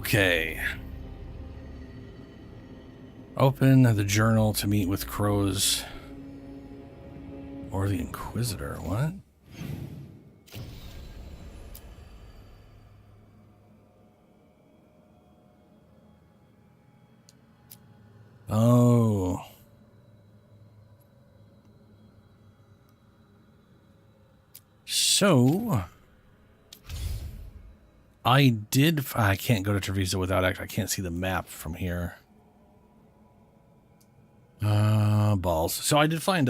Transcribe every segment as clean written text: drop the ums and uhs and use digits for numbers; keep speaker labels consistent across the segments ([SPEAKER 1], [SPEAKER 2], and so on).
[SPEAKER 1] Okay. Open the journal to meet with crows or the Inquisitor. What? Oh. So I can't go to Treviso without I can't see the map from here. Balls. So I did find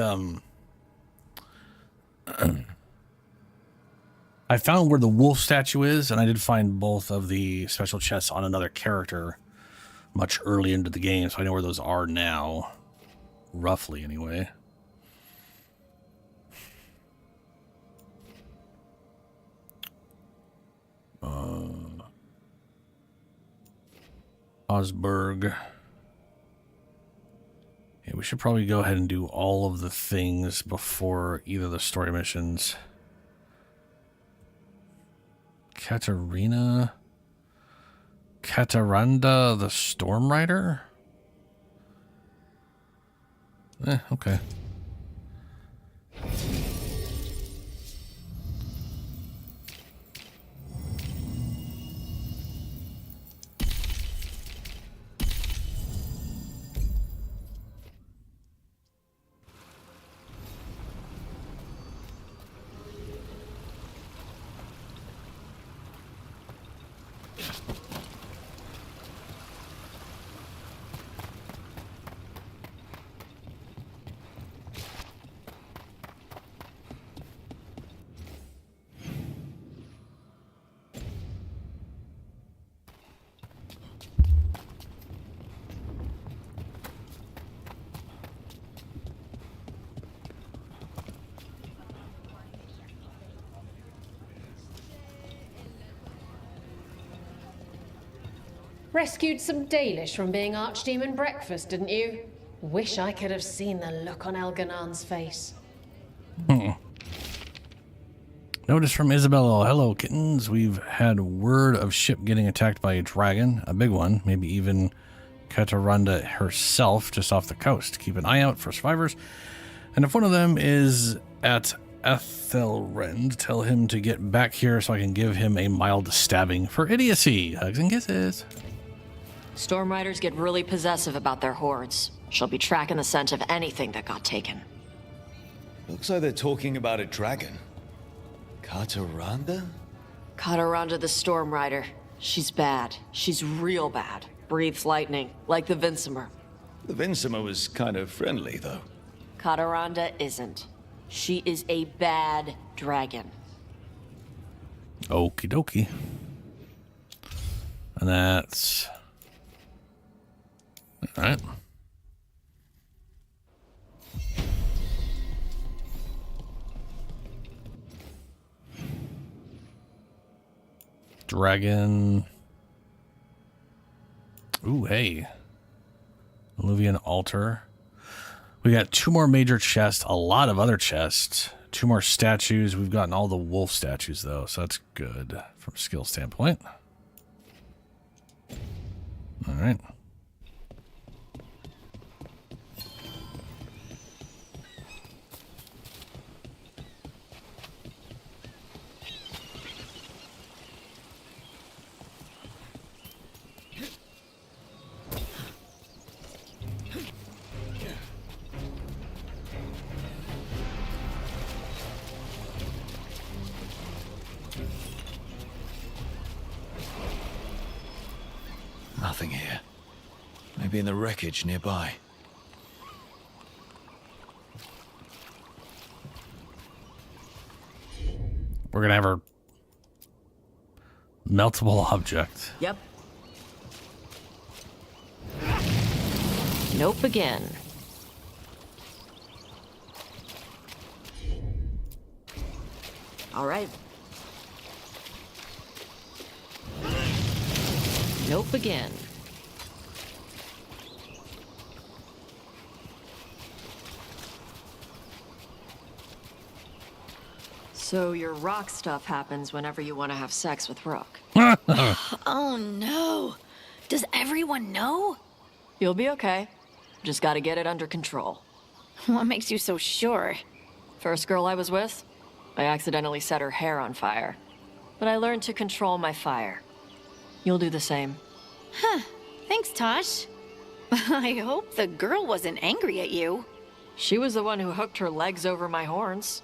[SPEAKER 1] I found where the wolf statue is, and I did find both of the special chests on another character much early into the game, so I know where those are now. Roughly, anyway. Osberg. Yeah, we should probably go ahead and do all of the things before either of the story missions. Katarina. Kataranda the Storm Rider? Okay.
[SPEAKER 2] Rescued some Dalish from being Archdemon breakfast, didn't you? Wish I could have seen the look on Elganan's face.
[SPEAKER 1] Notice from Isabella. Hello, kittens. We've had word of ship getting attacked by a dragon, a big one, maybe even Kataranda herself, just off the coast. Keep an eye out for survivors. And if one of them is at Ethelrend, tell him to get back here so I can give him a mild stabbing for idiocy. Hugs and kisses.
[SPEAKER 3] Storm Riders get really possessive about their hordes. She'll be tracking the scent of anything that got taken.
[SPEAKER 4] Looks like they're talking about a dragon. Kataranda?
[SPEAKER 3] Kataranda the Storm Rider. She's bad. She's real bad. Breathes lightning, like the Vinsimer.
[SPEAKER 4] The Vinsimer was kind of friendly, though.
[SPEAKER 3] Kataranda isn't. She is a bad dragon.
[SPEAKER 1] Okie dokie. And that's... Alright. Dragon. Ooh, hey. Illuvian altar. We got 2 more major chests, a lot of other chests, 2 more statues. We've gotten all the wolf statues, though, so that's good from a skill standpoint. All right.
[SPEAKER 4] Nothing here. Maybe in the wreckage nearby.
[SPEAKER 1] We're gonna have our meltable object.
[SPEAKER 3] Yep. Nope again. All right. Nope again. So your rock stuff happens whenever you want to have sex with Rook.
[SPEAKER 5] Oh no. Does everyone know?
[SPEAKER 3] You'll be okay. Just gotta get it under control.
[SPEAKER 5] What makes you so sure?
[SPEAKER 3] First girl I was with, I accidentally set her hair on fire. But I learned to control my fire. You'll do the same.
[SPEAKER 5] Huh. Thanks, Tosh. I hope the girl wasn't angry at you.
[SPEAKER 3] She was the one who hooked her legs over my horns.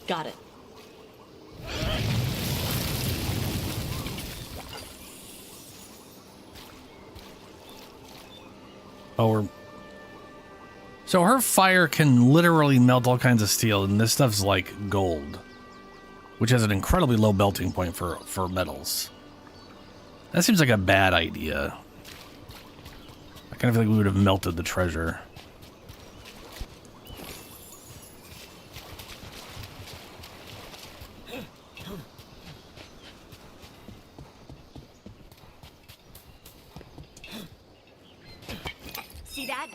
[SPEAKER 3] Got it.
[SPEAKER 1] Oh, so her fire can literally melt all kinds of steel, and this stuff's like gold, which has an incredibly low melting point for metals. That seems like a bad idea. I kind of feel like we would have melted the treasure.
[SPEAKER 5] See that?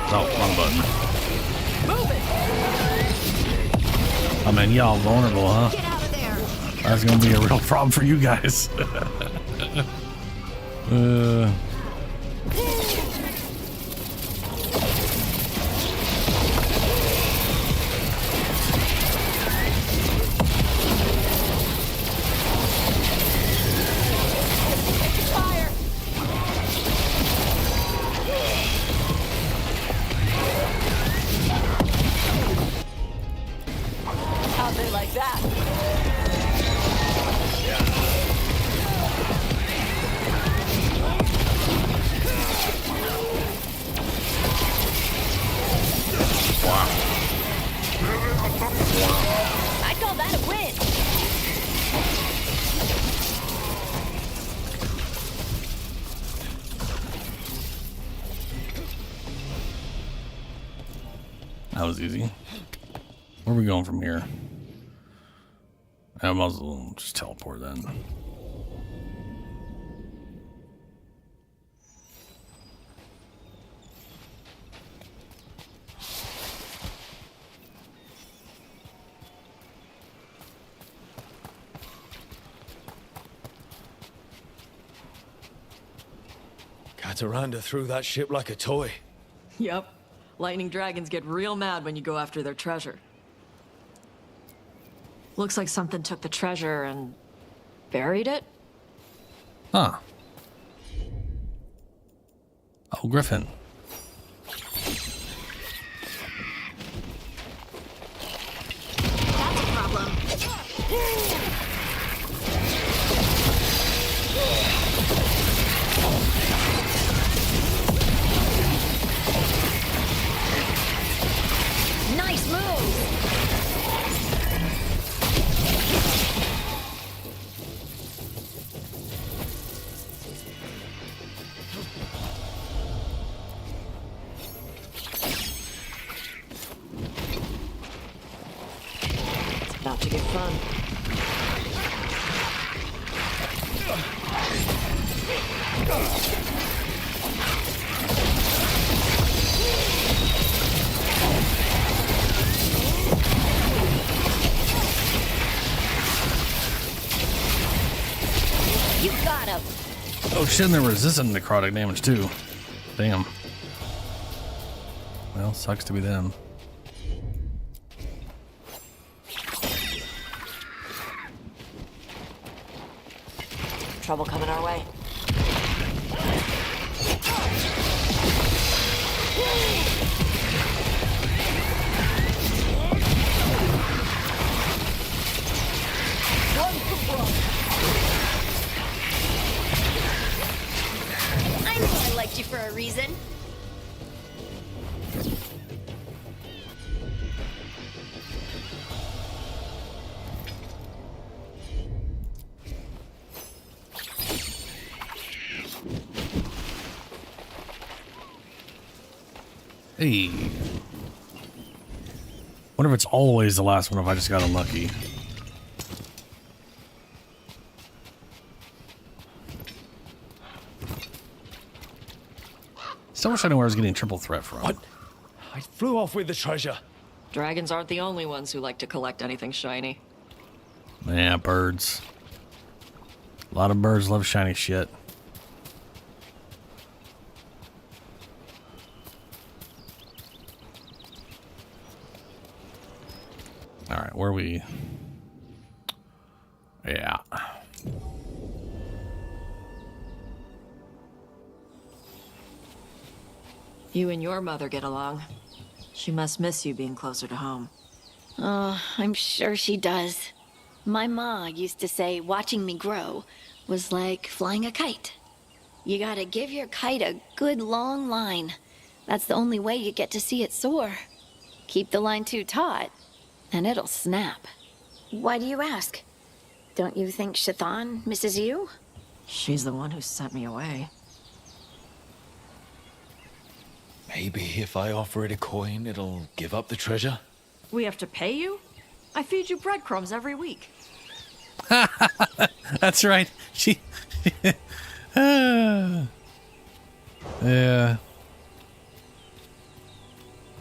[SPEAKER 1] Oh, wrong button.
[SPEAKER 3] Move it!
[SPEAKER 1] I mean, y'all vulnerable, huh?
[SPEAKER 5] Get out of there!
[SPEAKER 1] That's gonna be a real problem for you guys.
[SPEAKER 3] Fire! How'd they like that?
[SPEAKER 5] I'd call that a win.
[SPEAKER 1] That was easy. Where are we going from here? I might as well just teleport then.
[SPEAKER 4] Cataranda threw that ship like a toy.
[SPEAKER 3] Yep. Lightning dragons get real mad when you go after their treasure. Looks like something took the treasure and buried it.
[SPEAKER 1] Huh. Oh, Griffin.
[SPEAKER 5] That's a problem. Nice move!
[SPEAKER 3] It's about to get fun.
[SPEAKER 5] You got him!
[SPEAKER 1] Oh shit, and they're resistant necrotic damage too. Damn. Well, sucks to be them.
[SPEAKER 3] Trouble coming our way.
[SPEAKER 5] I knew I liked you for a reason.
[SPEAKER 1] Hey. Wonder if it's always the last one if I just got unlucky. Still wish I knew where I was getting triple threat from.
[SPEAKER 4] What? I flew off with the treasure.
[SPEAKER 3] Dragons aren't the only ones who like to collect anything shiny.
[SPEAKER 1] Yeah, birds. A lot of birds love shiny shit. All right, where are we? Yeah.
[SPEAKER 3] You and your mother get along. She must miss you being closer to home.
[SPEAKER 5] Oh, I'm sure she does. My ma used to say watching me grow was like flying a kite. You gotta give your kite a good long line. That's the only way you get to see it soar. Keep the line too taut, and it'll snap. Why do you ask? Don't you think Shathan misses you?
[SPEAKER 3] She's the one who sent me away.
[SPEAKER 4] Maybe if I offer it a coin, it'll give up the treasure?
[SPEAKER 3] We have to pay you? I feed you breadcrumbs every week.
[SPEAKER 1] That's right. She... yeah.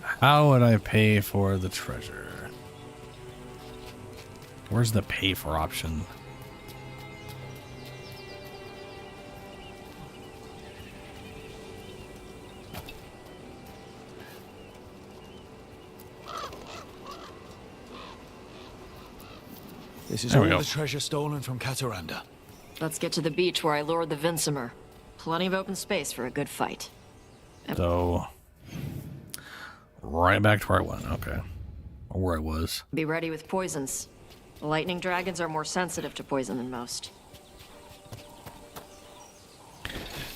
[SPEAKER 1] How would I pay for the treasure? Where's the pay for option?
[SPEAKER 4] This is
[SPEAKER 1] There
[SPEAKER 4] all
[SPEAKER 1] we go.
[SPEAKER 4] the treasure stolen from Kataranda.
[SPEAKER 3] Let's get to the beach where I lured the Vinsimer. Plenty of open space for a good fight.
[SPEAKER 1] So, right back to where I went. Okay. Or where I was.
[SPEAKER 3] Be ready with poisons. Lightning dragons are more sensitive to poison than most.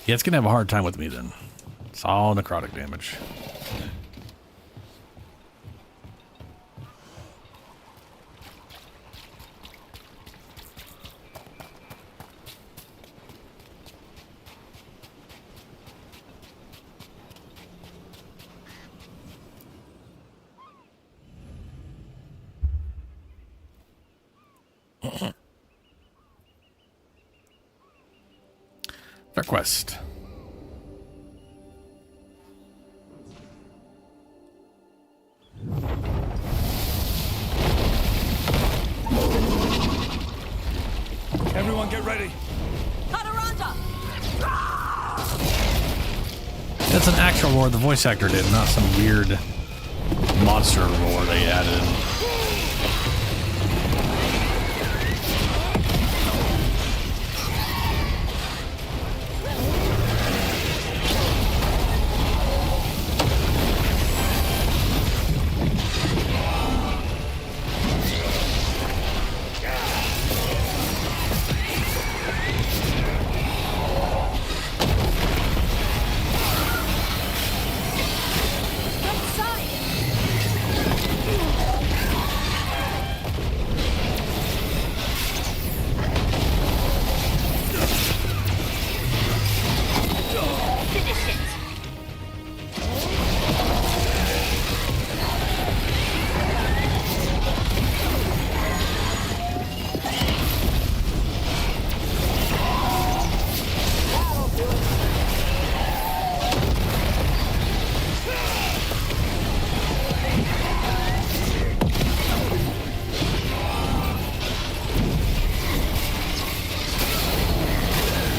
[SPEAKER 1] Yeah, it's going to have a hard time with me then. It's all necrotic damage. Their quest.
[SPEAKER 4] Everyone get ready.
[SPEAKER 1] That's an actual roar the voice actor did, not some weird monster roar they added in.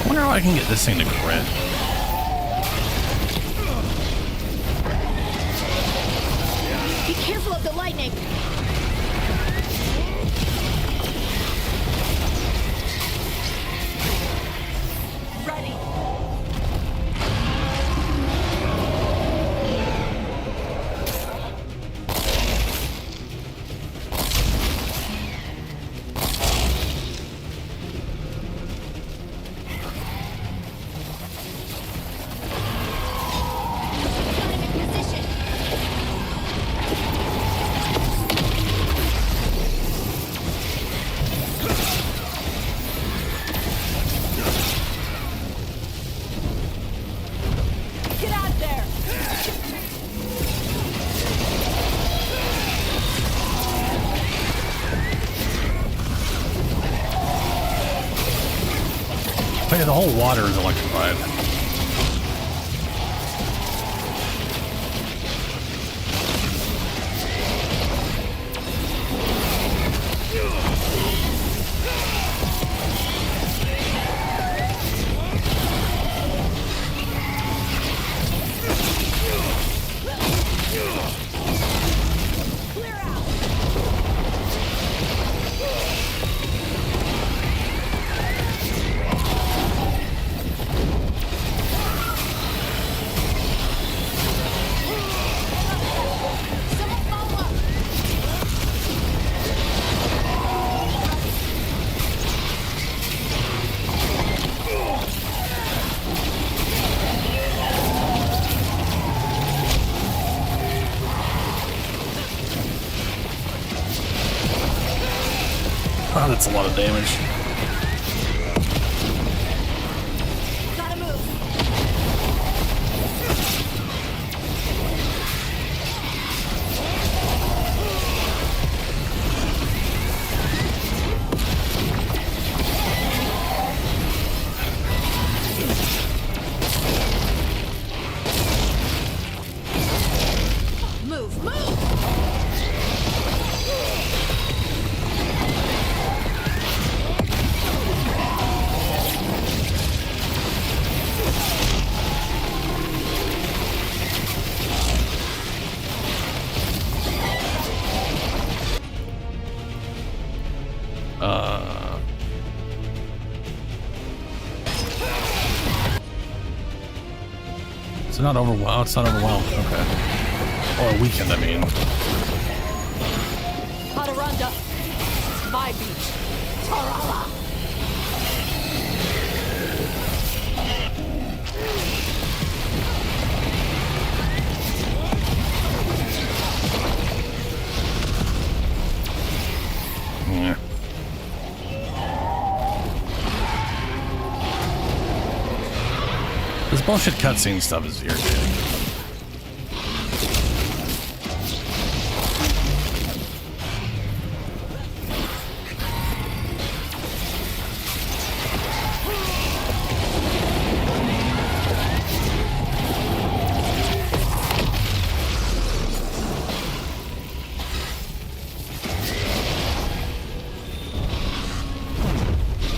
[SPEAKER 1] I wonder how I can get this thing to crit.
[SPEAKER 5] Be careful of the lightning! Ready!
[SPEAKER 1] The whole water is electrified. That's a lot of damage.
[SPEAKER 5] Gotta move. Move, move!
[SPEAKER 1] So not overwhelmed. Oh, it's not overwhelmed. Okay. Or weakened, I mean.
[SPEAKER 3] Hadaranda. It's my beach. Tarala.
[SPEAKER 1] Yeah. This bullshit cutscene stuff is irritating.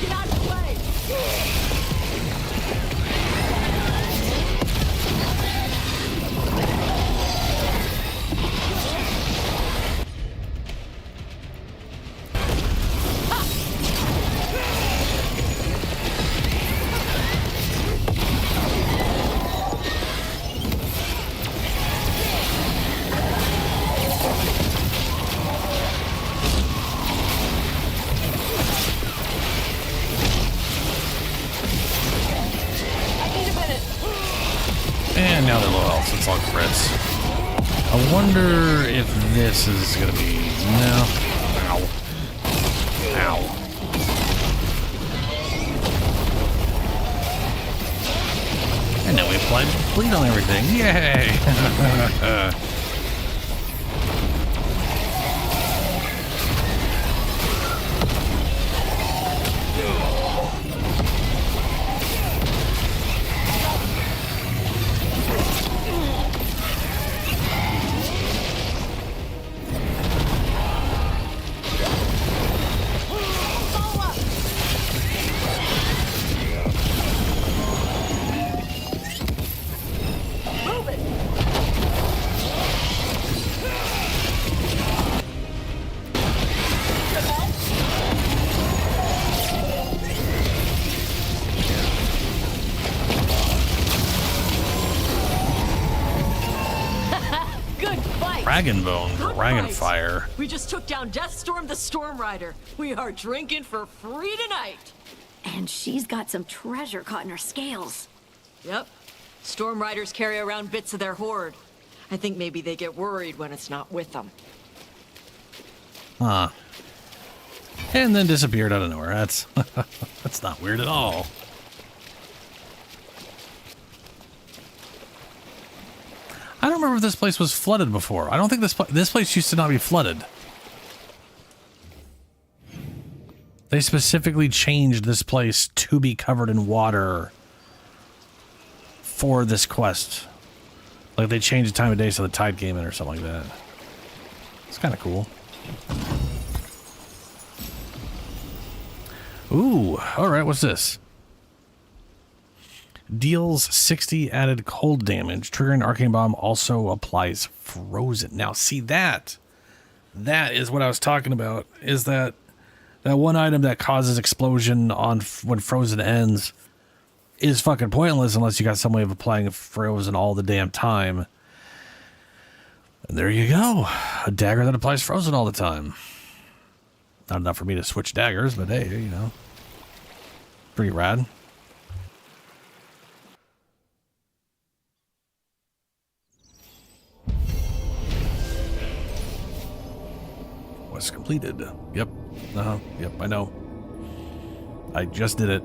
[SPEAKER 3] Get out of the way.
[SPEAKER 1] And now they're low health, so it's all crits. I wonder if this is gonna be... No. Ow. Ow. And now we applied bleed on everything. Yay! Dragon Bone, Dragon Fire.
[SPEAKER 3] We just took down Deathstorm the Storm Rider. We are drinking for free tonight.
[SPEAKER 5] And she's got some treasure caught in her scales.
[SPEAKER 3] Yep. Storm Riders carry around bits of their hoard. I think maybe they get worried when it's not with them.
[SPEAKER 1] Huh. And then disappeared out of nowhere. That's that's not weird at all. I don't remember if this place was flooded before. I don't think this place used to not be flooded. They specifically changed this place to be covered in water for this quest. Like they changed the time of day so the tide came in or something like that. It's kind of cool. Ooh, alright, what's this? Deals 60 added cold damage. Triggering Arcane Bomb also applies frozen. Now, see that is what I was talking about. Is that one item that causes explosion on when frozen ends is fucking pointless unless you got some way of applying frozen all the damn time. And there you go, a dagger that applies frozen all the time. Not enough for me to switch daggers, but hey, you know, pretty rad. completed. Yep. Yep, I know. I just did it.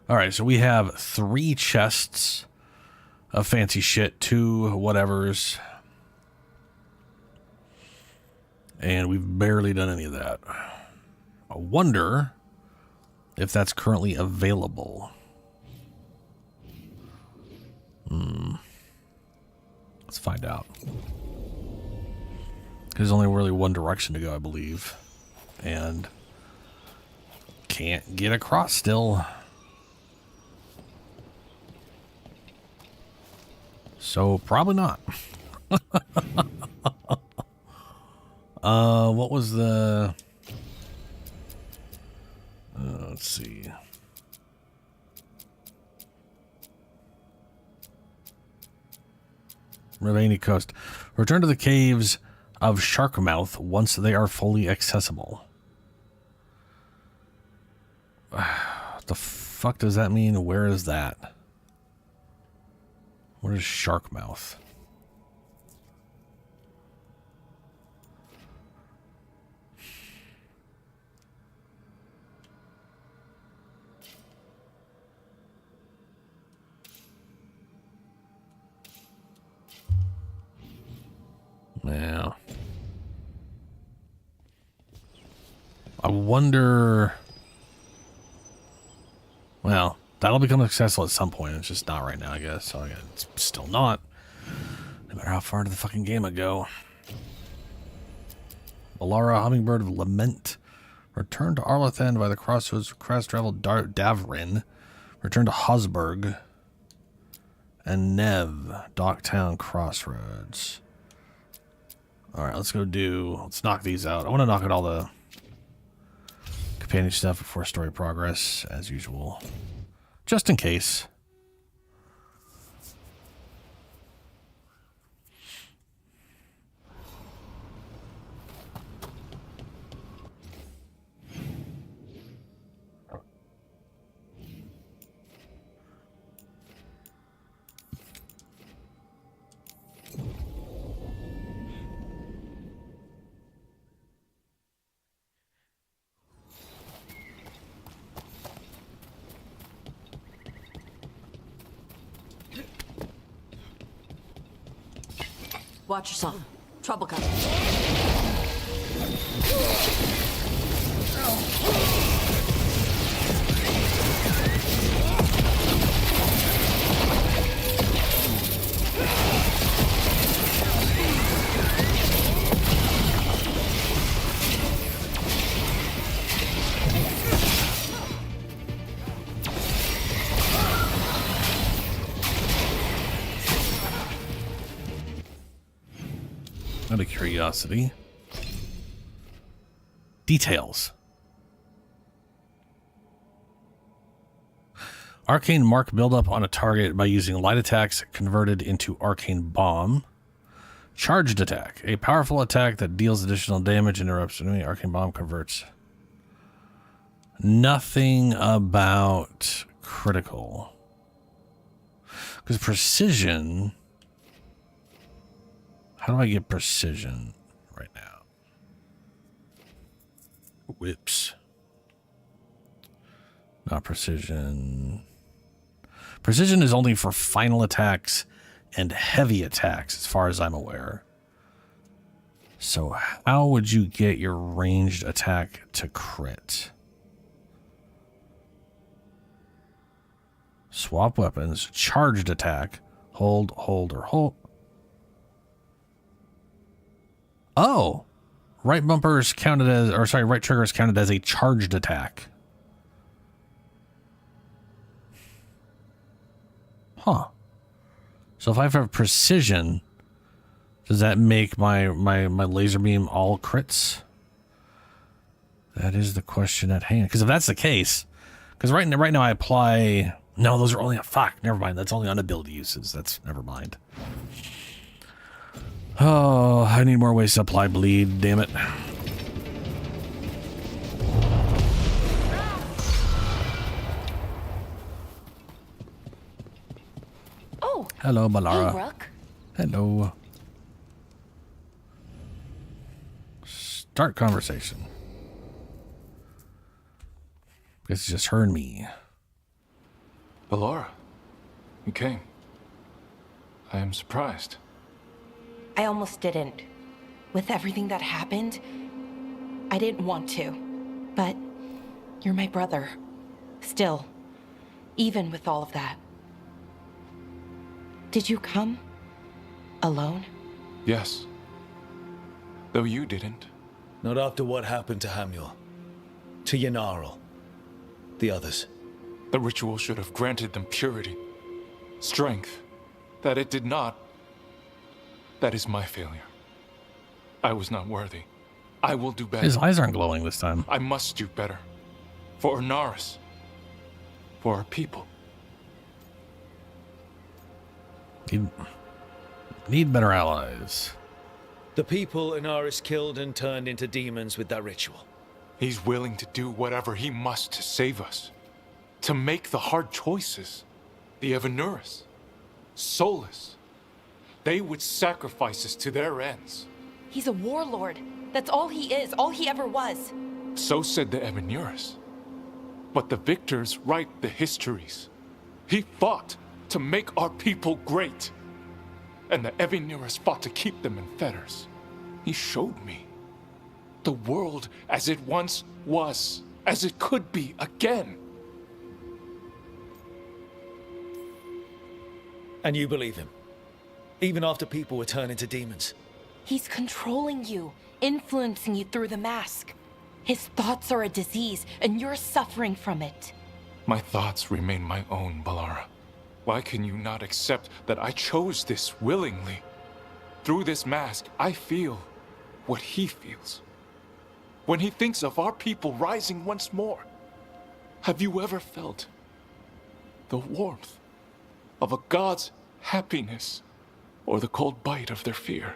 [SPEAKER 1] Alright, so we have 3 chests of fancy shit, 2 whatevers. And we've barely done any of that. I wonder if that's currently available. Let's find out. There's only really one direction to go, I believe. And can't get across still. So probably not. What was the... let's see. Ravani Coast. Return to the caves of Sharkmouth once they are fully accessible. What the fuck does that mean? Where is that? What is Sharkmouth? Yeah. I wonder... Well, that'll become accessible at some point. It's just not right now, I guess. So it's still not. No matter how far into the fucking game I go. Alara, Hummingbird of Lament. Return to Arlathan by the crossroads. Cross-travel Davrin. Return to Hosberg. And Nev. Docktown Crossroads. Alright, let's knock these out. I want to knock out all the companion stuff before story progress, as usual. Just in case.
[SPEAKER 3] Watch yourself. Trouble coming.
[SPEAKER 1] Out of curiosity. Details. Arcane mark buildup on a target by using light attacks converted into arcane bomb. Charged attack. A powerful attack that deals additional damage, interrupts enemy. Arcane bomb converts. Nothing about critical. Because precision... How do I get precision right now? Whips. Not precision. Precision is only for final attacks and heavy attacks, as far as I'm aware. So how would you get your ranged attack to crit? Swap weapons. Charged attack. Hold, or hold. Oh, right bumpers counted as, or sorry, right trigger is counted as a charged attack. Huh. So if I have precision, does that make my laser beam all crits? That is the question at hand. Because if that's the case, because right now I apply, no, those are only, fuck, never mind. That's only on ability uses. That's, never mind. Oh, I need more ways to apply bleed, damn it. Hello, Balara.
[SPEAKER 5] Hey, Rook.
[SPEAKER 1] Hello. Start conversation. It's just her and me.
[SPEAKER 6] Balara, you came. I am surprised.
[SPEAKER 7] I almost didn't. With everything that happened, I didn't want to. But you're my brother. Still, even with all of that. Did you come? Alone?
[SPEAKER 6] Yes. Though you didn't.
[SPEAKER 4] Not after what happened to Hamuel. To Yanarl. The others.
[SPEAKER 6] The ritual should have granted them purity. Strength. That it did not. That is my failure. I was not worthy. I will do better.
[SPEAKER 1] His eyes aren't glowing this time.
[SPEAKER 6] I must do better. For Ernaris. For our people.
[SPEAKER 1] Need better allies.
[SPEAKER 4] The people Inaris killed and turned into demons with that ritual.
[SPEAKER 6] He's willing to do whatever he must to save us. To make the hard choices. The Evanuris. Soulless. They would sacrifice us to their ends.
[SPEAKER 7] He's a warlord. That's all he is, all he ever was.
[SPEAKER 6] So said the Evanuris. But the victors write the histories. He fought to make our people great. And the Evanuris fought to keep them in fetters. He showed me the world as it once was, as it could be again.
[SPEAKER 4] And you believe him? Even after people were turned into demons?
[SPEAKER 7] He's controlling you, influencing you through the mask. His thoughts are a disease, and you're suffering from it.
[SPEAKER 6] My thoughts remain my own, Balara. Why can you not accept that I chose this willingly? Through this mask, I feel what he feels. When he thinks of our people rising once more, have you ever felt the warmth of a god's happiness or the cold bite of their fear?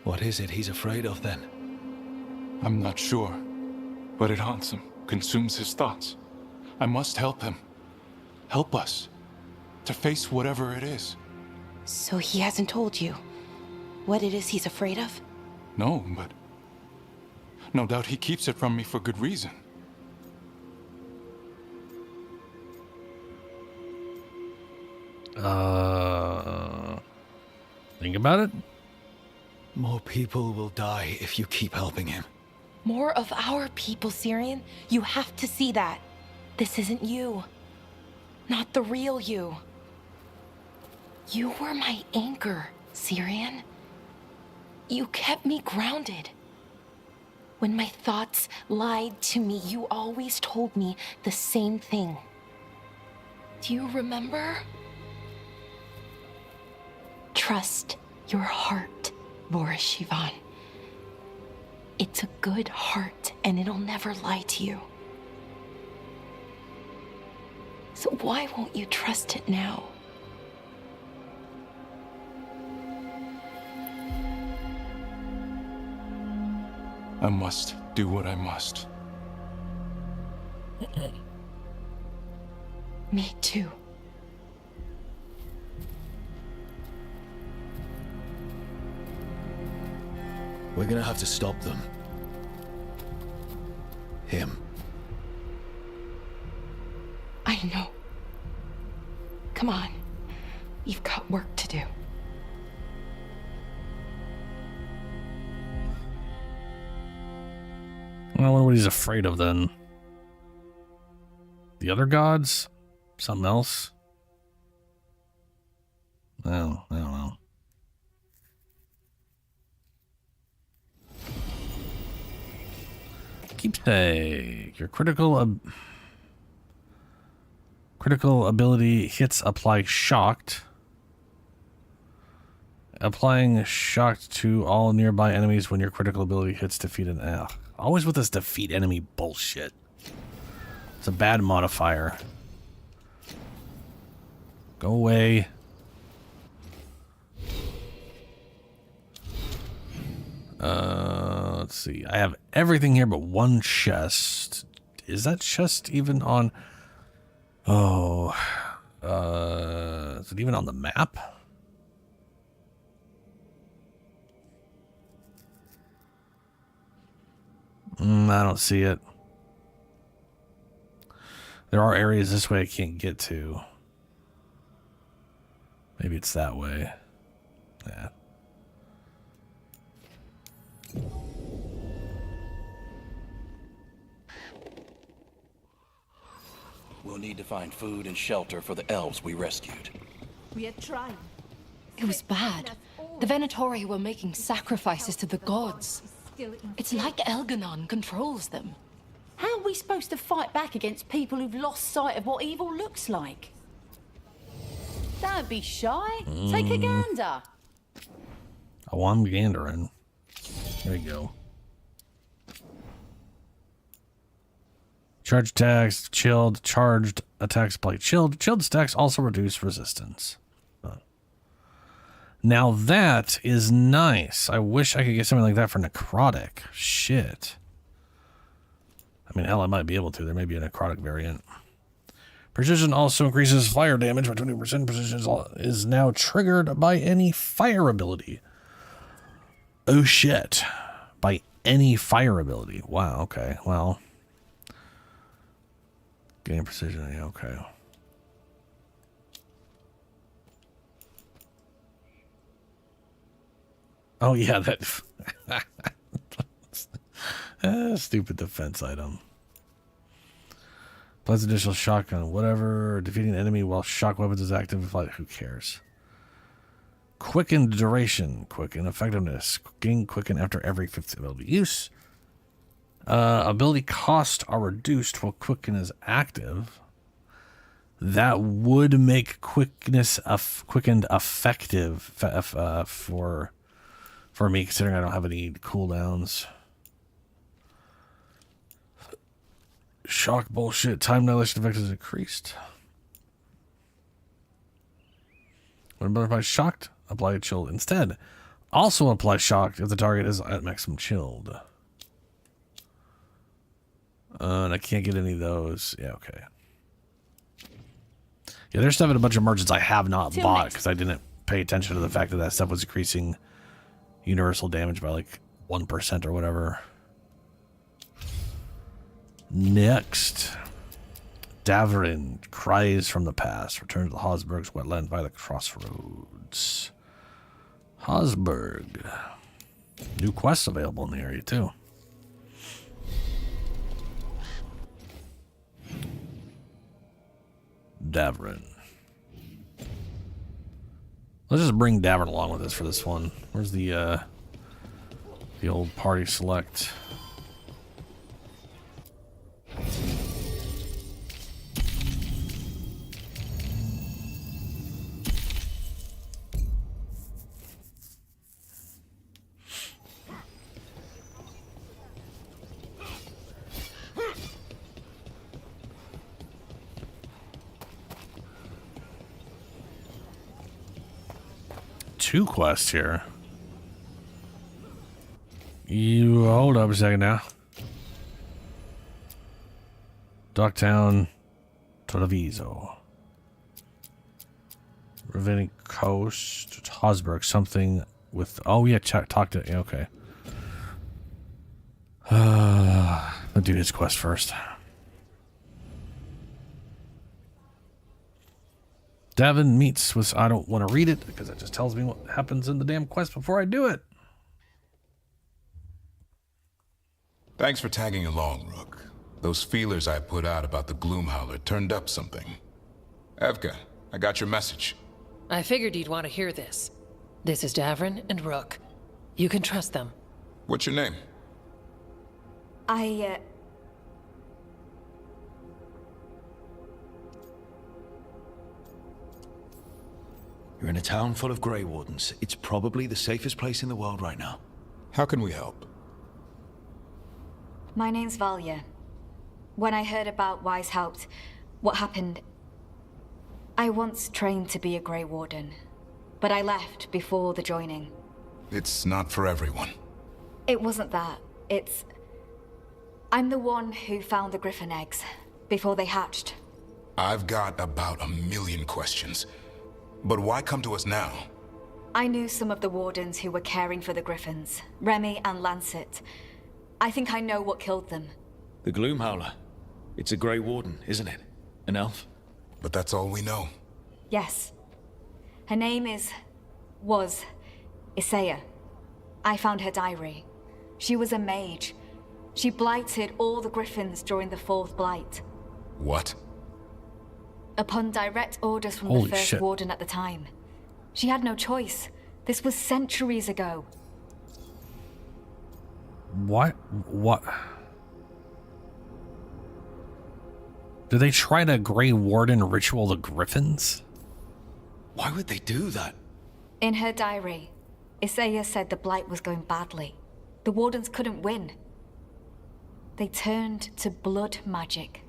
[SPEAKER 4] What is it he's afraid of then?
[SPEAKER 6] I'm not sure, but it haunts him, consumes his thoughts. I must help him. Help us to face whatever it is.
[SPEAKER 7] So he hasn't told you what it is he's afraid of?
[SPEAKER 6] No, but no doubt he keeps it from me for good reason.
[SPEAKER 1] Think about it.
[SPEAKER 4] More people will die if you keep helping him.
[SPEAKER 7] More of our people, Syrian. You have to see that. This isn't you. Not the real you. You were my anchor, Syrian. You kept me grounded. When my thoughts lied to me, you always told me the same thing. Do you remember? Trust your heart, Boris Shivan. It's a good heart, and it'll never lie to you. So why won't you trust it now?
[SPEAKER 6] I must do what I must.
[SPEAKER 7] Me too.
[SPEAKER 4] We're gonna have to stop them. Him.
[SPEAKER 7] I know. Come on. You've got work to do.
[SPEAKER 1] I wonder what he's afraid of then. The other gods? Something else? I don't know. Keepsake. Your critical ability hits apply shocked. Applying shocked to all nearby enemies when your critical ability hits defeat an always with this defeat enemy bullshit. It's a bad modifier. Go away. Let's see. I have everything here but one chest. Is that chest even on? Oh. Is it even on the map? I don't see it. There are areas this way I can't get to. Maybe it's that way. Yeah.
[SPEAKER 8] We'll need to find food and shelter for the elves we rescued.
[SPEAKER 9] We are trying.
[SPEAKER 7] It was bad. The Venatori were making sacrifices to the gods. It's like Elganon controls them.
[SPEAKER 9] How are we supposed to fight back against people who've lost sight of what evil looks like? Don't be shy. Take a gander.
[SPEAKER 1] Oh, I'm gandering. There you go. Charge attacks, chilled, charged attacks apply chilled. Chilled attacks also reduce resistance. Now that is nice. I wish I could get something like that for necrotic. Shit. I mean, hell, I might be able to. There may be a necrotic variant. Precision also increases fire damage by 20%. Precision is now triggered by any fire ability. Oh shit. By any fire ability. Wow, okay. Well. Gain precision, yeah, okay. Oh yeah, that stupid defense item. Plus additional shotgun, whatever. Defeating an enemy while shock weapons is active. Like, who cares? Quicken duration, quicken effectiveness, gain quicken after every 5th ability use. Ability costs are reduced while quicken is active. That would make quickness quickened effective for me, considering I don't have any cooldowns. Shock bullshit. Time annihilation effect is increased. When modified shocked, apply chilled instead. Also apply shocked if the target is at maximum chilled. And I can't get any of those. Yeah, okay. Yeah, there's stuff in a bunch of merchants I have not bought because I didn't pay attention to the fact that that stuff was increasing universal damage by like 1% or whatever. Next. Davrin, Cries from the Past. Return to the Hosberg's wetland by the crossroads. Hosberg. New quests available in the area too. Davrin. Let's just bring Davrin along with us for this one. Where's the old party select? Two quests here. You hold up a second now. Ducktown, Treviso. Ravenny Coast, Hosberg, something with. Oh, yeah, talk to. Yeah, okay. I'll do his quest first. Davin meets with. I don't want to read it because it just tells me what happens in the damn quest before I do it.
[SPEAKER 10] Thanks for tagging along, Rook. Those feelers I put out about the Gloomhowler turned up something. Evka, I got your message.
[SPEAKER 11] I figured you'd want to hear this. This is Davrin and Rook. You can trust them.
[SPEAKER 10] What's your name?
[SPEAKER 4] You're in a town full of Grey Wardens. It's probably the safest place in the world right now.
[SPEAKER 10] How can we help?
[SPEAKER 12] My name's Valya. When I heard about Weishaupt, what happened... I once trained to be a Grey Warden, but I left before the joining.
[SPEAKER 10] It's not for everyone.
[SPEAKER 12] It wasn't that. It's... I'm the one who found the Griffin eggs, before they hatched.
[SPEAKER 10] I've got about 1 million questions. But why come to us now?
[SPEAKER 12] I knew some of the wardens who were caring for the griffins, Remy and Lancet. I think I know what killed them.
[SPEAKER 4] The Gloomhowler. It's a Grey Warden, isn't it? An elf?
[SPEAKER 10] But that's all we know.
[SPEAKER 12] Yes. Her name was Isaiah. I found her diary. She was a mage. She blighted all the griffins during the Fourth Blight.
[SPEAKER 10] What?
[SPEAKER 12] Upon direct orders from
[SPEAKER 1] Holy
[SPEAKER 12] the first
[SPEAKER 1] shit.
[SPEAKER 12] warden at the time. She had no choice. This was centuries ago.
[SPEAKER 1] What? Do they try to Grey Warden ritual the griffins?
[SPEAKER 4] Why would they do that?
[SPEAKER 12] In her diary, Isaiah said the blight was going badly. The wardens couldn't win. They turned to blood magic.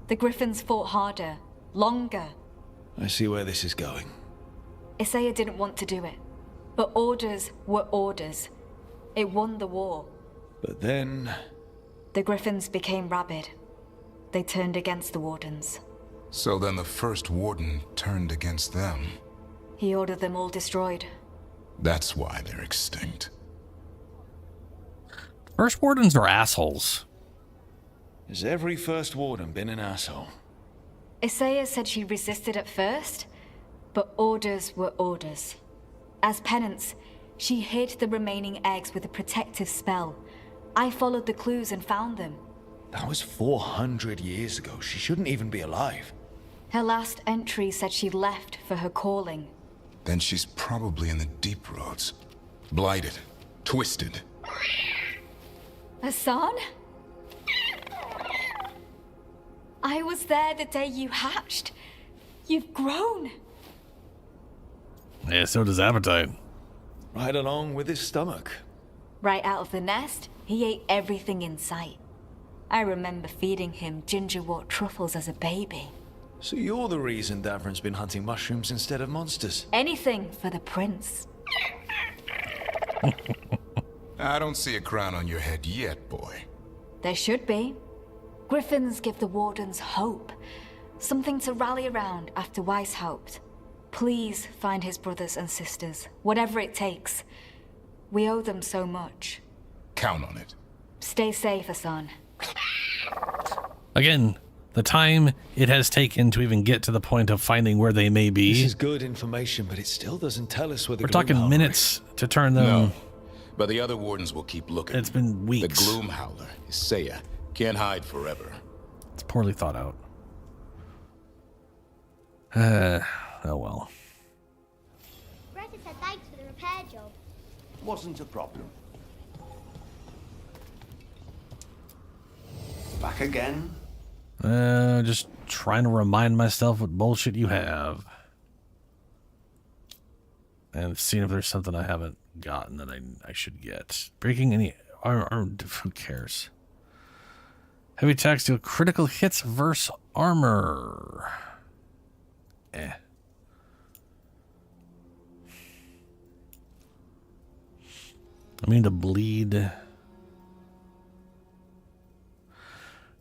[SPEAKER 12] The griffins fought harder, longer.
[SPEAKER 4] I see where this is going.
[SPEAKER 12] Isaiah didn't want to do it. But orders were orders. It won the war.
[SPEAKER 4] But then...
[SPEAKER 12] The griffins became rabid. They turned against the wardens.
[SPEAKER 10] So then the first warden turned against them.
[SPEAKER 12] He ordered them all destroyed.
[SPEAKER 10] That's why they're extinct.
[SPEAKER 1] First wardens are assholes.
[SPEAKER 4] Has every first warden been an asshole?
[SPEAKER 12] Isaiah said she resisted at first, but orders were orders. As penance, she hid the remaining eggs with a protective spell. I followed the clues and found them.
[SPEAKER 4] That was 400 years ago. She shouldn't even be alive.
[SPEAKER 12] Her last entry said she left for her calling.
[SPEAKER 10] Then she's probably in the deep roads. Blighted. Twisted.
[SPEAKER 12] Hassan? I was there the day you hatched. You've grown.
[SPEAKER 1] Yeah, so does Appetite.
[SPEAKER 4] Right along with his stomach.
[SPEAKER 12] Right out of the nest, he ate everything in sight. I remember feeding him gingerwort truffles as a baby.
[SPEAKER 4] So you're the reason Davron's been hunting mushrooms instead of monsters.
[SPEAKER 12] Anything for the prince.
[SPEAKER 10] I don't see a crown on your head yet, boy.
[SPEAKER 12] There should be. Griffins give the wardens hope. Something to rally around after Weishaupt. Please find his brothers and sisters, whatever it takes. We owe them so much.
[SPEAKER 10] Count on it.
[SPEAKER 12] Stay safe, Hassan.
[SPEAKER 1] Again, the time it has taken to even get to the point of finding where they may be.
[SPEAKER 4] This is good information, but it still doesn't tell us where the
[SPEAKER 1] We're talking
[SPEAKER 4] Gloomhowler
[SPEAKER 1] minutes to turn them.
[SPEAKER 10] No, but the other wardens will keep looking.
[SPEAKER 1] It's been weeks.
[SPEAKER 10] The Gloomhowler, Isaiah, can't hide forever.
[SPEAKER 1] It's poorly thought out. Oh well.
[SPEAKER 13] Greta said thanks for the repair job.
[SPEAKER 14] Wasn't a problem. Back again?
[SPEAKER 1] Just trying to remind myself what bullshit you have. And seeing if there's something I haven't gotten that I should get. Breaking any... who cares? Heavy attacks deal critical hits versus armor. Eh. I mean to bleed...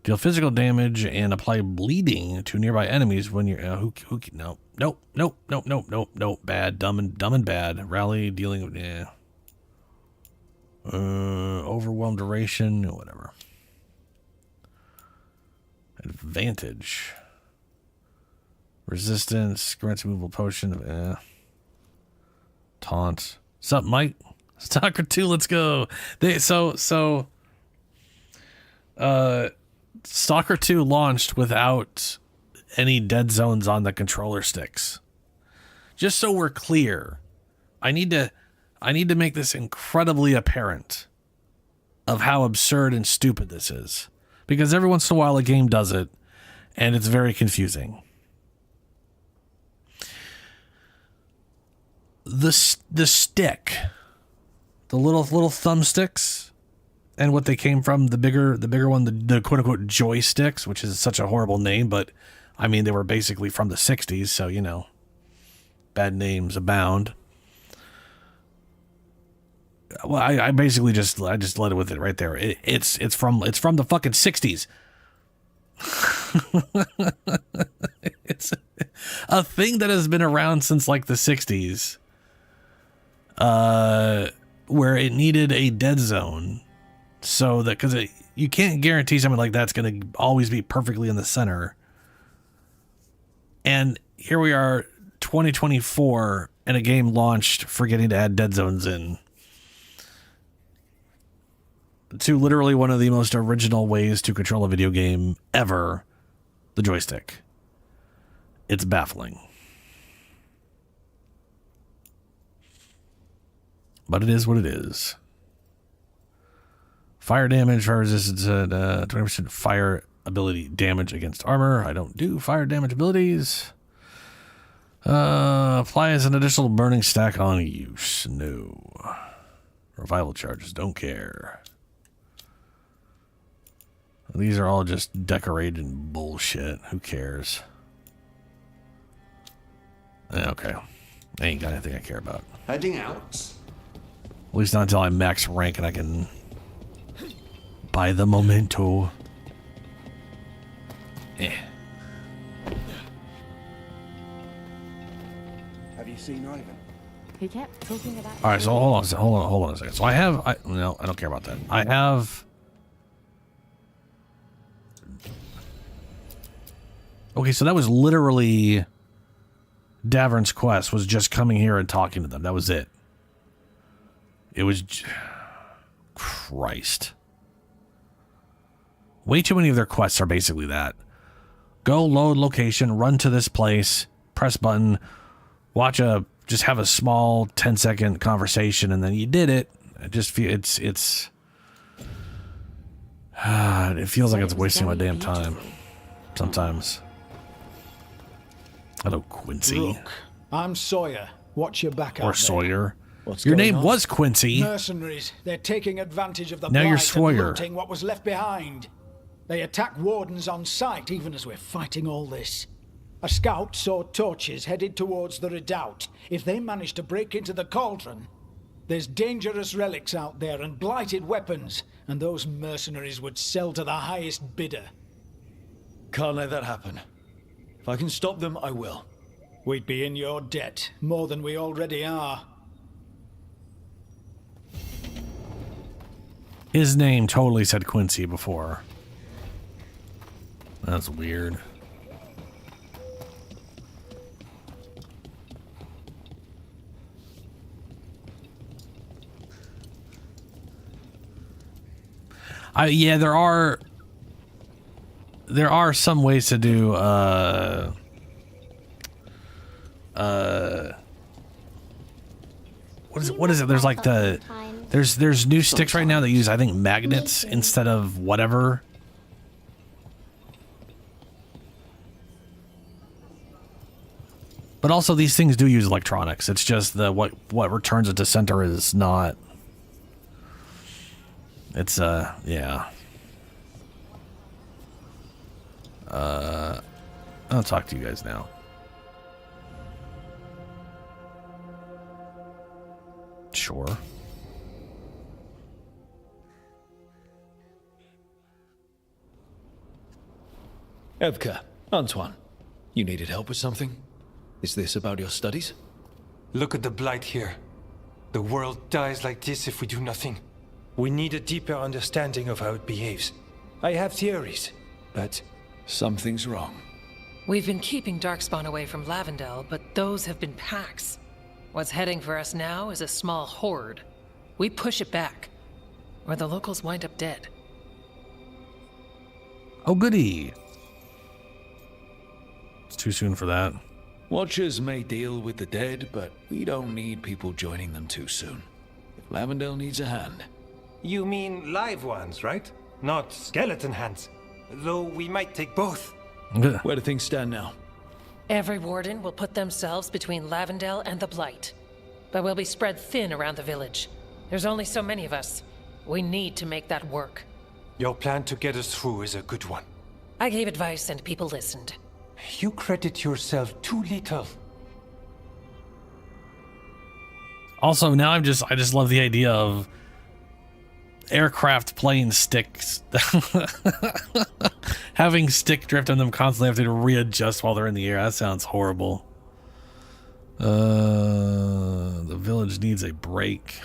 [SPEAKER 1] Deal physical damage and apply bleeding to nearby enemies when you're nope. Bad, dumb and bad. Rally, dealing, overwhelmed duration, whatever. Advantage. Resistance, grants removal potion, taunt. What's up, Mike? Stalker 2, let's go. Stalker 2 launched without any dead zones on the controller sticks. Just so we're clear, I need to make this incredibly apparent of how absurd and stupid this is. Because every once in a while a game does it, and it's very confusing. The stick, the little thumbsticks, and what they came from, the bigger one, the quote-unquote joysticks, which is such a horrible name, but, I mean, they were basically from the 60s, so, you know, bad names abound. Well, I basically just led it with it right there. It's from the fucking 60s. A thing that has been around since like the 60s. Where it needed a dead zone. So that, because you can't guarantee something like that's going to always be perfectly in the center. And here we are, 2024, and a game launched forgetting to add dead zones in. To literally one of the most original ways to control a video game ever, the joystick. It's baffling. But it is what it is. Fire damage, fire resistance, 20% fire ability damage against armor. I don't do fire damage abilities. Apply as an additional burning stack on use. No. Revival charges, don't care. These are all just decorated bullshit. Who cares? Okay. I ain't got anything I care about.
[SPEAKER 14] Heading out.
[SPEAKER 1] At least not until I'm max rank and I can buy the memento.
[SPEAKER 14] Have you seen Ivan?
[SPEAKER 9] He kept talking about.
[SPEAKER 1] All right, so hold on a second. So no, I don't care about that. I have. Okay, so that was literally Davern's quest, was just coming here and talking to them. That was it. It was... Christ. Way too many of their quests are basically that. Go load location, run to this place, press button, just have a small 10-second conversation, and then you did it. It just feels... it feels like it's wasting my damn time. Sometimes. Hello, Quincy.
[SPEAKER 15] Rook, I'm Sawyer. Watch your back out
[SPEAKER 1] Or
[SPEAKER 15] there.
[SPEAKER 1] Sawyer. Your name was Quincy.
[SPEAKER 15] Mercenaries. They're taking advantage of the
[SPEAKER 1] Now you're
[SPEAKER 15] blight and
[SPEAKER 1] Sawyer.
[SPEAKER 15] looting what was left behind. They attack wardens on sight, even as we're fighting all this. A scout saw torches headed towards the redoubt. If they manage to break into the cauldron, there's dangerous relics out there and blighted weapons, and those mercenaries would sell to the highest bidder.
[SPEAKER 4] Can't let that happen. If I can stop them, I will.
[SPEAKER 15] We'd be in your debt, more than we already are.
[SPEAKER 1] His name totally said Quincy before. That's weird. Yeah, there are some ways to do what is it? There's like there's new sticks right now that use, I think, magnets instead of whatever. But also these things do use electronics. It's just what returns it to center is not. It's yeah. I'll talk to you guys now. Sure.
[SPEAKER 4] Evka, Antoine, you needed help with something? Is this about your studies?
[SPEAKER 16] Look at the blight here. The world dies like this if we do nothing. We need a deeper understanding of how it behaves. I have theories, but...
[SPEAKER 4] something's wrong.
[SPEAKER 11] We've been keeping Darkspawn away from Lavendel, but those have been packs. What's heading for us now is a small horde. We push it back, or the locals wind up dead.
[SPEAKER 1] Oh, goody. It's too soon for that.
[SPEAKER 4] Watchers may deal with the dead, but we don't need people joining them too soon. If Lavendel needs a hand...
[SPEAKER 16] You mean live ones, right? Not skeleton hands. Though we might take both.
[SPEAKER 4] Where do things stand now?
[SPEAKER 11] Every warden will put themselves between Lavendel and the Blight. But we'll be spread thin around the village. There's only so many of us. We need to make that work.
[SPEAKER 16] Your plan to get us through is a good one.
[SPEAKER 11] I gave advice and people listened.
[SPEAKER 16] You credit yourself too little.
[SPEAKER 1] Also, now I just love the idea of aircraft plane sticks Having stick drift on them constantly having to readjust while they're in the air. That sounds horrible. The village needs a break.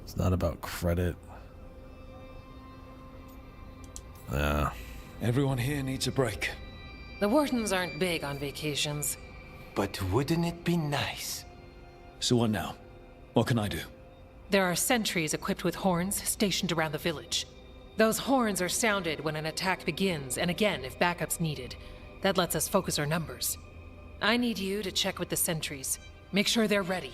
[SPEAKER 1] It's not about credit. Yeah.
[SPEAKER 4] Everyone here needs a break.
[SPEAKER 11] The Wardens aren't big on vacations.
[SPEAKER 16] But wouldn't it be nice?
[SPEAKER 4] So what now? What can I do?
[SPEAKER 11] There are sentries equipped with horns stationed around the village. Those horns are sounded when an attack begins, and again if backup's needed. That lets us focus our numbers. I need you to check with the sentries. Make sure they're ready.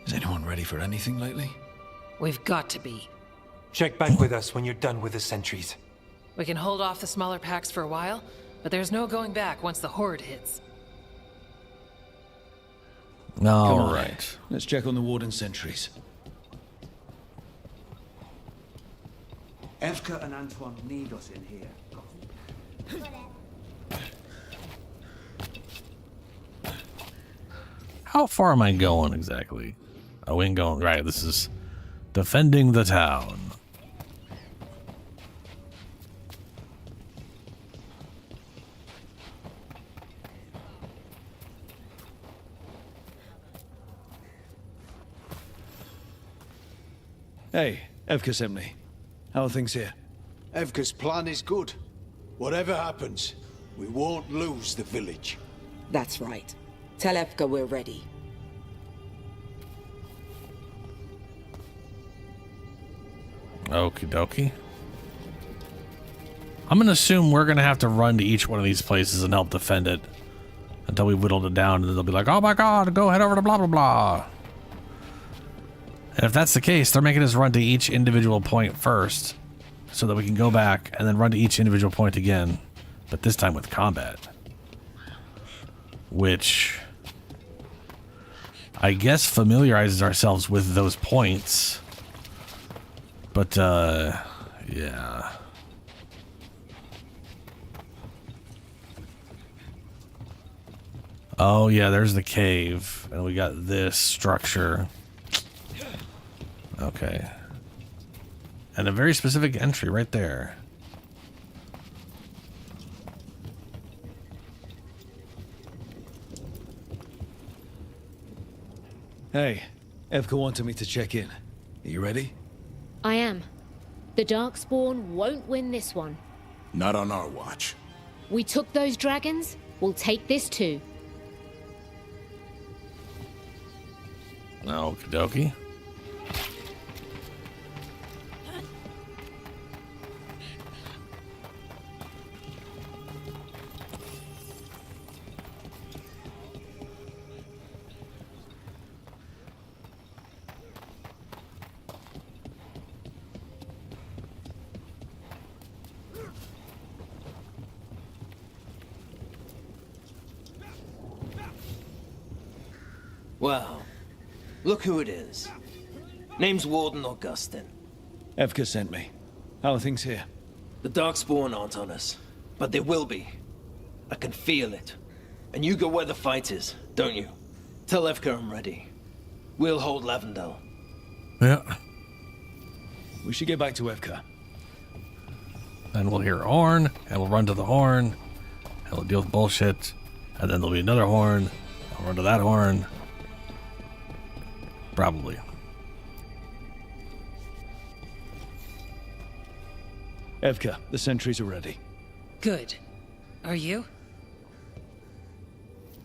[SPEAKER 4] Is anyone ready for anything lately?
[SPEAKER 11] We've got to be.
[SPEAKER 16] Check back with us when you're done with the sentries.
[SPEAKER 11] We can hold off the smaller packs for a while, but there's no going back once the horde hits.
[SPEAKER 1] All right.
[SPEAKER 4] Let's check on the warden sentries.
[SPEAKER 14] Evka and Antoine need us in here.
[SPEAKER 1] How far am I going exactly? Oh, we ain't going. Right, this is defending the town.
[SPEAKER 4] Hey, Evka sent me. How are things here?
[SPEAKER 14] Evka's plan is good. Whatever happens, we won't lose the village.
[SPEAKER 17] That's right. Tell Evka we're ready.
[SPEAKER 1] Okie dokie. I'm gonna assume we're gonna have to run to each one of these places and help defend it until we whittled it down, and then they'll be like, oh my god, go head over to blah blah blah. And if that's the case, they're making us run to each individual point first so that we can go back and then run to each individual point again, but this time with combat. Which I guess familiarizes ourselves with those points. But, yeah. Oh, yeah, there's the cave. And we got this structure. Okay. And a very specific entry right there.
[SPEAKER 4] Hey, Evka wanted me to check in. Are you ready?
[SPEAKER 18] I am. The Darkspawn won't win this one.
[SPEAKER 10] Not on our watch.
[SPEAKER 18] We took those dragons, we'll take this too.
[SPEAKER 1] Okie dokie.
[SPEAKER 19] Well, look who it is. Name's Warden Augustin.
[SPEAKER 4] Evka sent me. How are things here?
[SPEAKER 19] The Darkspawn aren't on us, but they will be. I can feel it. And you go where the fight is, don't you? Tell Evka I'm ready. We'll hold Lavendel.
[SPEAKER 1] Yeah.
[SPEAKER 4] We should get back to Evka.
[SPEAKER 1] Then we'll hear a horn, and we'll run to the horn, and we'll deal with bullshit, and then there'll be another horn, I'll run to that horn. Probably.
[SPEAKER 4] Evka, the sentries are ready.
[SPEAKER 11] Good. Are you?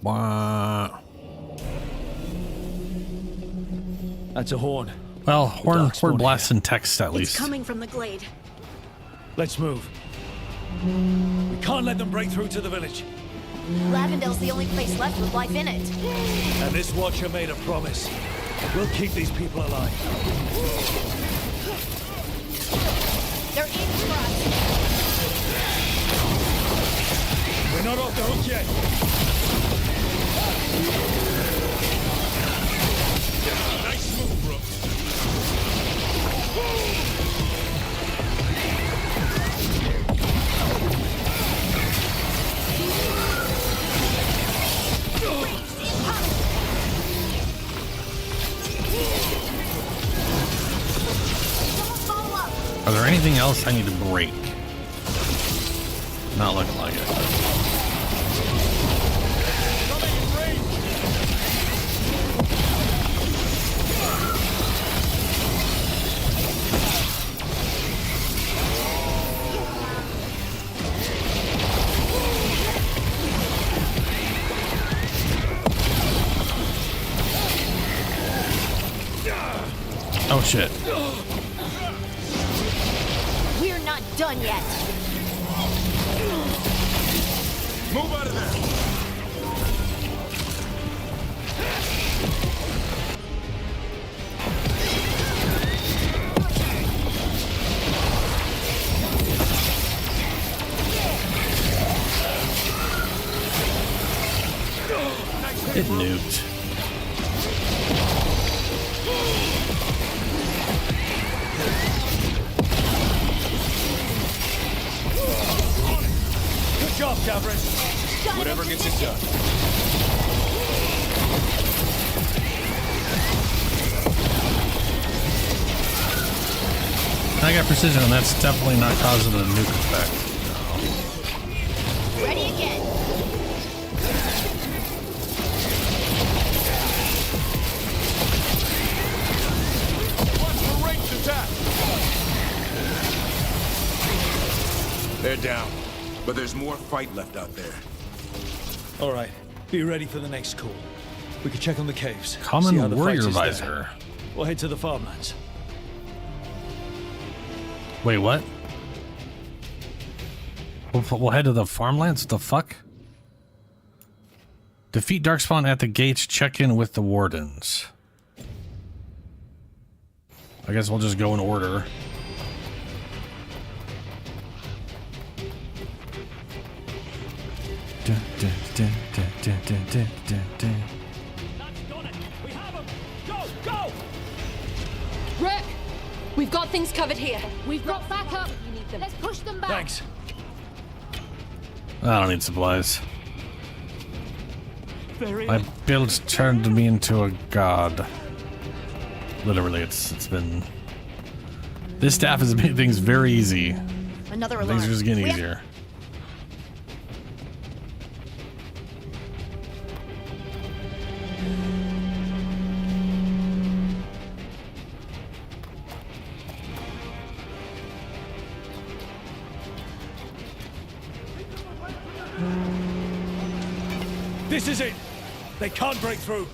[SPEAKER 1] Wah.
[SPEAKER 4] That's a horn.
[SPEAKER 1] Well, horn blasts in text at least.
[SPEAKER 5] It's coming from the glade.
[SPEAKER 4] Let's move. We can't let them break through to the village.
[SPEAKER 5] Lavendel's the only place left with life in it.
[SPEAKER 4] And this Watcher made a promise. We'll keep these people alive.
[SPEAKER 5] They're in for us.
[SPEAKER 4] We're not off the hook yet. Nice move, Brooks.
[SPEAKER 1] anything else I need to break? Not looking like it. Oh shit.
[SPEAKER 5] We're not done yet.
[SPEAKER 10] Move out of there.
[SPEAKER 1] It nuked.
[SPEAKER 14] Good job, Gavrin.
[SPEAKER 10] Whatever gets it done.
[SPEAKER 1] I got precision, and that's definitely not causing a nuke effect.
[SPEAKER 5] Ready again.
[SPEAKER 10] Watch for ranged attack. They're down, but there's more fight left out there.
[SPEAKER 14] All right, be ready for the next call. We could check on the caves.
[SPEAKER 1] Common
[SPEAKER 14] see how the
[SPEAKER 1] warrior
[SPEAKER 14] fight is there.
[SPEAKER 1] visor.
[SPEAKER 14] We'll head to the farmlands.
[SPEAKER 1] Wait, what? We'll head to the farmlands? What the fuck? Defeat Darkspawn at the gates. Check in with the wardens. I guess we'll just go in order.
[SPEAKER 2] Rook! We've got things covered here. We've got backup. Let's push them back.
[SPEAKER 14] Thanks.
[SPEAKER 1] I don't need supplies. My build turned me into a god. Literally, it's been... This staff has made things very easy.
[SPEAKER 5] Another alarm.
[SPEAKER 1] Things are just getting easier.
[SPEAKER 14] This is it. They can't break through.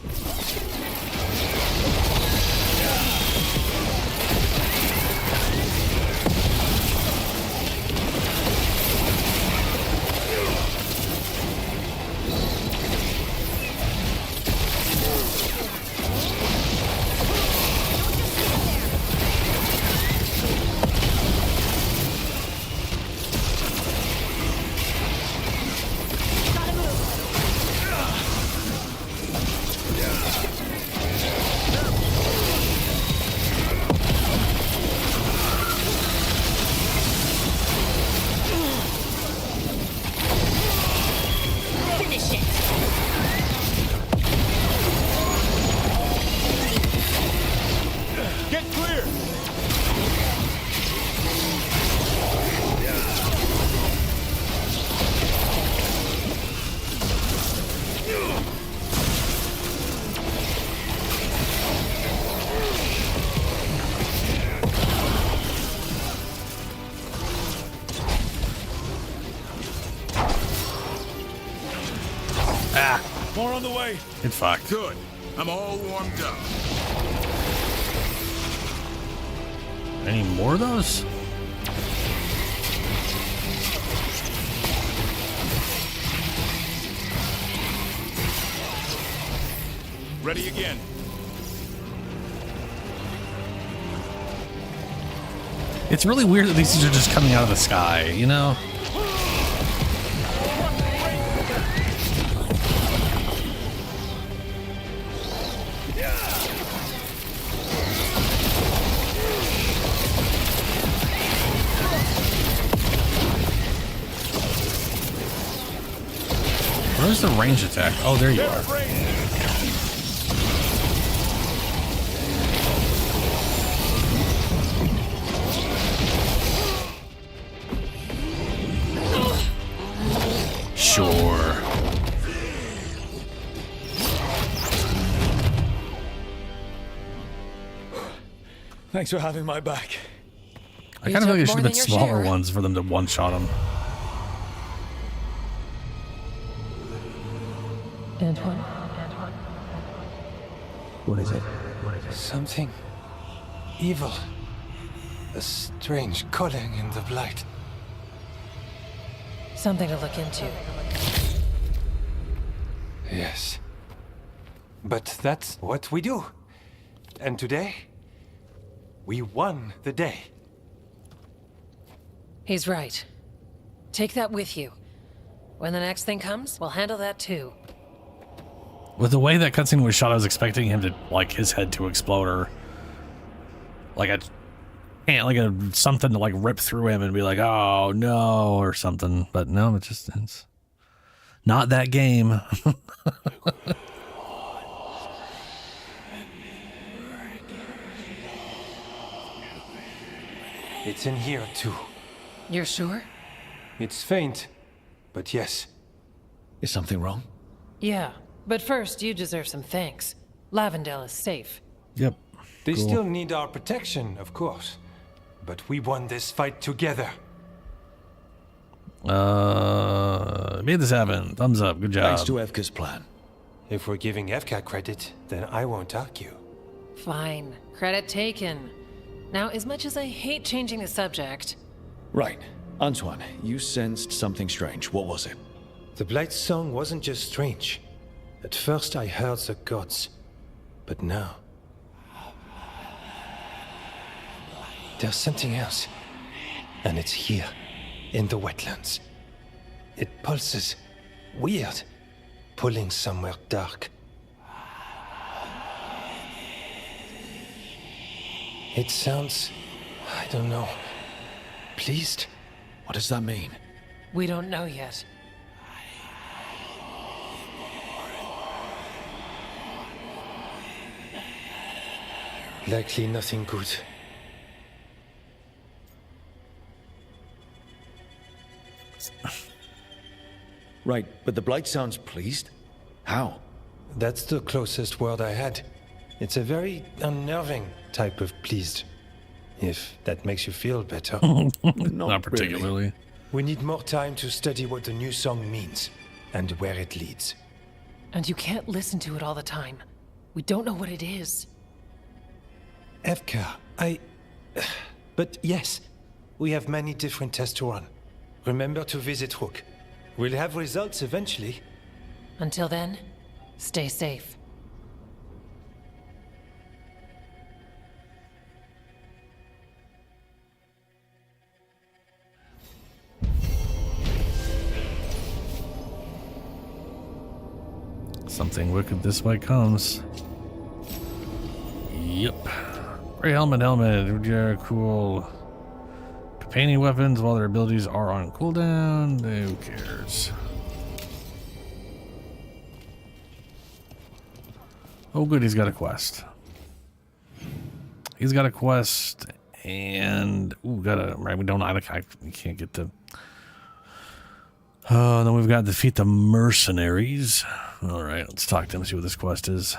[SPEAKER 14] More on the way.
[SPEAKER 1] Get fucked.
[SPEAKER 10] Good. I'm all warmed up.
[SPEAKER 1] Any more of those?
[SPEAKER 10] Ready again.
[SPEAKER 1] It's really weird that these things are just coming out of the sky, you know? Where's the range attack? Oh, there you are. Sure.
[SPEAKER 4] Thanks for having my back.
[SPEAKER 1] I kind of feel like it should have been smaller ones for them to one-shot them.
[SPEAKER 11] Antoine?
[SPEAKER 16] What is it? Something evil. A strange calling in the blight.
[SPEAKER 11] Something to look into.
[SPEAKER 16] Yes. But that's what we do. And today, we won the day.
[SPEAKER 11] He's right. Take that with you. When the next thing comes, we'll handle that too.
[SPEAKER 1] With the way that cutscene was shot, I was expecting him to, like, his head to explode or like something to like rip through him and be like, oh no, or something. But no, it's not that game.
[SPEAKER 16] It's in here too.
[SPEAKER 11] You're sure?
[SPEAKER 16] It's faint, but yes.
[SPEAKER 4] Is something wrong?
[SPEAKER 11] Yeah, but first you deserve some thanks. Lavendale is safe.
[SPEAKER 1] Yep.
[SPEAKER 16] They
[SPEAKER 1] Cool.
[SPEAKER 16] still need our protection, of course. But we won this fight together.
[SPEAKER 1] Made this happen. Thumbs up. Good job.
[SPEAKER 4] Thanks to Evka's plan.
[SPEAKER 16] If we're giving Evka credit, then I won't argue.
[SPEAKER 11] Fine. Credit taken. Now, as much as I hate changing the subject...
[SPEAKER 4] Right. Antoine, you sensed something strange. What was it?
[SPEAKER 16] The Blight's song wasn't just strange. At first I heard the gods. But now... there's something else. And it's here, in the wetlands. It pulses. Weird. Pulling somewhere dark. It sounds... I don't know. Pleased?
[SPEAKER 4] What does that mean?
[SPEAKER 11] We don't know yet.
[SPEAKER 16] Likely nothing good.
[SPEAKER 4] Right, but the Blight sounds pleased. How?
[SPEAKER 16] That's the closest word I had. It's a very unnerving type of pleased. If that makes you feel better.
[SPEAKER 1] Not particularly.
[SPEAKER 16] Really. We need more time to study what the new song means and where it leads.
[SPEAKER 11] And you can't listen to it all the time. We don't know what it is.
[SPEAKER 16] Evka, But yes, we have many different tests to run. Remember to visit Rook. We'll have results eventually.
[SPEAKER 11] Until then, stay safe.
[SPEAKER 1] Something wicked this way comes. Yep. Gray helmet. Yeah, cool. Companion weapons, while their abilities are on cooldown, who cares? Oh, good, he's got a quest. He's got a quest, and right. We don't. We can't get the. Then we've got defeat the mercenaries. All right, let's talk to him. See what this quest is.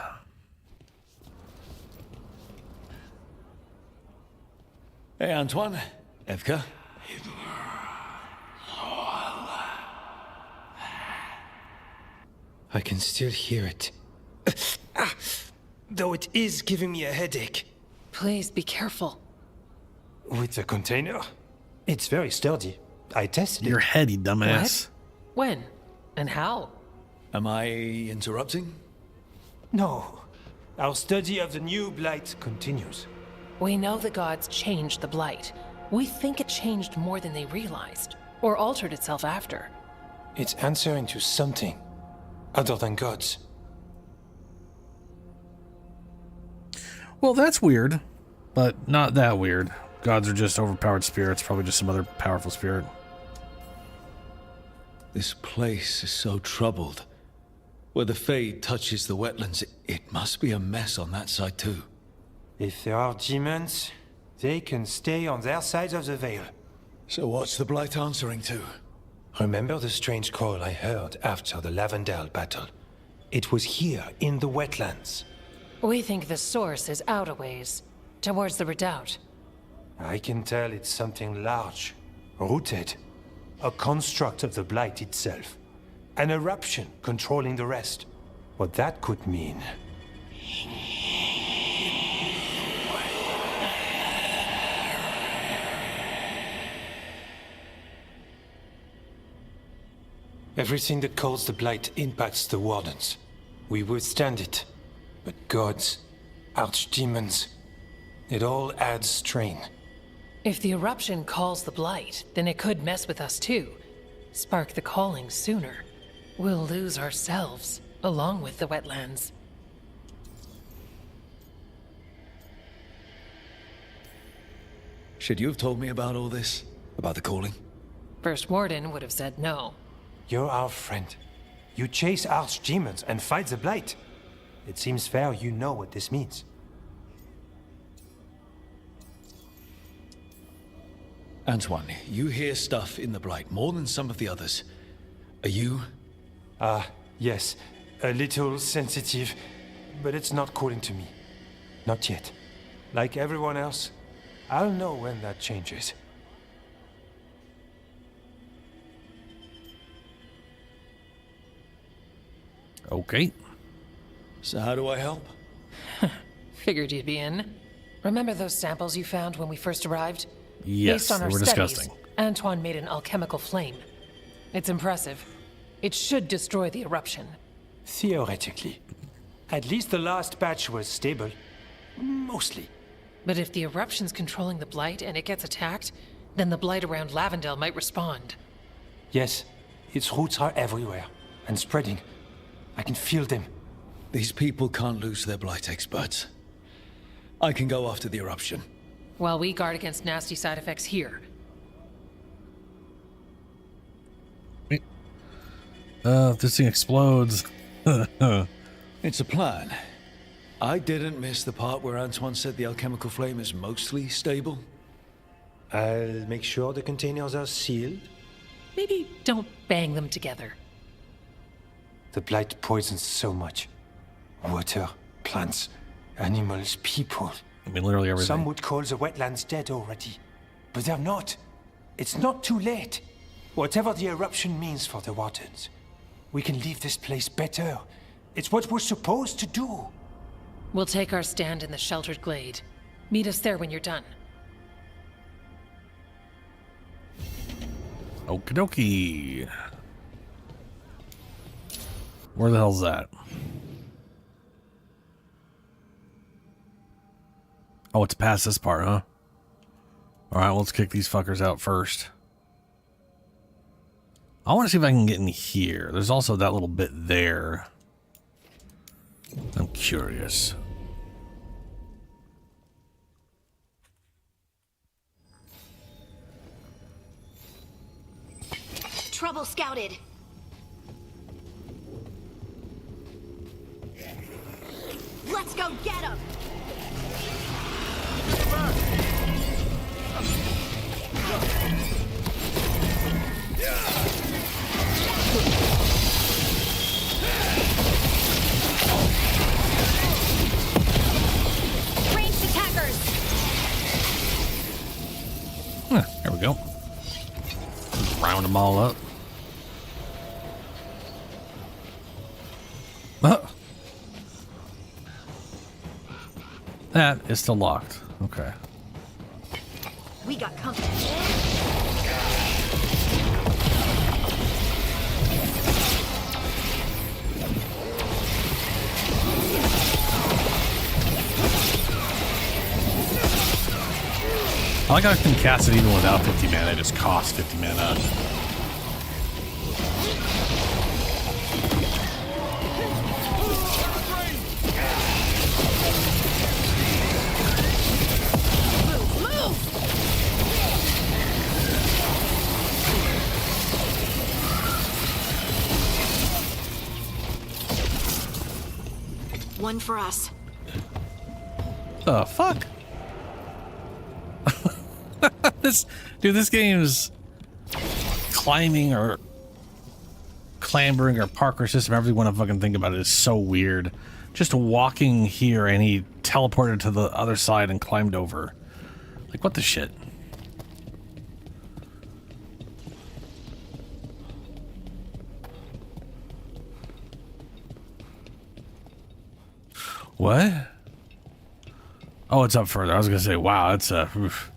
[SPEAKER 4] Hey, Antoine. Evka?
[SPEAKER 16] I can still hear it. Though it is giving me a headache.
[SPEAKER 11] Please be careful.
[SPEAKER 16] With the container? It's very sturdy. I tested
[SPEAKER 1] Your
[SPEAKER 16] it.
[SPEAKER 1] head, you dumbass.
[SPEAKER 11] What? When? And how?
[SPEAKER 4] Am I interrupting?
[SPEAKER 16] No. Our study of the new Blight continues.
[SPEAKER 11] We know the gods changed the Blight. We think it changed more than they realized, or altered itself after.
[SPEAKER 16] It's answering to something other than gods.
[SPEAKER 1] Well, that's weird, but not that weird. Gods are just overpowered spirits, probably just some other powerful spirit.
[SPEAKER 4] This place is so troubled. Where the Fade touches the wetlands, it must be a mess on that side too.
[SPEAKER 16] If there are demons, they can stay on their side of the veil.
[SPEAKER 4] So what's the Blight answering to?
[SPEAKER 16] Remember the strange call I heard after the Lavendale battle? It was here, in the wetlands.
[SPEAKER 11] We think the source is out a ways, towards the redoubt.
[SPEAKER 16] I can tell it's something large, rooted. A construct of the Blight itself. An eruption controlling the rest. What that could mean... Everything that calls the Blight impacts the Wardens. We withstand it. But gods, archdemons, it all adds strain.
[SPEAKER 11] If the eruption calls the Blight, then it could mess with us too. Spark the calling sooner. We'll lose ourselves, along with the wetlands.
[SPEAKER 4] Should you have told me about all this? About the calling?
[SPEAKER 11] First Warden would have said no.
[SPEAKER 16] You're our friend. You chase archdemons and fight the Blight. It seems fair you know what this means.
[SPEAKER 4] Antoine, you hear stuff in the Blight more than some of the others. Are you?
[SPEAKER 16] Yes. A little sensitive, but it's not calling to me. Not yet. Like everyone else, I'll know when that changes.
[SPEAKER 1] Okay.
[SPEAKER 4] So how do I help?
[SPEAKER 11] Figured you'd be in. Remember those samples you found when we first arrived?
[SPEAKER 1] Yes,
[SPEAKER 11] Based on
[SPEAKER 1] they
[SPEAKER 11] our
[SPEAKER 1] were
[SPEAKER 11] studies,
[SPEAKER 1] disgusting.
[SPEAKER 11] Antoine made an alchemical flame. It's impressive. It should destroy the eruption.
[SPEAKER 16] Theoretically. At least the last batch was stable. Mostly.
[SPEAKER 11] But if the eruption's controlling the Blight and it gets attacked, then the Blight around Lavendale might respond.
[SPEAKER 16] Yes, its roots are everywhere, and spreading. I can feel them.
[SPEAKER 4] These people can't lose their Blight experts. I can go after the eruption.
[SPEAKER 11] While we guard against nasty side effects here.
[SPEAKER 1] If this thing explodes.
[SPEAKER 4] It's a plan. I didn't miss the part where Antoine said the alchemical flame is mostly stable.
[SPEAKER 16] I'll make sure the containers are sealed.
[SPEAKER 11] Maybe don't bang them together.
[SPEAKER 16] The Blight poisons so much. Water, plants, animals, people.
[SPEAKER 1] I mean, literally everything.
[SPEAKER 16] Some would call the wetlands dead already. But they're not. It's not too late. Whatever the eruption means for the Wardens, we can leave this place better. It's what we're supposed to do.
[SPEAKER 11] We'll take our stand in the sheltered glade. Meet us there when you're done.
[SPEAKER 1] Okie dokie. Where the hell's that? Oh, it's past this part, huh? Alright, let's kick these fuckers out first. I want to see if I can get in here. There's also that little bit there. I'm curious.
[SPEAKER 5] Trouble scouted. Let's go get him!
[SPEAKER 13] Ranged attackers!
[SPEAKER 1] There we go. Round them all up. That is still locked. Okay.
[SPEAKER 5] We got company.
[SPEAKER 1] I like how I can cast it even without 50 mana. It just costs 50 mana.
[SPEAKER 5] One for us.
[SPEAKER 1] The fuck? This game's climbing or clambering or parkour system, everything you want to fucking think about it, is so weird. Just walking here and he teleported to the other side and climbed over. Like, what the shit? What? Oh, it's up further. I was gonna say, wow, that's oof.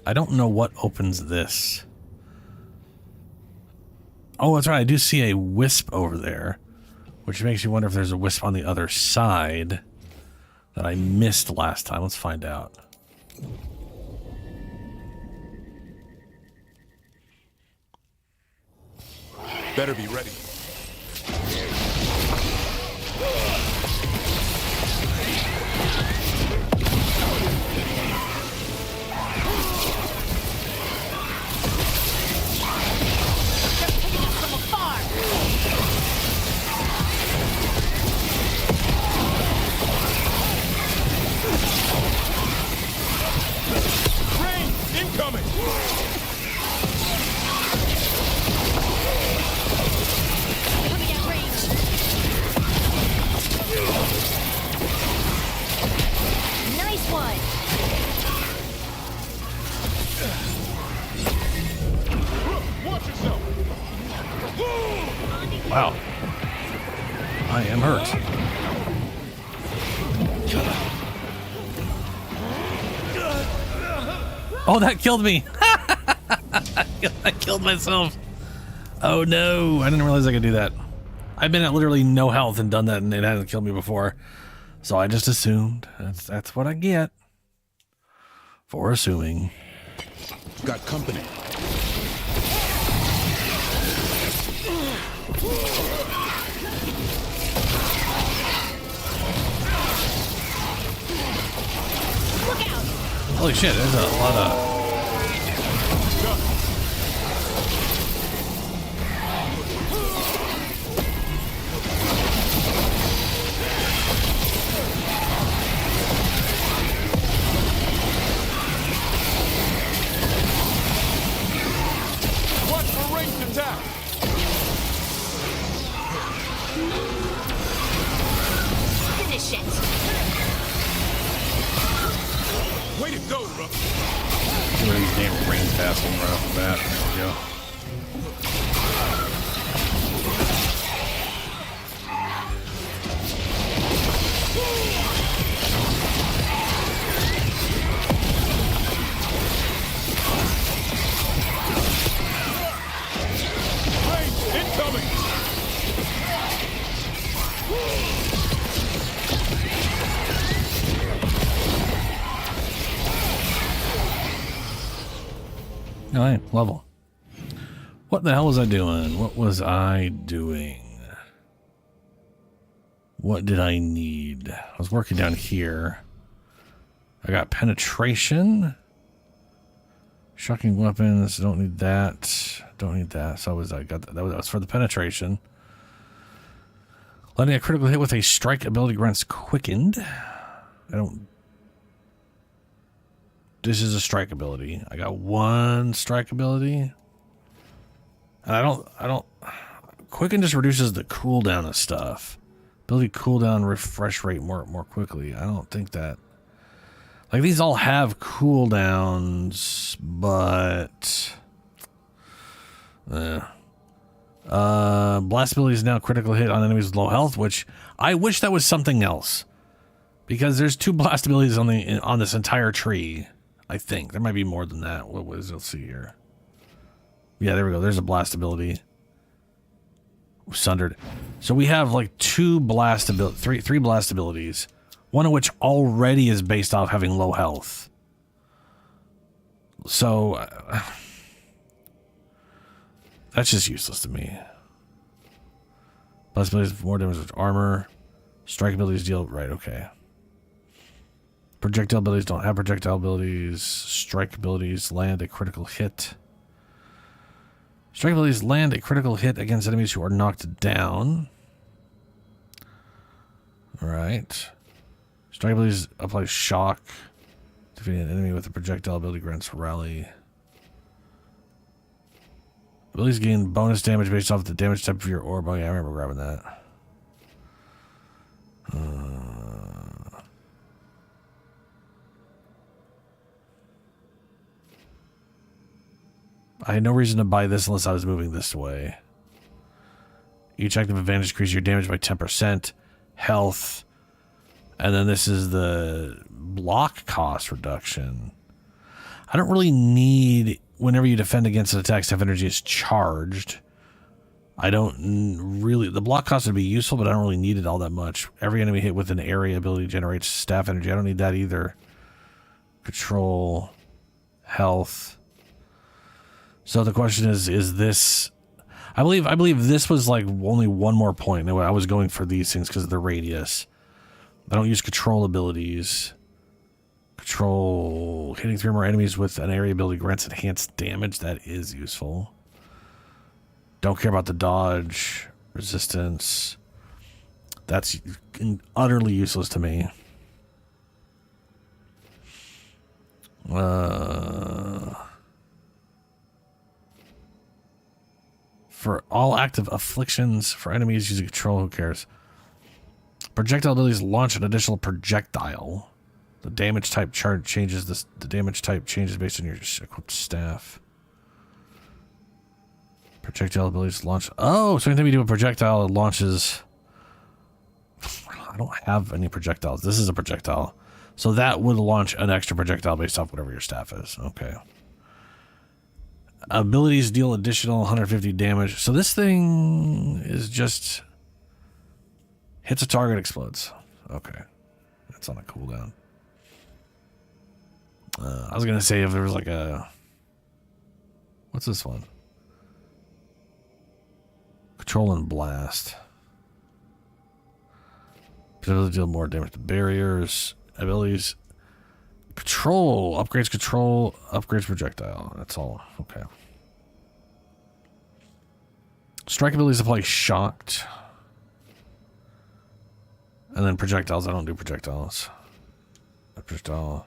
[SPEAKER 1] I don't know what opens this. Oh, that's right. I do see a wisp over there, which makes you wonder if there's a wisp on the other side that I missed last time. Let's find out.
[SPEAKER 10] Better be ready.
[SPEAKER 6] Incoming!
[SPEAKER 5] Coming out range. Nice one.
[SPEAKER 6] Watch yourself!
[SPEAKER 1] Wow. I am hurt. Oh, that killed me. I killed myself. Oh no, I didn't realize I could do that. I've been at literally no health and done that, and it hasn't killed me before. So I just assumed. That's what I get for assuming.
[SPEAKER 10] Got company.
[SPEAKER 5] Look out.
[SPEAKER 1] Holy shit, there's a lot of...
[SPEAKER 6] Watch for ranged attack!
[SPEAKER 5] Finish it.
[SPEAKER 6] Way to go, Rook!
[SPEAKER 1] Get rid of these damn rain tassels right off the bat. There we go.
[SPEAKER 6] Range incoming!
[SPEAKER 1] All right, level. What the hell was I doing? What was I doing? What did I need? I was working down here. I got penetration. Shocking weapons. Don't need that. Don't need that. So I got that. That was for the penetration. Letting a critical hit with a strike ability grants quickened. I don't. This is a strike ability. I got one strike ability. And I don't. Quicken just reduces the cooldown of stuff. Ability cooldown refresh rate more quickly. I don't think that. Like, these all have cooldowns, but. Blast ability is now critical hit on enemies with low health, which I wish that was something else. Because there's 2 blast abilities on this entire tree. I think there might be more than that. What was it? Let's see here. Yeah, there we go. There's a blast ability. Sundered. So we have like 2 blast ability, three blast abilities. One of which already is based off having low health. So that's just useless to me. Blast abilities more damage with armor. Strike abilities deal right. Okay. Projectile abilities don't have projectile abilities. Strike abilities land a critical hit. Strike abilities land a critical hit against enemies who are knocked down. Alright. Strike abilities apply shock. Defeating an enemy with a projectile ability grants rally. Abilities gain bonus damage based off the damage type of your orb. Oh yeah, I remember grabbing that. I had no reason to buy this unless I was moving this way. Each active advantage increases your damage by 10%. Health. And then this is the block cost reduction. I don't really need, whenever you defend against an attack, staff energy is charged. I don't really, the block cost would be useful, but I don't really need it all that much. Every enemy hit with an area ability generates staff energy. I don't need that either. Control. Health. So the question is this, I believe this was like only one more point. I was going for these things because of the radius. I don't use control abilities. Control, hitting 3 more enemies with an area ability grants enhanced damage. That is useful. Don't care about the dodge, resistance. That's utterly useless to me. For all active afflictions for enemies using control, who cares? Projectile abilities launch an additional projectile. The damage type chart changes this. The damage type changes based on your equipped staff. Projectile abilities launch. Oh, so anytime you do a projectile, it launches. I don't have any projectiles. This is a projectile. So that would launch an extra projectile based off whatever your staff is. Okay. Abilities deal additional 150 damage. So this thing is just hits a target, explodes. Okay. That's on a cooldown. I was going to say if there was like a... What's this one? Control and blast. Ability to deal more damage to barriers. Abilities. Control. Upgrades projectile. That's all. Okay. Strike abilities apply shocked. And then projectiles. I don't do projectiles. A projectile.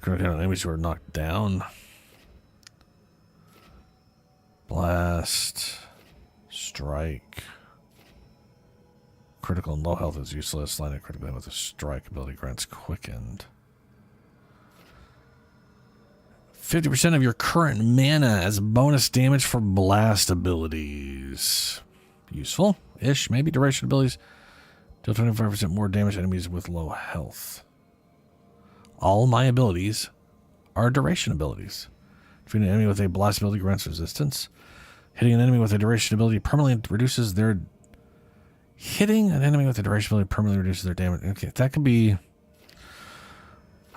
[SPEAKER 1] Enemies who are knocked down. Blast. Strike. Critical and low health is useless. Landing critically with a strike ability grants quickened. 50% of your current mana as bonus damage for blast abilities. Useful-ish, maybe. Duration abilities. Deal 25% more damage to enemies with low health. All my abilities are duration abilities. Defeating an enemy with a blast ability grants resistance. Hitting an enemy with a duration ability permanently reduces their... Hitting an enemy with a duration ability permanently reduces their damage. Okay, that could be... I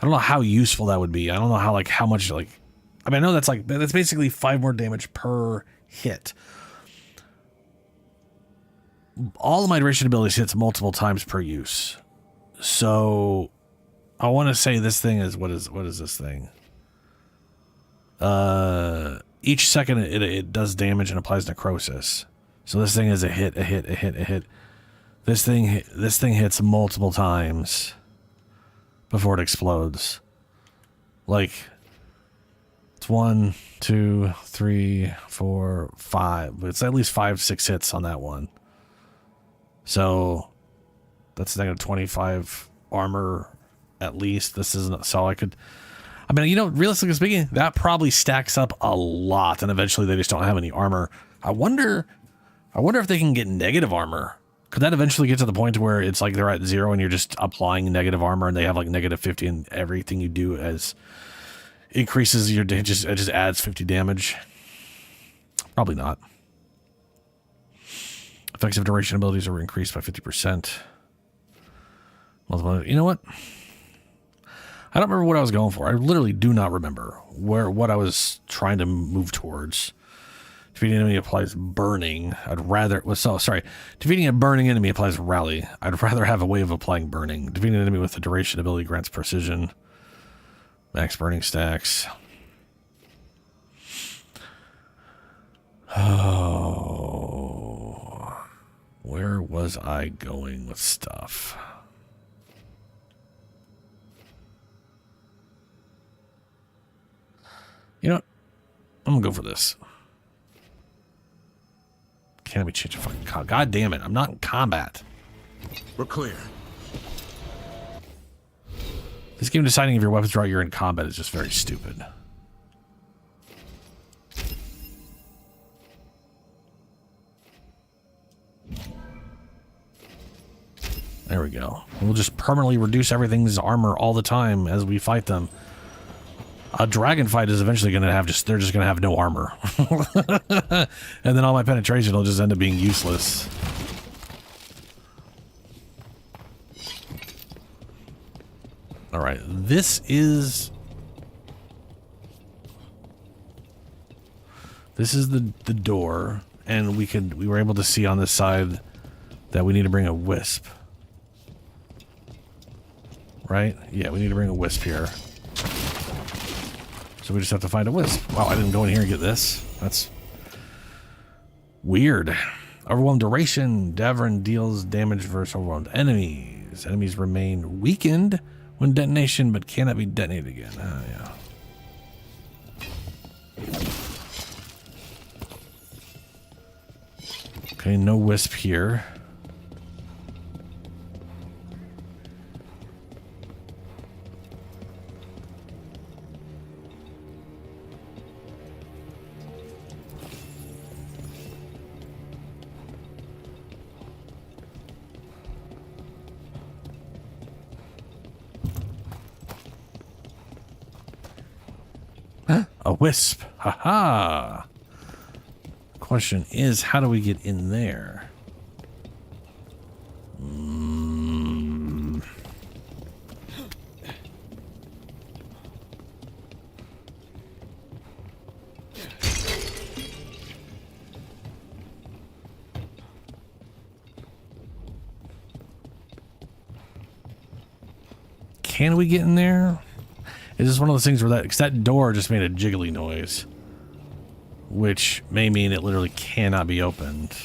[SPEAKER 1] don't know how useful that would be. I don't know how much, I mean, I know that's basically 5 more damage per hit. All of my duration abilities hits multiple times per use. So... I want to say this thing is, what is this thing? Each second it does damage and applies necrosis. So this thing is a hit. This thing hits multiple times before it explodes. Like, it's 1, 2, 3, 4, 5. It's at least 5, 6 hits on that one. So that's negative 25 armor. At least this isn't, so I mean, realistically speaking, that probably stacks up a lot, and eventually they just don't have any armor. I wonder if they can get negative armor. Could that eventually get to the point where it's like they're at 0 and you're just applying negative armor and they have like negative 50 and everything you do as increases your it just adds 50 damage? Probably not. Effective duration abilities are increased by 50%. You know what? I don't remember what I was going for. I literally do not remember what I was trying to move towards. Defeating an enemy applies burning. Defeating a burning enemy applies rally. I'd rather have a way of applying burning. Defeating an enemy with a duration ability grants precision. Max burning stacks. Oh. Where was was I going with stuff? You know what? I'm gonna go for this. Can't be changing fucking combat. God damn it! I'm not in combat.
[SPEAKER 10] We're clear.
[SPEAKER 1] This game deciding if your weapons draw you're in combat is just very stupid. There we go. We'll just permanently reduce everything's armor all the time as we fight them. A dragon fight is eventually going to have they're just going to have no armor. And then all my penetration will just end up being useless. All right, this is the door, and we were able to see on this side that we need to bring a wisp. Right? Yeah, we need to bring a wisp here. So we just have to find a wisp. Wow, I didn't go in here and get this. That's weird. Overwhelmed duration. Davron deals damage versus overwhelmed enemies. Enemies remain weakened when detonation, but cannot be detonated again. Yeah. Okay, no wisp here. A wisp. Haha. Question is, how do we get in there? Can we get in there? Is this one of those things where that door just made a jiggly noise, which may mean it literally cannot be opened.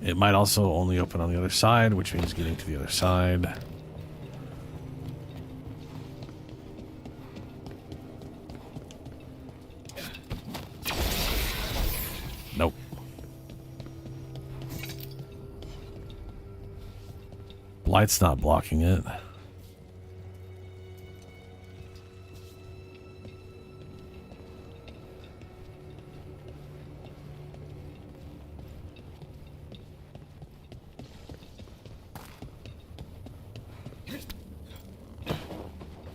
[SPEAKER 1] It might also only open on the other side, which means getting to the other side. Nope. Light's not blocking it.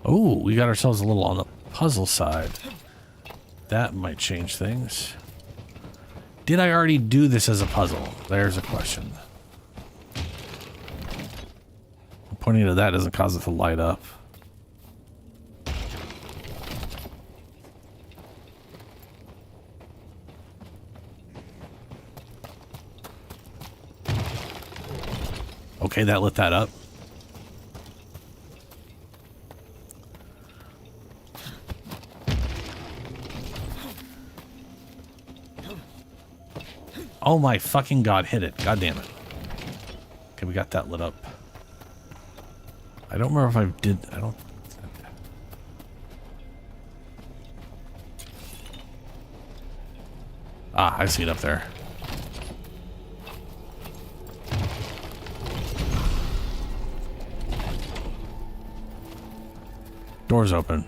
[SPEAKER 1] Oh, we got ourselves a little on the puzzle side. That might change things. Did I already do this as a puzzle? There's a question. Pointing to that doesn't cause it to light up. Okay, that lit that up. Oh my fucking god, hit it. God damn it. Okay, we got that lit up. I don't remember if I did. I don't. Ah, I see it up there. Door's open.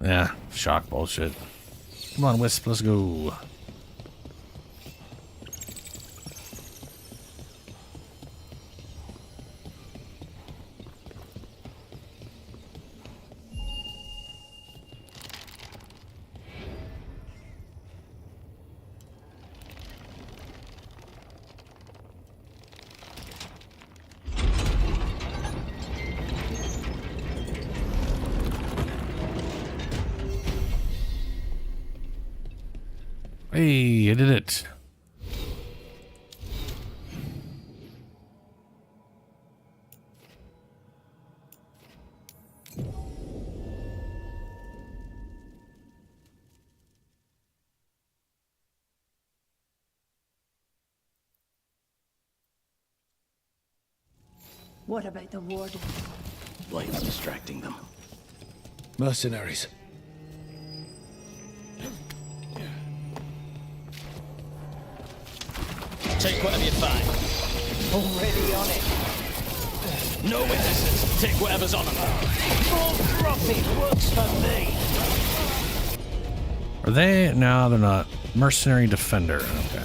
[SPEAKER 1] Yeah, shock bullshit. Come on, Wisp, let's go. Hey, I did it.
[SPEAKER 9] What about the warden?
[SPEAKER 8] Blame's distracting them.
[SPEAKER 4] Mercenaries.
[SPEAKER 8] Take whatever you find.
[SPEAKER 9] Already on it.
[SPEAKER 8] No witnesses. Take whatever's on them.
[SPEAKER 9] Full profit works for me.
[SPEAKER 1] Are they? No, they're not. Mercenary defender. Okay.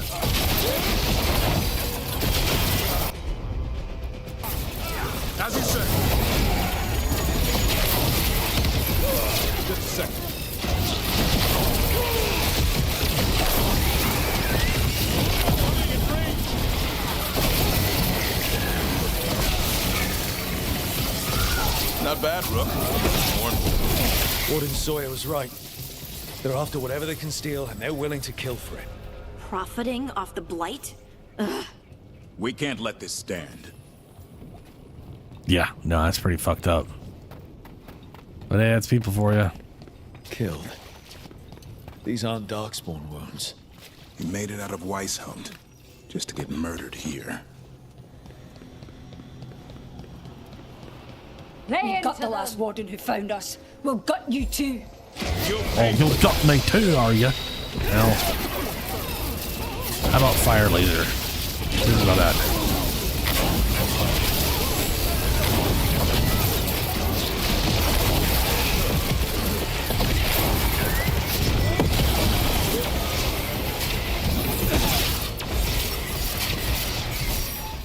[SPEAKER 10] As you say. Just a second. Not bad, Rook.
[SPEAKER 4] Warden Sawyer was right. They're after whatever they can steal, and they're willing to kill for it.
[SPEAKER 5] Profiting off the blight? Ugh.
[SPEAKER 10] We can't let this stand.
[SPEAKER 1] Yeah, no, that's pretty fucked up. But hey, that's people for you.
[SPEAKER 4] Killed. These aren't Darkspawn wounds.
[SPEAKER 10] He made it out of Weisshund, just to get murdered here.
[SPEAKER 9] We got the last warden who found us. We'll gut you too.
[SPEAKER 1] Oh, you'll duck me too, are you? Well, how about fire laser? Here's about that.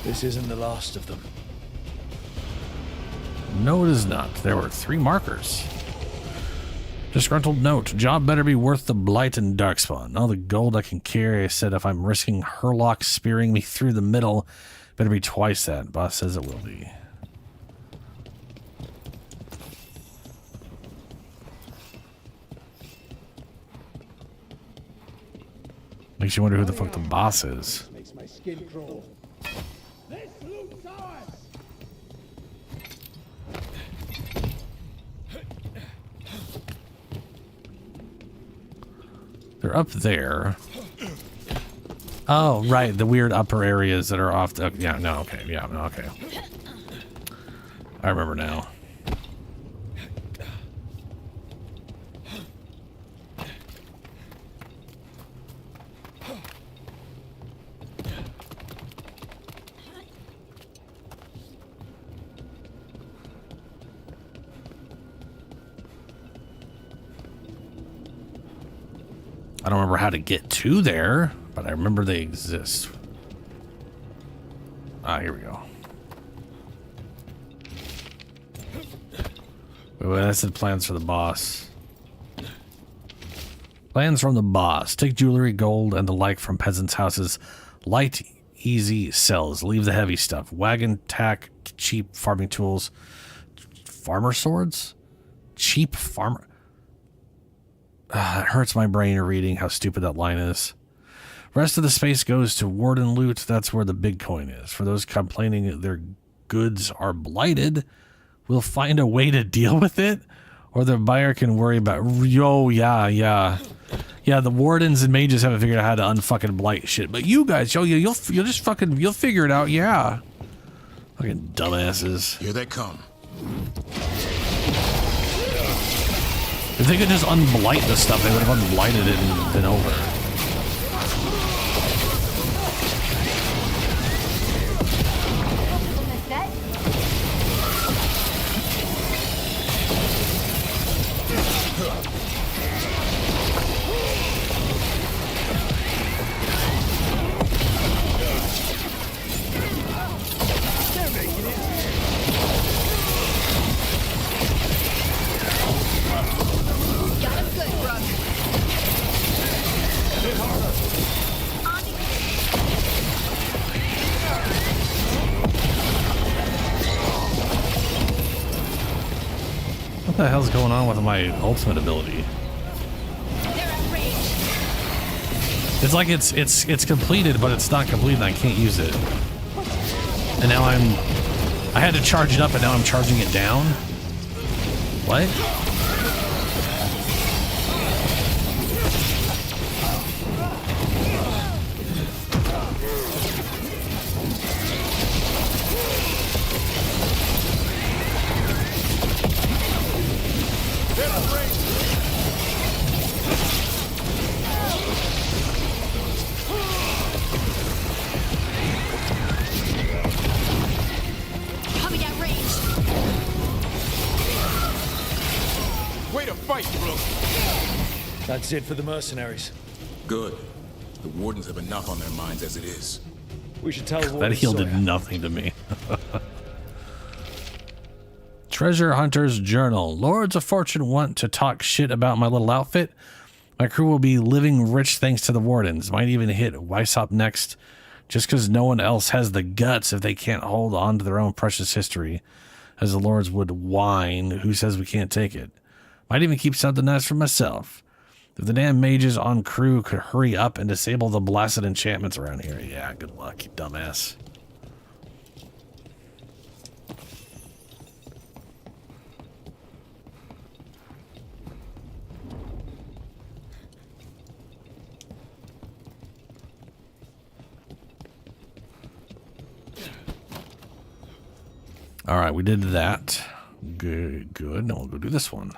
[SPEAKER 4] This isn't the last of them.
[SPEAKER 1] No, it is not. There were 3 markers. Disgruntled note. Job better be worth the blight and darkspawn. All the gold I can carry. I said if I'm risking Herlock spearing me through the middle, better be twice that. Boss says it will be. Makes you wonder who the fuck the boss is.
[SPEAKER 15] Makes my skin crawl.
[SPEAKER 20] This loot's ours!
[SPEAKER 1] They're up there. Oh, right. The weird upper areas that are off the... yeah, no, okay. Yeah, no, okay. I remember now. I don't remember how to get to there, but I remember they exist. Ah, here we go. Wait, that said plans for the boss. Plans from the boss. Take jewelry, gold, and the like from peasants' houses. Light, easy sells. Leave the heavy stuff. Wagon, tack, cheap farming tools. Farmer swords? Cheap farmer... it hurts my brain reading how stupid that line is. Rest of the space goes to warden loot. That's where the big coin is. For those complaining that their goods are blighted, we'll find a way to deal with it, or the buyer can worry about... yeah, the wardens and mages haven't figured out how to unfucking blight shit, but you guys, you'll just fucking... you'll figure it out, yeah. Fucking dumbasses.
[SPEAKER 10] Here they come.
[SPEAKER 1] If they could just unblight the stuff, they would have unblighted it and been over. What the hell's going on with my ultimate ability? It's like it's completed, but it's not complete, and I can't use it. And now I had to charge it up, and now I'm charging it down. What?
[SPEAKER 19] That's it for the mercenaries.
[SPEAKER 10] Good. The Wardens have enough on their minds as it is.
[SPEAKER 19] We should tell
[SPEAKER 1] That
[SPEAKER 19] Warden
[SPEAKER 1] heal did
[SPEAKER 19] Sawyer.
[SPEAKER 1] nothing to me. Treasure Hunter's Journal. Lords of Fortune want to talk shit about my little outfit. My crew will be living rich thanks to the Wardens. Might even hit Weishaupt next, just because no one else has the guts if they can't hold on to their own precious history. As the Lords would whine, who says we can't take it? Might even keep something nice for myself. If the damn mages on crew could hurry up and disable the blasted enchantments around here. Yeah, good luck, you dumbass. All right, we did that. Good, good. Now we'll go do this one.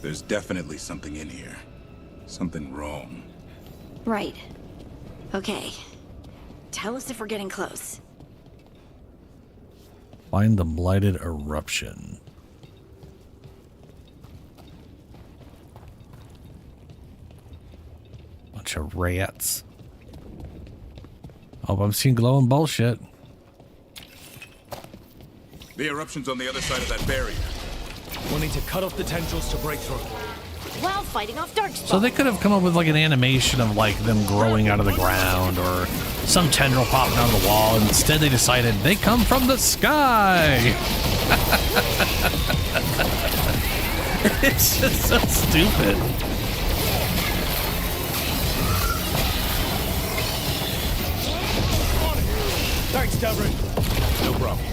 [SPEAKER 10] There's definitely something in here. Something wrong.
[SPEAKER 5] Right. Okay. Tell us if we're getting close.
[SPEAKER 1] Find the blighted eruption. Bunch of rats. Oh, I'm seeing glowing bullshit.
[SPEAKER 10] The eruption's on the other side of that barrier.
[SPEAKER 19] We'll need to cut off the tendrils to break through.
[SPEAKER 5] While fighting off darkspawn.
[SPEAKER 1] So they could have come up with like an animation of like them growing out of the ground or some tendril popping out of the wall. And instead they decided they come from the sky. It's just so stupid.
[SPEAKER 19] Thanks, Davrin.
[SPEAKER 10] No problem.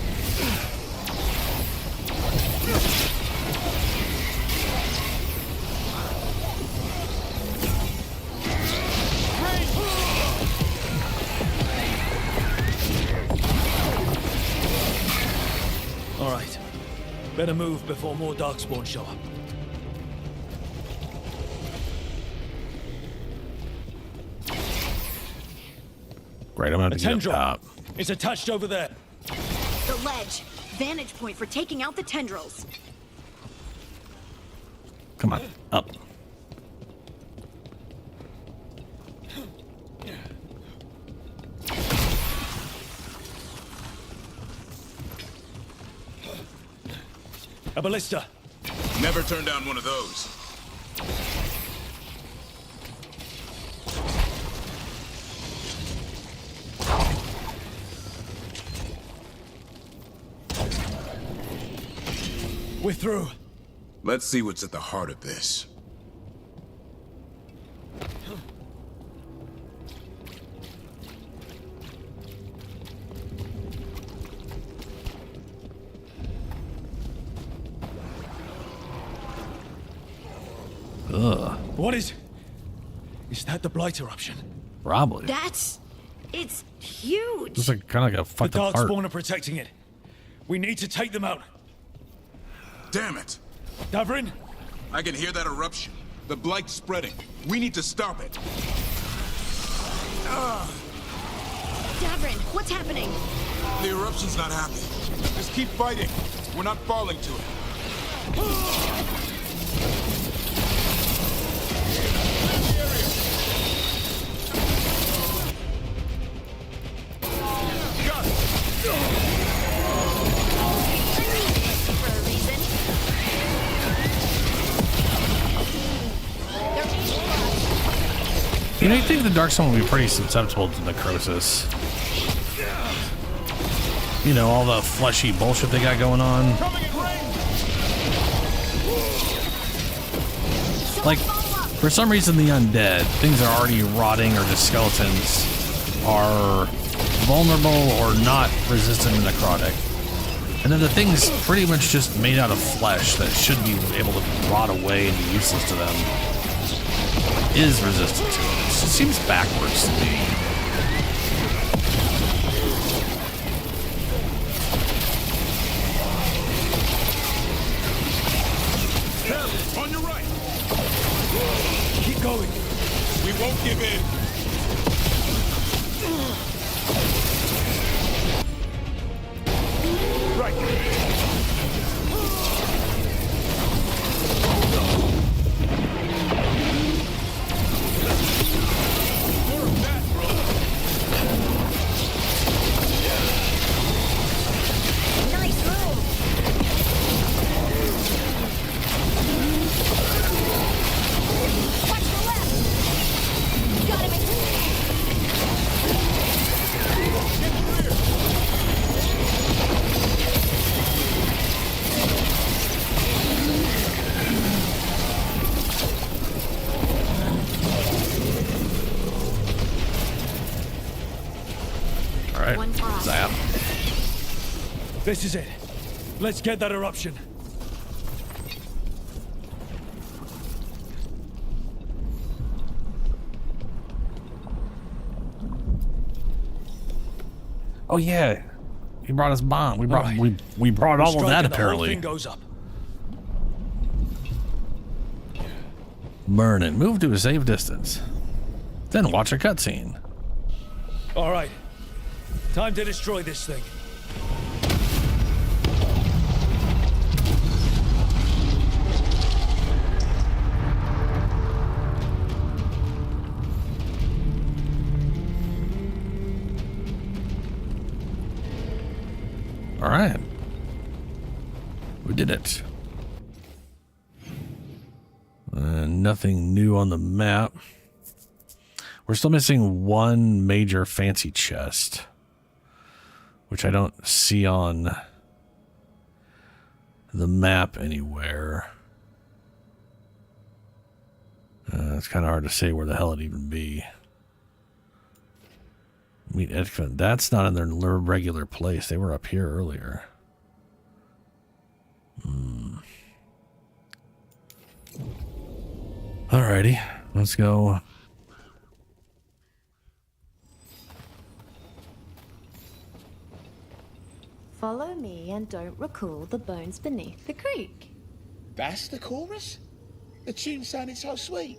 [SPEAKER 19] All right. Better move before more darkspawn show up.
[SPEAKER 1] Great, I'm gonna have to get
[SPEAKER 19] tendril.
[SPEAKER 1] up.
[SPEAKER 19] It's attached over there.
[SPEAKER 5] The ledge. Vantage point for taking out the tendrils.
[SPEAKER 1] Come on, up.
[SPEAKER 19] A ballista.
[SPEAKER 10] Never turn down one of those.
[SPEAKER 19] We're through.
[SPEAKER 10] Let's see what's at the heart of this.
[SPEAKER 1] Ugh.
[SPEAKER 19] What is that the blight eruption?
[SPEAKER 1] Probably.
[SPEAKER 5] It's huge.
[SPEAKER 1] It's like kind of like a fucked
[SPEAKER 19] The
[SPEAKER 1] up heart.
[SPEAKER 19] darkspawn are protecting it. We need to take them out.
[SPEAKER 10] Damn it!
[SPEAKER 19] Davrin?
[SPEAKER 10] I can hear that eruption. The blight's spreading. We need to stop it.
[SPEAKER 5] Davrin, what's happening?
[SPEAKER 10] The eruption's not happy. Just keep fighting. We're not falling to it.
[SPEAKER 1] You know, you think the Darkspawn would be pretty susceptible to necrosis. You know, all the fleshy bullshit they got going on. Like, for some reason, the undead, things that are already rotting or just skeletons, are vulnerable or not resistant to necrotic. And then the things pretty much just made out of flesh that should be able to rot away and be useless to them. is resistant to it. It seems backwards to me.
[SPEAKER 20] On your right.
[SPEAKER 14] Keep going.
[SPEAKER 20] We won't give in.
[SPEAKER 14] Right.
[SPEAKER 5] Nice move. Watch the left. Got him in.
[SPEAKER 1] All right, zap.
[SPEAKER 14] This is it. Let's get that eruption.
[SPEAKER 1] Oh yeah, he brought us bomb. We brought we brought all of that apparently.
[SPEAKER 14] The whole thing goes up.
[SPEAKER 1] Burn it. Move to a safe distance. Then watch a cutscene.
[SPEAKER 14] All right. Time to destroy this thing.
[SPEAKER 1] All right. We did it. Nothing new on the map. We're still missing one major fancy chest, which I don't see on the map anywhere. It's kind of hard to say where the hell it'd even be. Meet Edfin. That's not in their regular place. They were up here earlier. Alrighty, let's go.
[SPEAKER 21] Follow me and don't recall the bones beneath the creek.
[SPEAKER 20] That's the chorus? The tune sounded so sweet.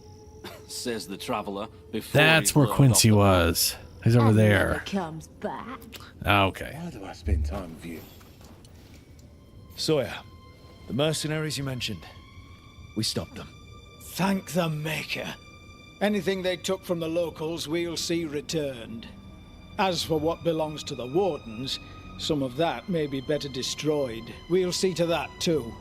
[SPEAKER 8] Says the traveler before
[SPEAKER 1] That's where Quincy was. He's over there.
[SPEAKER 21] Comes back.
[SPEAKER 1] Okay.
[SPEAKER 20] Why do I spend time with you?
[SPEAKER 14] Sawyer, the mercenaries you mentioned, we stopped them. Thank the Maker. Anything they took from the locals, we'll see returned. As for what belongs to the Wardens, some of that may be better destroyed. We'll see to that, too.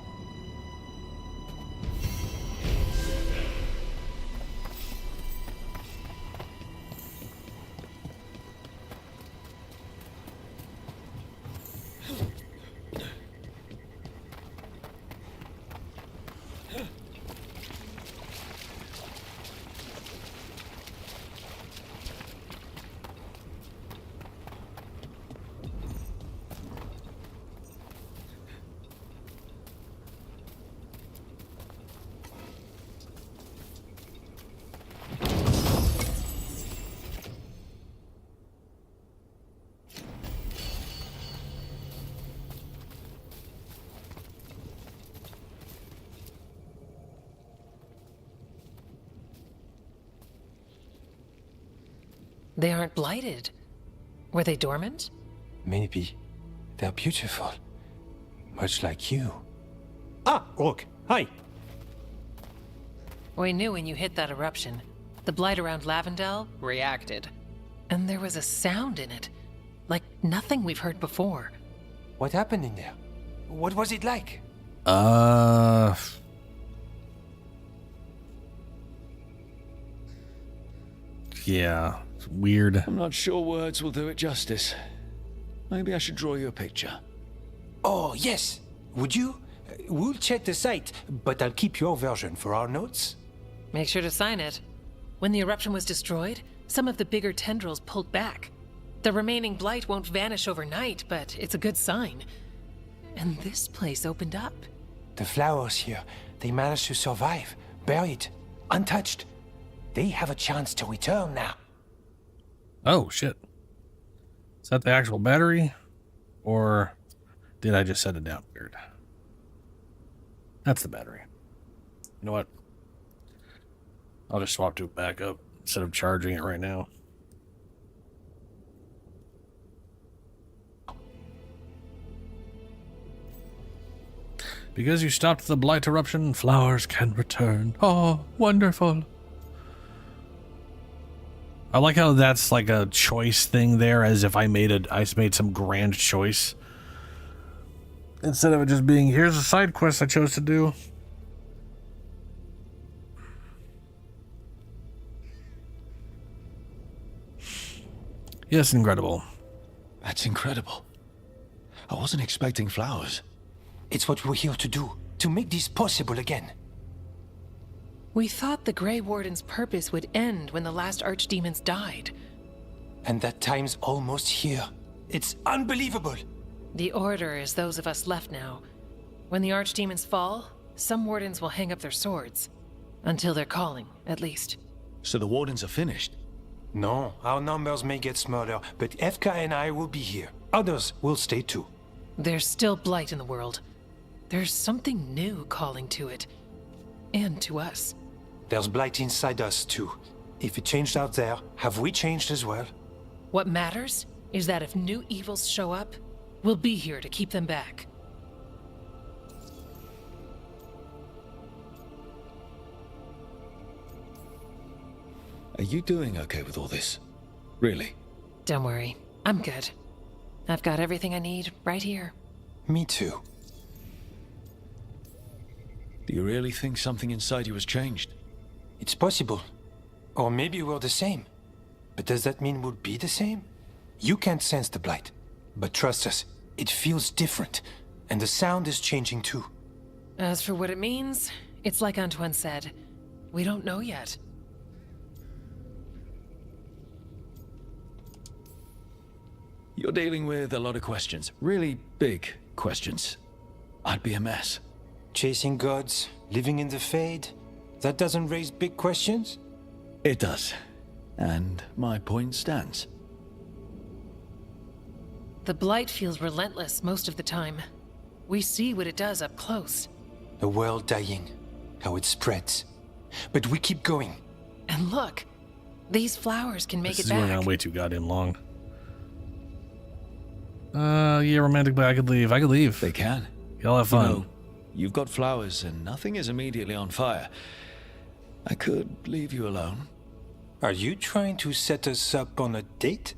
[SPEAKER 11] They aren't blighted. Were they dormant?
[SPEAKER 16] Maybe. They're beautiful. Much like you.
[SPEAKER 22] Ah, Rook. Hi.
[SPEAKER 11] We knew when you hit that eruption. The blight around Lavendel reacted. And there was a sound in it. Like nothing we've heard before.
[SPEAKER 16] What happened in there? What was it like?
[SPEAKER 1] Yeah, it's weird.
[SPEAKER 4] I'm not sure words will do it justice. Maybe I should draw you a picture.
[SPEAKER 16] Oh, yes. Would you? We'll check the site, but I'll keep your version for our notes.
[SPEAKER 11] Make sure to sign it. When the eruption was destroyed, some of the bigger tendrils pulled back. The remaining blight won't vanish overnight, but it's a good sign. And this place opened up.
[SPEAKER 16] The flowers here, they managed to survive, buried, untouched. they have a chance to return now.
[SPEAKER 1] Oh, shit. Is that the actual battery? Or did I just set it down weird? That's the battery. You know what? I'll just swap to a backup instead of charging it right now. Because you stopped the blight eruption, flowers can return. Oh, wonderful. I like how that's like a choice thing there, as if I made some grand choice. Instead of it just being, here's a side quest I chose to do. Yes, incredible.
[SPEAKER 4] That's incredible. I wasn't expecting flowers.
[SPEAKER 16] It's what we're here to do, to make this possible again.
[SPEAKER 11] We thought the Grey Warden's purpose would end when the last archdemons died.
[SPEAKER 16] And that time's almost here. It's unbelievable.
[SPEAKER 11] The Order is those of us left now. When the archdemons fall, some wardens will hang up their swords. Until they're calling, at least.
[SPEAKER 4] So the wardens are finished?
[SPEAKER 16] No, our numbers may get smaller, but Evka and I will be here. Others will stay too.
[SPEAKER 11] There's still blight in the world. There's something new calling to it. And to us.
[SPEAKER 16] There's blight inside us too. If it changed out there, have we changed as well?
[SPEAKER 11] What matters is that if new evils show up, we'll be here to keep them back.
[SPEAKER 4] Are you doing okay with all this? Really?
[SPEAKER 11] Don't worry, I'm good. I've got everything I need right here.
[SPEAKER 16] Me too.
[SPEAKER 4] Do you really think something inside you has changed?
[SPEAKER 16] It's possible. Or maybe we're the same. But does that mean we'll be the same? You can't sense the blight. But trust us, it feels different. And the sound is changing too.
[SPEAKER 11] As for what it means, it's like Antoine said. We don't know yet.
[SPEAKER 4] You're dealing with a lot of questions. Really big questions. I'd be a mess.
[SPEAKER 16] Chasing gods, living in the Fade, that doesn't raise big questions?
[SPEAKER 4] It does. And my point stands.
[SPEAKER 11] The blight feels relentless most of the time. We see what it does up close.
[SPEAKER 16] A world dying, how it spreads. But we keep going.
[SPEAKER 11] And look, these flowers can make
[SPEAKER 1] this
[SPEAKER 11] it back.
[SPEAKER 1] This is going on way too goddamn long. Yeah, romantically, I could leave. I could leave.
[SPEAKER 4] They can.
[SPEAKER 1] Y'all have fun.
[SPEAKER 4] You know, you've got flowers and nothing is immediately on fire. I could leave you alone.
[SPEAKER 16] Are you trying to set us up on a date?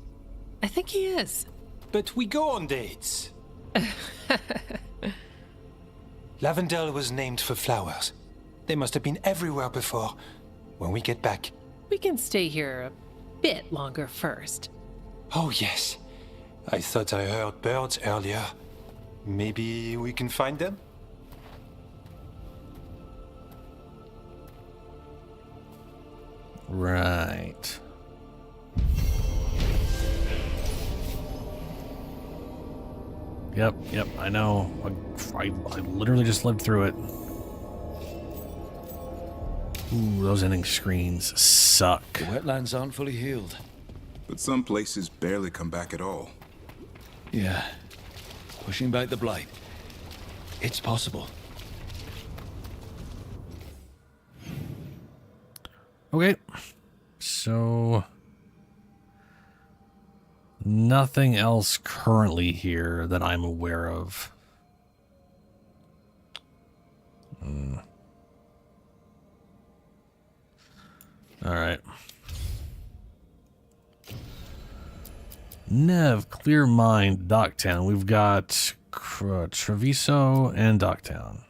[SPEAKER 11] I think he is.
[SPEAKER 16] But we go on dates. Lavendel was named for flowers. They must have been everywhere before. When we get back...
[SPEAKER 11] We can stay here a bit longer first.
[SPEAKER 16] Oh, yes. I thought I heard birds earlier. Maybe we can find them?
[SPEAKER 1] Right. Yep, I know. I literally just lived through it. Ooh, those ending screens suck.
[SPEAKER 4] The wetlands aren't fully healed.
[SPEAKER 10] But some places barely come back at all.
[SPEAKER 4] Yeah. Pushing back the blight. It's possible.
[SPEAKER 1] Okay. So... nothing else currently here that I'm aware of. Alright. Nev, Clear Mind, Docktown. We've got Treviso and Docktown.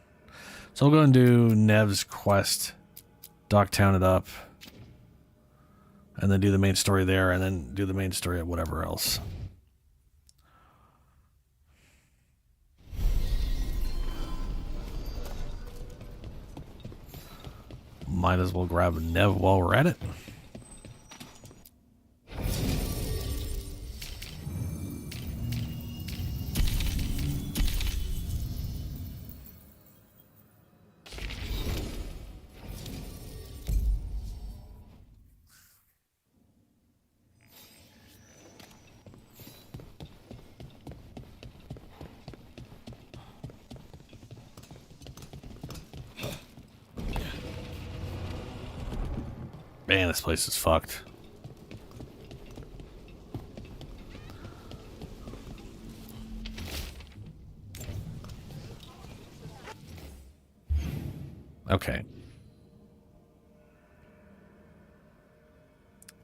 [SPEAKER 1] So we'll go and do Nev's quest. Docktown it up. And then do the main story there, and then do the main story at whatever else. Might as well grab Nev while we're at it. Man, this place is fucked. Okay.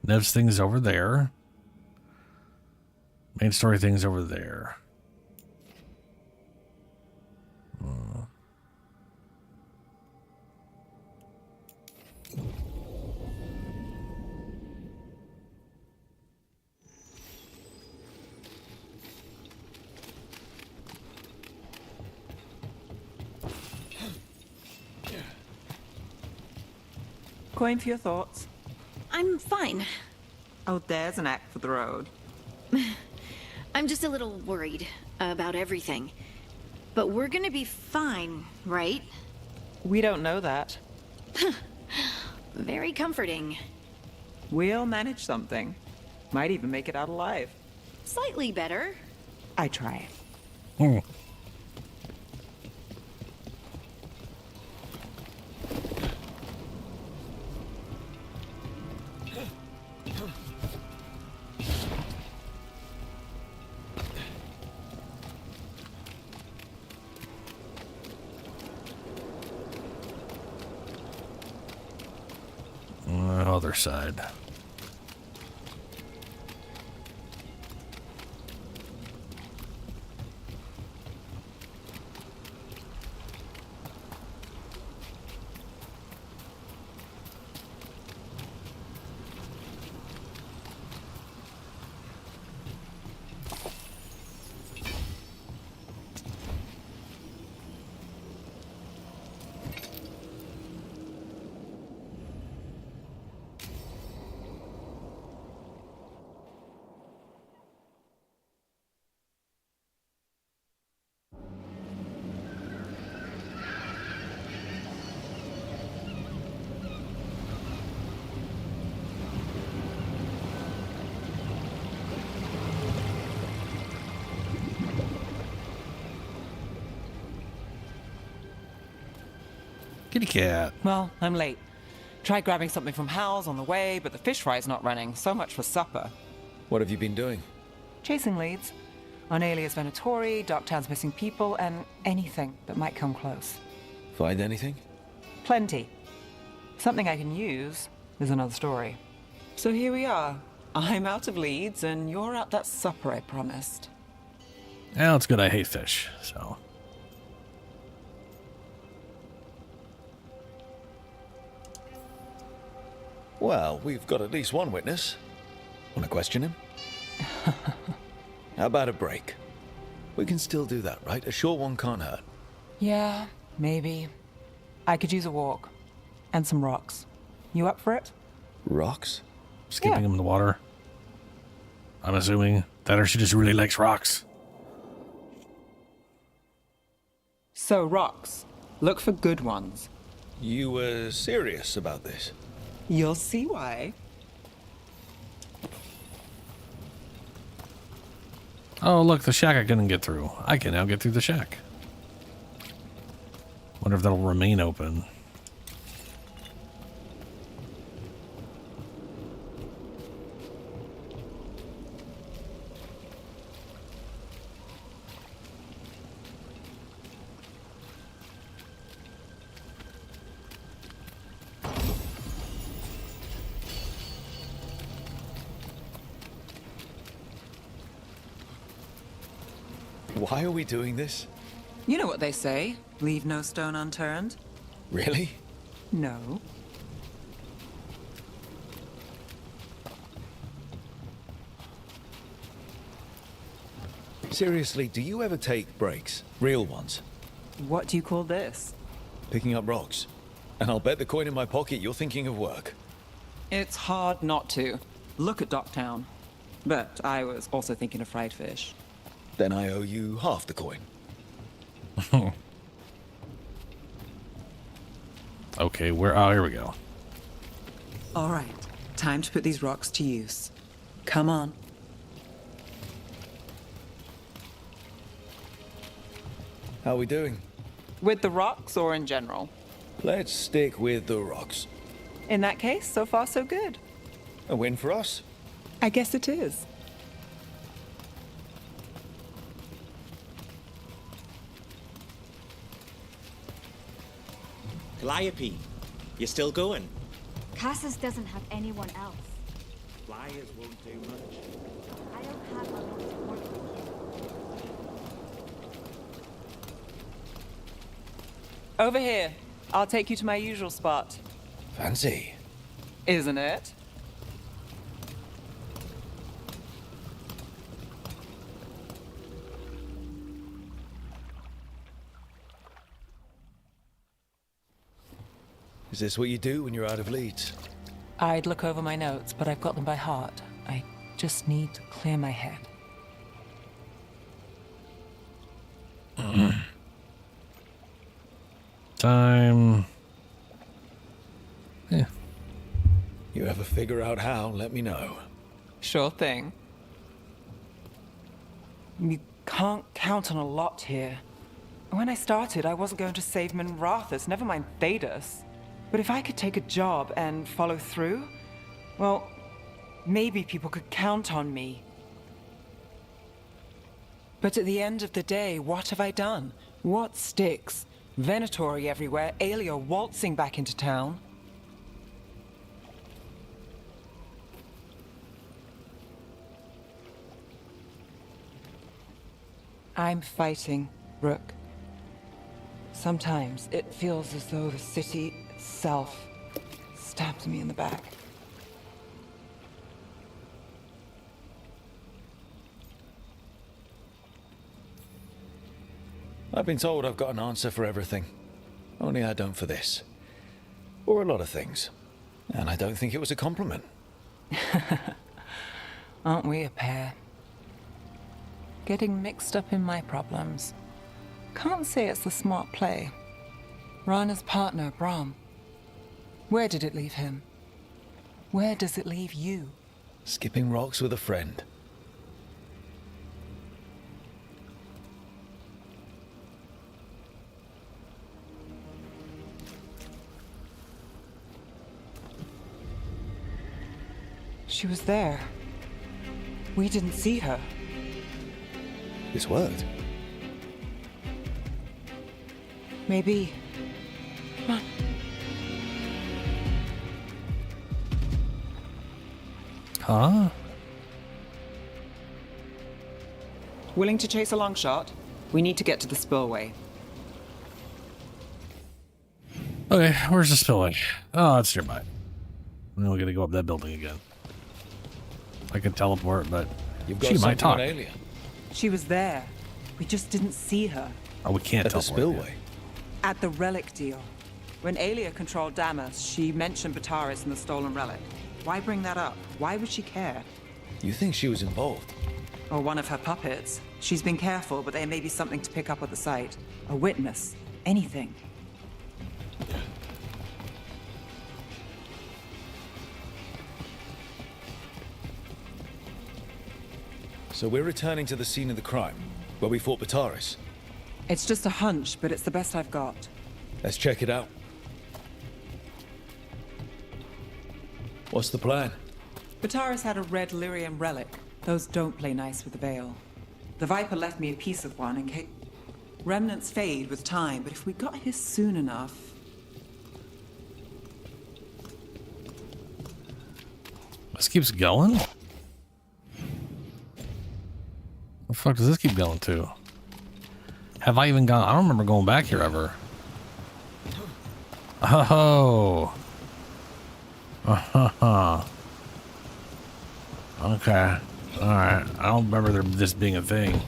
[SPEAKER 1] Nev's thing's over there. Main story thing's over there.
[SPEAKER 3] Coin for your thoughts.
[SPEAKER 5] I'm fine.
[SPEAKER 3] Oh, there's an act for the road.
[SPEAKER 5] I'm just a little worried about everything. But we're gonna be fine, right?
[SPEAKER 3] We don't know that.
[SPEAKER 5] Very comforting.
[SPEAKER 3] We'll manage something. Might even make it out alive.
[SPEAKER 5] Slightly better.
[SPEAKER 3] I try.
[SPEAKER 1] Other side. Kitty cat.
[SPEAKER 3] Well, I'm late. Tried grabbing something from Hal's on the way, but the fish fry's not running. So much for supper.
[SPEAKER 4] What have you been doing?
[SPEAKER 3] Chasing leads. On Alias Venatori, Darktown's missing people, and anything that might come close.
[SPEAKER 4] Find anything?
[SPEAKER 3] Plenty. Something I can use is another story. So here we are. I'm out of leads, and you're at that supper I promised.
[SPEAKER 1] Well, it's good I hate fish, so...
[SPEAKER 4] Well, we've got at least one witness. Want to question him? How about a break? We can still do that, right? A short one can't hurt.
[SPEAKER 3] Yeah, maybe. I could use a walk. And some rocks. You up for it?
[SPEAKER 4] Rocks?
[SPEAKER 1] Skipping them in the water. I'm assuming that or she just really likes rocks.
[SPEAKER 3] So, rocks. Look for good ones.
[SPEAKER 4] You were serious about this?
[SPEAKER 3] You'll see why.
[SPEAKER 1] Oh, look, the shack I couldn't get through. I can now get through the shack. Wonder if that'll remain open.
[SPEAKER 4] Why are we doing this?
[SPEAKER 3] You know what they say. Leave no stone unturned.
[SPEAKER 4] Really?
[SPEAKER 3] No.
[SPEAKER 4] Seriously, do you ever take breaks? Real ones?
[SPEAKER 3] What do you call this?
[SPEAKER 4] Picking up rocks. And I'll bet the coin in my pocket you're thinking of work.
[SPEAKER 3] It's hard not to. Look at Docktown. But I was also thinking of fried fish.
[SPEAKER 4] Then I owe you half the coin.
[SPEAKER 1] Okay, oh, here we go.
[SPEAKER 3] All right, time to put these rocks to use. Come on.
[SPEAKER 4] How are we doing?
[SPEAKER 3] With the rocks or in general?
[SPEAKER 4] Let's stick with the rocks.
[SPEAKER 3] In that case, so far so good.
[SPEAKER 4] A win for us?
[SPEAKER 3] I guess it is.
[SPEAKER 7] Calliope, you still going?
[SPEAKER 21] Cassus doesn't have anyone else.
[SPEAKER 7] Flyers won't do much.
[SPEAKER 21] I don't have a lot to work with here.
[SPEAKER 3] Over here. I'll take you to my usual spot.
[SPEAKER 4] Fancy.
[SPEAKER 3] Isn't it?
[SPEAKER 4] Is this what you do when you're out of Leeds?
[SPEAKER 3] I'd look over my notes, but I've got them by heart. I just need to clear my head.
[SPEAKER 1] Time. Yeah.
[SPEAKER 4] You ever figure out how, let me know.
[SPEAKER 3] Sure thing. You can't count on a lot here. When I started, I wasn't going to save Minrathus, never mind Thedas. But if I could take a job and follow through, well, maybe people could count on me. But at the end of the day, what have I done? What sticks? Venatori everywhere, Aelia waltzing back into town. I'm fighting, Rook. Sometimes it feels as though the city itself stabs me in the back.
[SPEAKER 4] I've been told I've got an answer for everything. Only I don't for this. Or a lot of things. And I don't think it was a compliment.
[SPEAKER 3] Aren't we a pair? Getting mixed up in my problems. Can't say it's the smart play. Rana's partner, Brahm. Where did it leave him? Where does it leave you?
[SPEAKER 4] Skipping rocks with a friend.
[SPEAKER 3] She was there. We didn't see her.
[SPEAKER 4] This worked.
[SPEAKER 3] Maybe. Come on.
[SPEAKER 1] Huh?
[SPEAKER 3] Willing to chase a long shot? We need to get to the spillway.
[SPEAKER 1] Okay, where's the spillway? Oh, it's nearby. Then we gotta go up that building again. I can teleport, but she might talk.
[SPEAKER 3] She was there. We just didn't see her.
[SPEAKER 1] Oh, we can't
[SPEAKER 4] at the
[SPEAKER 1] teleport.
[SPEAKER 4] spillway.
[SPEAKER 3] At the relic deal. When Aelia controlled Damas, she mentioned Bataris and the stolen relic. Why bring that up? Why would she care?
[SPEAKER 4] You think she was involved?
[SPEAKER 3] Or one of her puppets. She's been careful, but there may be something to pick up at the site. A witness. Anything.
[SPEAKER 4] So we're returning to the scene of the crime, where we fought Bataris.
[SPEAKER 3] It's just a hunch, but it's the best I've got.
[SPEAKER 4] Let's check it out. What's the plan?
[SPEAKER 3] Bataris had a red lyrium relic. Those don't play nice with the Veil. The Viper left me a piece of one in case... Remnants fade with time, but if we got here soon enough...
[SPEAKER 1] This keeps going? Where the fuck does this keep going to? Have I even gone? I don't remember going back here ever. Oh. Okay. Alright. I don't remember this being a thing.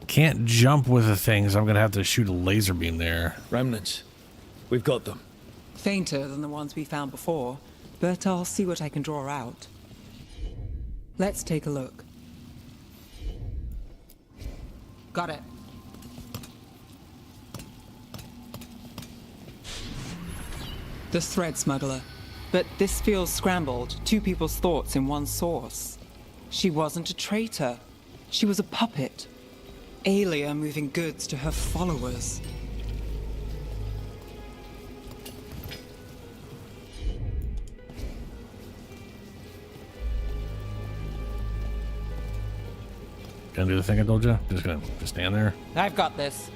[SPEAKER 1] Can't jump with the things. I'm gonna have to shoot a laser beam there.
[SPEAKER 4] Remnants. We've got them.
[SPEAKER 3] Fainter than the ones we found before, but I'll see what I can draw out. Let's take a look. Got it. The thread smuggler. But this feels scrambled. Two people's thoughts in one source. She wasn't a traitor. She was a puppet. Aelia moving goods to her followers.
[SPEAKER 1] Gonna do the thing I told you? Just stand there?
[SPEAKER 3] I've got this.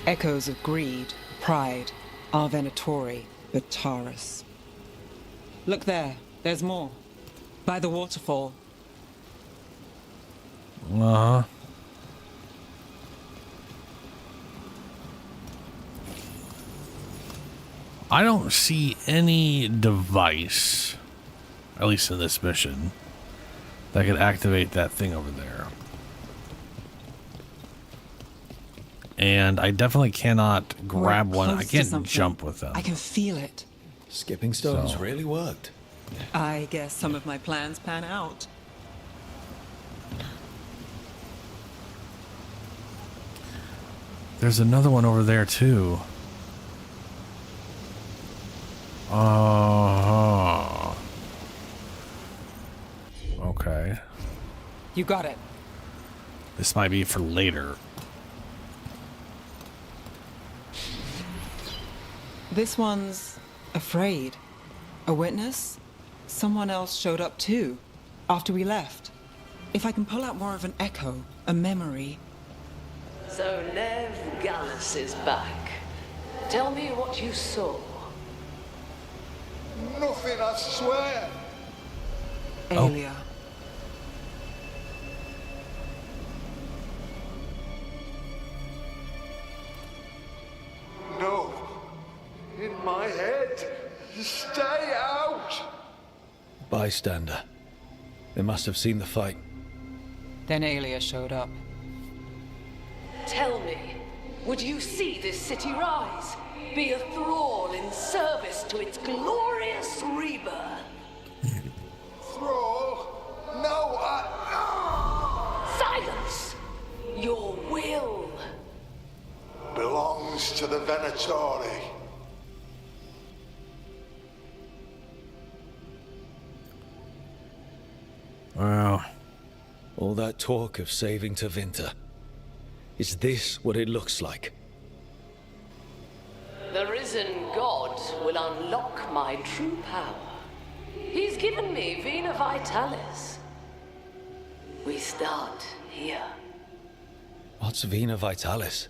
[SPEAKER 3] Echoes of greed, pride, our Venatori, but Taurus. Look there, there's more. By the waterfall.
[SPEAKER 1] Uh-huh. I don't see any device, at least in this mission, that could activate that thing over there. And I definitely cannot grab one. I can't jump with them.
[SPEAKER 3] I can feel it.
[SPEAKER 4] Skipping stones really worked.
[SPEAKER 3] I guess some of my plans pan out.
[SPEAKER 1] There's another one over there too. Okay.
[SPEAKER 3] You got it.
[SPEAKER 1] This might be for later.
[SPEAKER 3] This one's afraid. A witness? Someone else showed up too, after we left. If I can pull out more of an echo, a memory.
[SPEAKER 12] So Nev Gallus is back. Tell me what you saw.
[SPEAKER 20] Nothing, I swear.
[SPEAKER 3] Aelia.
[SPEAKER 20] No. In my head. Stay out.
[SPEAKER 4] Bystander. They must have seen the fight.
[SPEAKER 3] Then Aelia showed up.
[SPEAKER 12] Tell me, would you see this city rise? Be a thrall in service to its glorious rebirth?
[SPEAKER 20] Thrall? No,
[SPEAKER 12] Silence! Your will
[SPEAKER 20] belongs to the Venatori.
[SPEAKER 1] Wow.
[SPEAKER 4] All that talk of saving Tevinter. Is this what it looks like?
[SPEAKER 12] The risen god will unlock my true power. He's given me Vena Vitalis. We start here.
[SPEAKER 4] What's Vena Vitalis?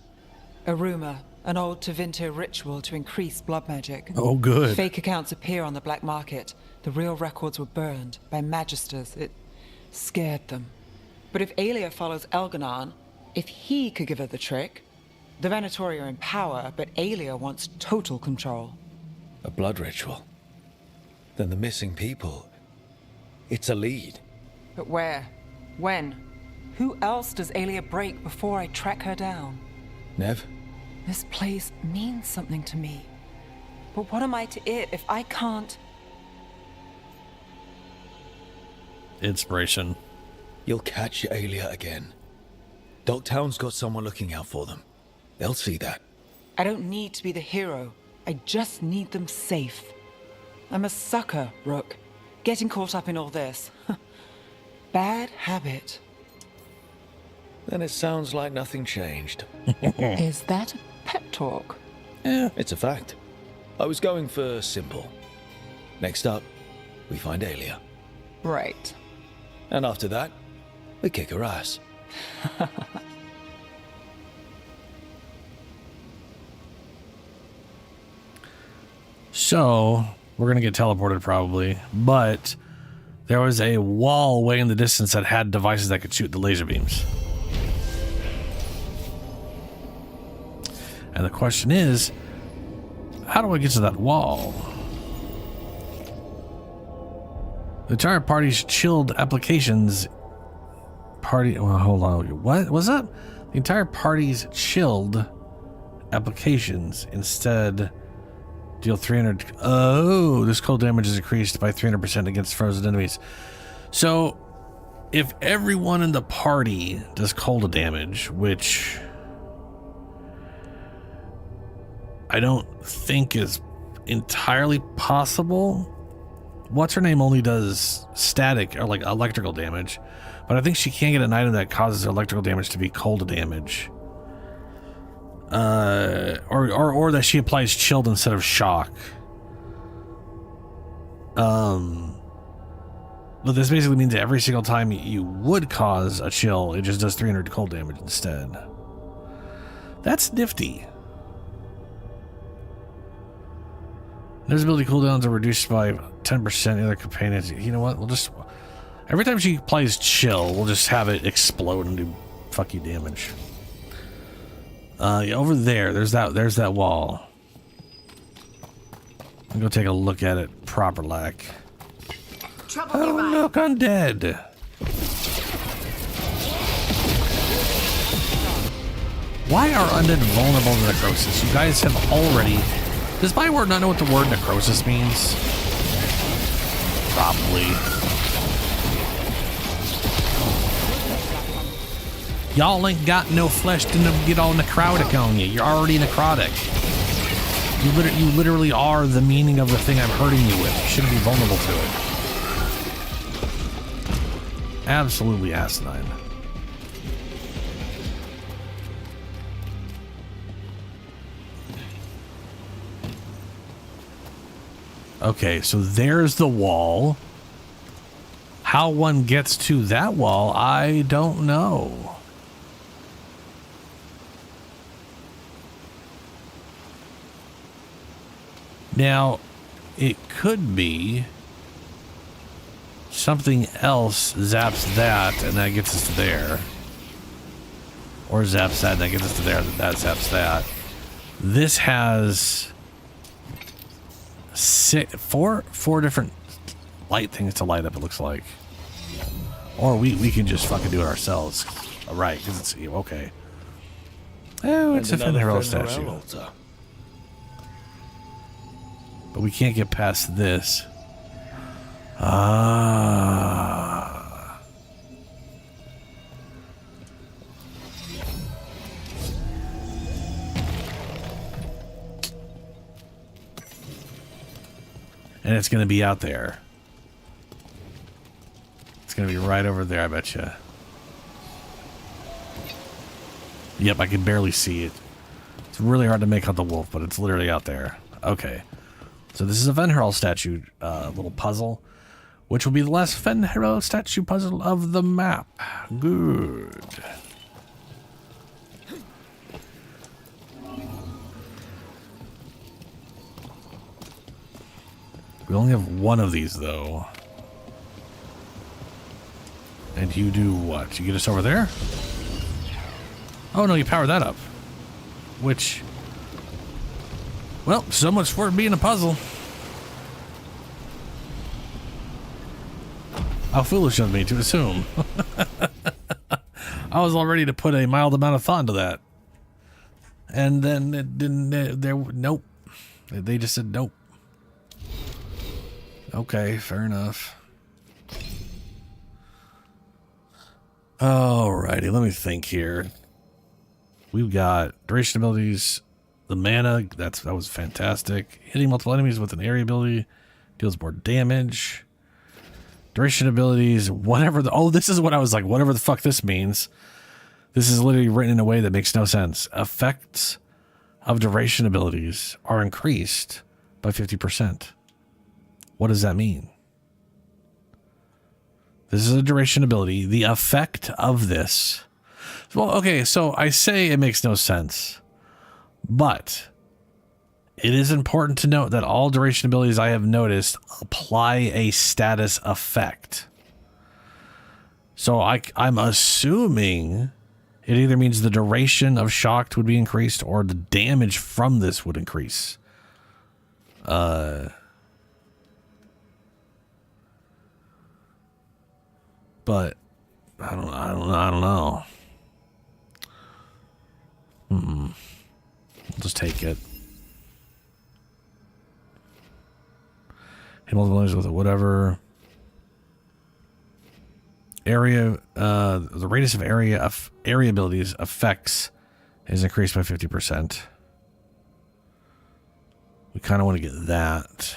[SPEAKER 3] A rumor, an old Tevinter ritual to increase blood magic.
[SPEAKER 1] Oh, good.
[SPEAKER 3] Fake accounts appear on the black market. The real records were burned by magisters. It scared them. But if Aelia follows Elganon, if he could give her the trick, the Venatori are in power, but Aelia wants total control.
[SPEAKER 4] A blood ritual? Then the missing people... It's a lead.
[SPEAKER 3] But where? When? Who else does Aelia break before I track her down?
[SPEAKER 4] Nev?
[SPEAKER 3] This place means something to me. But what am I to it if I can't...
[SPEAKER 1] Inspiration.
[SPEAKER 4] You'll catch Aelia again. Dogtown's got someone looking out for them. They'll see that.
[SPEAKER 3] I don't need to be the hero. I just need them safe. I'm a sucker, Rook. Getting caught up in all this. Bad habit.
[SPEAKER 4] Then it sounds like nothing changed.
[SPEAKER 3] Is that a pep talk?
[SPEAKER 4] Yeah, it's a fact. I was going for simple. Next up, we find Aelia.
[SPEAKER 3] Right.
[SPEAKER 4] And after that, we kick her ass.
[SPEAKER 1] So, we're going to get teleported probably, but there was a wall way in the distance that had devices that could shoot the laser beams. And the question is, how do I get to that wall? The entire party's chilled applications... Well, hold on. What was that? The entire party's chilled applications instead... Deal 300... Oh, this cold damage is increased by 300% against frozen enemies. So, if everyone in the party does cold damage, which I don't think is entirely possible. What's her name only does static or like electrical damage, but I think she can get an item that causes electrical damage to be cold damage. Or that she applies chilled instead of shock. But this basically means that every single time you would cause a chill, it just does 300 cold damage instead. That's nifty. Invisibility cooldowns are reduced by 10%. The other companions. You know what? We'll just... Every time she applies chill, we'll just have it explode and do fuck you damage. Over there, there's that wall. I'll go take a look at it proper like. Oh, look, undead. Why are undead vulnerable to necrosis? You guys have already... Does Byword not know what the word necrosis means? Probably. Y'all ain't got no flesh to get all necrotic on you. You're already necrotic. You literally are the meaning of the thing I'm hurting you with. You shouldn't be vulnerable to it. Absolutely asinine. Okay, so there's the wall. How one gets to that wall, I don't know. Now, it could be something else zaps that, and that gets us to there. Or zaps that, and that gets us to there, and that zaps that. This has four different light things to light up, it looks like. Or we can just fucking do it ourselves. Right, because it's... Okay. Oh, it's a Fenrir statue. But we can't get past this. Ah. And it's going to be out there. It's going to be right over there, I bet you. Yep, I can barely see it. It's really hard to make out the wolf, but it's literally out there. Okay. So this is a Fenrir statue little puzzle, which will be the last Fenrir statue puzzle of the map. Good. We only have one of these, though. And you do what? You get us over there? Oh, no, you power that up. Which... Well, so much for it being a puzzle. How foolish of me to assume. I was all ready to put a mild amount of thought into that. And then it didn't... nope. They just said nope. Okay, fair enough. Alrighty, let me think here. We've got duration abilities... The mana, that was fantastic. Hitting multiple enemies with an area ability deals more damage. Duration abilities, whatever the... Oh, this is what I was like, whatever the fuck this means. This is literally written in a way that makes no sense. Effects of duration abilities are increased by 50%. What does that mean? This is a duration ability. The effect of this... Well, okay, so I say it makes no sense. But it is important to note that all duration abilities I have noticed apply a status effect. So I'm assuming it either means the duration of shocked would be increased or the damage from this would increase. But I don't know. We'll just take it. Hit multiple enemies with whatever. Area, the radius of area abilities effects is increased by 50%. We kind of want to get that.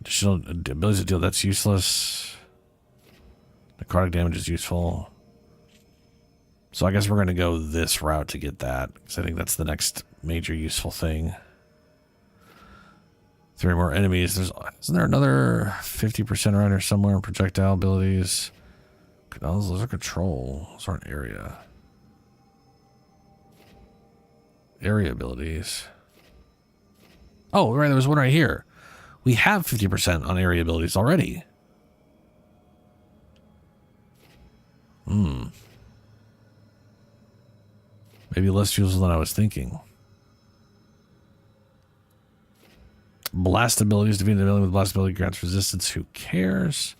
[SPEAKER 1] Additional abilities to deal, that's useless. Necrotic damage is useful. So I guess we're going to go this route to get that, because I think that's the next major useful thing. 3 more enemies. Isn't there another 50% around here somewhere? Projectile abilities. No, those are control. Those aren't area. Area abilities. Oh, right. There was one right here. We have 50% on area abilities already. Maybe less useful than I was thinking. Blast abilities. Defeating an ability with blast ability grants resistance. Who cares?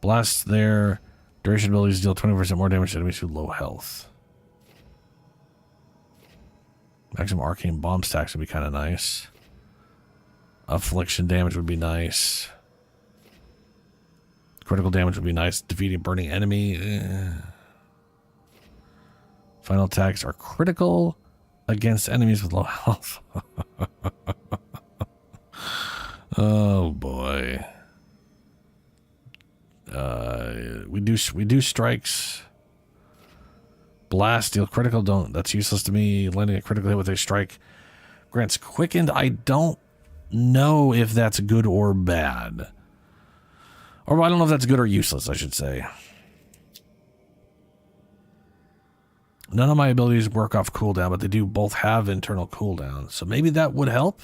[SPEAKER 1] Blast there. Duration abilities deal 20% more damage to enemies with low health. Maximum arcane bomb stacks would be kind of nice. Affliction damage would be nice. Critical damage would be nice. Defeating burning enemy. Final attacks are critical against enemies with low health. Oh boy. We do strikes. Blast, deal critical. Don't. That's useless to me. Landing a critical hit with a strike grants quickened. I don't know if that's good or bad. Or I don't know if that's good or useless, I should say. None of my abilities work off cooldown, but they do both have internal cooldown. So maybe that would help.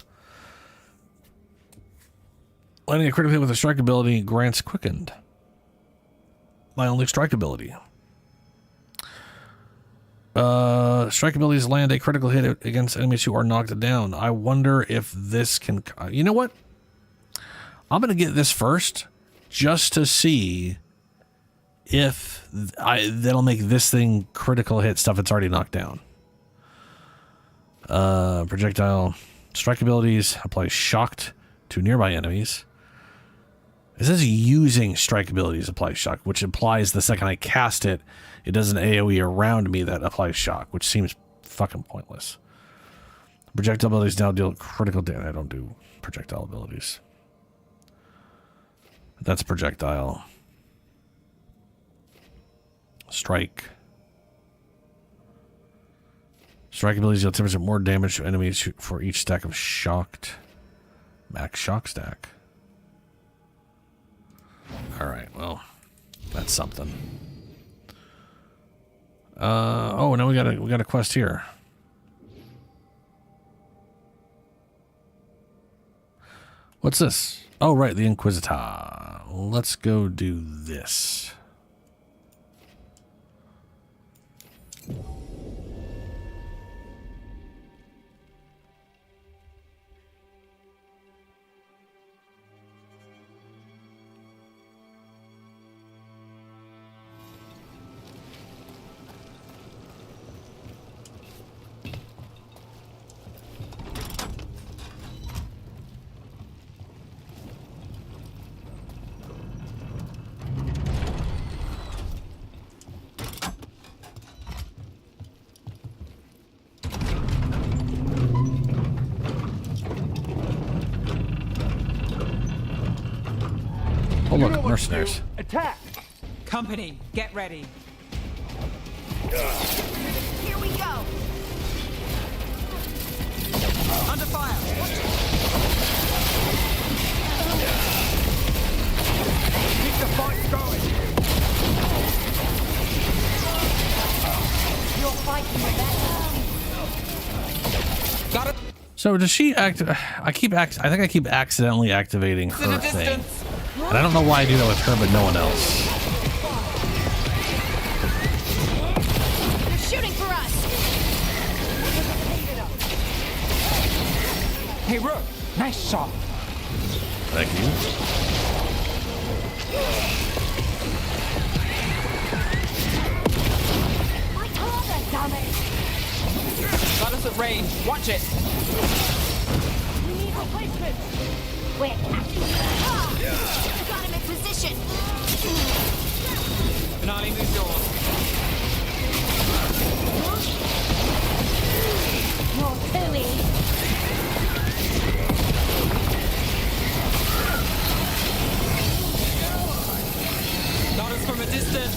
[SPEAKER 1] Landing a critical hit with a strike ability grants quickened. My only strike ability. Strike abilities land a critical hit against enemies who are knocked down. I wonder if this can... You know what? I'm going to get this first just to see if that'll make this thing critical hit stuff that's already knocked down. Projectile strike abilities apply shocked to nearby enemies. It says using strike abilities applies shock, which implies the second I cast it, it does an AoE around me that applies shock, which seems fucking pointless. Projectile abilities now deal critical damage. I don't do projectile abilities. That's projectile. Strike. Strike abilities deal 10% more damage to enemies for each stack of shocked. Max shock stack. Alright, well, that's something. Oh, now we got a quest here. What's this? Oh, right, the Inquisitor. Let's go do this. Oh look, mercenaries.
[SPEAKER 3] Attack! Company, get ready.
[SPEAKER 13] Here we go.
[SPEAKER 3] Under fire! Keep the fight going!
[SPEAKER 13] You're fighting with that.
[SPEAKER 3] Got it!
[SPEAKER 1] So does she act? I think I keep accidentally activating her thing. And I don't know why I do that with her, but no one else.
[SPEAKER 13] They're shooting for us.
[SPEAKER 3] Hey, Rook, nice shot.
[SPEAKER 1] Thank you.
[SPEAKER 13] My father, damn it.
[SPEAKER 3] Got us at range. Watch it.
[SPEAKER 13] We need replacement. We're attacking. Got him in position.
[SPEAKER 3] Finale moves yours.
[SPEAKER 13] You're silly.
[SPEAKER 3] Got us from a distance.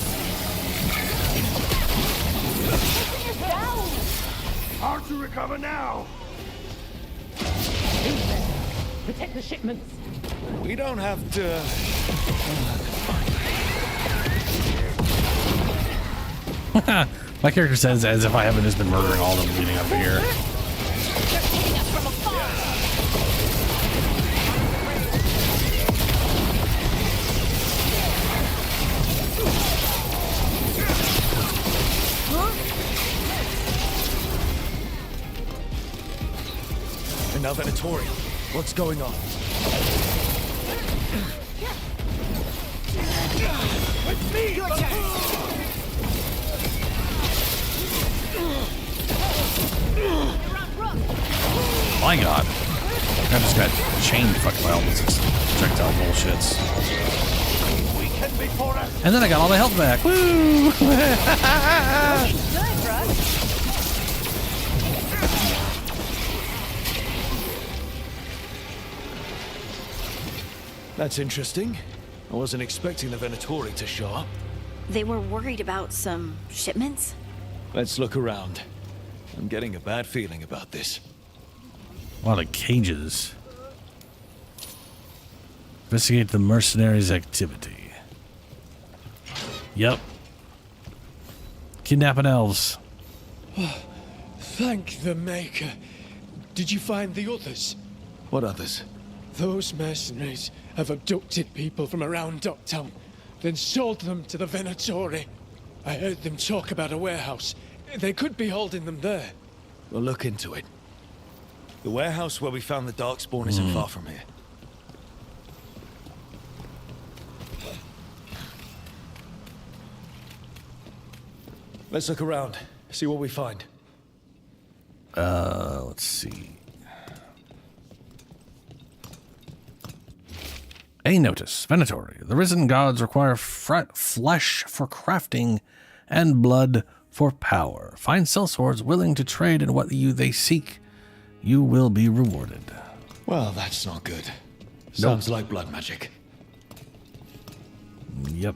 [SPEAKER 13] Taking us down.
[SPEAKER 20] Hard to recover now.
[SPEAKER 12] protect the shipments.
[SPEAKER 4] We don't have to...
[SPEAKER 1] My character says as if I haven't just been murdering all of them leading up here.
[SPEAKER 9] They're hitting us from afar.
[SPEAKER 4] An Venatorial. What's going on?
[SPEAKER 9] It's me! Your turn!
[SPEAKER 1] My god. I just got chained fucked by all this projectile bullshits. And then I got all my health back. Woo!
[SPEAKER 4] That's interesting. I wasn't expecting the Venatori to show up.
[SPEAKER 5] They were worried about some shipments?
[SPEAKER 4] Let's look around. I'm getting a bad feeling about this.
[SPEAKER 1] A lot of cages. Investigate the mercenaries' activity. Yep. Kidnapping elves.
[SPEAKER 17] Thank the Maker. Did you find the others?
[SPEAKER 4] What others?
[SPEAKER 17] Those mercenaries have abducted people from around Docktown, then sold them to the Venatori. I heard them talk about a warehouse. They could be holding them there.
[SPEAKER 4] We'll look into it. The warehouse where we found the Darkspawn isn't far from here. Let's look around, see what we find.
[SPEAKER 1] Let's see. A notice. Venatori. The risen gods require flesh for crafting and blood for power. Find sellswords willing to trade in what they seek. You will be rewarded.
[SPEAKER 4] Well, that's not good. Sounds like blood magic.
[SPEAKER 1] Yep.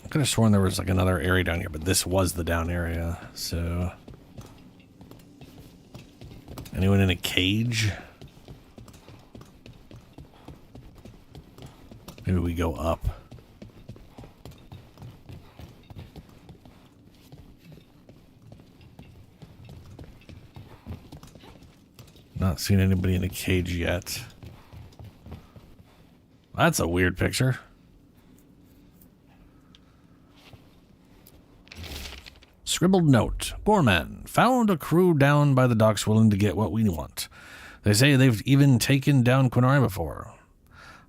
[SPEAKER 1] I could have sworn there was like another area down here, but this was the down area, so... Anyone in a cage? Maybe we go up. Not seen anybody in a cage yet. That's a weird picture. Scribbled note. Gorman found a crew down by the docks willing to get what we want. They say they've even taken down Quinari before.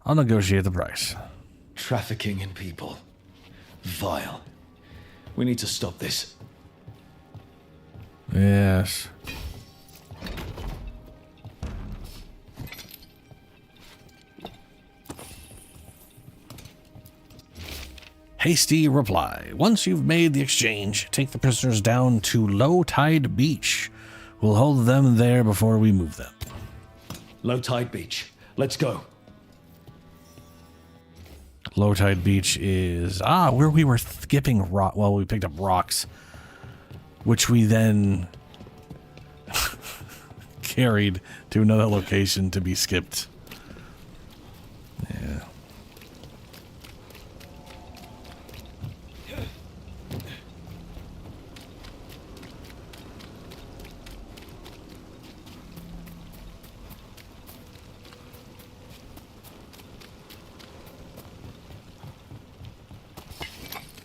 [SPEAKER 1] I'll negotiate the price.
[SPEAKER 4] Trafficking in people. Vile. We need to stop this.
[SPEAKER 1] Yes. Hasty reply. Once you've made the exchange, take the prisoners down to Low Tide Beach. We'll hold them there before we move them.
[SPEAKER 4] Low Tide Beach. Let's go.
[SPEAKER 1] Low Tide Beach is... where we were skipping rock. Well, we picked up rocks, which we then carried to another location to be skipped. Yeah.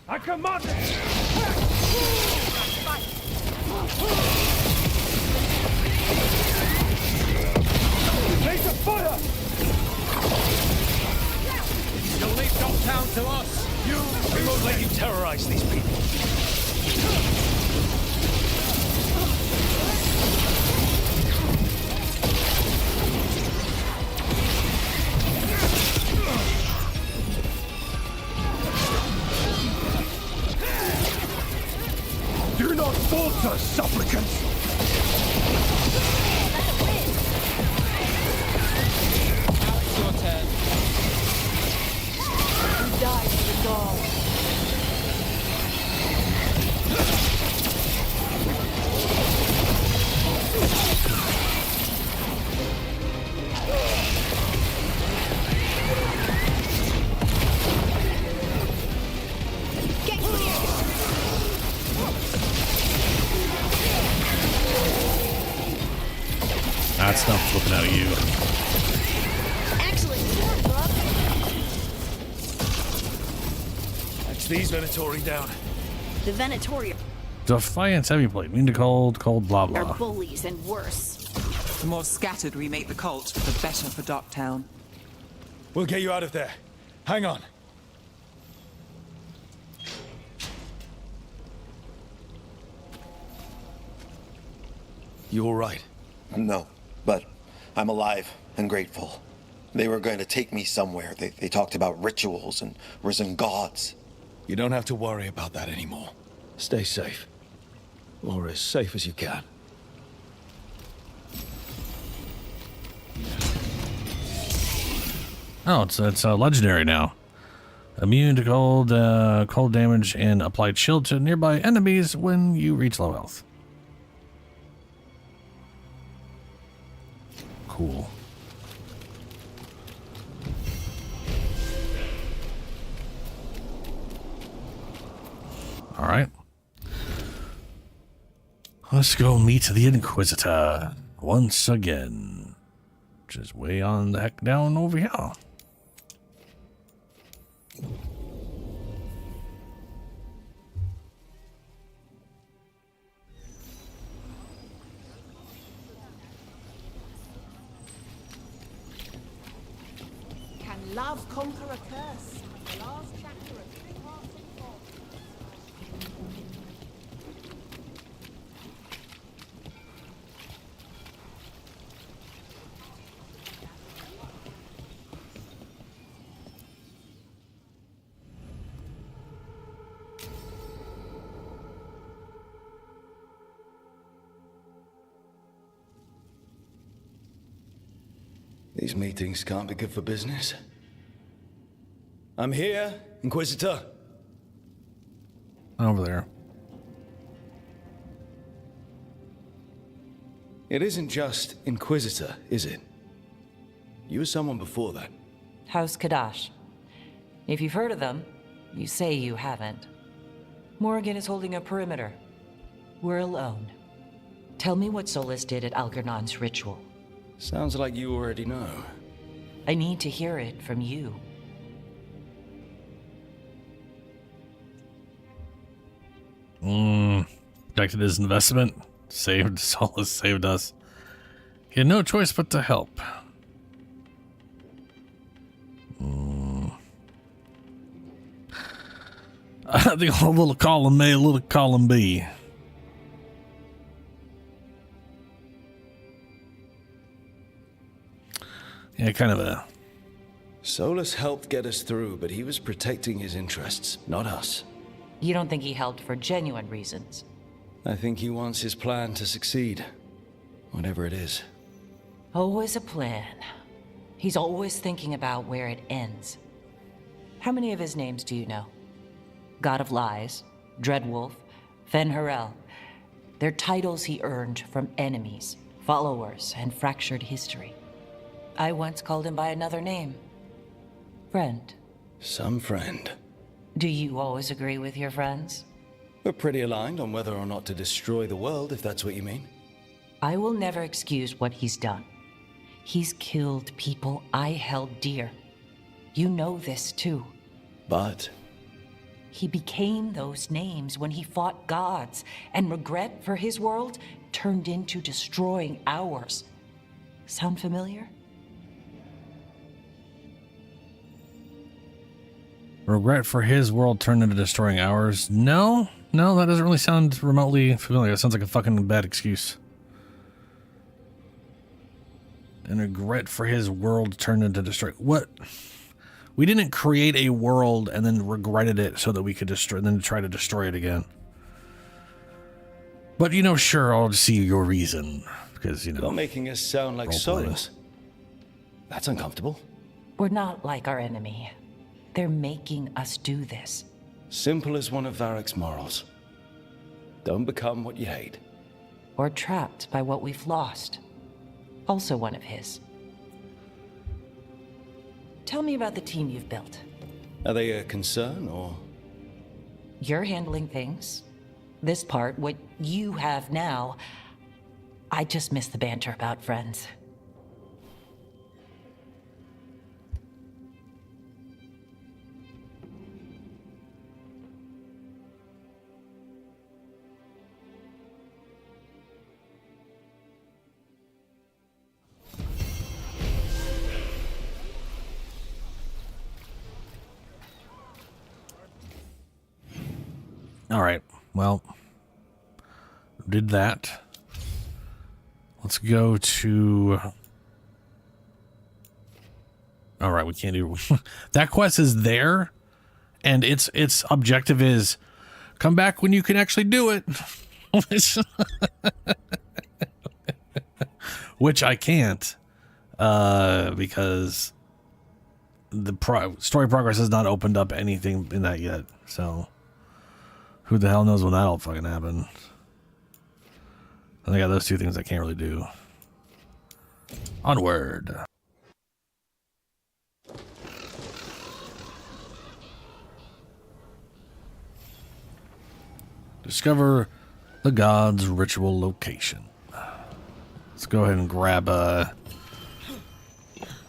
[SPEAKER 17] I command it! Place a fire!
[SPEAKER 14] You'll leave Docktown to us. We won't let you terrorize these people.
[SPEAKER 17] Do not falter, supplicants!
[SPEAKER 9] It's your turn. You die for the goal.
[SPEAKER 1] That stuff flipping out of you.
[SPEAKER 5] Excellent work, Bob.
[SPEAKER 4] Catch these Venatori down.
[SPEAKER 5] The Venatori
[SPEAKER 1] Defiance heavy plate. Mean to cold, cold, blah,
[SPEAKER 5] are
[SPEAKER 1] blah.
[SPEAKER 5] bullies and worse.
[SPEAKER 3] The more scattered we make the cult, the better for Docktown.
[SPEAKER 4] We'll get you out of there. Hang on. You all right?
[SPEAKER 2] No, but I'm alive and grateful. They were going to take me somewhere. They talked about rituals and risen gods.
[SPEAKER 4] You don't have to worry about that anymore. Stay safe. Or as safe as you can.
[SPEAKER 1] Oh, it's legendary now. Immune to cold, cold damage, and applied shield to nearby enemies when you reach low health. Cool. All right. Let's go meet the Inquisitor once again. Which is way on the heck down over here.
[SPEAKER 18] Can love conquer a curse? The last chapter of Big Heart and Fall.
[SPEAKER 4] These meetings can't be good for business. I'm here, Inquisitor.
[SPEAKER 1] Over there.
[SPEAKER 4] It isn't just Inquisitor, is it? You were someone before that.
[SPEAKER 23] House Kadash. If you've heard of them, you say you haven't. Morrigan is holding a perimeter. We're alone. Tell me what Solus did at Algernon's ritual.
[SPEAKER 4] Sounds like you already know.
[SPEAKER 23] I need to hear it from you.
[SPEAKER 1] Protected his investment. Saved Solus, saved us. He had no choice but to help. I think a little column A, a little column B. Yeah, kind of a...
[SPEAKER 4] Solus helped get us through, but he was protecting his interests, not us.
[SPEAKER 23] You don't think he helped for genuine reasons?
[SPEAKER 4] I think he wants his plan to succeed. Whatever it is.
[SPEAKER 23] Always a plan. He's always thinking about where it ends. How many of his names do you know? God of Lies, Dreadwolf, Fen'Harel. They're titles he earned from enemies, followers, and fractured history. I once called him by another name. Friend.
[SPEAKER 4] Some friend.
[SPEAKER 23] Do you always agree with your friends?
[SPEAKER 4] We're pretty aligned on whether or not to destroy the world, if that's what you mean.
[SPEAKER 23] I will never excuse what he's done. He's killed people I held dear. You know this too.
[SPEAKER 4] But...
[SPEAKER 23] he became those names when he fought gods, and regret for his world turned into destroying ours. Sound familiar?
[SPEAKER 1] Regret for his world turned into destroying ours. No, that doesn't really sound remotely familiar. It sounds like a fucking bad excuse. And regret for his world turned into destroy. What? We didn't create a world and then regretted it so that we could destroy, then try to destroy it again. But sure, I'll see your reason because
[SPEAKER 4] You're making us sound like Solus. That's uncomfortable.
[SPEAKER 23] We're not like our enemy. They're making us do this.
[SPEAKER 4] Simple as one of Varric's morals. Don't become what you hate.
[SPEAKER 23] Or trapped by what we've lost. Also one of his. Tell me about the team you've built.
[SPEAKER 4] Are they a concern, or...?
[SPEAKER 23] You're handling things. This part, what you have now... I just miss the banter about friends.
[SPEAKER 1] All right. Well, did that. Let's go to... All right, we can't do... That quest is there, and its objective is come back when you can actually do it. Which I can't, because the story progress has not opened up anything in that yet. So who the hell knows when that'll fucking happen. And I got those two things I can't really do. Onward. Discover the god's ritual location. Let's go ahead and grab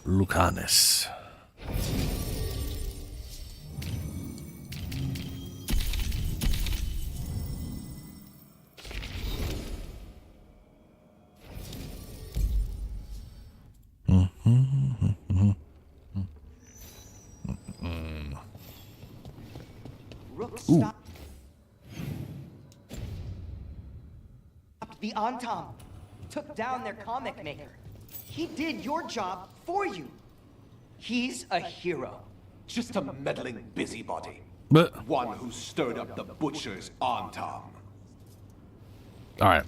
[SPEAKER 1] Lucanus.
[SPEAKER 6] Ooh. The Antam took down their comic maker. He did your job for you. He's a hero.
[SPEAKER 15] Just a meddling busybody.
[SPEAKER 1] But
[SPEAKER 15] one who stirred up the butcher's Antam.
[SPEAKER 1] All right.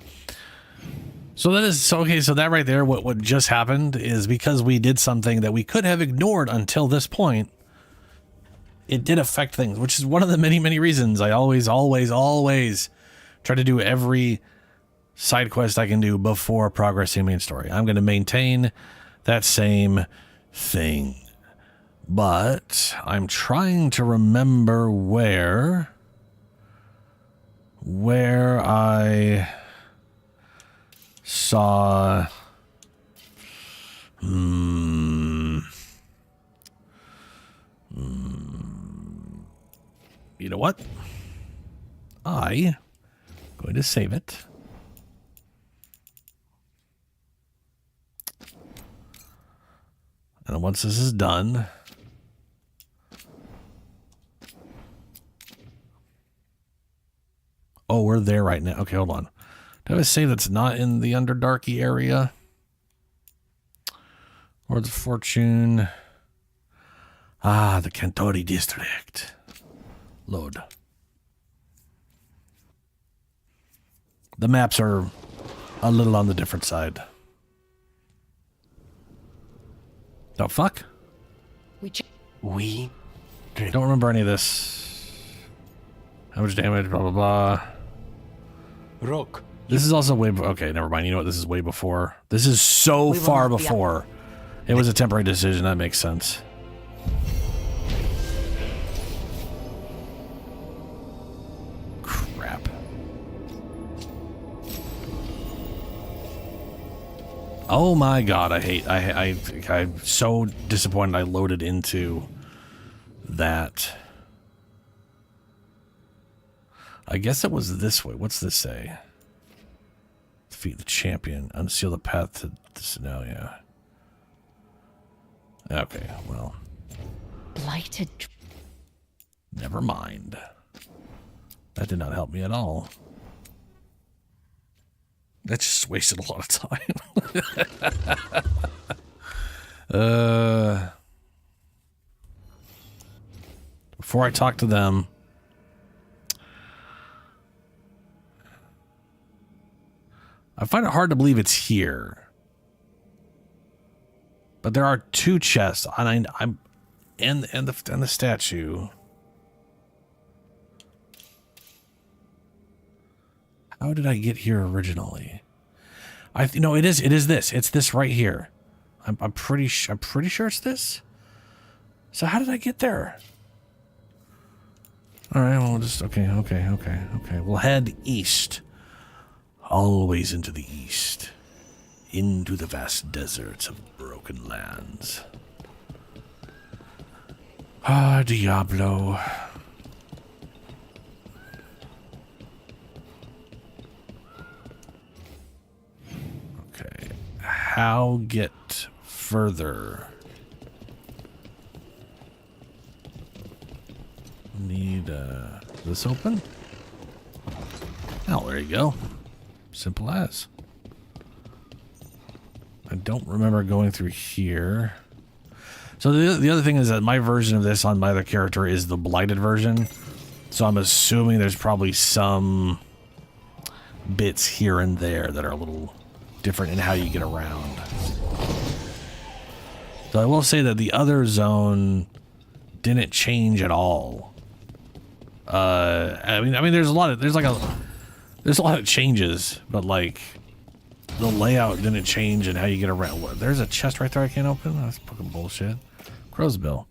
[SPEAKER 1] So that is okay. So that right there, what just happened is because we did something that we could have ignored until this point. It did affect things, which is one of the many reasons I always try to do every side quest I can do before progressing main story. I'm going to maintain that same thing, but I'm trying to remember where I saw you know what? I'm going to save it. And once this is done, oh, we're there right now. Okay, hold on. Did I say that's not in the Underdarky area? Or the Fortune? Ah, the Cantori district. Load. The maps are a little on the different side. The fuck?
[SPEAKER 6] We
[SPEAKER 1] don't remember any of this. How much damage, blah, blah, blah.
[SPEAKER 16] Rook.
[SPEAKER 1] This is also way... Okay, never mind. You know what? This is way before. This is so far before. It was a temporary decision. That makes sense. Crap. Oh my god, I'm so disappointed I loaded into that. I guess it was this way. What's this say? Defeat the champion. Unseal the path to this. No, yeah. Okay, well.
[SPEAKER 9] Blighted.
[SPEAKER 1] Never mind. That did not help me at all. That just wasted a lot of time. Before I talk to them, I find it hard to believe it's here. But there are two chests, and the statue. How did I get here originally? No, it is this. It's this right here. I'm pretty sure it's this. So how did I get there? All right, well, just okay. We'll head east. Always into the east. Into the vast deserts of broken lands. Ah, Diablo. Okay. How get further? Need this open? Oh, there you go. Simple as. I don't remember going through here. So the other thing is that my version of this on my other character is the blighted version. So I'm assuming there's probably some bits here and there that are a little different in how you get around. So I will say that the other zone didn't change at all. I mean, there's a lot of changes, but like the layout didn't change and how you get around. There's a chest right there I can't open. That's fucking bullshit. Crow's bill.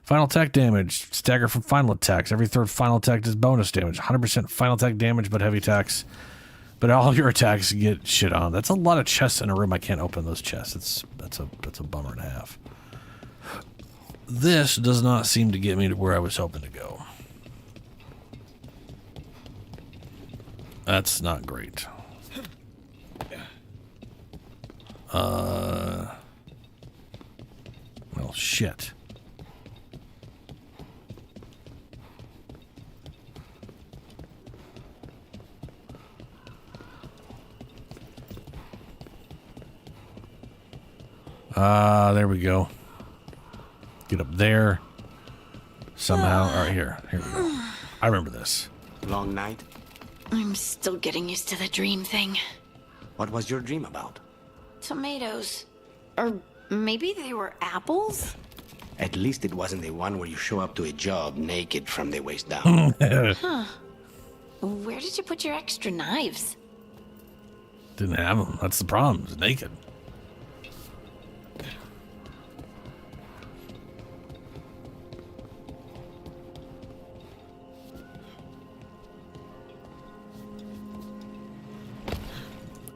[SPEAKER 1] Final attack damage. Stagger from final attacks. Every third final attack does bonus damage. 100% final attack damage, but heavy attacks. But all your attacks get shit on. That's a lot of chests in a room. I can't open those chests. That's a bummer and a half. This does not seem to get me to where I was hoping to go. That's not great. Well, shit. There we go. Get up there. Somehow. All right, here we go. I remember this.
[SPEAKER 8] Long night?
[SPEAKER 5] I'm still getting used to the dream thing.
[SPEAKER 8] What was your dream about?
[SPEAKER 5] Tomatoes. Or maybe they were apples?
[SPEAKER 8] At least it wasn't the one where you show up to a job naked from the waist down.
[SPEAKER 5] Huh. Where did you put your extra knives?
[SPEAKER 1] Didn't have them. That's the problem. It's naked.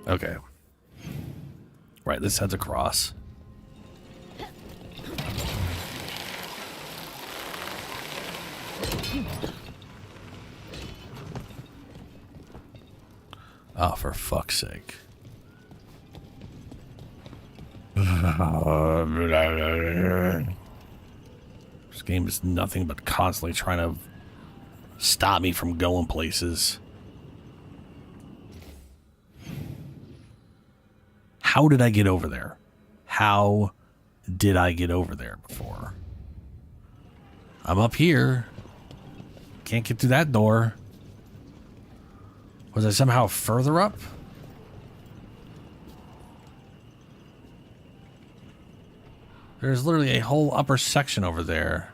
[SPEAKER 1] Okay. Right, this heads across. Oh, for fuck's sake. This game is nothing but constantly trying to stop me from going places. How did I get over there? How did I get over there before? I'm up here. Can't get through that door. Was I somehow further up? There's literally a whole upper section over there.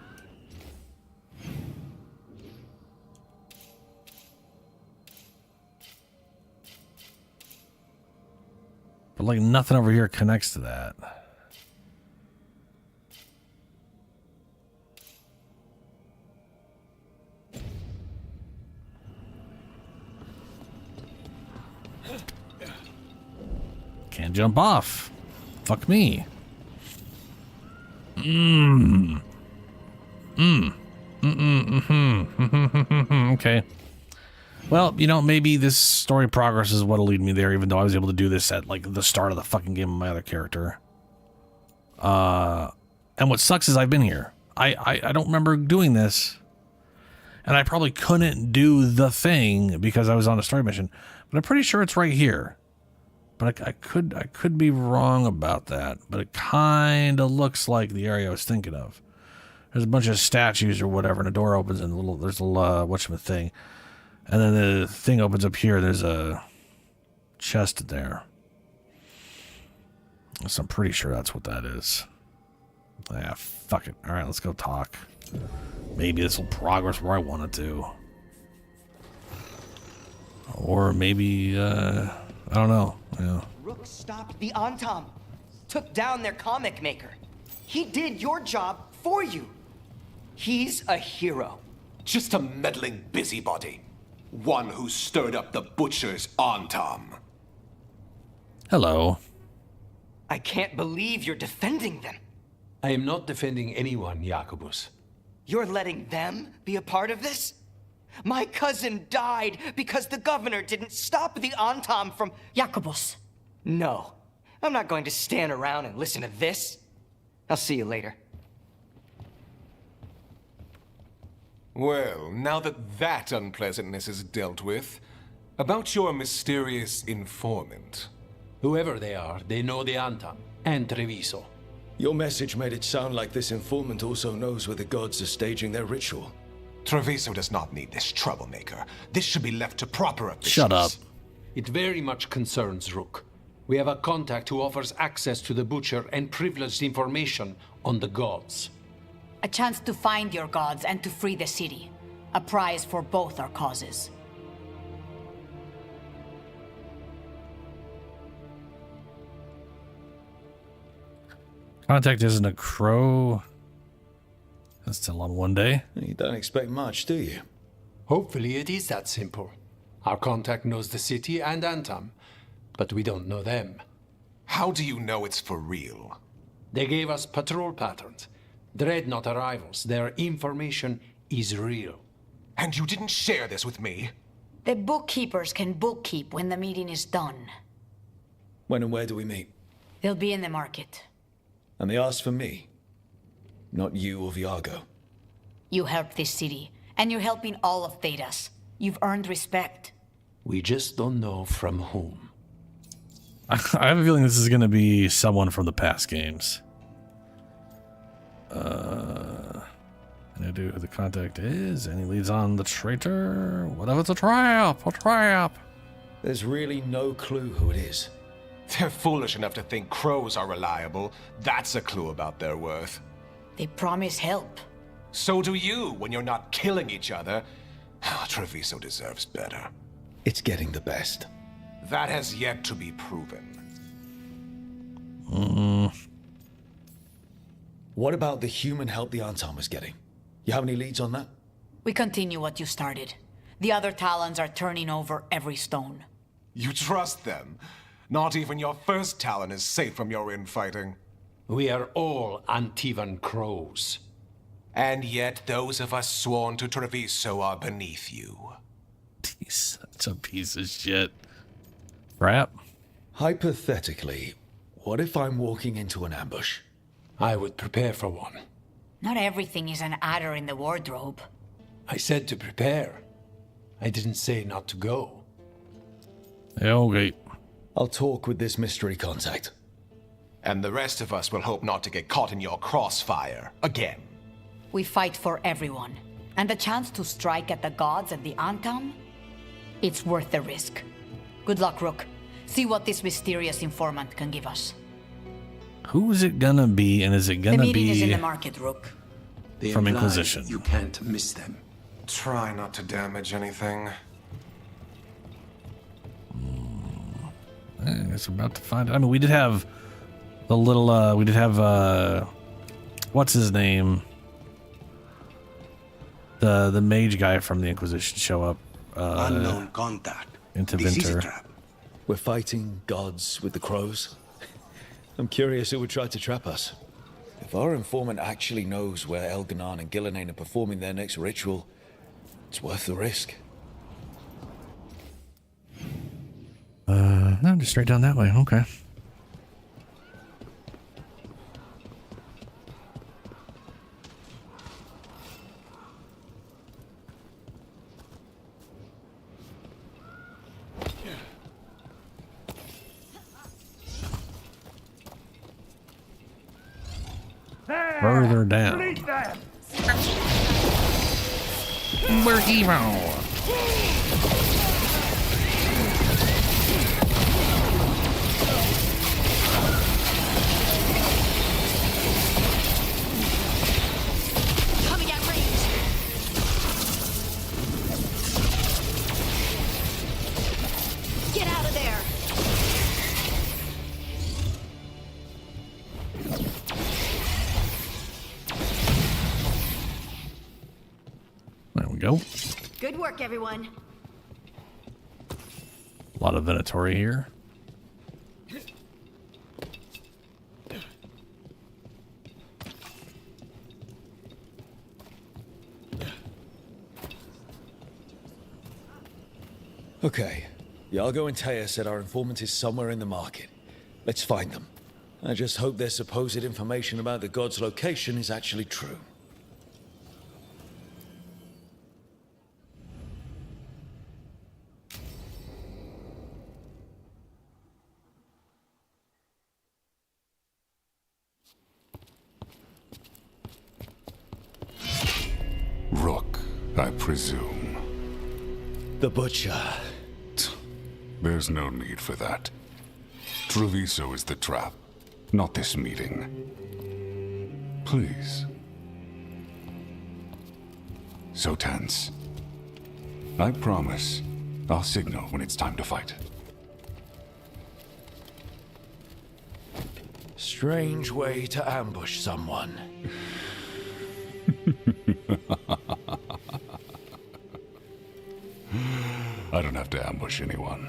[SPEAKER 1] But like nothing over here connects to that. Can't jump off. Fuck me. Okay. Well, you know, maybe this story progress is what'll lead me there, even though I was able to do this at, like, the start of the fucking game of my other character. And what sucks is I've been here. I don't remember doing this. And I probably couldn't do the thing because I was on a story mission. But I'm pretty sure it's right here. But I could be wrong about that. But it kind of looks like the area I was thinking of. There's a bunch of statues or whatever, and a door opens, and there's a little, whatchamacallit. And then the thing opens up here. There's a chest there. So I'm pretty sure that's what that is. Yeah, fuck it. All right, let's go talk. Maybe this will progress where I want it to. Or maybe, I don't know. Yeah.
[SPEAKER 6] Rook stopped the Antam. Took down their comic maker. He did your job for you. He's a hero.
[SPEAKER 15] Just a meddling busybody. One who stirred up the butcher's Antam.
[SPEAKER 1] Hello.
[SPEAKER 6] I can't believe you're defending them.
[SPEAKER 19] I am not defending anyone, Jacobus.
[SPEAKER 6] You're letting them be a part of this? My cousin died because the governor didn't stop the Antam from...
[SPEAKER 9] Jacobus.
[SPEAKER 6] No. I'm not going to stand around and listen to this. I'll see you later.
[SPEAKER 15] Well, now that unpleasantness is dealt with, About your mysterious informant.
[SPEAKER 19] Whoever they are, they know the Antam and Treviso.
[SPEAKER 4] Your message made it sound like this informant also knows where the gods are staging their ritual.
[SPEAKER 15] Treviso does not need this troublemaker. This should be left to proper officials.
[SPEAKER 1] Shut up.
[SPEAKER 19] It very much concerns Rook. We have a contact who offers access to the Butcher and privileged information on the gods.
[SPEAKER 9] A chance to find your gods and to free the city. A prize for both our causes.
[SPEAKER 1] Contact isn't a crow. That's still on one day.
[SPEAKER 4] You don't expect much, do you?
[SPEAKER 19] Hopefully it is that simple. Our contact knows the city and Antam, but we don't know them.
[SPEAKER 15] How do you know it's for real?
[SPEAKER 19] They gave us patrol patterns. Dreadnought arrivals. Their information is real.
[SPEAKER 15] And you didn't share this with me?
[SPEAKER 9] The bookkeepers can bookkeep when the meeting is done.
[SPEAKER 4] When and where do we meet?
[SPEAKER 9] They'll be in the market.
[SPEAKER 4] And they asked for me, not you or Viago.
[SPEAKER 9] You helped this city, and you're helping all of Thedas. You've earned respect.
[SPEAKER 19] We just don't know from whom.
[SPEAKER 1] I have a feeling this is going to be someone from the past games. I do who the contact is, and he leads on the traitor. What if it's a trap? A trap.
[SPEAKER 4] There's really no clue who it is.
[SPEAKER 15] They're foolish enough to think crows are reliable. That's a clue about their worth.
[SPEAKER 9] They promise help.
[SPEAKER 15] So do you when you're not killing each other. Treviso deserves better.
[SPEAKER 4] It's getting the best.
[SPEAKER 15] That has yet to be proven.
[SPEAKER 4] What about the human help the Antam is getting? You have any leads on that?
[SPEAKER 9] We continue what you started. The other Talons are turning over every stone.
[SPEAKER 15] You trust them? Not even your first Talon is safe from your infighting.
[SPEAKER 19] We are all Antivan crows.
[SPEAKER 15] And yet those of us sworn to Treviso are beneath you.
[SPEAKER 1] He's such a piece of shit. Crap.
[SPEAKER 4] Hypothetically, what if I'm walking into an ambush?
[SPEAKER 19] I would prepare for one.
[SPEAKER 9] Not everything is an adder in the wardrobe.
[SPEAKER 19] I said to prepare. I didn't say not to go.
[SPEAKER 1] Okay.
[SPEAKER 4] I'll talk with this mystery contact.
[SPEAKER 15] And the rest of us will hope not to get caught in your crossfire again.
[SPEAKER 9] We fight for everyone. And the chance to strike at the gods and the Antam? It's worth the risk. Good luck, Rook. See what this mysterious informant can give us.
[SPEAKER 1] Who is it gonna be, and is it gonna be...
[SPEAKER 9] The meeting is in the market, Rook.
[SPEAKER 19] They
[SPEAKER 1] from
[SPEAKER 19] imply
[SPEAKER 1] Inquisition?
[SPEAKER 19] You can't miss them.
[SPEAKER 15] Try not to damage anything.
[SPEAKER 1] I guess we're about to find it. I mean, we did have the little, we did have, what's his name? The mage guy from the Inquisition show up.
[SPEAKER 8] Unknown contact.
[SPEAKER 1] Into
[SPEAKER 8] This is a
[SPEAKER 1] Vinter.
[SPEAKER 8] trap.
[SPEAKER 4] We're fighting gods with the crows. I'm curious who would try to trap us. If our informant actually knows where Elganon and Gillenane are performing their next ritual, it's worth the risk.
[SPEAKER 1] No, just straight down that way. Okay. Further down. We're evil.
[SPEAKER 5] Coming at range. Get out of there.
[SPEAKER 1] There we go.
[SPEAKER 5] Good work, everyone.
[SPEAKER 1] A lot of Venatori here.
[SPEAKER 4] Okay. Iago and Taya said our informant is somewhere in the market. Let's find them. I just hope their supposed information about the god's location is actually true.
[SPEAKER 10] I presume.
[SPEAKER 4] The Butcher.
[SPEAKER 10] There's no need for that. Treviso is the trap, not this meeting. Please. So tense. I promise I'll signal when it's time to fight.
[SPEAKER 4] Strange way to ambush someone.
[SPEAKER 10] I don't have to ambush anyone.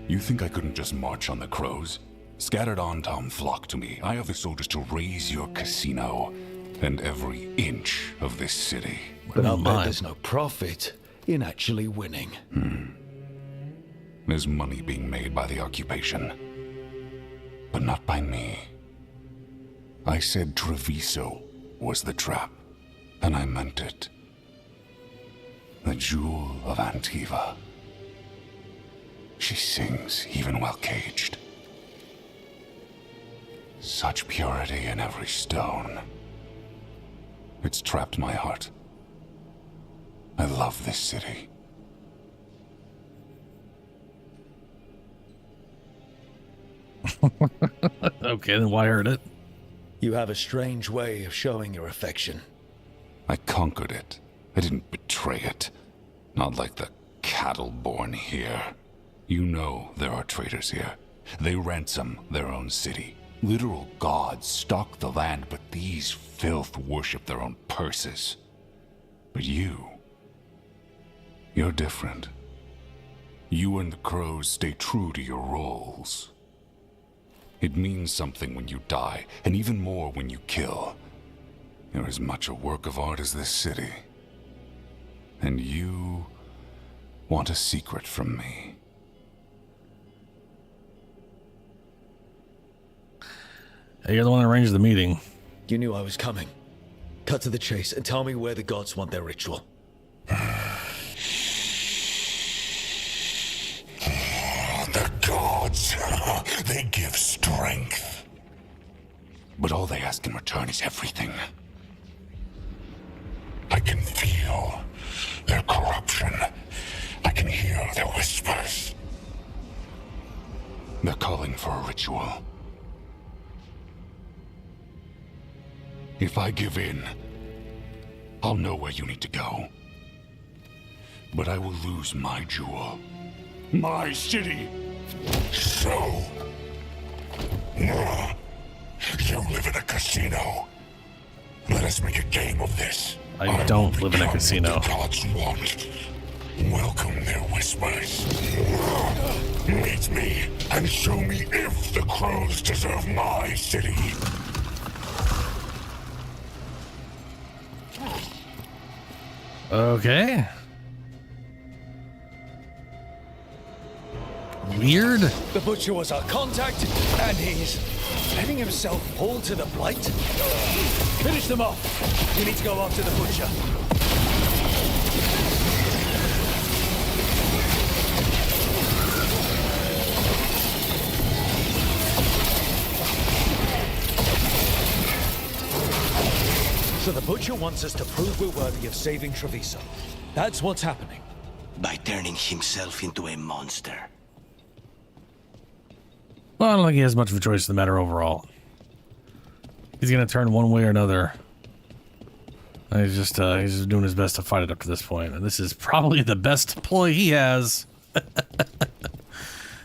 [SPEAKER 10] You think I couldn't just march on the crows? Scattered Antom flock to me. I have the soldiers to raise your casino and every inch of this city.
[SPEAKER 4] But I'll bet there's no profit in actually winning.
[SPEAKER 10] There's money being made by the occupation, but not by me. I said Treviso was the trap, and I meant it. The Jewel of Antiva. She sings even while caged. Such purity in every stone. It's trapped my heart. I love this city.
[SPEAKER 1] Okay, then why hurt it?
[SPEAKER 4] You have a strange way of showing your affection.
[SPEAKER 10] I conquered it. I didn't betray it. Not like the cattle born here. You know there are traitors here. They ransom their own city. Literal gods stalk the land, but these filth worship their own purses. But you're different. You and the crows stay true to your roles. It means something when you die, and even more when you kill. You're as much a work of art as this city. And you want a secret from me.
[SPEAKER 1] Hey, you're the one that arranged the meeting.
[SPEAKER 4] You knew I was coming. Cut to the chase and tell me where the gods want their ritual.
[SPEAKER 10] The gods, they give strength. But all they ask in return is everything. I can feel their corruption. I can hear their whispers. They're calling for a ritual. If I give in, I'll know where you need to go. But I will lose my jewel. My city. So, you live in a casino. Let us make a game of this.
[SPEAKER 1] I don't live in a casino.
[SPEAKER 10] The gods want. Welcome their whispers. Meet me and show me if the crows deserve my city.
[SPEAKER 1] Okay. Weird.
[SPEAKER 4] The Butcher was our contact, and he's letting himself fall to the Blight. Finish them off. We need to go after the Butcher. So the Butcher wants us to prove we're worthy of saving Treviso. That's what's happening.
[SPEAKER 8] By turning himself into a monster.
[SPEAKER 1] Well, I don't think he has much of a choice in the matter overall. He's gonna turn one way or another. And he's just doing his best to fight it up to this point. And this is probably the best ploy he has.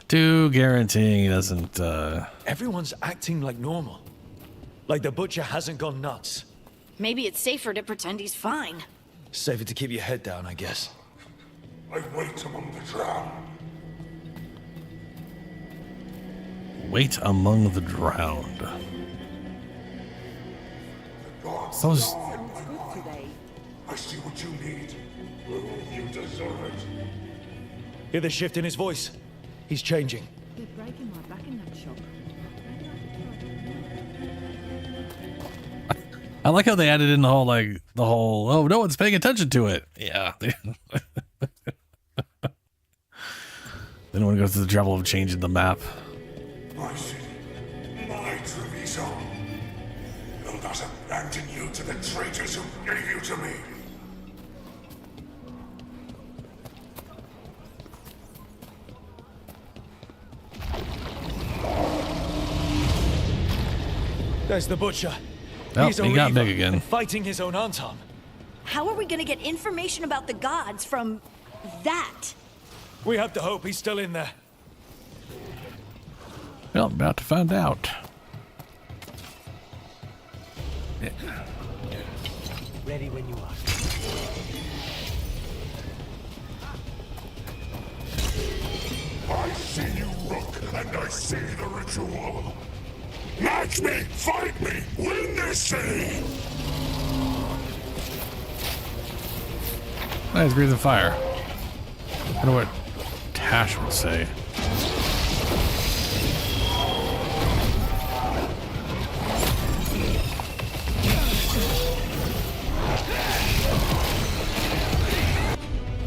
[SPEAKER 1] To guaranteeing he doesn't,
[SPEAKER 4] Everyone's acting like normal. Like the Butcher hasn't gone nuts.
[SPEAKER 5] Maybe it's safer to pretend he's fine.
[SPEAKER 4] Safer to keep your head down, I guess.
[SPEAKER 10] I wait among the drowned.
[SPEAKER 1] Wait among the drowned. Those...
[SPEAKER 10] I see what you need. You deserve it.
[SPEAKER 4] Hear the shift in his voice. He's changing.
[SPEAKER 18] They're breaking my back in that shop.
[SPEAKER 1] I like how they added in the whole, oh, no one's paying attention to it. Yeah. They didn't want to go through the trouble of changing the map.
[SPEAKER 10] My city, my Treviso. Will not abandon you to the traitors who gave you to me.
[SPEAKER 14] There's the butcher.
[SPEAKER 1] Oh,
[SPEAKER 14] He's a
[SPEAKER 1] he got
[SPEAKER 14] reaver
[SPEAKER 1] big again.
[SPEAKER 14] and fighting his own Antom.
[SPEAKER 7] How are we gonna get information about the gods from that?
[SPEAKER 14] We have to hope he's still in there.
[SPEAKER 1] Well, about to find out.
[SPEAKER 16] Ready when you are.
[SPEAKER 10] I see you, Rook, and I see the ritual. Match me, fight me, win this city!
[SPEAKER 1] Nice, breathe the fire. I wonder what Tash would say.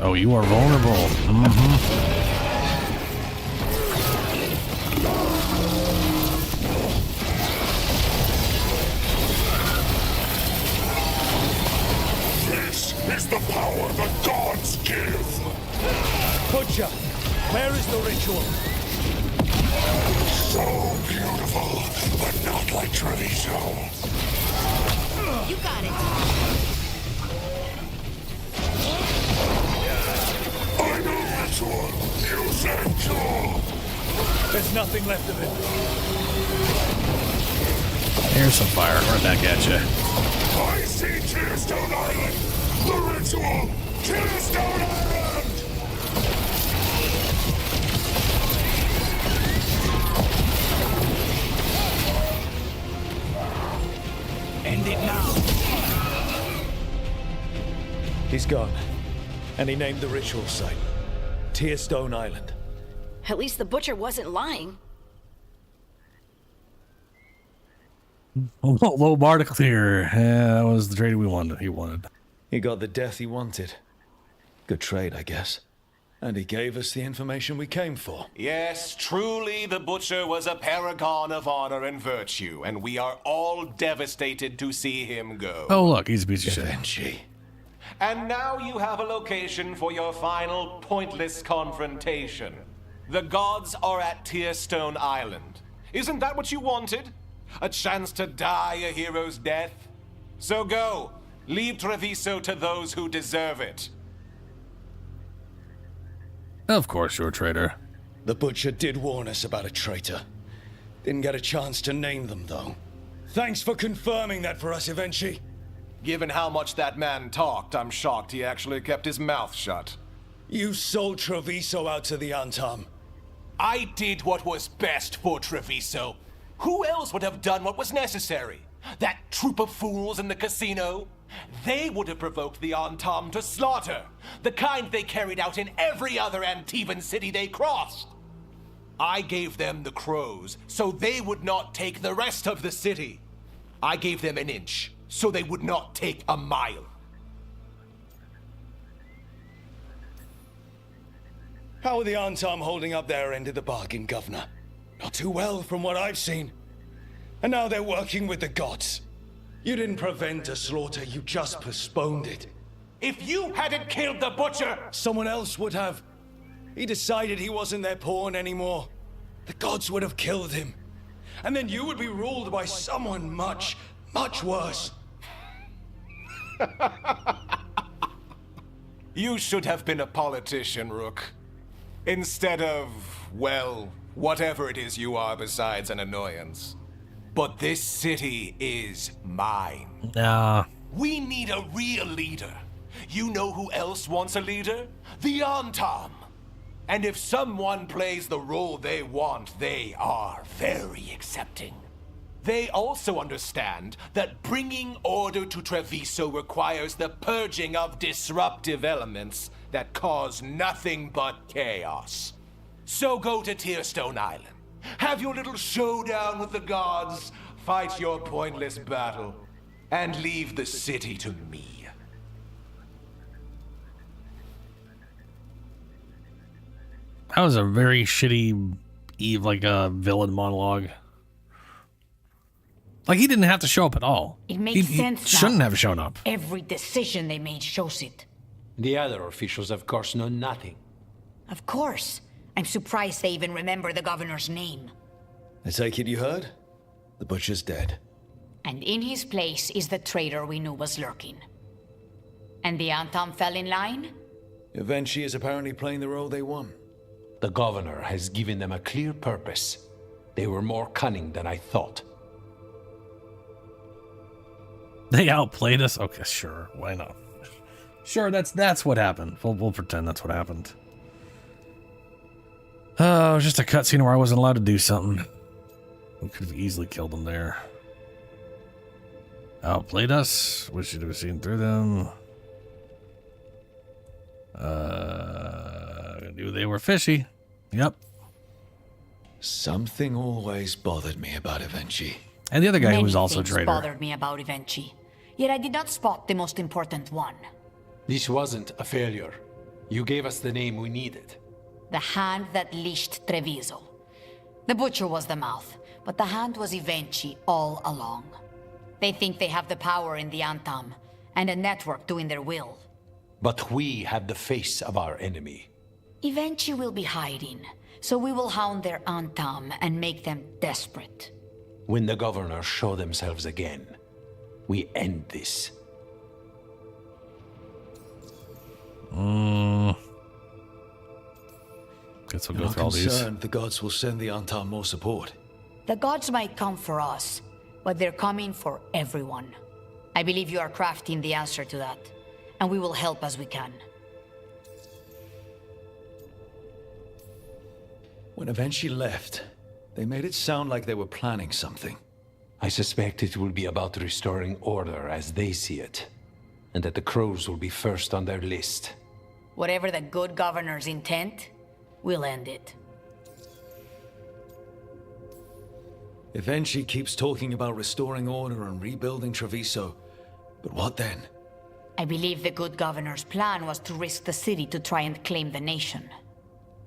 [SPEAKER 1] Oh, you are vulnerable.
[SPEAKER 10] This is the power the gods give!
[SPEAKER 14] Butcher, where is the ritual?
[SPEAKER 10] So beautiful, but not like Treviso.
[SPEAKER 7] You got it.
[SPEAKER 10] I know ritual. You said cure.
[SPEAKER 14] There's nothing left of it.
[SPEAKER 1] Here's some fire. Right back at you.
[SPEAKER 10] I see Tearstone Island. The ritual. Tearstone Island.
[SPEAKER 14] End it now. He's gone. And he named the ritual site. Tearstone Island.
[SPEAKER 7] At least the butcher wasn't lying.
[SPEAKER 1] Low bar to clear. Yeah, that was the trade we wanted. He wanted.
[SPEAKER 14] He got the death he wanted. Good trade, I guess. And he gave us the information we came for.
[SPEAKER 15] Yes, truly the Butcher was a paragon of honor and virtue, and we are all devastated to see him go.
[SPEAKER 1] Oh, look, he's a piece of shit.
[SPEAKER 15] And now you have a location for your final pointless confrontation. The gods are at Tearstone Island. Isn't that what you wanted? A chance to die a hero's death? So go. Leave Treviso to those who deserve it.
[SPEAKER 1] Of course you're a traitor.
[SPEAKER 14] The Butcher did warn us about a traitor. Didn't get a chance to name them, though. Thanks for confirming that for us, Evenchi.
[SPEAKER 15] Given how much that man talked, I'm shocked he actually kept his mouth shut.
[SPEAKER 14] You sold Treviso out to the Antom.
[SPEAKER 15] I did what was best for Treviso. Who else would have done what was necessary? That troop of fools in the casino? They would have provoked the Antom to slaughter, the kind they carried out in every other Antivan city they crossed. I gave them the crows, so they would not take the rest of the city. I gave them an inch, so they would not take a mile.
[SPEAKER 14] How are the Antom holding up their end of the bargain, Governor? Not too well, from what I've seen. And now they're working with the gods. You didn't prevent a slaughter, you just postponed it.
[SPEAKER 15] If you hadn't killed the Butcher...
[SPEAKER 14] Someone else would have. He decided he wasn't their pawn anymore. The gods would have killed him. And then you would be ruled by someone much, much worse.
[SPEAKER 15] You should have been a politician, Rook. Instead of, well, whatever it is you are besides an annoyance. But this city is mine.
[SPEAKER 1] Nah.
[SPEAKER 15] We need a real leader. You know who else wants a leader? The Antom. And if someone plays the role they want, they are very accepting. They also understand that bringing order to Treviso requires the purging of disruptive elements that cause nothing but chaos. So go to Tearstone Island. Have your little showdown with the gods, fight your pointless battle, and leave the city to me.
[SPEAKER 1] That was a very shitty, villain monologue. Like, he didn't have to show up at all.
[SPEAKER 9] It makes sense
[SPEAKER 1] He shouldn't have shown up.
[SPEAKER 9] Every decision they made shows it.
[SPEAKER 19] The other officials, of course, know nothing.
[SPEAKER 9] Of course. I'm surprised they even remember the governor's name.
[SPEAKER 14] I take it you heard? The Butcher's dead.
[SPEAKER 9] And in his place is the traitor we knew was lurking. And the Antam fell in line?
[SPEAKER 4] Eventually is apparently playing the role they want.
[SPEAKER 19] The governor has given them a clear purpose. They were more cunning than I thought.
[SPEAKER 1] They outplayed us? Okay, sure. Why not? Sure, that's what happened. We'll pretend that's what happened. Oh, it was just a cutscene where I wasn't allowed to do something. We could have easily killed them there. Outplayed us. We should have seen through them. Knew they were fishy. Yep.
[SPEAKER 4] Something always bothered me about Evenchi.
[SPEAKER 1] And the other guy who was
[SPEAKER 9] Many
[SPEAKER 1] also a
[SPEAKER 9] things
[SPEAKER 1] traitor.
[SPEAKER 9] bothered me about Evenchi. Yet I did not spot the most important one.
[SPEAKER 19] This wasn't a failure. You gave us the name we needed.
[SPEAKER 9] The hand that leashed Treviso. The butcher was the mouth, but the hand was Evenchi all along. They think they have the power in the Antam, and a network doing their will.
[SPEAKER 19] But we have the face of our enemy.
[SPEAKER 9] Evenchi will be hiding, so we will hound their Antam and make them desperate.
[SPEAKER 19] When the governors show themselves again, we end this.
[SPEAKER 1] Guess we'll go
[SPEAKER 4] I'm
[SPEAKER 1] through all these.
[SPEAKER 4] concerned the gods will send the Antam more support.
[SPEAKER 9] The gods might come for us, but they're coming for everyone. I believe you are crafting the answer to that, and we will help as we can.
[SPEAKER 4] When Evenchi left, they made it sound like they were planning something.
[SPEAKER 19] I suspect it will be about restoring order as they see it, and that the crows will be first on their list.
[SPEAKER 9] Whatever the good governor's intent, we'll end it.
[SPEAKER 4] Evenchi keeps talking about restoring order and rebuilding Treviso. But what then?
[SPEAKER 9] I believe the good governor's plan was to risk the city to try and claim the nation.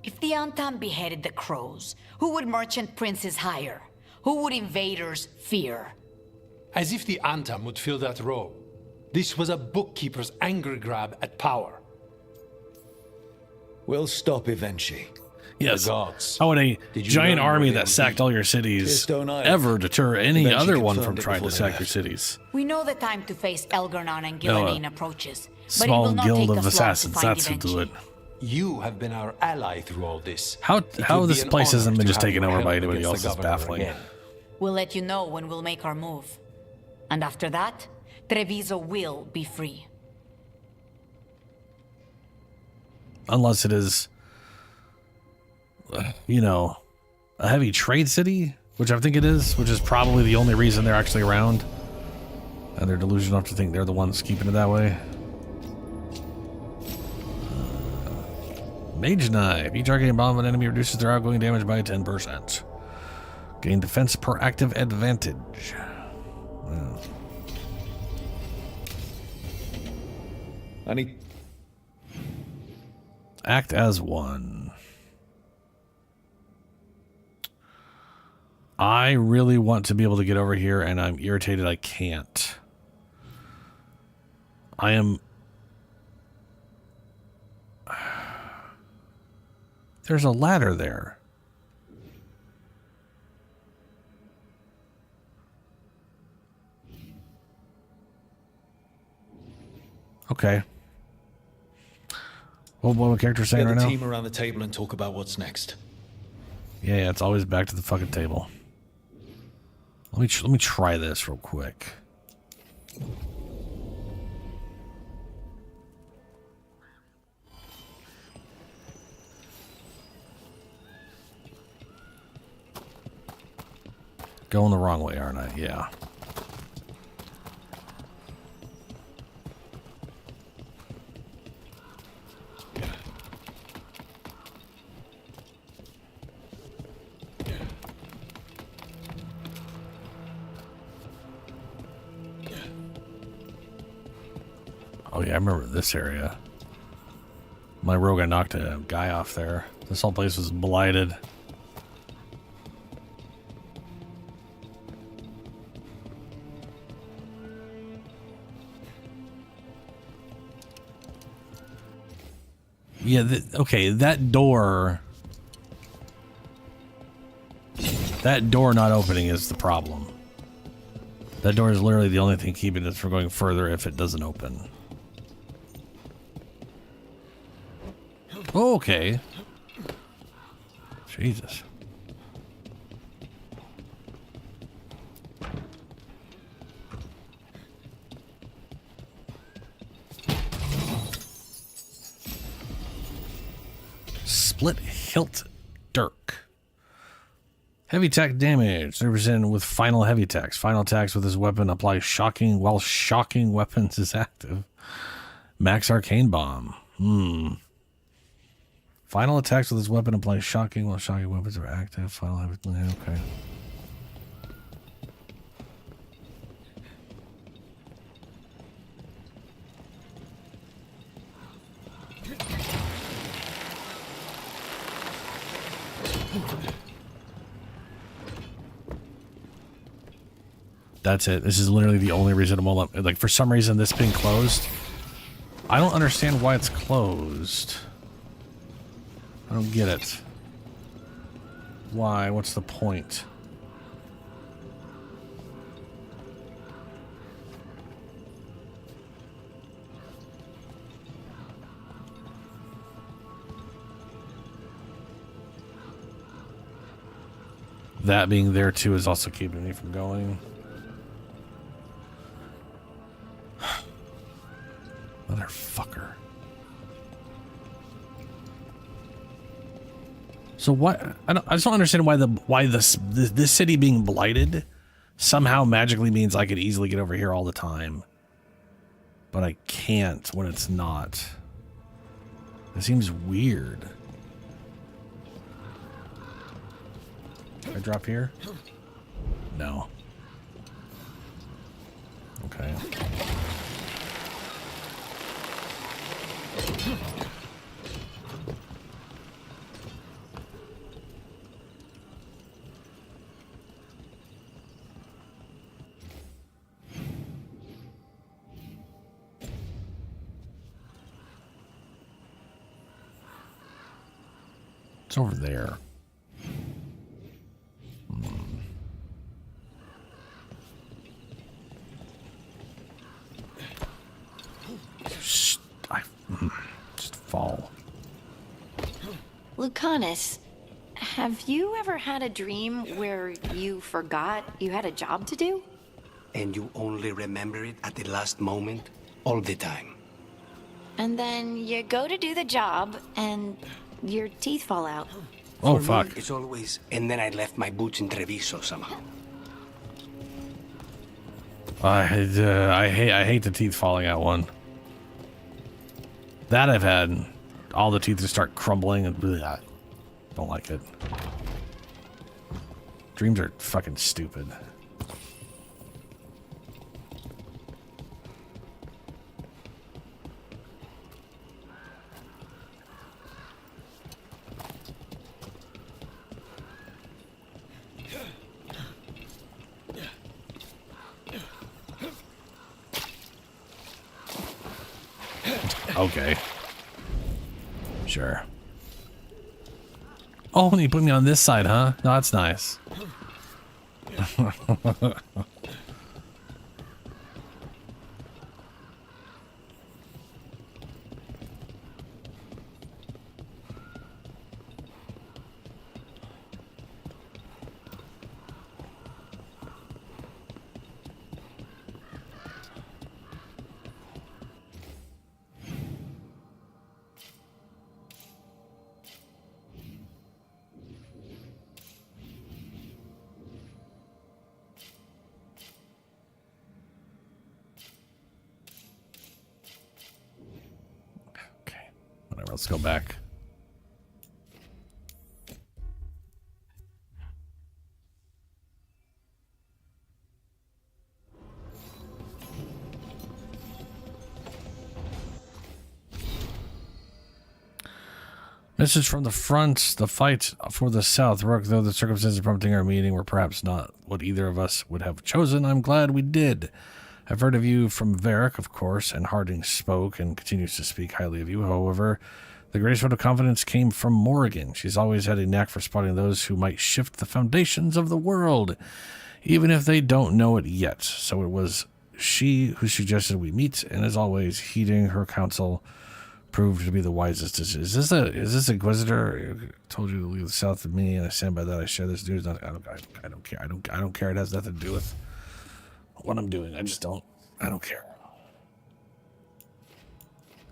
[SPEAKER 9] If the Antam beheaded the crows, who would merchant princes hire? Who would invaders fear?
[SPEAKER 19] As if the Antam would fill that role. This was a bookkeeper's angry grab at power.
[SPEAKER 4] We'll stop Evenchi.
[SPEAKER 1] Yes.
[SPEAKER 19] The gods.
[SPEAKER 1] How would a
[SPEAKER 19] Did you
[SPEAKER 1] giant
[SPEAKER 19] learn
[SPEAKER 1] army
[SPEAKER 19] where they
[SPEAKER 1] that
[SPEAKER 19] would
[SPEAKER 1] sacked
[SPEAKER 19] be?
[SPEAKER 1] all your cities
[SPEAKER 4] Keystone Island.
[SPEAKER 1] ever deter any
[SPEAKER 4] Evenchi
[SPEAKER 1] other one from
[SPEAKER 4] confirmed it
[SPEAKER 1] trying to
[SPEAKER 4] before they
[SPEAKER 1] sack your
[SPEAKER 4] left.
[SPEAKER 1] cities?
[SPEAKER 9] We know the time to face Elgarnon and
[SPEAKER 1] No,
[SPEAKER 9] Gillenane approaches, but it
[SPEAKER 1] Small
[SPEAKER 9] will not
[SPEAKER 1] guild
[SPEAKER 9] take
[SPEAKER 1] of
[SPEAKER 9] us long
[SPEAKER 1] assassins,
[SPEAKER 9] to find
[SPEAKER 1] that's who
[SPEAKER 9] Evenchi.
[SPEAKER 1] do it.
[SPEAKER 19] You have been our ally through all this.
[SPEAKER 1] How
[SPEAKER 19] It
[SPEAKER 1] how
[SPEAKER 19] would be
[SPEAKER 1] this
[SPEAKER 19] an
[SPEAKER 1] place
[SPEAKER 19] honor
[SPEAKER 1] hasn't been
[SPEAKER 19] to
[SPEAKER 1] just
[SPEAKER 19] have
[SPEAKER 1] taken
[SPEAKER 19] your
[SPEAKER 1] over by
[SPEAKER 19] help
[SPEAKER 1] anybody
[SPEAKER 19] against
[SPEAKER 1] else
[SPEAKER 19] the
[SPEAKER 1] is
[SPEAKER 19] governor
[SPEAKER 1] baffling.
[SPEAKER 19] again.
[SPEAKER 9] We'll let you know when we'll make our move. And after that, Treviso will be free.
[SPEAKER 1] Unless it is, you know, a heavy trade city, which I think it is, which is probably the only reason they're actually around. And they're delusional enough to think they're the ones keeping it that way. Mage Knife. Each targeting bomb of an enemy reduces their outgoing damage by 10%. Gain defense per active advantage.
[SPEAKER 4] I need...
[SPEAKER 1] Act as one. I really want to be able to get over here, and I'm irritated I can't. I am... There's a ladder there. Okay. What my character saying
[SPEAKER 4] Get
[SPEAKER 1] right
[SPEAKER 4] the
[SPEAKER 1] now?
[SPEAKER 4] team around the table and talk about what's next.
[SPEAKER 1] Yeah, it's always back to the fucking table. Let me try this real quick. Going the wrong way, aren't I? Yeah. Oh yeah, I remember this area. My rogue, I knocked a guy off there. This whole place was blighted. Yeah, okay, that door... That door not opening is the problem. That door is literally the only thing keeping us from going further if it doesn't open. Okay. Jesus. Split hilt dirk. Heavy attack damage. 30% with final heavy attacks. Final attacks with this weapon apply shocking while shocking weapons is active. Max arcane bomb. Final attacks with this weapon apply shocking while shocking weapons are active. Final heavy. Okay. That's it. This is literally the only reason I'm all like, for some reason this being closed. I don't understand why it's closed. I don't get it. Why? What's the point? That being there too is also keeping me from going. Motherfucker. So what? I just don't understand why this city being blighted somehow magically means I could easily get over here all the time, but I can't when it's not. It seems weird. Can I drop here? No. Okay. It's over there. Just fall.
[SPEAKER 5] Lucanus, have you ever had a dream where you forgot you had a job to do?
[SPEAKER 8] And you only remember it at the last moment? All the time?
[SPEAKER 5] And then you go to do the job and your teeth fall out.
[SPEAKER 1] Oh,
[SPEAKER 8] For
[SPEAKER 1] fuck.
[SPEAKER 8] me, it's always, and then I left my boots in Treviso somehow.
[SPEAKER 1] I hate the teeth falling out one. That I've had. All the teeth just start crumbling and bleh, don't like it. Dreams are fucking stupid. Okay. Sure. Oh, and you put me on this side, huh? No, that's nice. Let's go back. Message from the front. The fight for the South. Rook, though the circumstances prompting our meeting were perhaps not what either of us would have chosen, I'm glad we did. I've heard of you from Varric, of course, and Harding spoke and continues to speak highly of you. However, the greatest vote of confidence came from Morrigan. She's always had a knack for spotting those who might shift the foundations of the world. even if they don't know it yet. So it was she who suggested we meet, and as always, heeding her counsel proved to be the wisest decision. Is this Inquisitor? I told you to leave south of me, and I stand by that. I share this news. I don't care. I don't care. It has nothing to do with what I'm doing. I don't care.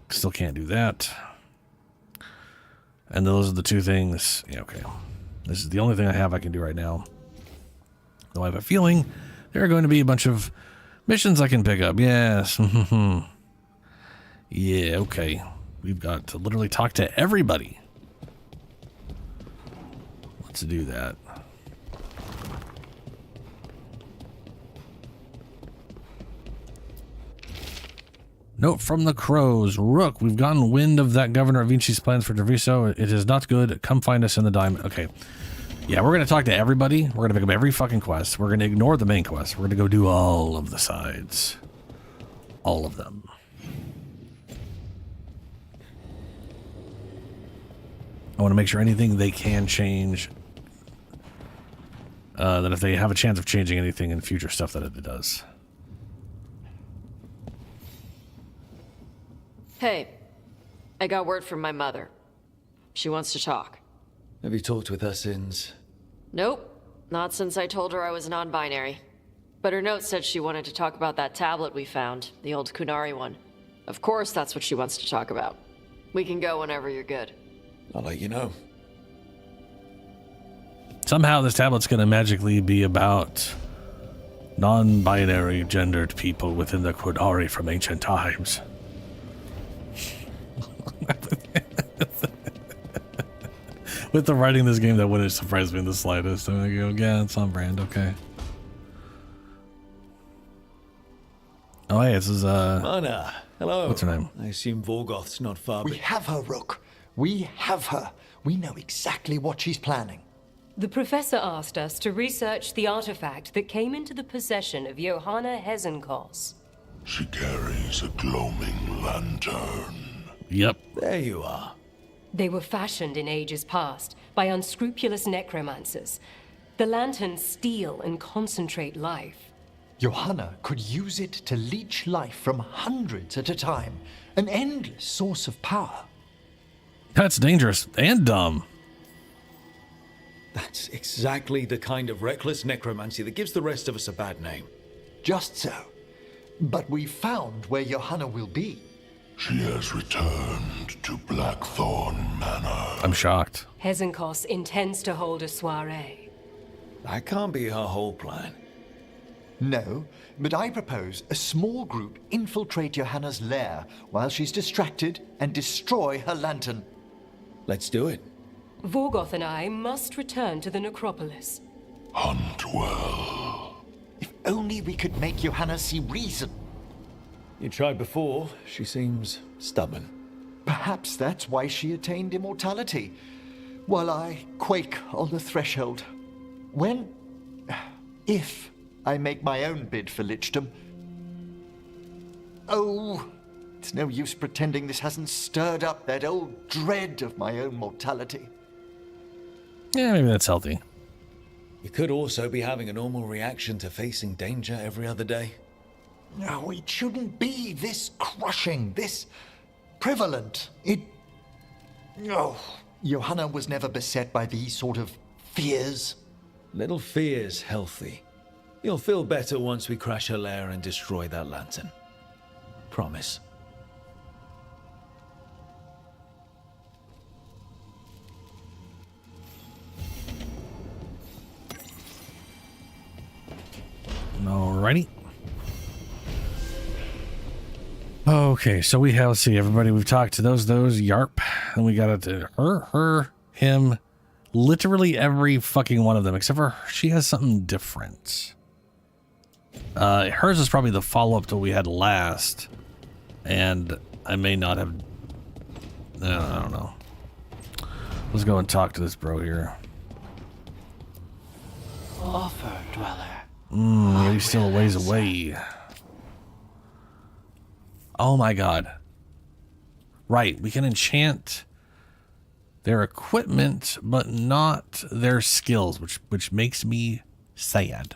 [SPEAKER 1] Still can't do that. And those are the two things. Yeah, okay. This is the only thing I can do right now. Though I have a feeling there are going to be a bunch of missions I can pick up. Yes. Yeah, okay. We've got to literally talk to everybody. Let's do that. Note from the crows. Rook, we've gotten wind of that Governor of Vinci's plans for Treviso. It is not good. Come find us in the diamond. Okay. Yeah, we're going to talk to everybody. We're going to pick up every fucking quest. We're going to ignore the main quest. We're going to go do all of the sides. All of them. I want to make sure anything they can change, that if they have a chance of changing anything in future stuff, that it does.
[SPEAKER 11] Hey, I got word from my mother. She wants to talk.
[SPEAKER 4] Have you talked with her since?
[SPEAKER 11] Nope, not since I told her I was non-binary. But her note said she wanted to talk about that tablet we found, the old Kunari one. Of course that's what she wants to talk about. We can go whenever you're good.
[SPEAKER 4] I'll let you know.
[SPEAKER 1] Somehow this tablet's going to magically be about non-binary gendered people within the Kunari from ancient times. With the writing of this game, that wouldn't surprise me in the slightest. I'm gonna go, yeah, it's on brand, okay. Oh, hey, this is,
[SPEAKER 4] Mana, hello.
[SPEAKER 1] What's her name?
[SPEAKER 4] I assume Vorgoth's not far.
[SPEAKER 21] We have her, Rook. We have her. We know exactly what she's planning.
[SPEAKER 22] The professor asked us to research the artifact that came into the possession of Johanna Hezenkos.
[SPEAKER 10] She carries a gloaming lantern.
[SPEAKER 1] Yep.
[SPEAKER 4] There you are.
[SPEAKER 22] They were fashioned in ages past by unscrupulous necromancers. The lanterns steal and concentrate life.
[SPEAKER 21] Johanna could use it to leech life from hundreds at a time. An endless source of power.
[SPEAKER 1] That's dangerous and dumb.
[SPEAKER 4] That's exactly the kind of reckless necromancy that gives the rest of us a bad name.
[SPEAKER 21] Just so. But we found where Johanna will be.
[SPEAKER 10] She has returned to Blackthorn Manor.
[SPEAKER 1] I'm shocked.
[SPEAKER 22] Hezenkos intends to hold a soiree.
[SPEAKER 4] That can't be her whole plan.
[SPEAKER 21] No, but I propose a small group infiltrate Johanna's lair while she's distracted and destroy her lantern.
[SPEAKER 4] Let's do it.
[SPEAKER 22] Vorgoth and I must return to the necropolis.
[SPEAKER 10] Hunt well.
[SPEAKER 21] If only we could make Johanna see reason.
[SPEAKER 4] You tried before. She seems stubborn.
[SPEAKER 21] Perhaps that's why she attained immortality, while I quake on the threshold. If I make my own bid for lichdom. Oh, it's no use pretending this hasn't stirred up that old dread of my own mortality.
[SPEAKER 1] Yeah, maybe that's healthy.
[SPEAKER 4] You could also be having a normal reaction to facing danger every other day.
[SPEAKER 21] No, it shouldn't be this crushing, this prevalent. No. Johanna was never beset by these sort of fears.
[SPEAKER 4] Little fear's healthy. You'll feel better once we crash her lair and destroy that lantern. Promise.
[SPEAKER 1] Alrighty. Okay, so we have, let's see, everybody, we've talked to those, Yarp, and we got it to her, him, literally every fucking one of them, except for she has something different. Hers is probably the follow-up to what we had last, and I may not have, I don't know. Let's go and talk to this bro here.
[SPEAKER 21] Offer Dweller.
[SPEAKER 1] He's still a ways away. Oh my god. Right, we can enchant their equipment, but not their skills, which makes me sad.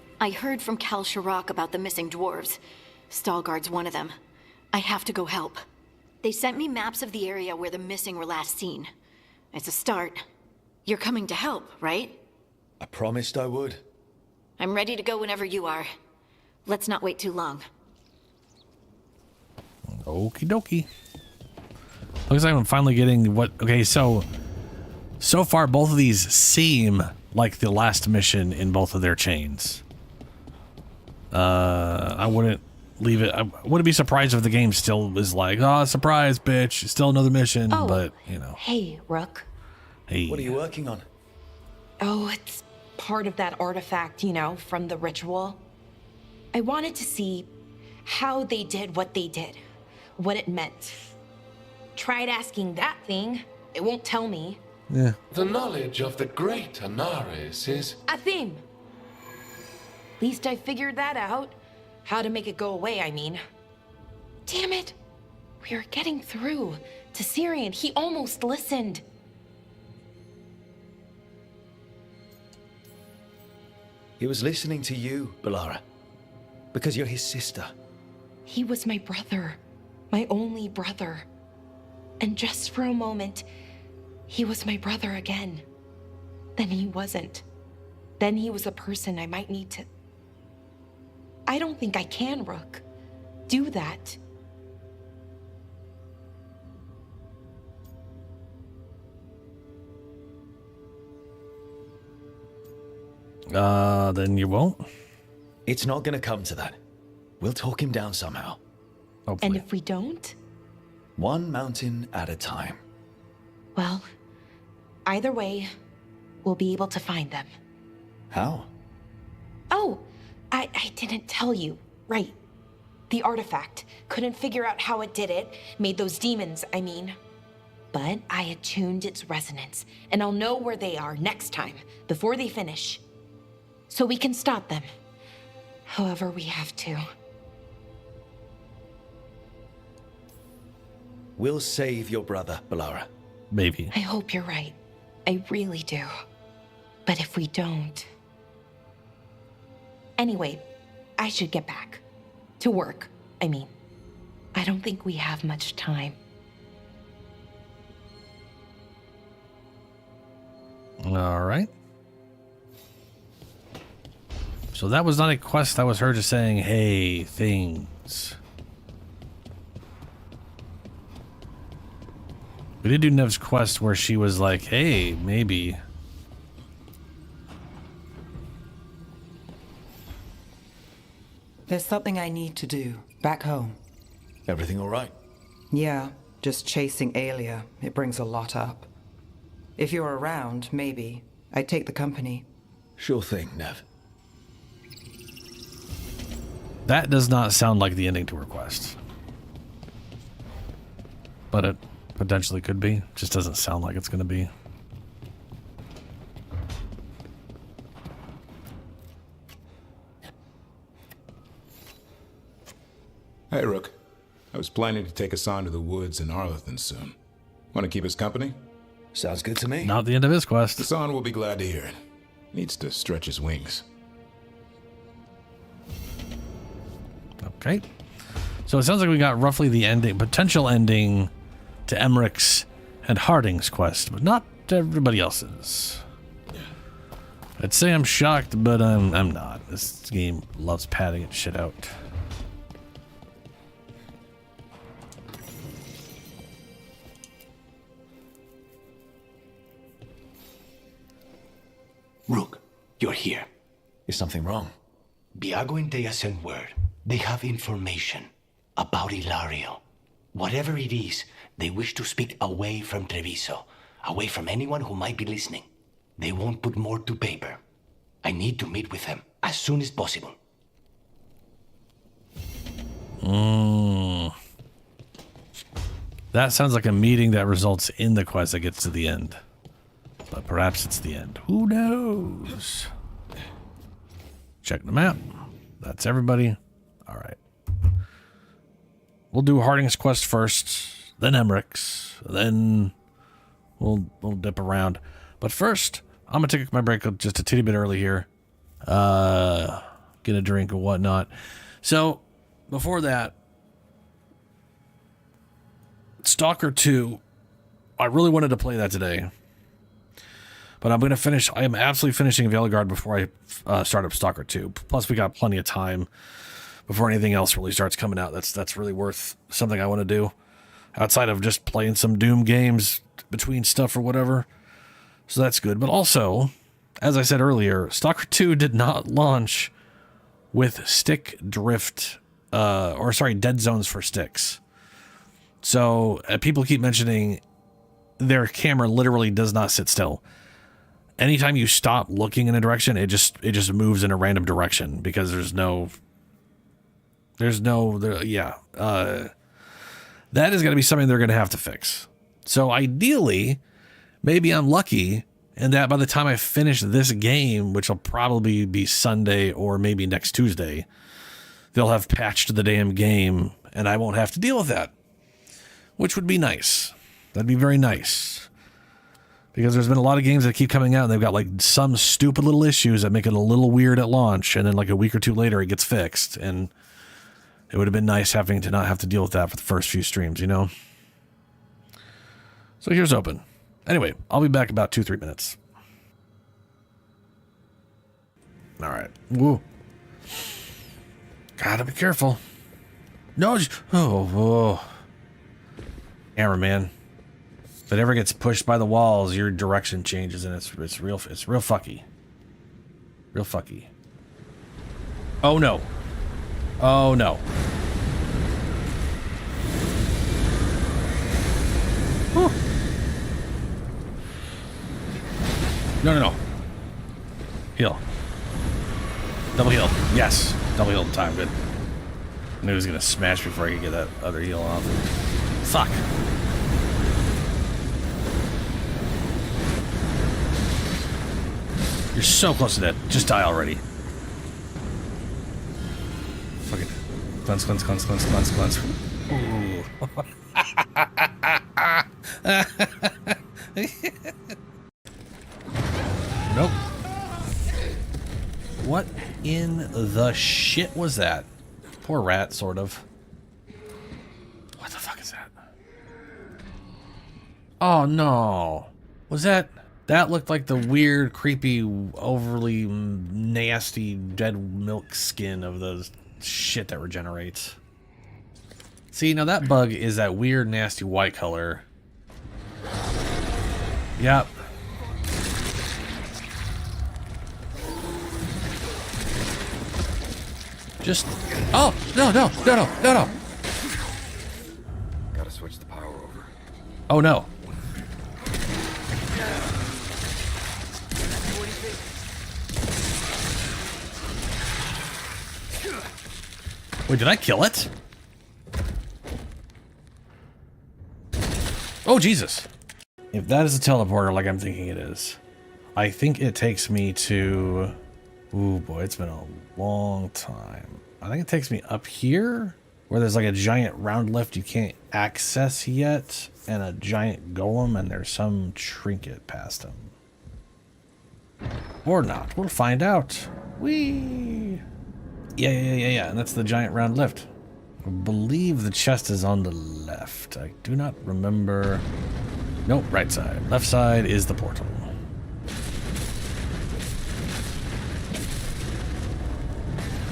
[SPEAKER 5] I heard from Cal Sharrock about the missing dwarves. Stalguard's one of them. I have to go help. They sent me maps of the area where the missing were last seen. It's a start. You're coming to help, right?
[SPEAKER 4] I promised I would.
[SPEAKER 5] I'm ready to go whenever you are. Let's not wait too long.
[SPEAKER 1] Okie dokie. Looks like I'm finally getting what... Okay, so far both of these seem like the last mission in both of their chains. I wouldn't leave it... I wouldn't be surprised if the game still was like, oh, surprise, bitch, still another mission, but, you know.
[SPEAKER 12] Hey, Rook.
[SPEAKER 1] Hey.
[SPEAKER 4] What are you working on?
[SPEAKER 12] Oh, it's part of that artifact, you know, from the ritual. I wanted to see how they did what they did, what it meant. Tried asking that thing. It won't tell me.
[SPEAKER 1] Yeah.
[SPEAKER 13] The knowledge of the great Anaris is...
[SPEAKER 12] A theme. Least I figured that out. How to make it go away, I mean. Damn it. We were getting through to Syrian. He almost listened.
[SPEAKER 4] He was listening to you, Balara. Because you're his sister.
[SPEAKER 12] He was my brother. My only brother. And just for a moment, he was my brother again. Then he wasn't. Then he was a person I might need to... I don't think I can, Rook. Do that.
[SPEAKER 1] Then you won't?
[SPEAKER 4] It's not gonna come to that. We'll talk him down somehow.
[SPEAKER 1] Hopefully.
[SPEAKER 12] And if we don't?
[SPEAKER 4] One mountain at a time.
[SPEAKER 12] Well, either way, we'll be able to find them.
[SPEAKER 4] How?
[SPEAKER 12] Oh, I didn't tell you. Right. The artifact. Couldn't figure out how it did it. Made those demons, I mean. But I attuned its resonance, and I'll know where they are next time, before they finish. So we can stop them. However we have to.
[SPEAKER 4] We'll save your brother, Balara.
[SPEAKER 1] Maybe.
[SPEAKER 12] I hope you're right. I really do. But if we don't... Anyway, I should get back. To work, I mean. I don't think we have much time.
[SPEAKER 1] All right. So that was not a quest, that was her just saying, hey, things. We did do Nev's quest where she was like, hey, maybe.
[SPEAKER 3] There's something I need to do back home.
[SPEAKER 4] Everything all right?
[SPEAKER 3] Yeah, just chasing Aelia. It brings a lot up. If you're around, maybe. I'd take the company.
[SPEAKER 4] Sure thing, Nev.
[SPEAKER 1] That does not sound like the ending to her quest. But it potentially could be. Just doesn't sound like it's going to be.
[SPEAKER 20] Hey, Rook. I was planning to take us on to the woods in Arlington soon. Want to keep us company?
[SPEAKER 4] Sounds good to me.
[SPEAKER 1] Not the end of his quest.
[SPEAKER 20] Hassan will be glad to hear it. Needs to stretch his wings.
[SPEAKER 1] Okay. So it sounds like we got roughly the ending, potential ending to Emmerich's and Harding's quest, but not to everybody else's. I'd say I'm shocked, but I'm not. This game loves padding its shit out.
[SPEAKER 8] Rook, you're here.
[SPEAKER 4] Is something wrong?
[SPEAKER 8] Biago and Dea sent word. They have information about Ilario. Whatever it is, they wish to speak away from Treviso, away from anyone who might be listening. They won't put more to paper. I need to meet with them as soon as possible.
[SPEAKER 1] That sounds like a meeting that results in the quest that gets to the end. But perhaps it's the end. Who knows? Check the map. That's everybody. All right. We'll do Harding's quest first, then Emmerich's, then we'll dip around. But first, I'm gonna take my break just a teeny bit early here. get a drink or whatnot. So before that, Stalker 2, I really wanted to play that today. But I'm going to finish, I am absolutely finishing Veilguard before I start up Stalker 2. Plus we got plenty of time before anything else really starts coming out. That's really worth something I want to do. Outside of just playing some Doom games between stuff or whatever. So that's good. But also, as I said earlier, Stalker 2 did not launch with stick drift, dead zones for sticks. So people keep mentioning their camera literally does not sit still. Anytime you stop looking in a direction, it just moves in a random direction because that is going to be something they're going to have to fix. So ideally, maybe I'm lucky in that by the time I finish this game, which will probably be Sunday or maybe next Tuesday, they'll have patched the damn game and I won't have to deal with that, which would be nice. That'd be very nice. Because there's been a lot of games that keep coming out and they've got like some stupid little issues that make it a little weird at launch, and then like a week or two later it gets fixed, and it would have been nice having to not have to deal with that for the first few streams, you know? So here's open. Anyway, I'll be back about 2-3 minutes. All right. Woo. Gotta be careful. No. Oh. Cameraman. If it ever gets pushed by the walls, your direction changes, and it's real fucky. Real fucky. Oh no. Oh no. Whew. No. Heal. Double heal. Yes. Double heal time. Good. I knew he was going to smash before I could get that other heal off. Fuck. You're so close to that. Just die already. Fucking cleanse. Ooh. Nope. What in the shit was that? Poor rat, sort of. What the fuck is that? Oh no. Was that... That looked like the weird, creepy, overly nasty dead milk skin of the shit that regenerates. See, now that bug is that weird, nasty white color. Yep. Just... Oh! No!
[SPEAKER 2] Gotta switch the power over.
[SPEAKER 1] Oh no. Wait, did I kill it? Oh, Jesus. If that is a teleporter like I'm thinking it is, I think it takes me to... Ooh, boy, it's been a long time. I think it takes me up here, where there's like a giant round lift you can't access yet, and a giant golem, and there's some trinket past him. Or not. We'll find out. Whee! Yeah, and that's the giant round lift. I believe the chest is on the left. I do not remember. Nope, right side. Left side is the portal.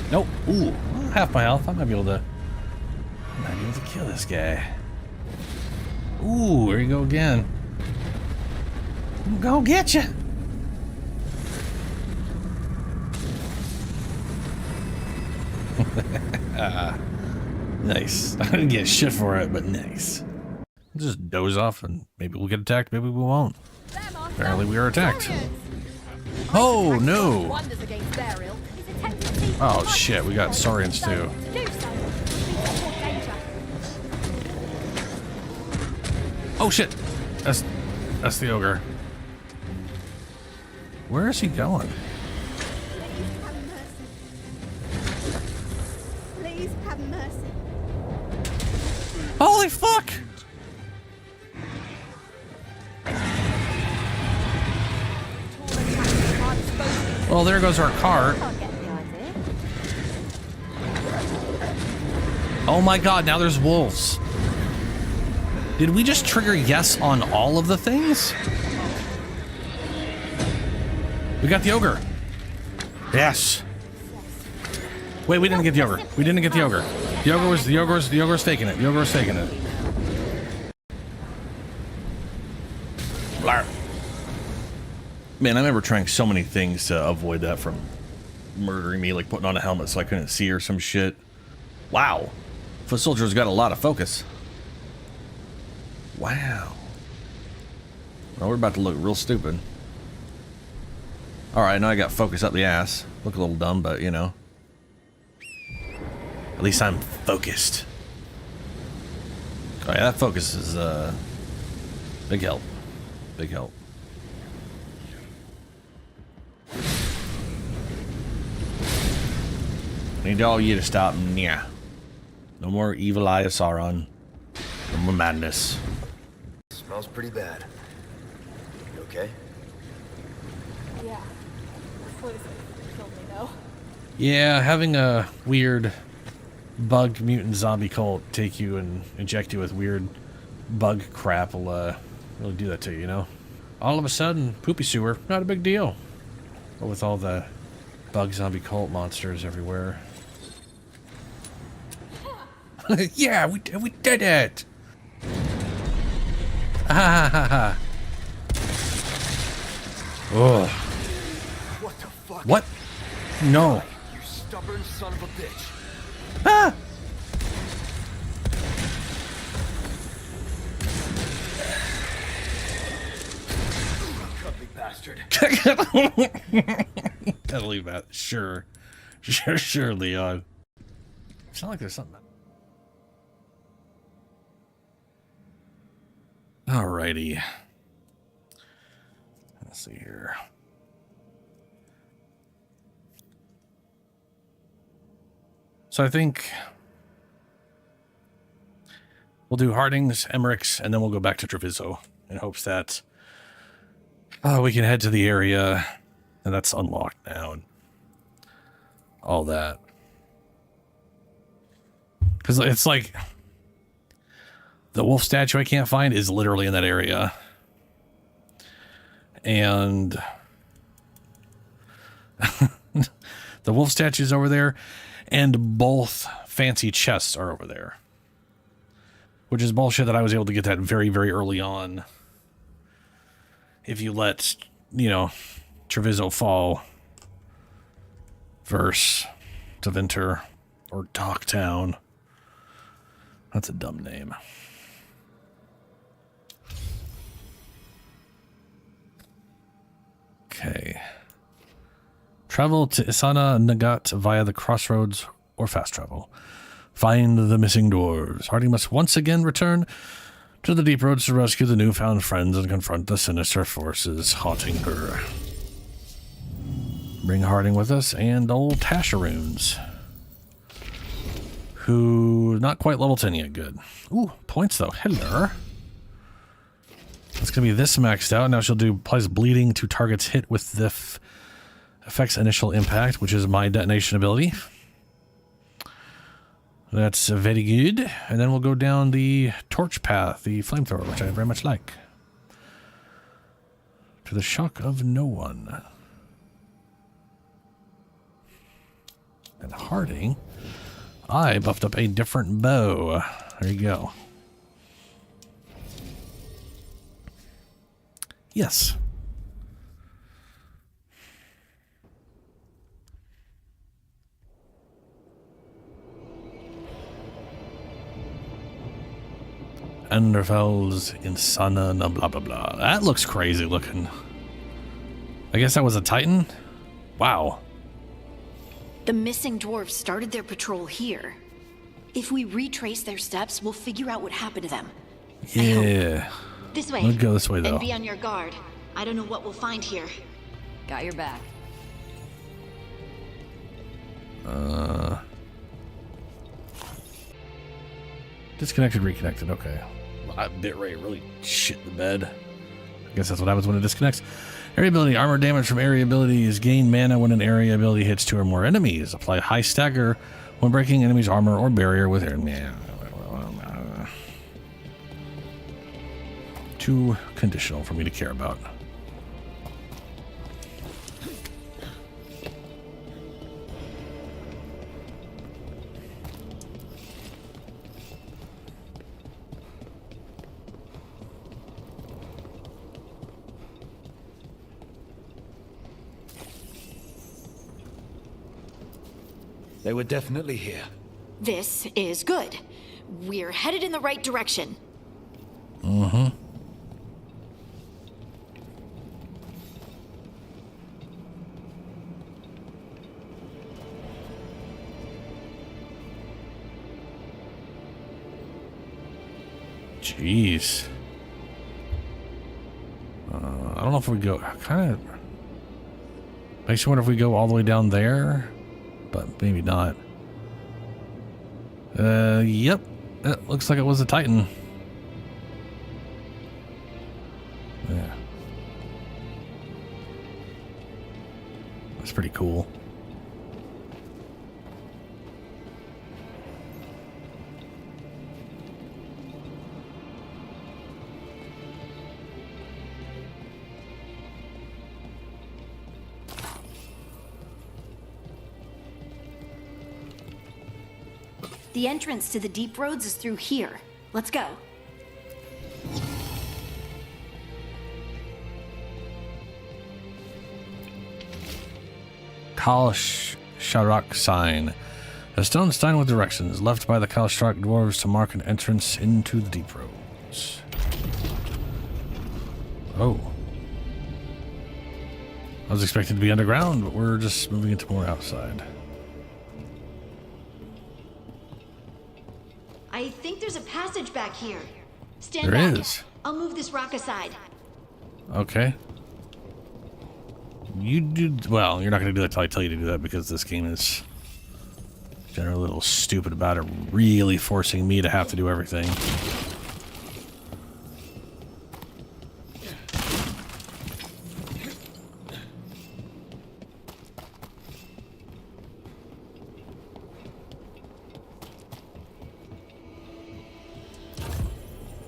[SPEAKER 1] Nope. Ooh, half my health. I might be able to kill this guy. Ooh, there you go again. I'm gonna get you. Nice. I didn't get shit for it, but nice. We'll just doze off and maybe we'll get attacked, maybe we won't. Apparently we are attacked. Oh no! Oh shit, we got Saurians too. Oh shit! That's the ogre. Where is he going?
[SPEAKER 18] Please have mercy.
[SPEAKER 1] Holy fuck! Well, there goes our cart. Oh my god, now there's wolves. Did we just trigger yes on all of the things? We got the ogre. Yes. Wait, we didn't get the ogre. We didn't get the ogre. The ogre was taking it. The ogre was taking it. Blar. Man, I remember trying so many things to avoid that from murdering me, like putting on a helmet so I couldn't see or some shit. Wow. Foot soldier's got a lot of focus. Wow. Well, we're about to look real stupid. Alright, now I got focus up the ass. Look a little dumb, but you know. At least I'm focused. Oh yeah, that focus is big help. Big help. Need all you to stop. Yeah. No more evil eye of Sauron. No more madness.
[SPEAKER 2] Smells pretty bad. You okay?
[SPEAKER 18] Yeah. This place killed me though.
[SPEAKER 1] Yeah, having a weird bug mutant zombie cult take you and inject you with weird bug crap will really do that to you, you know? All of a sudden, poopy sewer, not a big deal. But with all the bug zombie cult monsters everywhere. Yeah, we did it! Ha ha ha ha. Oh.
[SPEAKER 2] What the fuck?
[SPEAKER 1] What? No.
[SPEAKER 2] You stubborn son of a bitch.
[SPEAKER 1] Ah!
[SPEAKER 2] Cuddly bastard.
[SPEAKER 1] Gotta leave that. Sure. Sure, Leon. It's not like there's something. Alrighty. Let's see here. So I think we'll do Harding's, Emmerich's, and then we'll go back to Treviso in hopes that we can head to the area and that's unlocked now and all that. Because it's like the wolf statue I can't find is literally in that area. And the wolf statue's over there. And both fancy chests are over there. Which is bullshit that I was able to get that very, very early on. If you let, you know, Treviso fall versus Deventer or Docktown. That's a dumb name. Okay. Travel to Isana Nagat via the crossroads or fast travel. Find the missing dwarves. Harding must once again return to the deep roads to rescue the newfound friends and confront the sinister forces haunting her. Bring Harding with us and old Tasharoons, who not quite level 10 yet. Good. Ooh, points though. Hello. It's going to be this maxed out. Now she'll do applies bleeding to targets hit with the affects initial impact, which is my detonation ability. That's very good. And then we'll go down the torch path, the flamethrower, which I very much like. To the shock of no one. And Harding, I buffed up a different bow. There you go. Yes. Enderfell's Insana, blah blah blah. That looks crazy looking. I guess that was a Titan? Wow.
[SPEAKER 5] The missing dwarves started their patrol here. If we retrace their steps, we'll figure out what happened to them.
[SPEAKER 1] Yeah.
[SPEAKER 5] This way.
[SPEAKER 1] We'll go this way though.
[SPEAKER 5] And be on your guard. I don't know what we'll find here.
[SPEAKER 11] Got your back.
[SPEAKER 1] Disconnected, reconnected. Okay. Bitrate really shit the bed. I guess that's what happens when it disconnects. Area ability. Armor damage from area abilities. Gain mana when an area ability hits 2 or more enemies. Apply high stagger When breaking enemy's armor or barrier with air. Too conditional for me to care about.
[SPEAKER 4] They were definitely here.
[SPEAKER 5] This is good. We're headed in the right direction.
[SPEAKER 1] Mm-hmm. Jeez. I don't know if we go. Kind of makes you wonder if we go all the way down there, but maybe not. Yep. It looks like it was a Titan. Yeah. That's pretty cool.
[SPEAKER 7] The entrance to the deep roads is through here. Let's go.
[SPEAKER 1] Sharak sign. A stone sign with directions left by the Sharak dwarves to mark an entrance into the deep roads. Oh. I was expecting to be underground, but we're just moving into more outside.
[SPEAKER 7] I think there's a passage back here. Stand
[SPEAKER 1] There
[SPEAKER 7] back.
[SPEAKER 1] is.
[SPEAKER 7] I'll move this rock aside.
[SPEAKER 1] Okay. You do well. You're not going to do that till I tell you to do that, because this game is generally a little stupid about it, really forcing me to have to do everything.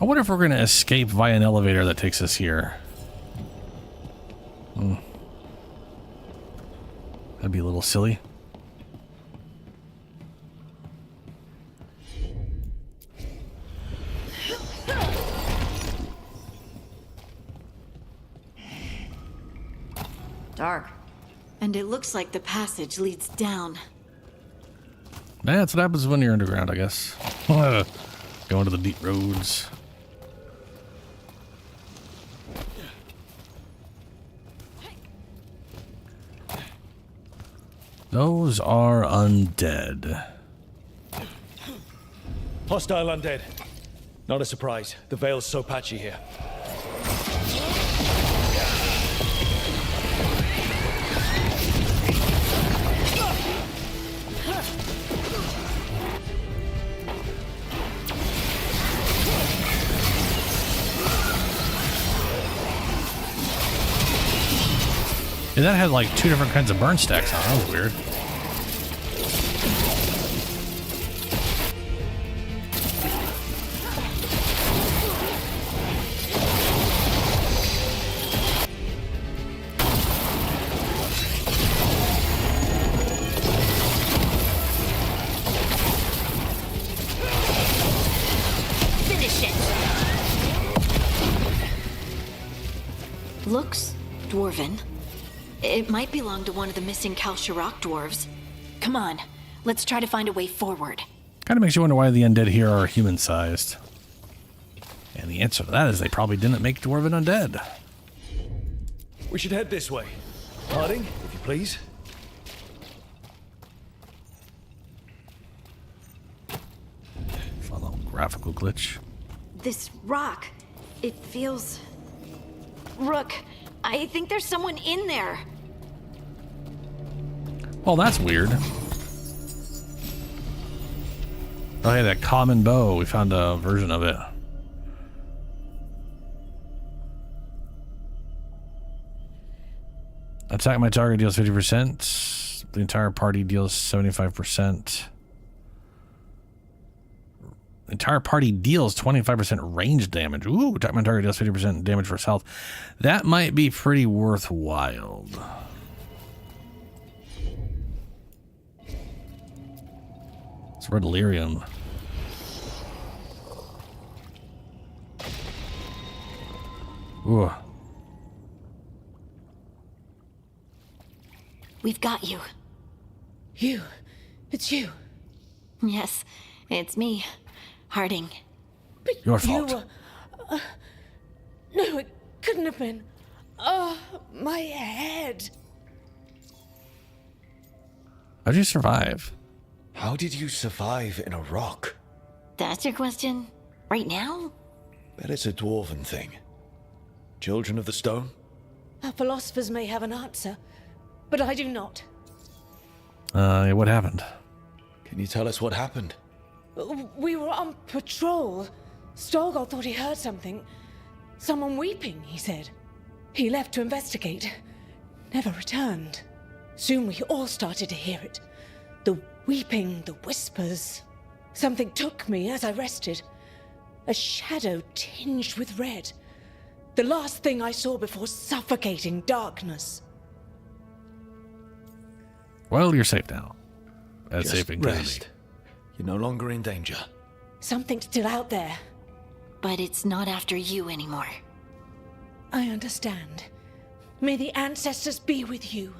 [SPEAKER 1] I wonder if we're going to escape via an elevator that takes us here. That'd be a little silly.
[SPEAKER 7] Dark. And it looks like the passage leads down.
[SPEAKER 1] Yeah, that's what happens when you're underground, I guess. Going to the deep roads. Those are undead.
[SPEAKER 4] Hostile undead. Not a surprise. The Veil's so patchy here.
[SPEAKER 1] Yeah, that had like 2 different kinds of burn stacks on it. That was weird.
[SPEAKER 5] Finish it. Looks dwarven. It might belong to one of the missing Sharak dwarves. Come on, let's try to find a way forward.
[SPEAKER 1] Kind of makes you wonder why the undead here are human-sized. And the answer to that is they probably didn't make dwarven undead.
[SPEAKER 4] We should head this way. Harding, if you please.
[SPEAKER 1] Follow graphical glitch.
[SPEAKER 5] This rock, it feels... Rook, I think there's someone in there.
[SPEAKER 1] Well, that's weird. Oh, hey, that common bow. We found a version of it. Attack my target deals 50%. The entire party deals 75%. entire party deals 25% range damage. Ooh, attack my target deals 50% damage versus health. That might be pretty worthwhile. It's red lyrium. Ooh.
[SPEAKER 5] We've got you.
[SPEAKER 6] You? It's you?
[SPEAKER 5] Yes, it's me, Harding.
[SPEAKER 6] But
[SPEAKER 1] your fault.
[SPEAKER 6] You were, no, it couldn't have been. Oh, my head.
[SPEAKER 1] How'd you survive?
[SPEAKER 4] How did you survive in a rock?
[SPEAKER 5] That's your question? Right now?
[SPEAKER 4] Bet it's a dwarven thing. Children of the Stone?
[SPEAKER 6] Our philosophers may have an answer, but I do not.
[SPEAKER 1] What happened?
[SPEAKER 4] Can you tell us what happened?
[SPEAKER 6] We were on patrol. Stalker thought he heard something. Someone weeping, he said. He left to investigate. Never returned. Soon we all started to hear it. The weeping, the whispers. Something took me as I rested. A shadow tinged with red. The last thing I saw before suffocating darkness.
[SPEAKER 1] Well, you're safe now. As
[SPEAKER 4] Just
[SPEAKER 1] safe and can
[SPEAKER 4] rest. You're no longer in danger.
[SPEAKER 6] Something's still out there.
[SPEAKER 5] But it's not after you anymore.
[SPEAKER 6] I understand. May the ancestors be with you.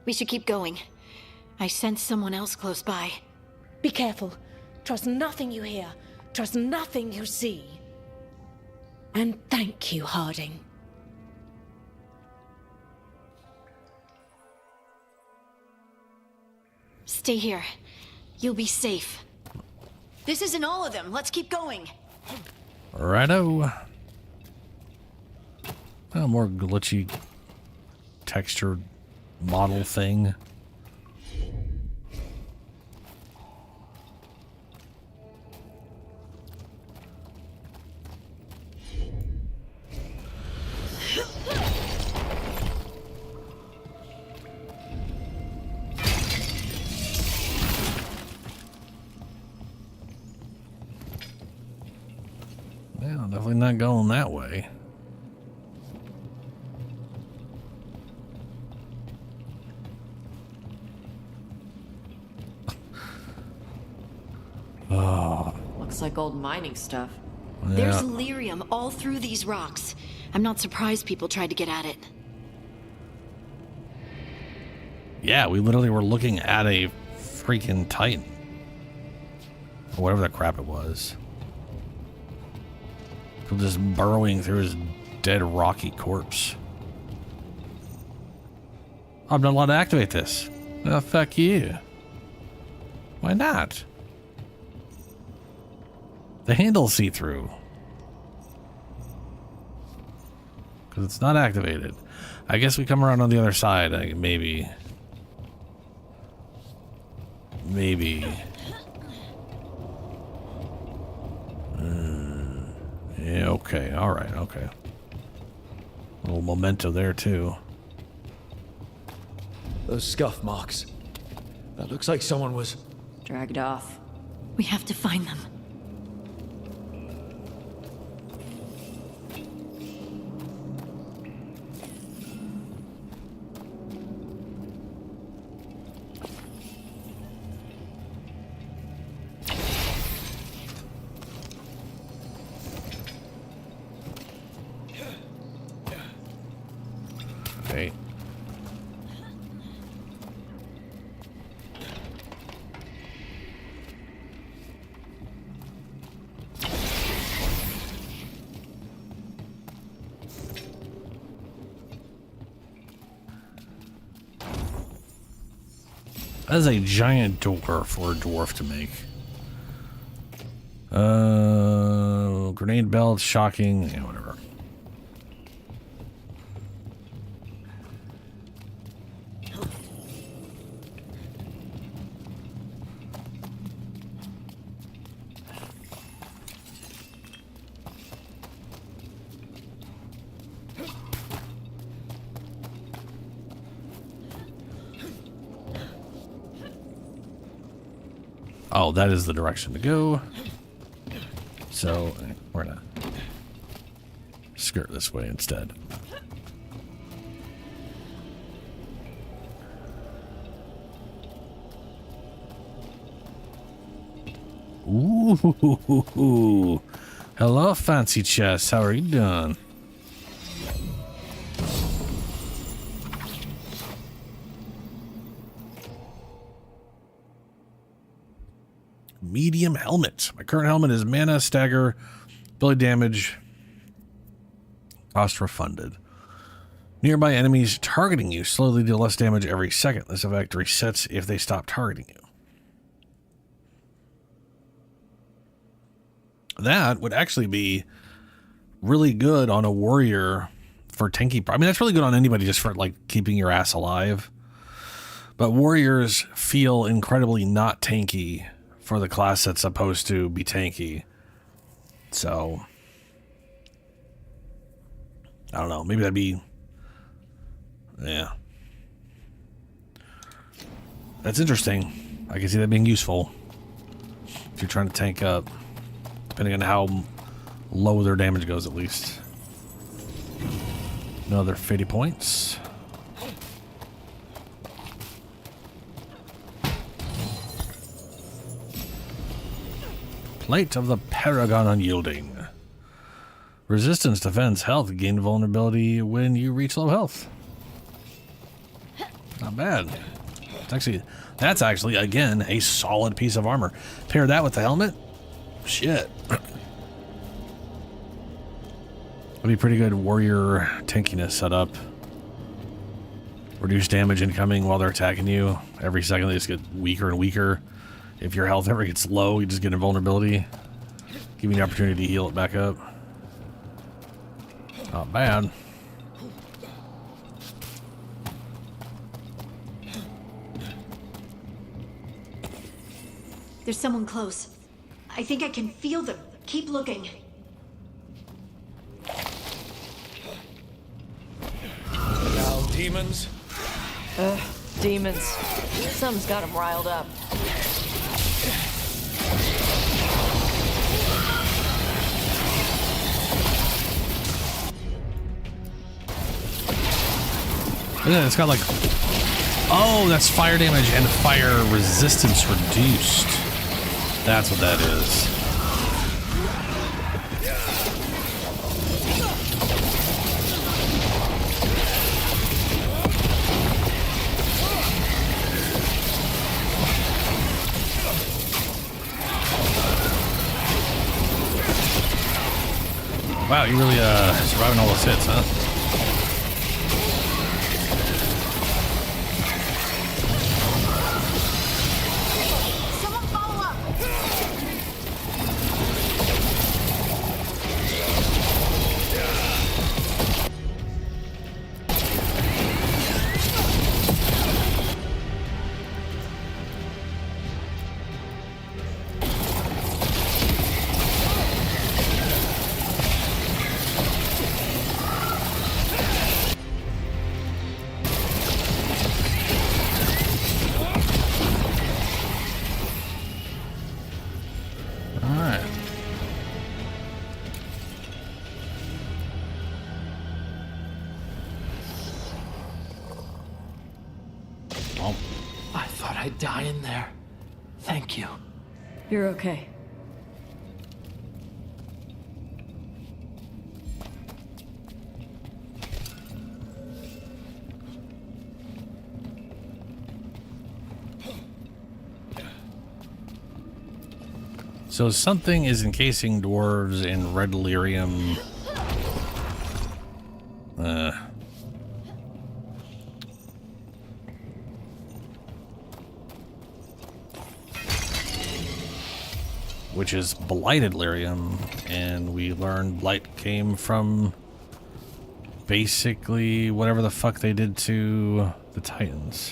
[SPEAKER 5] We should keep going. I sense someone else close by.
[SPEAKER 6] Be careful. Trust nothing you hear. Trust nothing you see. And thank you, Harding.
[SPEAKER 5] Stay here. You'll be safe. This isn't all of them. Let's keep going.
[SPEAKER 1] Righto. A more glitchy textured model thing. Yeah, definitely not going that way. Oh.
[SPEAKER 11] Looks like old mining stuff.
[SPEAKER 1] Yeah.
[SPEAKER 5] There's lyrium all through these rocks. I'm not surprised people tried to get at it.
[SPEAKER 1] Yeah, we literally were looking at a freaking Titan. Or whatever the crap it was. People just burrowing through his dead rocky corpse. I'm not allowed to activate this. Oh, fuck you. Why not? The handle's see-through. Because it's not activated. I guess we come around on the other side. Maybe. Maybe. Yeah, okay. Alright, okay. A little memento there, too.
[SPEAKER 4] Those scuff marks. That looks like someone was
[SPEAKER 11] dragged off.
[SPEAKER 5] We have to find them.
[SPEAKER 1] Okay. That is a giant door for a dwarf to make. Grenade belt, shocking, yeah, whatever. Oh, that is the direction to go. So we're gonna skirt this way instead. Ooh, hello, fancy chest. How are you doing? Medium helmet. My current helmet is mana, stagger, ability damage, cost refunded. Nearby enemies targeting you slowly deal less damage every second. This effect resets if they stop targeting you. That would actually be really good on a warrior for tanky. I mean, that's really good on anybody just for like keeping your ass alive. But warriors feel incredibly not tanky for the class that's supposed to be tanky. So, I don't know. Maybe that'd be... Yeah. That's interesting. I can see that being useful if you're trying to tank up. Depending on how low their damage goes, at least. No other 50 points. Plate of the Paragon Unyielding. Resistance, defense, health. Gain vulnerability when you reach low health. Not bad. That's actually, again, a solid piece of armor. Pair that with the helmet. Shit. That'd be pretty good warrior tankiness setup. Reduce damage incoming while they're attacking you. Every second they just get weaker and weaker. If your health ever gets low, you just get invulnerability. Give you the opportunity to heal it back up. Not bad.
[SPEAKER 7] There's someone close. I think I can feel them. Keep looking.
[SPEAKER 4] Now, demons?
[SPEAKER 11] Demons. Something's got them riled up.
[SPEAKER 1] Yeah, it's got like... Oh, that's fire damage and fire resistance reduced. That's what that is. Wow, you really surviving all those hits, huh?
[SPEAKER 16] I thought I'd die in there. Thank you.
[SPEAKER 11] You're okay.
[SPEAKER 1] So something is encasing dwarves in red lyrium. Which is blighted lyrium, and we learned blight came from basically whatever the fuck they did to the Titans.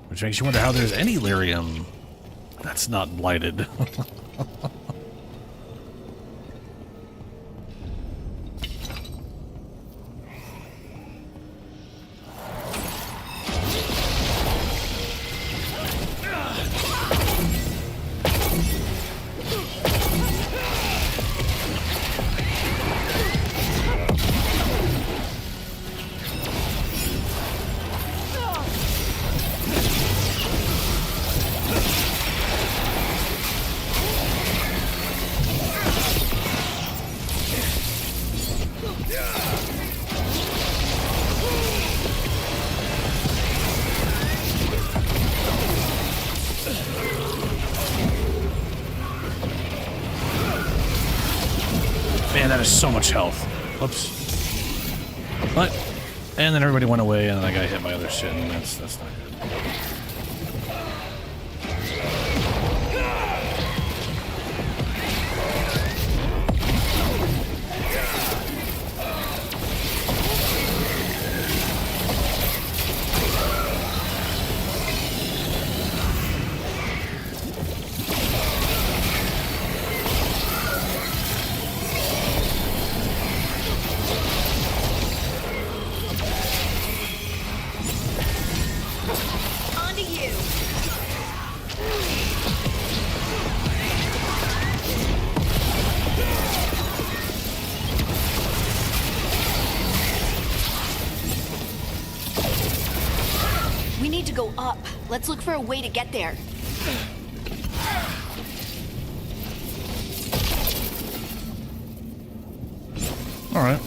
[SPEAKER 1] Which makes you wonder how there's any lyrium that's not blighted. there's so much health. Whoops. What? And then everybody went away, and then I got hit by other shit, and that's not good.
[SPEAKER 7] Go up. Let's look for a way to get there.
[SPEAKER 1] All right.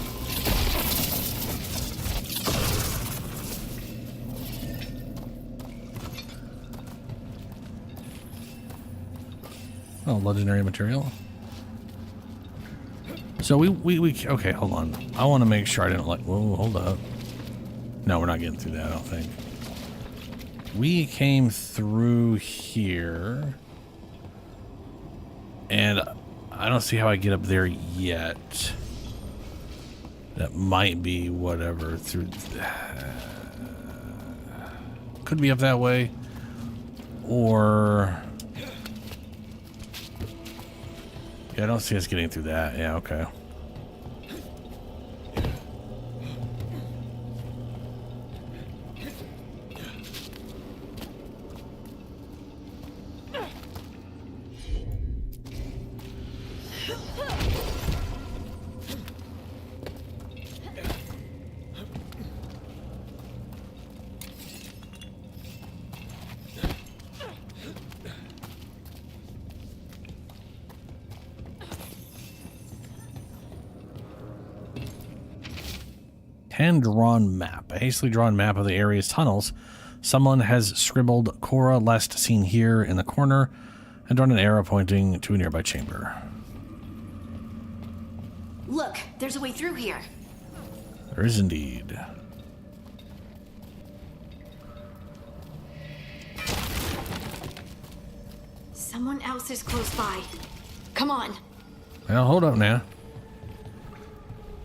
[SPEAKER 1] Oh, legendary material. So we okay, hold on. I want to make sure I didn't whoa, hold up. No, we're not getting through that, I don't think. We came through here, and I don't see how I get up there yet. That might be whatever through. Could be up that way, or yeah, I don't see us getting through that. Yeah, okay. Hand-drawn map. A hastily drawn map of the area's tunnels. Someone has scribbled Cora last seen here in the corner and drawn an arrow pointing to a nearby chamber.
[SPEAKER 7] Look, there's a way through here.
[SPEAKER 1] There is indeed.
[SPEAKER 7] Someone else is close by. Come on.
[SPEAKER 1] Well, hold up now.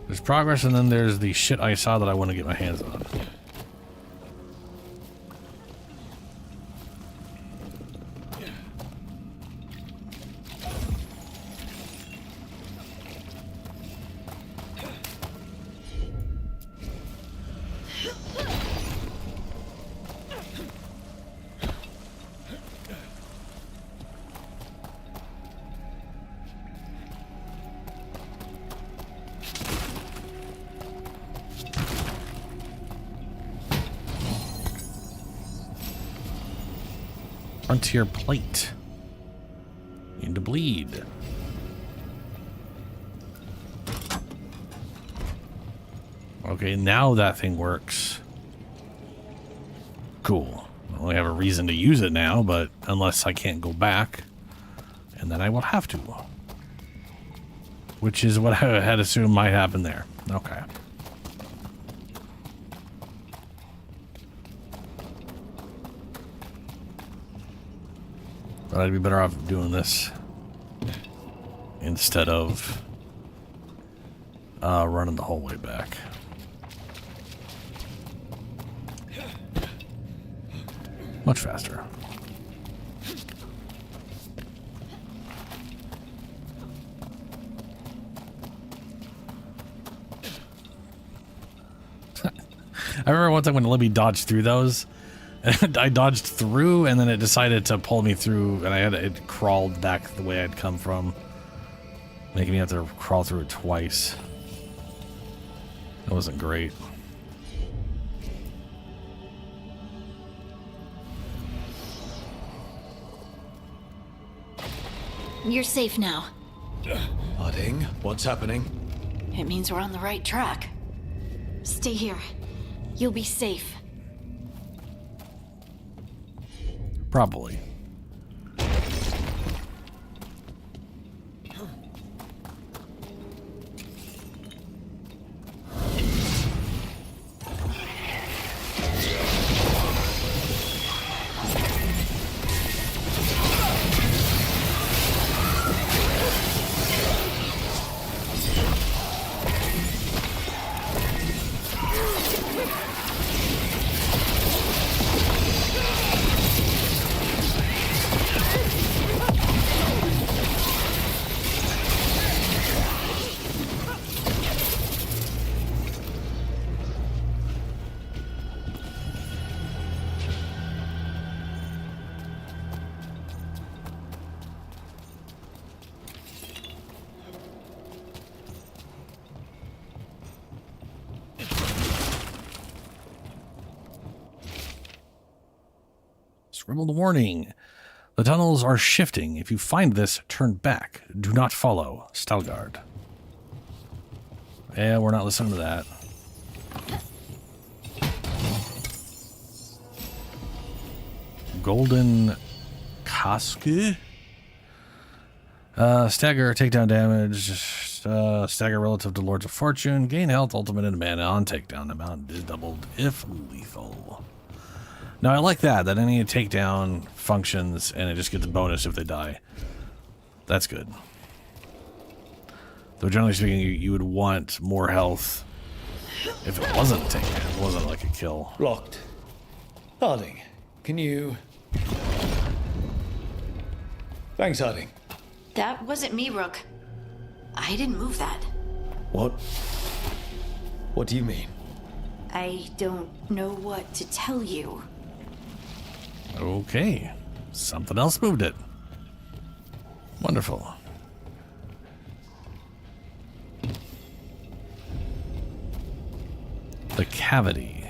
[SPEAKER 1] There's progress, and then there's the shit I saw that I want to get my hands on. Frontier plate. Need to bleed. Okay, now that thing works. Cool. I only have a reason to use it now, but unless I can't go back, and then I will have to. Which is what I had assumed might happen there. Okay. But I'd be better off doing this instead of running the whole way back. Much faster. I remember one time when Libby dodged through those. And I dodged through, and then it decided to pull me through, and it crawled back the way I'd come from, making me have to crawl through it twice. It wasn't great.
[SPEAKER 5] You're safe now.
[SPEAKER 4] Harding, what's happening?
[SPEAKER 5] It means we're on the right track. Stay here. You'll be safe.
[SPEAKER 1] Probably. Scribbled warning. The tunnels are shifting. If you find this, turn back. Do not follow. Stalguard. Yeah, we're not listening to that. Golden Casque. Stagger, takedown damage. Stagger relative to Lords of Fortune. Gain health, ultimate, and mana on takedown. Amount is doubled if lethal. Now, I like that any takedown functions and it just gets a bonus if they die. That's good. Though generally speaking, you would want more health if it wasn't a takedown. If it wasn't like a kill.
[SPEAKER 4] Locked. Harding, can you... Thanks, Harding.
[SPEAKER 5] That wasn't me, Rook. I didn't move that.
[SPEAKER 4] What? What do you mean?
[SPEAKER 5] I don't know what to tell you.
[SPEAKER 1] Okay. Something else moved it. Wonderful. The cavity.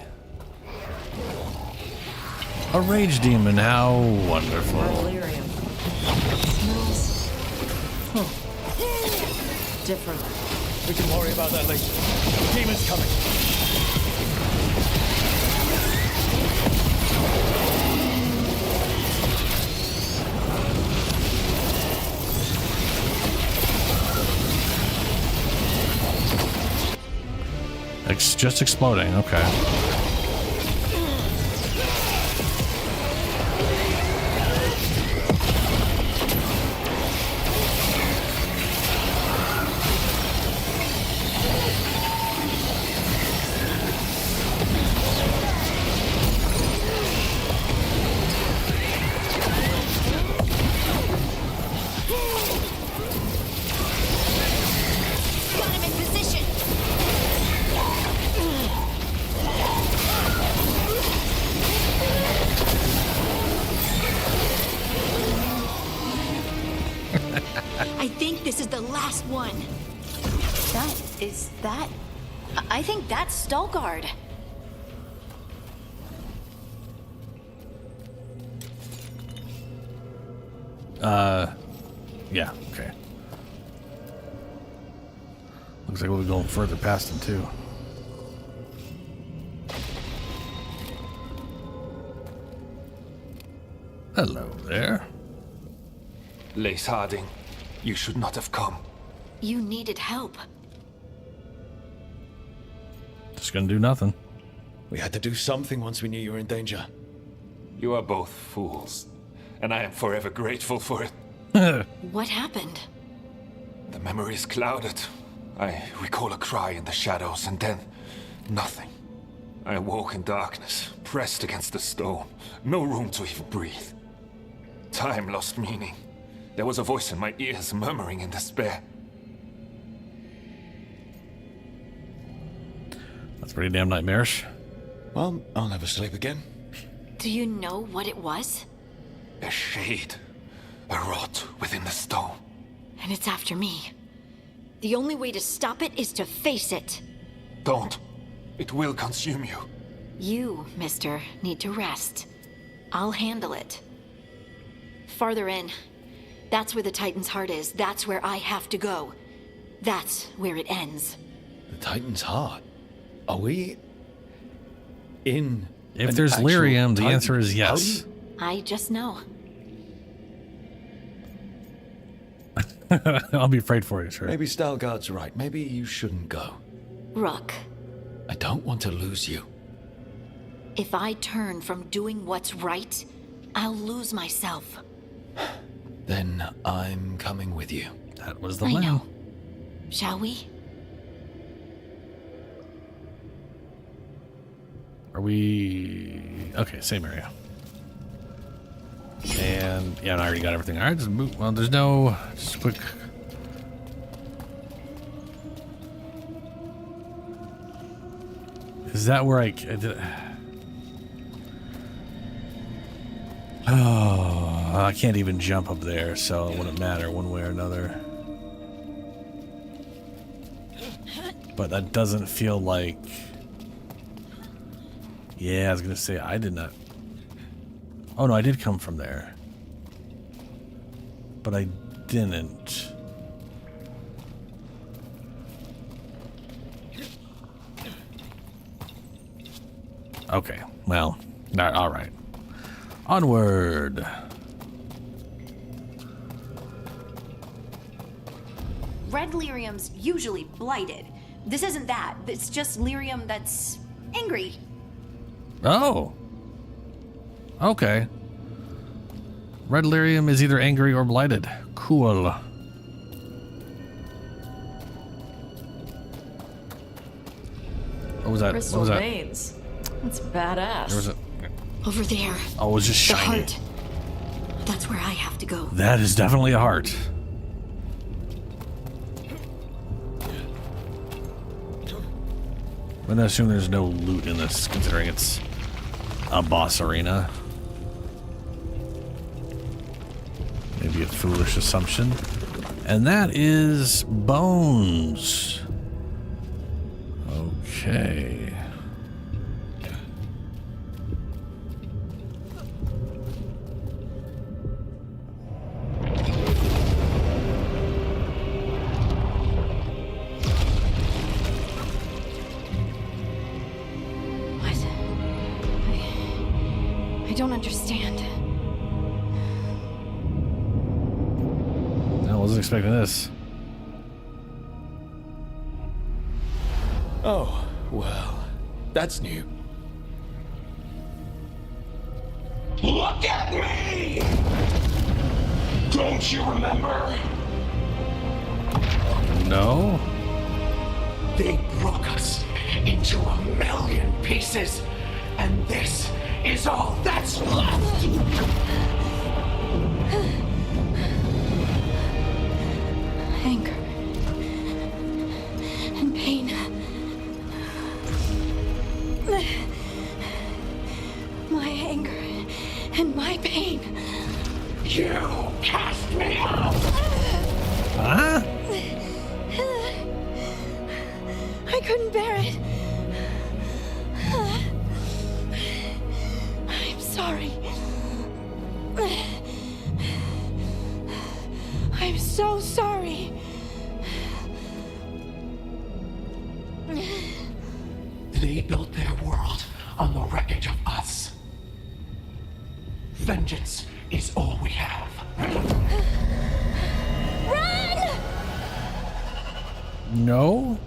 [SPEAKER 1] A rage demon, how wonderful.
[SPEAKER 11] Delirium. Smells different.
[SPEAKER 14] We can worry about that later. Demon's coming.
[SPEAKER 1] Just exploding, okay.
[SPEAKER 5] Got him in position. I think this is the last one. I think that's Stalguard.
[SPEAKER 1] Yeah, okay. Looks like we'll be going further past him, too. Hello there.
[SPEAKER 13] Lace Harding, you should not have come.
[SPEAKER 5] You needed help.
[SPEAKER 1] Just gonna do nothing.
[SPEAKER 4] We had to do something once we knew you were in danger.
[SPEAKER 13] You are both fools, and I am forever grateful for it.
[SPEAKER 5] What happened?
[SPEAKER 13] The memory is clouded. I recall a cry in the shadows, and then nothing. I awoke in darkness, pressed against the stone. No room to even breathe. Time lost meaning. There was a voice in my ears murmuring in despair.
[SPEAKER 1] That's pretty damn nightmarish.
[SPEAKER 4] Well, I'll never sleep again.
[SPEAKER 5] Do you know what it was?
[SPEAKER 13] A shade. A rot within the stone.
[SPEAKER 5] And it's after me. The only way to stop it is to face it.
[SPEAKER 13] Don't. It will consume you.
[SPEAKER 5] You, mister, need to rest. I'll handle it. Farther in. That's where the Titan's heart is. That's where I have to go. That's where it ends.
[SPEAKER 4] The Titan's heart? Are we... in...
[SPEAKER 1] If there's lyrium, the answer is yes.
[SPEAKER 5] I just know.
[SPEAKER 1] I'll be afraid for you, sir.
[SPEAKER 4] Maybe Stalguard's right. Maybe you shouldn't go.
[SPEAKER 5] Rook.
[SPEAKER 4] I don't want to lose you.
[SPEAKER 5] If I turn from doing what's right, I'll lose myself.
[SPEAKER 4] Then I'm coming with you.
[SPEAKER 1] That was the
[SPEAKER 5] I
[SPEAKER 1] plan.
[SPEAKER 5] know. Shall we?
[SPEAKER 1] Are we... Okay, same area. And, yeah, I already got everything. Alright, just move. Well, there's no... Just quick... Is that where I did... Oh, I can't even jump up there, so it wouldn't matter one way or another. But that doesn't feel like... Yeah, I was gonna say, I did not Oh no, I did come from there. But I didn't. Okay, well, all right. Onward.
[SPEAKER 7] Red lyrium's usually blighted. This isn't that. It's just lyrium that's angry.
[SPEAKER 1] Oh. Okay. Red lyrium is either angry or blighted. Cool. What was that?
[SPEAKER 11] Crystal
[SPEAKER 1] what was that?
[SPEAKER 11] veins. That's badass.
[SPEAKER 1] There was a,
[SPEAKER 5] Over there.
[SPEAKER 1] oh, it was just
[SPEAKER 5] The
[SPEAKER 1] shiny.
[SPEAKER 5] heart. That's where I have to go.
[SPEAKER 1] That is definitely a heart. I'm gonna assume there's no loot in this, considering it's a boss arena. Maybe a foolish assumption. And that is bones. Okay.
[SPEAKER 5] I don't understand.
[SPEAKER 1] I wasn't expecting this.
[SPEAKER 14] Oh, well, that's new.
[SPEAKER 10] Look at me! Don't you remember?
[SPEAKER 1] No?
[SPEAKER 10] They broke us into 1,000,000 pieces, and this is all that's left!
[SPEAKER 5] Anger. And pain. My anger and my pain.
[SPEAKER 10] You cast me out!
[SPEAKER 1] Huh?
[SPEAKER 5] I couldn't bear it. I'm sorry. I'm so sorry.
[SPEAKER 10] They built their world on the wreckage of us. Vengeance is all we have.
[SPEAKER 5] Run!
[SPEAKER 1] No?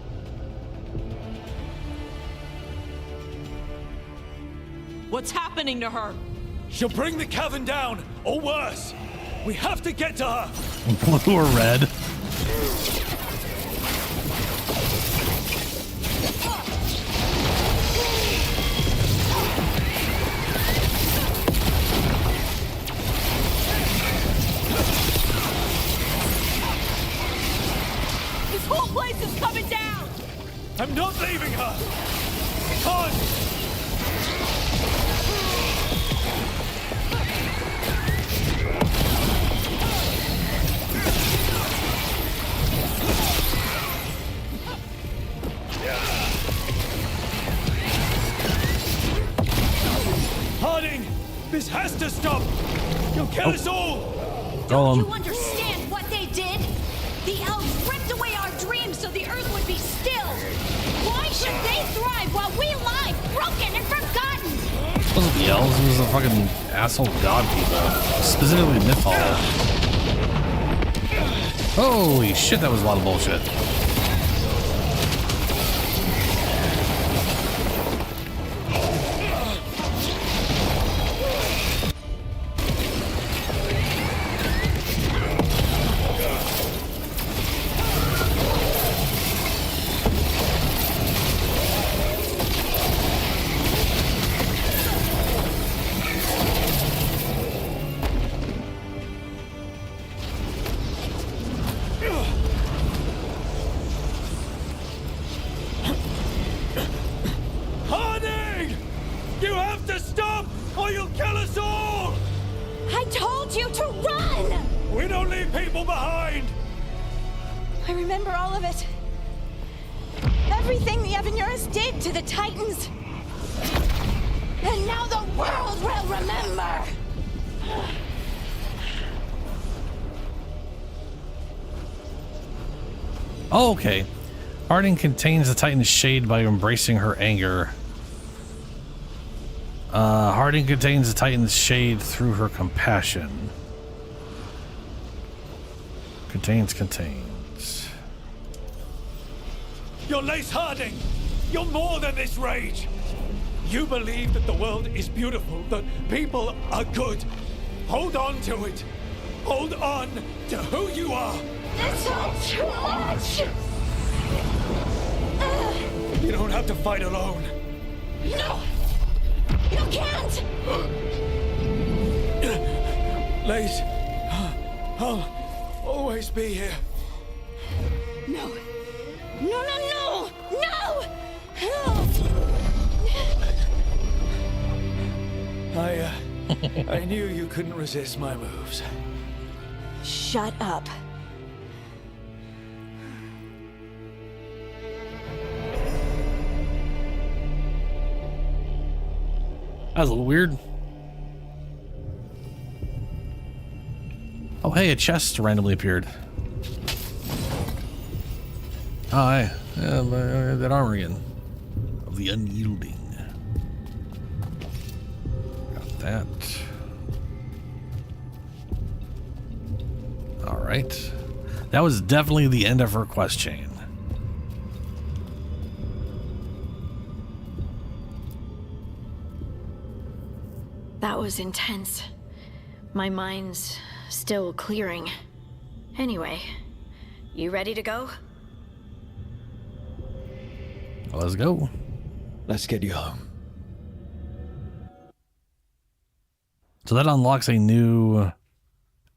[SPEAKER 15] What's happening to her?
[SPEAKER 14] She'll bring the cavern down, or worse. We have to get to her.
[SPEAKER 1] Blue or red?
[SPEAKER 15] This whole place is coming down!
[SPEAKER 14] I'm not leaving her. Can't. Harding, this has to stop. You'll kill us all.
[SPEAKER 1] Don't
[SPEAKER 7] You understand what they did? The elves ripped away our dreams so the earth would be still. Why should they thrive while we lie, broken and forgotten?
[SPEAKER 1] It wasn't the elves, it was the fucking asshole god people. Specifically Mythal. Holy shit, that was a lot of bullshit.
[SPEAKER 14] Harding! You have to stop, or you'll kill us all!
[SPEAKER 5] I told you to run!
[SPEAKER 14] We don't leave people behind!
[SPEAKER 5] I remember all of it. Everything the Evanurus did to the Titans. And now the world will remember!
[SPEAKER 1] Oh, okay. Harding contains the Titan's shade by embracing her anger. Harding contains the Titan's shade through her compassion. Contains.
[SPEAKER 4] You're Lace Harding! You're more than this rage! You believe that the world is beautiful, that people are good. Hold on to it. Hold on to who you are.
[SPEAKER 7] It's all too much!
[SPEAKER 4] You don't have to fight alone.
[SPEAKER 7] No! You can't!
[SPEAKER 4] Lace, I'll always be here.
[SPEAKER 7] No! No, no, no! No!
[SPEAKER 4] I knew you couldn't resist my moves.
[SPEAKER 7] Shut up.
[SPEAKER 1] That was a little weird. Oh, hey, a chest randomly appeared. Oh, hey. That armor again. Of the unyielding. Got that. Alright. That was definitely the end of her quest chain.
[SPEAKER 5] That was intense. My mind's still clearing. Anyway, you ready to go?
[SPEAKER 1] Well, let's go.
[SPEAKER 14] Let's get you home.
[SPEAKER 1] So that unlocks a new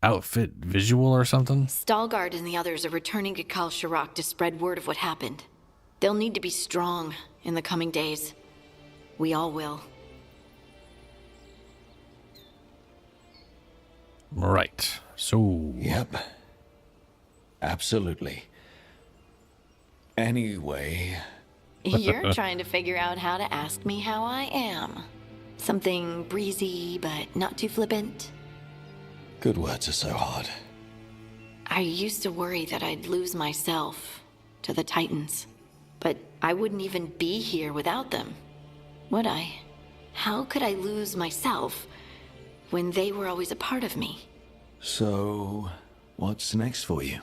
[SPEAKER 1] outfit visual or something?
[SPEAKER 5] Stalguard and the others are returning to Kal Shirak to spread word of what happened. They'll need to be strong in the coming days. We all will.
[SPEAKER 1] Right. So...
[SPEAKER 4] Yep. Absolutely. Anyway...
[SPEAKER 5] You're trying to figure out how to ask me how I am. Something breezy, but not too flippant.
[SPEAKER 4] Good words are so hard.
[SPEAKER 5] I used to worry that I'd lose myself to the Titans. But I wouldn't even be here without them, would I? How could I lose myself when they were always a part of me?
[SPEAKER 4] So, what's next for you?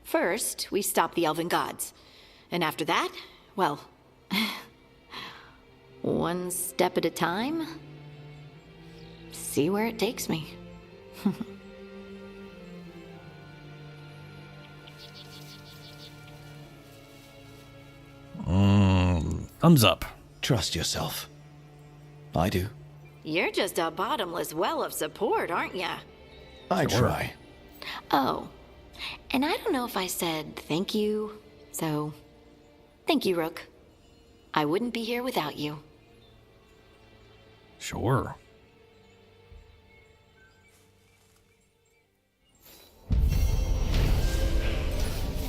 [SPEAKER 5] First, we stop the Elven gods. And after that, well... one step at a time. See where it takes me.
[SPEAKER 1] Thumbs up.
[SPEAKER 4] Trust yourself. I do.
[SPEAKER 5] You're just a bottomless well of support, aren't ya?
[SPEAKER 4] I try.
[SPEAKER 5] Oh, and I don't know if I said thank you, so thank you, Rook. I wouldn't be here without you.
[SPEAKER 1] Sure.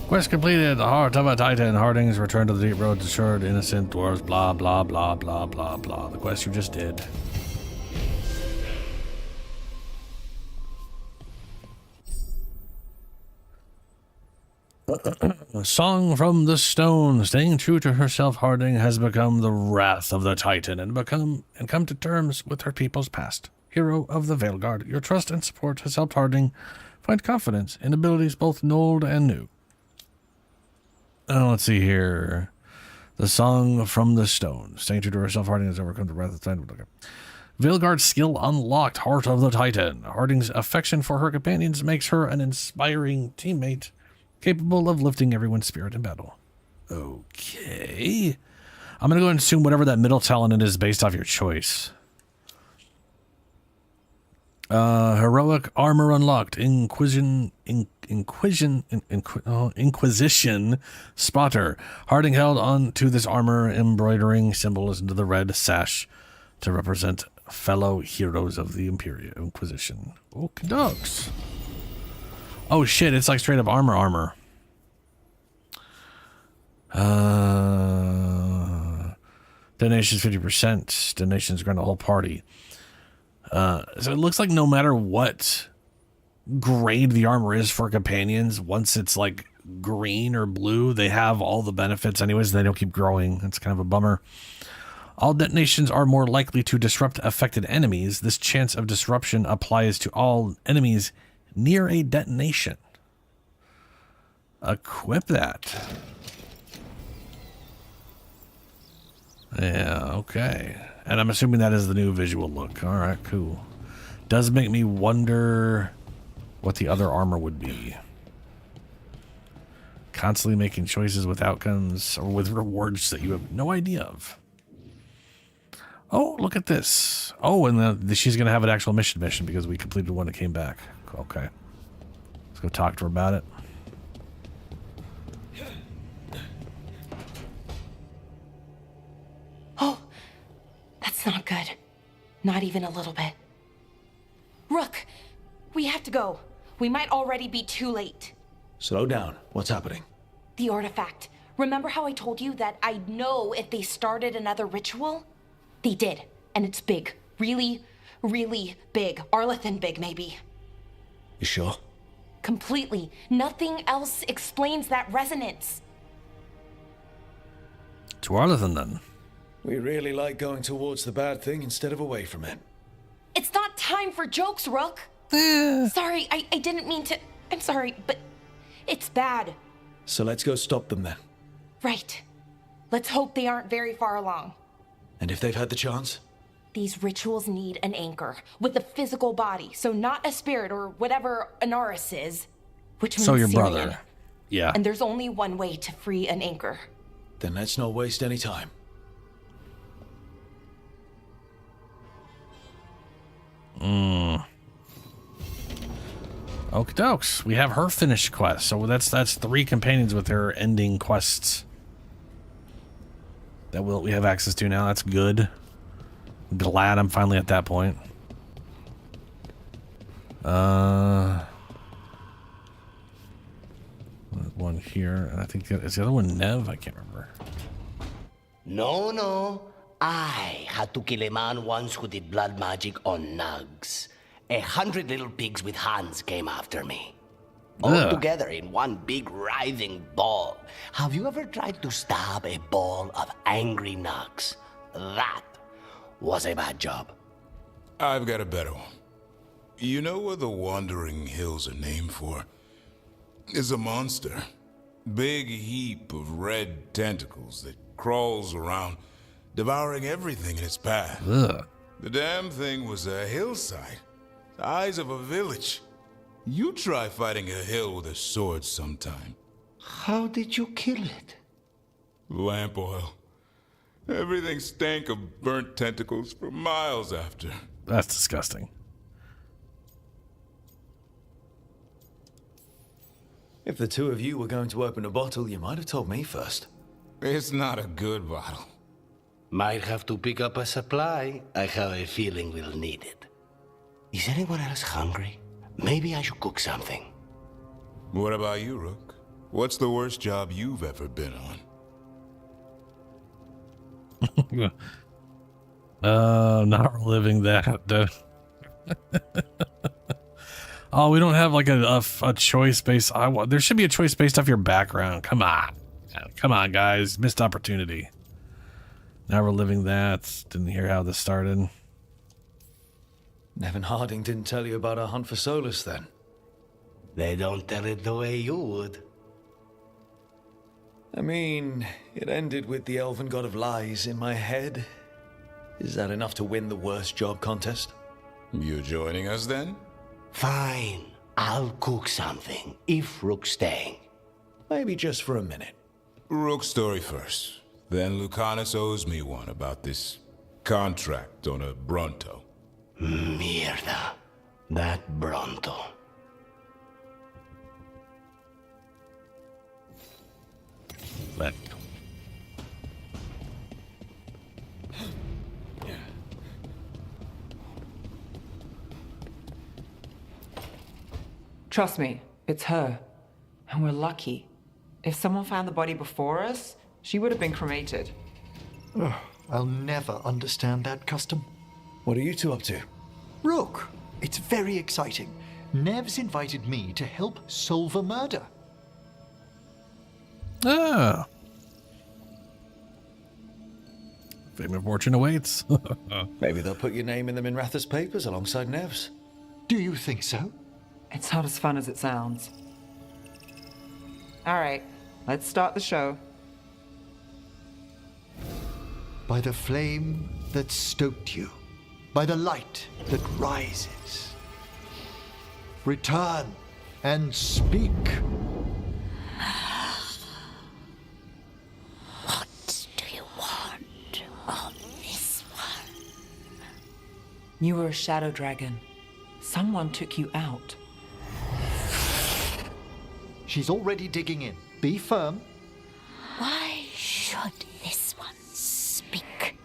[SPEAKER 1] Quest completed. The heart of a Titan. Harding's return to the deep road assured innocent dwarves. Blah, blah, blah, blah, blah, blah. The quest you just did. A song from the stone. Staying true to herself, Harding has become the wrath of the Titan and come to terms with her people's past. Hero of the Veilguard, your trust and support has helped Harding find confidence in abilities both old and new. Let's see here. The song from the stone. Staying true to herself, Harding has overcome the wrath of the Titan. Okay. Veilguard's skill unlocked. Heart of the Titan. Harding's affection for her companions makes her an inspiring teammate, capable of lifting everyone's spirit in battle. Okay. I'm going to go and assume whatever that middle talent is based off your choice. Heroic armor unlocked. Inquisition spotter. Harding held on to this armor, embroidering symbols into the red sash to represent fellow heroes of the Inquisition. Okie dokes. Oh shit, it's like straight up armor. Donations 50%. Donations grant a whole party. So it looks like no matter what grade the armor is for companions, once it's like green or blue. They have all the benefits anyways, and they don't keep growing. That's kind of a bummer. All detonations are more likely to disrupt affected enemies. This chance of disruption applies to all enemies near a detonation. Equip that. Yeah, okay. And I'm assuming that is the new visual look. All right, cool. Does make me wonder what the other armor would be. Constantly making choices with outcomes or with rewards that you have no idea of. Oh, look at this. Oh, and she's going to have an actual mission because we completed one that came back. Okay. Let's go talk to her about it.
[SPEAKER 12] Oh, that's not good. Not even a little bit. Rook, we have to go. We might already be too late.
[SPEAKER 4] Slow down. What's happening?
[SPEAKER 12] The artifact. Remember how I told you that I'd know if they started another ritual? They did, and it's big. Really, really big. Arlathan big, maybe.
[SPEAKER 4] You sure?
[SPEAKER 12] Completely. Nothing else explains that resonance.
[SPEAKER 1] To Arlathan, then.
[SPEAKER 4] We really like going towards the bad thing instead of away from it.
[SPEAKER 12] It's not time for jokes, Rook. Sorry, I didn't mean to. I'm sorry, but it's bad.
[SPEAKER 4] So let's go stop them then.
[SPEAKER 12] Right. Let's hope they aren't very far along.
[SPEAKER 4] And if they've had the chance?
[SPEAKER 12] These rituals need an anchor with a physical body, so not a spirit or whatever Anaris is, which means
[SPEAKER 1] so your
[SPEAKER 12] Syrian.
[SPEAKER 1] brother. Yeah.
[SPEAKER 12] And there's only one way to free an anchor.
[SPEAKER 4] Then let's not waste any time.
[SPEAKER 1] Okie dokes. We have her finished quest. So that's 3 companions with her ending quests that we have access to now. That's good. I'm glad I'm finally at that point. One here, and I think is the other one Nev? I can't remember.
[SPEAKER 8] No. I had to kill a man once who did blood magic on nugs. 100 little pigs with hands came after me. All together in one big writhing ball. Have you ever tried to stab a ball of angry nugs? That was a bad job.
[SPEAKER 20] I've got a better one. You know what the Wandering Hills are named for? It's a monster. Big heap of red tentacles that crawls around, devouring everything in its path. The damn thing was a hillside, the size of a village. You try fighting a hill with a sword sometime.
[SPEAKER 8] How did you kill it?
[SPEAKER 20] Lamp oil. Everything stank of burnt tentacles for miles after.
[SPEAKER 1] That's disgusting.
[SPEAKER 4] If the two of you were going to open a bottle, you might have told me first.
[SPEAKER 20] It's not a good bottle.
[SPEAKER 8] Might have to pick up a supply. I have a feeling we'll need it. Is anyone else hungry? Maybe I should cook something.
[SPEAKER 20] What about you, Rook? What's the worst job you've ever been on?
[SPEAKER 1] Not reliving that. Oh, we don't have like a choice based. There should be a choice based off your background. Come on, guys. Missed opportunity. Now we're living that. Didn't hear how this started.
[SPEAKER 4] Nevin Harding didn't tell you about our hunt for Solus then.
[SPEAKER 8] They don't tell it the way you would.
[SPEAKER 4] I mean, it ended with the Elven God of Lies in my head. Is that enough to win the worst job contest?
[SPEAKER 20] You joining us then?
[SPEAKER 8] Fine. I'll cook something, if Rook's staying.
[SPEAKER 4] Maybe just for a minute.
[SPEAKER 20] Rook's story first. Then Lucanus owes me one about this contract on a Bronto.
[SPEAKER 8] Mierda. That Bronto.
[SPEAKER 1] Let
[SPEAKER 3] Trust me, it's her. And we're lucky. If someone found the body before us, she would have been cremated.
[SPEAKER 21] I'll never understand that custom.
[SPEAKER 4] What are you two up to?
[SPEAKER 21] Rook, it's very exciting. Nev's invited me to help solve a murder.
[SPEAKER 1] Ah. Fame and fortune awaits.
[SPEAKER 4] Maybe they'll put your name in the Minratha's papers alongside Nev's.
[SPEAKER 21] Do you think so?
[SPEAKER 3] It's not as fun as it sounds. All right, let's start the show.
[SPEAKER 21] By the flame that stoked you, by the light that rises. Return and speak.
[SPEAKER 5] What do you want of this one?
[SPEAKER 3] You were a shadow dragon. Someone took you out.
[SPEAKER 21] She's already digging in. Be firm.
[SPEAKER 5] Why should this one speak?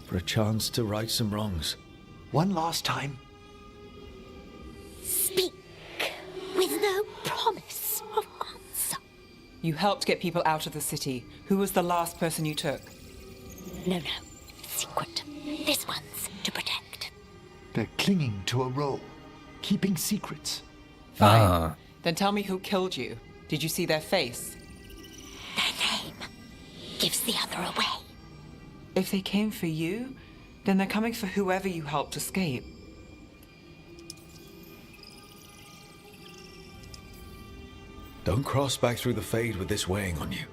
[SPEAKER 4] For a chance to right some wrongs.
[SPEAKER 21] One last time.
[SPEAKER 5] Speak with no promise of answer.
[SPEAKER 3] You helped get people out of the city. Who was the last person you took?
[SPEAKER 5] No. Secret. This one's to protect.
[SPEAKER 21] They're clinging to a role, keeping secrets.
[SPEAKER 3] Fine. Then tell me who killed you. Did you see their face?
[SPEAKER 5] Their name gives the other away.
[SPEAKER 3] If they came for you, then they're coming for whoever you helped escape.
[SPEAKER 4] Don't cross back through the Fade with this weighing on you.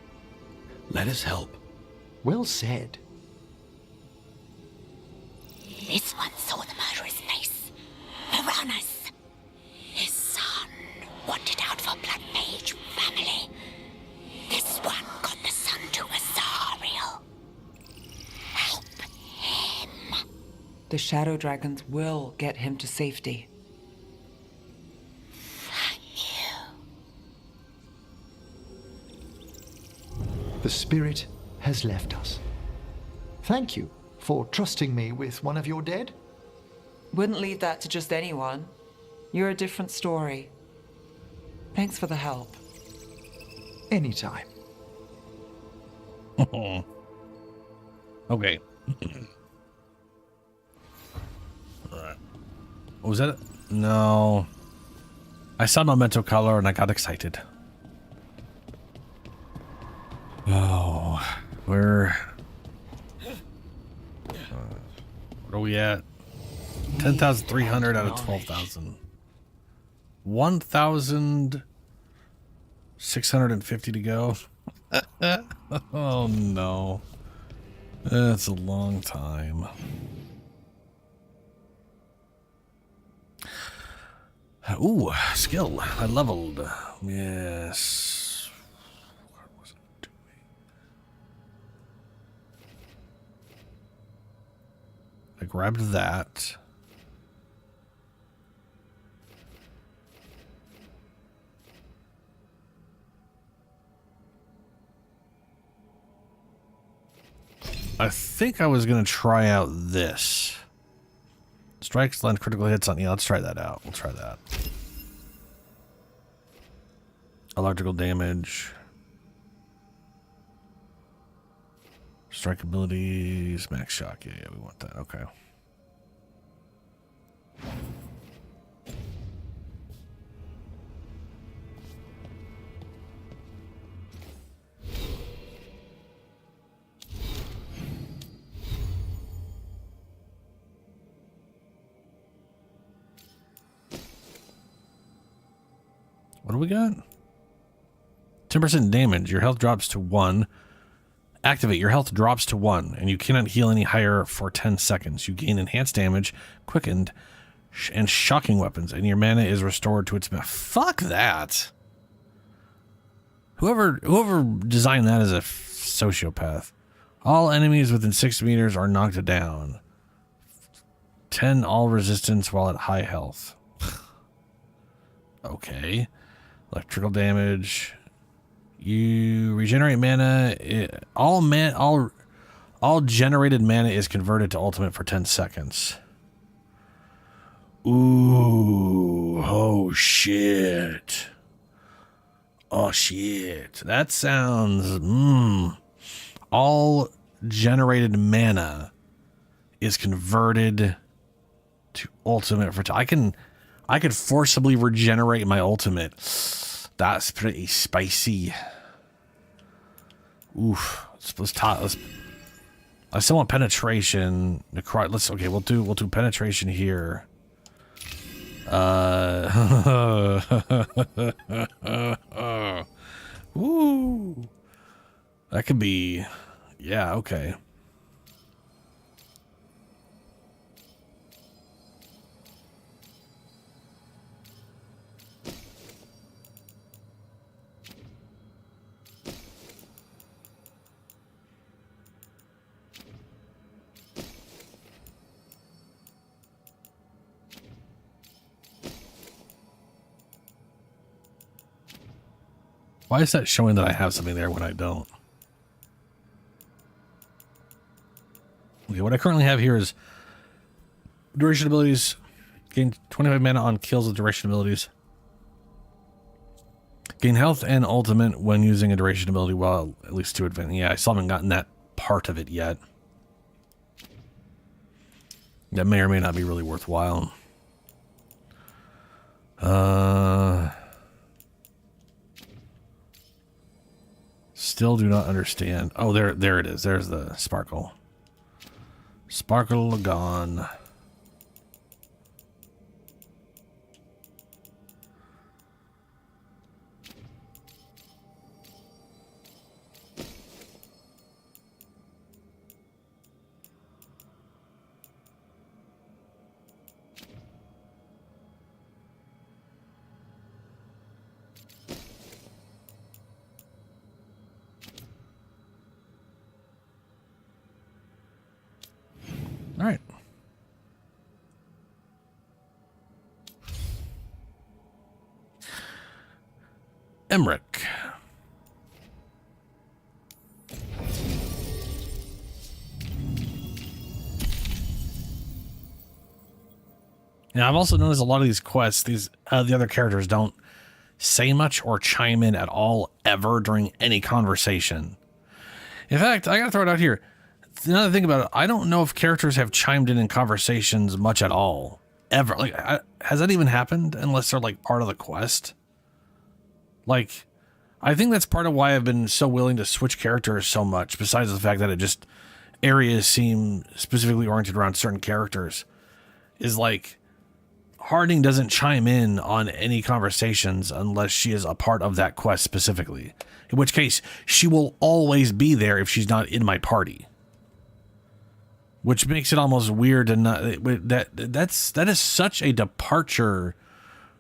[SPEAKER 4] Let us help.
[SPEAKER 21] Well said.
[SPEAKER 5] This one saw the murderer's face. Piranhas. His son wanted out for Blood Mage family. This one got the son to Azariel. Help him.
[SPEAKER 3] The shadow dragons will get him to safety.
[SPEAKER 21] The spirit has left us. Thank you for trusting me with one of your dead.
[SPEAKER 3] Wouldn't leave that to just anyone. You're a different story. Thanks for the help.
[SPEAKER 21] Anytime.
[SPEAKER 1] Okay. Alright. Was that it? No. I saw Memento Color and I got excited. Oh, where are we at? 10,300 out of 12,000. 1,650 to go. Oh no. That's a long time. Ooh, skill. I leveled. Yes. I grabbed that. I think I was going to try out this. Strikes, land critical hits on... Yeah, let's try that out. We'll try that. Electrical damage. Strike abilities, max shock. Yeah, we want that. Okay. What do we got? 10% damage. Your health drops to 1. Activate. Your health drops to 1, and you cannot heal any higher for 10 seconds. You gain enhanced damage, quickened, and shocking weapons, and your mana is restored to its... Fuck that! Whoever designed that is a sociopath. All enemies within 6 meters are knocked down. 10 all resistance while at high health. Okay. Electrical damage. You regenerate mana. All generated mana is converted to ultimate for 10 seconds. Ooh. Oh shit. Oh shit. That sounds... All generated mana is converted to ultimate for I could forcibly regenerate my ultimate. That's pretty spicy. Oof. I still want penetration. Okay, we'll do penetration here. Woo. That could be, yeah, okay. Why is that showing that I have something there when I don't? Okay, what I currently have here is duration abilities. Gain 25 mana on kills with duration abilities. Gain health and ultimate when using a duration ability while at least 2 advancing. Yeah, I still haven't gotten that part of it yet. That may or may not be really worthwhile. Still do not understand. Oh, there it is. There's the sparkle. Sparkle gone. All right. Emmerich. Now, I've also noticed a lot of these quests, the other characters don't say much or chime in at all ever during any conversation. In fact, I gotta throw it out here. Another thing about it, I don't know if characters have chimed in conversations much at all. Ever. Like, has that even happened? Unless they're, like, part of the quest? Like, I think that's part of why I've been so willing to switch characters so much, besides the fact that it just, areas seem specifically oriented around certain characters, is like, Harding doesn't chime in on any conversations unless she is a part of that quest specifically. In which case, she will always be there if she's not in my party. Which makes it almost weird to not that is such a departure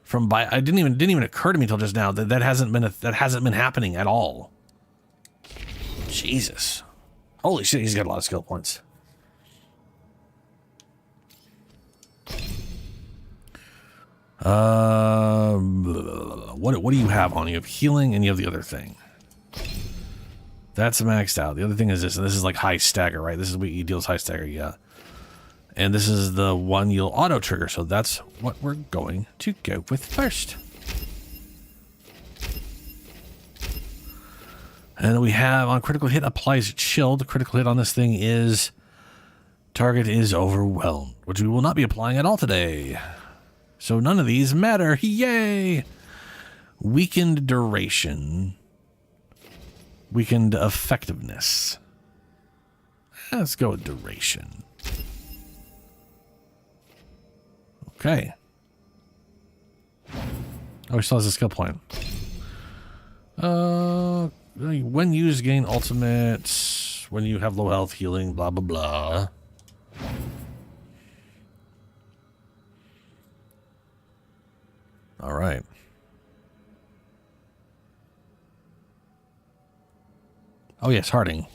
[SPEAKER 1] from it didn't even occur to me until just now that hasn't been happening at all. Jesus. Holy shit, he's got a lot of skill points. What do you have on you? You have healing and you have the other thing. That's maxed out. The other thing is this, and this is like high stagger, right? This is what he deals high stagger, yeah. And this is the one you'll auto trigger, so that's what we're going to go with first. And we have on critical hit applies chill. The critical hit on this thing is target is overwhelmed, which we will not be applying at all today. So none of these matter. Yay! Weakened duration. Weakened effectiveness. Let's go with duration. Okay. Oh, he still has a skill point. When used, gain ultimate. When you have low health, healing, blah, blah, blah. All right. Oh, yes, Harding.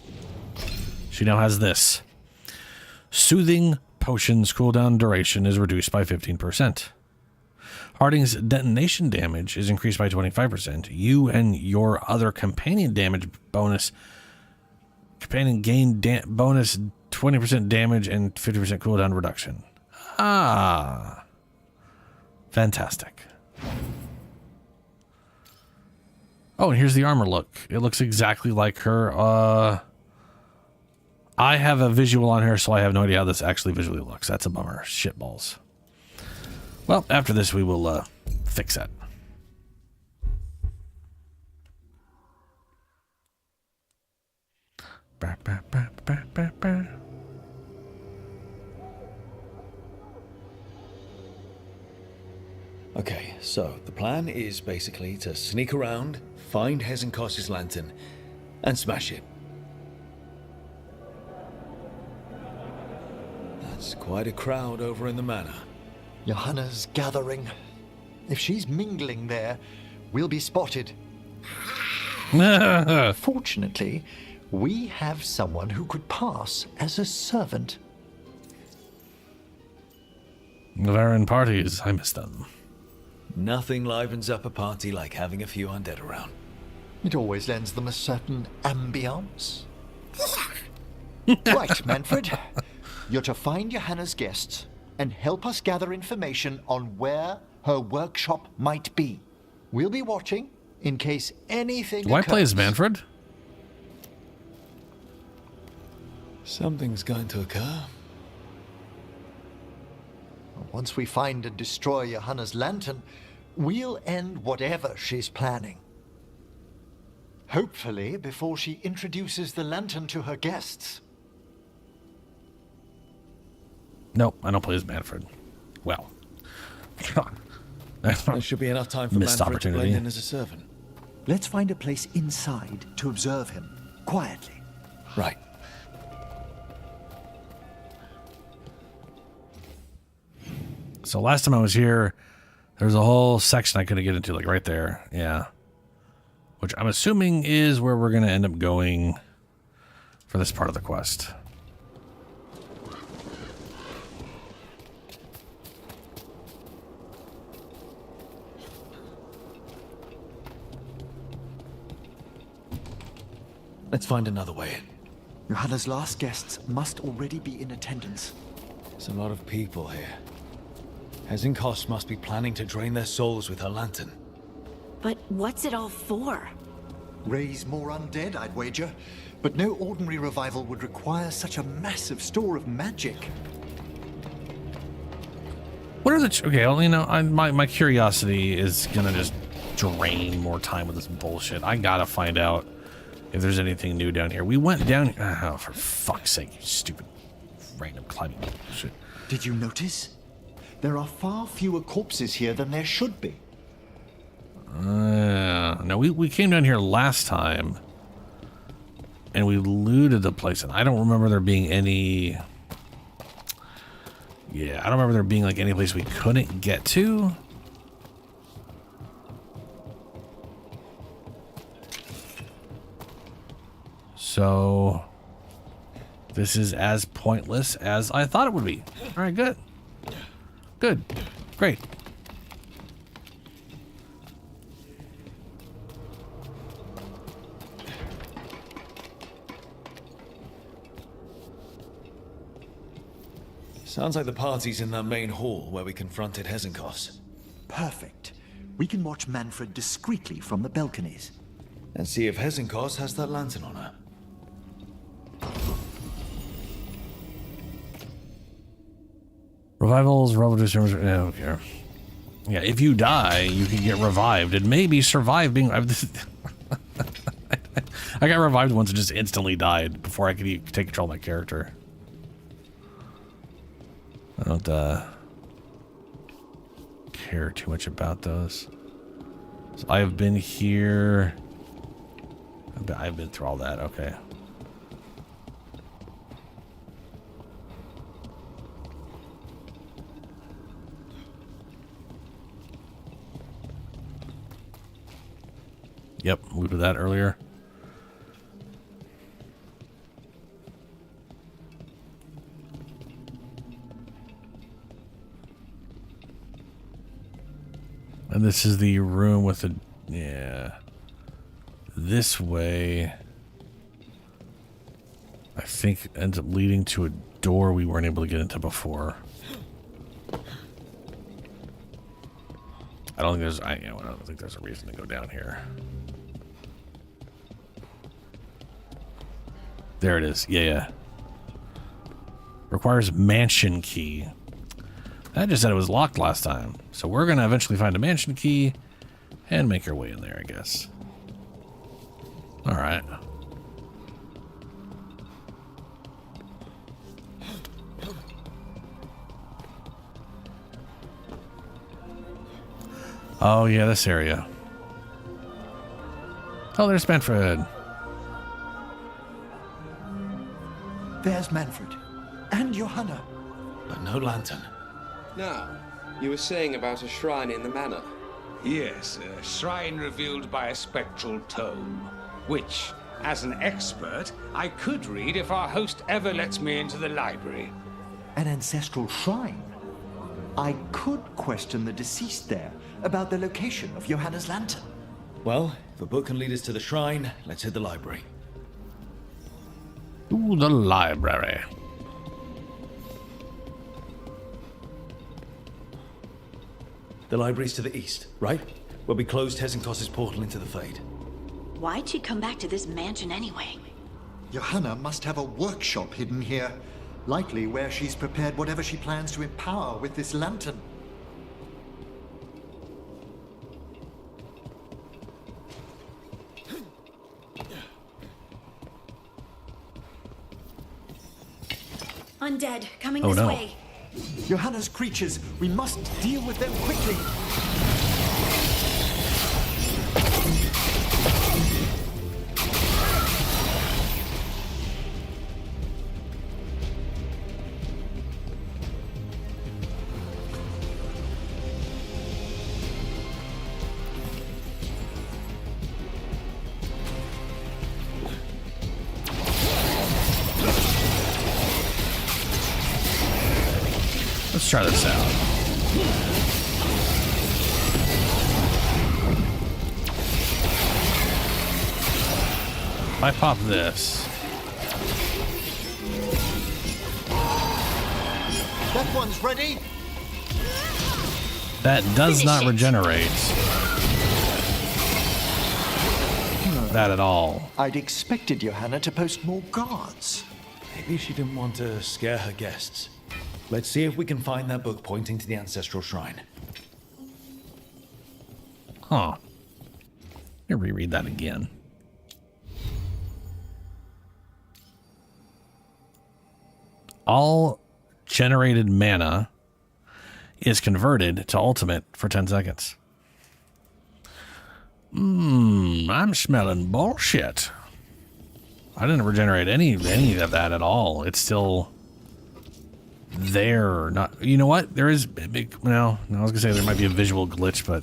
[SPEAKER 1] She now has this. Soothing potions cooldown duration is reduced by 15%. Harding's detonation damage is increased by 25%. You and your other companion damage bonus. Companion gain bonus 20% damage and 50% cooldown reduction. Ah. Fantastic. Oh, and here's the armor look. It looks exactly like her. I have a visual on her, so I have no idea how this actually visually looks. That's a bummer. Shitballs. Well, after this, we will fix that.
[SPEAKER 4] Okay, so the plan is basically to sneak around, find Hezenkos's lantern, and smash it. That's quite a crowd over in the manor.
[SPEAKER 21] Johanna's gathering. If she's mingling there, we'll be spotted. Fortunately, we have someone who could pass as a servant.
[SPEAKER 1] Varan parties, I miss them.
[SPEAKER 4] Nothing livens up a party like having a few undead around.
[SPEAKER 21] It always lends them a certain ambience. Right, Manfred. You're to find Johanna's guests and help us gather information on where her workshop might be. We'll be watching in case anything
[SPEAKER 1] Do I play as Manfred?
[SPEAKER 4] Something's going to occur.
[SPEAKER 21] Once we find and destroy Johanna's lantern, we'll end whatever she's planning. Hopefully before she introduces the lantern to her guests.
[SPEAKER 1] Nope, I don't play as Manfred. Well.
[SPEAKER 4] There should be enough time for
[SPEAKER 1] Missed
[SPEAKER 4] Manfred to
[SPEAKER 1] opportunity.
[SPEAKER 4] blend in as a servant.
[SPEAKER 21] Let's find a place inside to observe him, quietly.
[SPEAKER 4] Right.
[SPEAKER 1] So last time I was here, there was a whole section I couldn't get into, like right there. Yeah. Which I'm assuming is where we're going to end up going for this part of the quest.
[SPEAKER 4] Let's find another way in.
[SPEAKER 21] Johanna's last guests must already be in attendance.
[SPEAKER 4] There's a lot of people here. Hezenkos must be planning to drain their souls with her lantern.
[SPEAKER 5] But what's it all for?
[SPEAKER 21] Raise more undead, I'd wager. But no ordinary revival would require such a massive store of magic.
[SPEAKER 1] What are the... Okay, well, you know, my curiosity is going to just drain more time with this bullshit. I got to find out if there's anything new down here. We went down... Oh, for fuck's sake, you stupid random climbing bullshit.
[SPEAKER 21] Did you notice? There are far fewer corpses here than there should be.
[SPEAKER 1] No, we came down here last time and we looted the place, and I don't remember there being any... Yeah, I don't remember there being like any place we couldn't get to. So this is as pointless as I thought it would be. All right, good. Good. Great.
[SPEAKER 4] Sounds like the party's in that main hall where we confronted Hezenkos.
[SPEAKER 21] Perfect. We can watch Manfred discreetly from the balconies.
[SPEAKER 4] And see if Hezenkos has that lantern on her.
[SPEAKER 1] Revivals, revolutions, I don't care. Yeah, if you die, you can get revived and maybe survive being... I got revived once and just instantly died before I could take control of my character. I don't care too much about those. So I have been here. I've been through all that. Okay. Yep, looted that earlier. And this is the room with the... Yeah. This way, I think, ends up leading to a door we weren't able to get into before. I don't think there's a reason to go down here. There it is. Yeah. Requires mansion key. That just said it was locked last time. So we're going to eventually find a mansion key and make our way in there, I guess. All right. Oh, yeah, this area. Oh, there's Manfred.
[SPEAKER 21] There's Manfred. And Johanna.
[SPEAKER 4] But no lantern.
[SPEAKER 17] Now, you were saying about a shrine in the manor.
[SPEAKER 19] Yes, a shrine revealed by a spectral tome, which, as an expert, I could read if our host ever lets me into the library.
[SPEAKER 21] An ancestral shrine? I could question the deceased there about the location of Johanna's lantern.
[SPEAKER 4] Well, if a book can lead us to the shrine, let's hit the library.
[SPEAKER 1] Ooh, the library.
[SPEAKER 4] The library's to the east, right? Where we closed Hezenkos's portal into the Fade.
[SPEAKER 5] Why'd she come back to this mansion anyway?
[SPEAKER 21] Johanna must have a workshop hidden here. Likely where she's prepared whatever she plans to empower with this lantern.
[SPEAKER 5] Undead, coming this way.
[SPEAKER 21] Johanna's creatures, we must deal with them quickly.
[SPEAKER 1] Let's try this out. If I pop this.
[SPEAKER 21] That one's ready.
[SPEAKER 1] That does not regenerate. That at all.
[SPEAKER 21] I'd expected Johanna to post more guards.
[SPEAKER 4] Maybe she didn't want to scare her guests. Let's see if we can find that book pointing to the ancestral shrine.
[SPEAKER 1] Huh. Let me reread that again. All generated mana is converted to ultimate for 10 seconds. I'm smelling bullshit. I didn't regenerate any of that at all. It's still there. Not, you know what? There is a big, well, I was gonna say there might be a visual glitch, but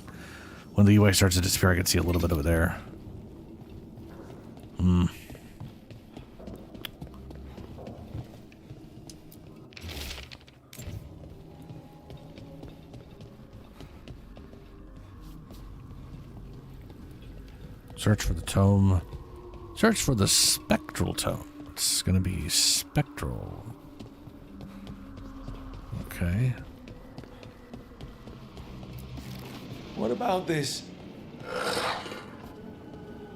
[SPEAKER 1] when the UI starts to disappear, I can see a little bit of it there. Search for the tome. Search for the spectral tome. It's gonna be spectral. Okay.
[SPEAKER 4] What about this?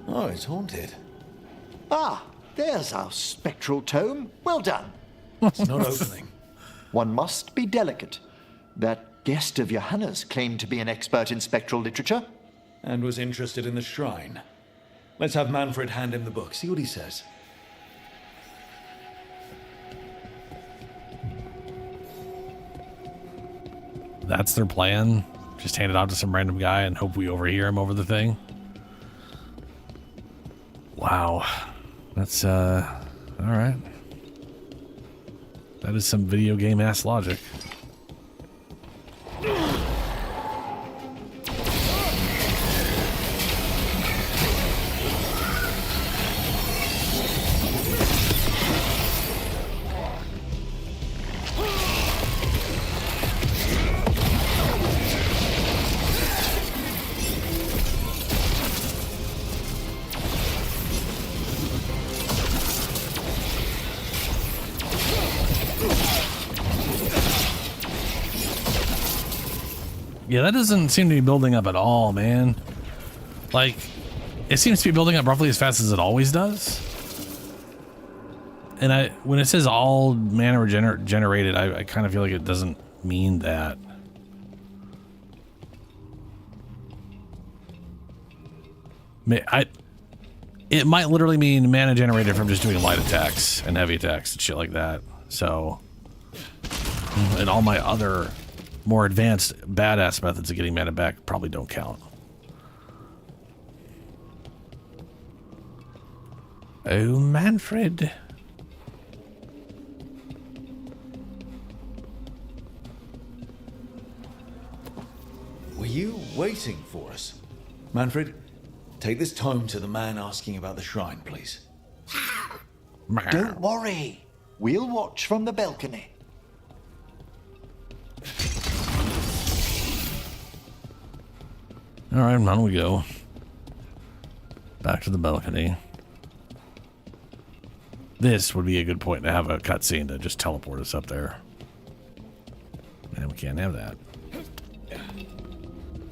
[SPEAKER 4] Oh, it's haunted.
[SPEAKER 21] Ah, there's our spectral tome. Well done.
[SPEAKER 4] It's not opening.
[SPEAKER 21] One must be delicate. That guest of Johanna's claimed to be an expert in spectral literature.
[SPEAKER 4] And was interested in the shrine. Let's have Manfred hand him the book. See what he says.
[SPEAKER 1] That's their plan? Just hand it out to some random guy and hope we overhear him over the thing? Wow. That's, alright. That is some video game ass logic. Yeah, that doesn't seem to be building up at all, man. Like, it seems to be building up roughly as fast as it always does. And when it says all mana generated, I kind of feel like it doesn't mean that. It might literally mean mana generated from just doing light attacks and heavy attacks and shit like that. So, and all my other more advanced badass methods of getting mana back probably don't count. Oh, Manfred.
[SPEAKER 4] Were you waiting for us? Manfred, take this tome to the man asking about the shrine, please.
[SPEAKER 21] Don't worry. We'll watch from the balcony.
[SPEAKER 1] All right, on we go. Back to the balcony. This would be a good point to have a cutscene to just teleport us up there. And we can't have that.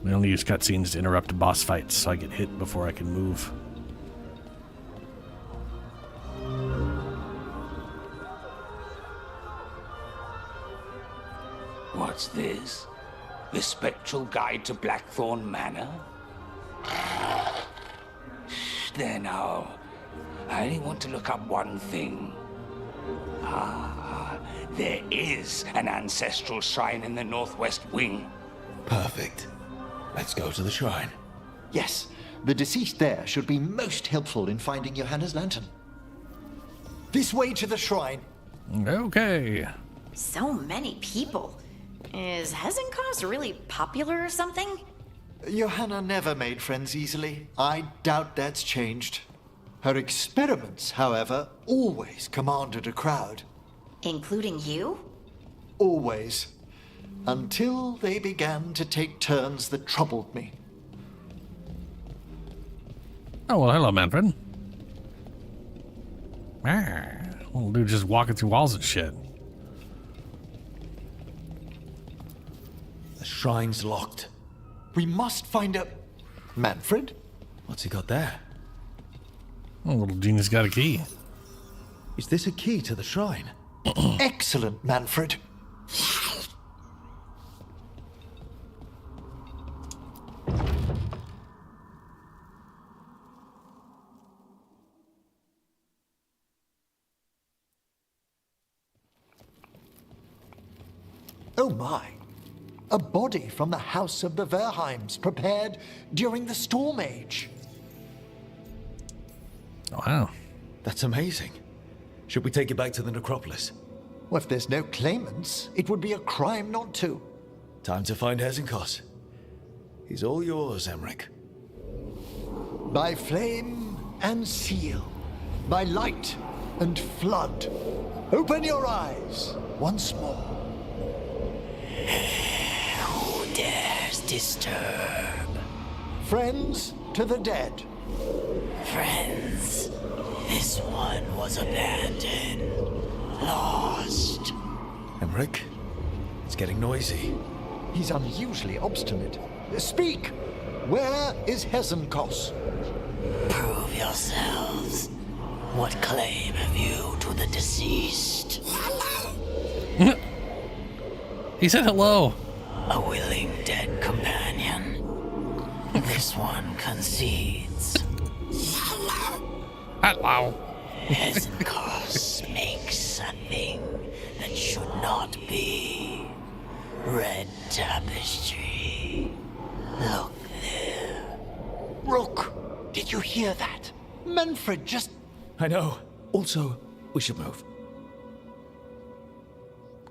[SPEAKER 1] We only use cutscenes to interrupt boss fights, so I get hit before I can move.
[SPEAKER 19] What's this? The Spectral Guide to Blackthorn Manor? Shh, there now. I only want to look up one thing. There is an ancestral shrine in the northwest wing.
[SPEAKER 4] Perfect. Let's go to the shrine.
[SPEAKER 21] Yes, the deceased there should be most helpful in finding Johanna's lantern. This way to the shrine.
[SPEAKER 1] Okay.
[SPEAKER 5] So many people. Is Hezenkos really popular or something?
[SPEAKER 21] Johanna never made friends easily. I doubt that's changed. Her experiments, however, always commanded a crowd.
[SPEAKER 5] Including you?
[SPEAKER 21] Always. Until they began to take turns that troubled me.
[SPEAKER 1] Oh, well, hello, Manfred. Little dude just walking through walls and shit.
[SPEAKER 4] The shrine's locked.
[SPEAKER 21] We must find a... Manfred?
[SPEAKER 4] What's he got there?
[SPEAKER 1] Oh, little genius got a key.
[SPEAKER 4] Is this a key to the shrine?
[SPEAKER 21] Excellent, Manfred. Oh my. A body from the house of the Verheims, prepared during the Storm Age.
[SPEAKER 1] Wow.
[SPEAKER 4] That's amazing. Should we take it back to the necropolis?
[SPEAKER 21] Well, if there's no claimants, it would be a crime not to.
[SPEAKER 4] Time to find Hezenkos. He's all yours, Emmerich.
[SPEAKER 21] By flame and seal, by light and flood, open your eyes once more.
[SPEAKER 8] Who dares disturb?
[SPEAKER 21] Friends to the dead.
[SPEAKER 8] Friends, this one was abandoned, lost.
[SPEAKER 4] Emmerich, it's getting noisy.
[SPEAKER 21] He's unusually obstinate. Speak! Where is Hezenkos?
[SPEAKER 8] Prove yourselves. What claim have you to the deceased?
[SPEAKER 1] He said hello.
[SPEAKER 8] A willing dead companion. This one concedes.
[SPEAKER 1] Hello.
[SPEAKER 8] Hezenkos makes a thing that should not be. Red tapestry. Look there.
[SPEAKER 21] Rook, did you hear that? Manfred just...
[SPEAKER 4] I know. Also, we should move.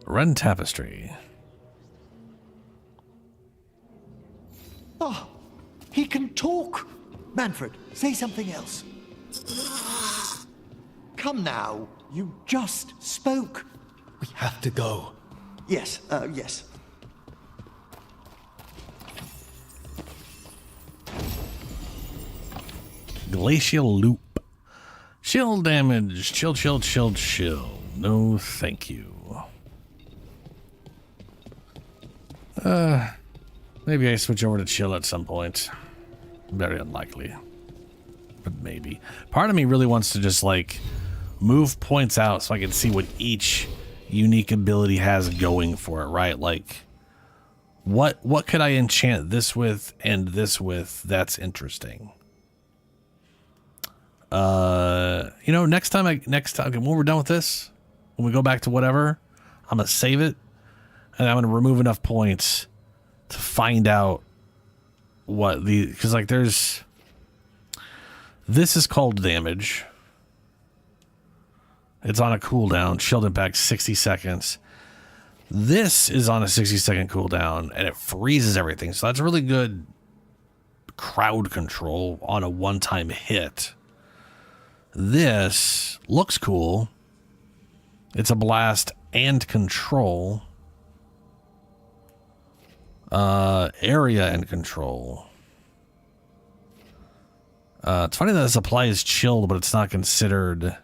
[SPEAKER 1] Red tapestry.
[SPEAKER 21] Oh, he can talk. Manfred, say something else. Come now, you just spoke.
[SPEAKER 4] We have to go.
[SPEAKER 21] Yes, yes.
[SPEAKER 1] Glacial loop. Chill damage. Chill, chill, chill, chill. No, thank you. Maybe I switch over to chill at some point. Very unlikely. But maybe. Part of me really wants to just, like, move points out so I can see what each unique ability has going for it, right? Like, what could I enchant this with and this with that's interesting? You know, next time when we're done with this, when we go back to whatever, I'm gonna save it and I'm gonna remove enough points to find out what because like this is called damage. It's on a cooldown. Shield impact 60 seconds. This is on a 60-second cooldown, and it freezes everything. So that's really good crowd control on a one-time hit. This looks cool. It's a blast and control. Area and control. It's funny that this applies chilled, but it's not considered...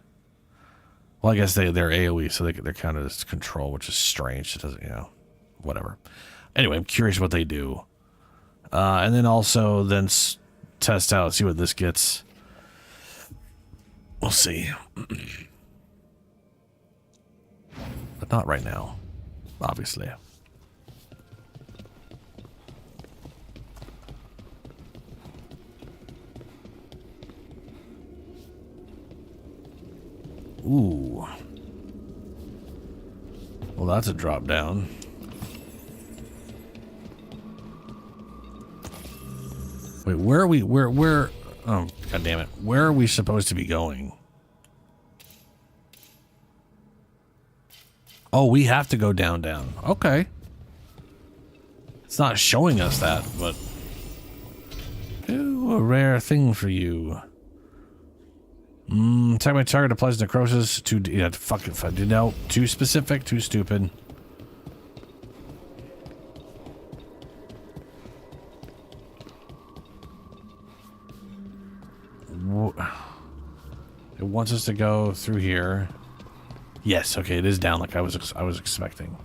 [SPEAKER 1] Well, I guess they're AoE, so they're kind of just control, which is strange. It doesn't, you know, whatever. Anyway, I'm curious what they do. And then also test out, see what this gets. We'll see. But not right now, obviously. Ooh. Well, that's a drop down. Wait, where are we? Where? Oh, god damn it. Where are we supposed to be going? Oh, we have to go down. Okay. It's not showing us that, but... Ooh, a rare thing for you. Attack my target applies necrosis to... Yeah, fuck if I did know. Too specific, too stupid. It wants us to go through here. Yes, okay, it is down like I was expecting.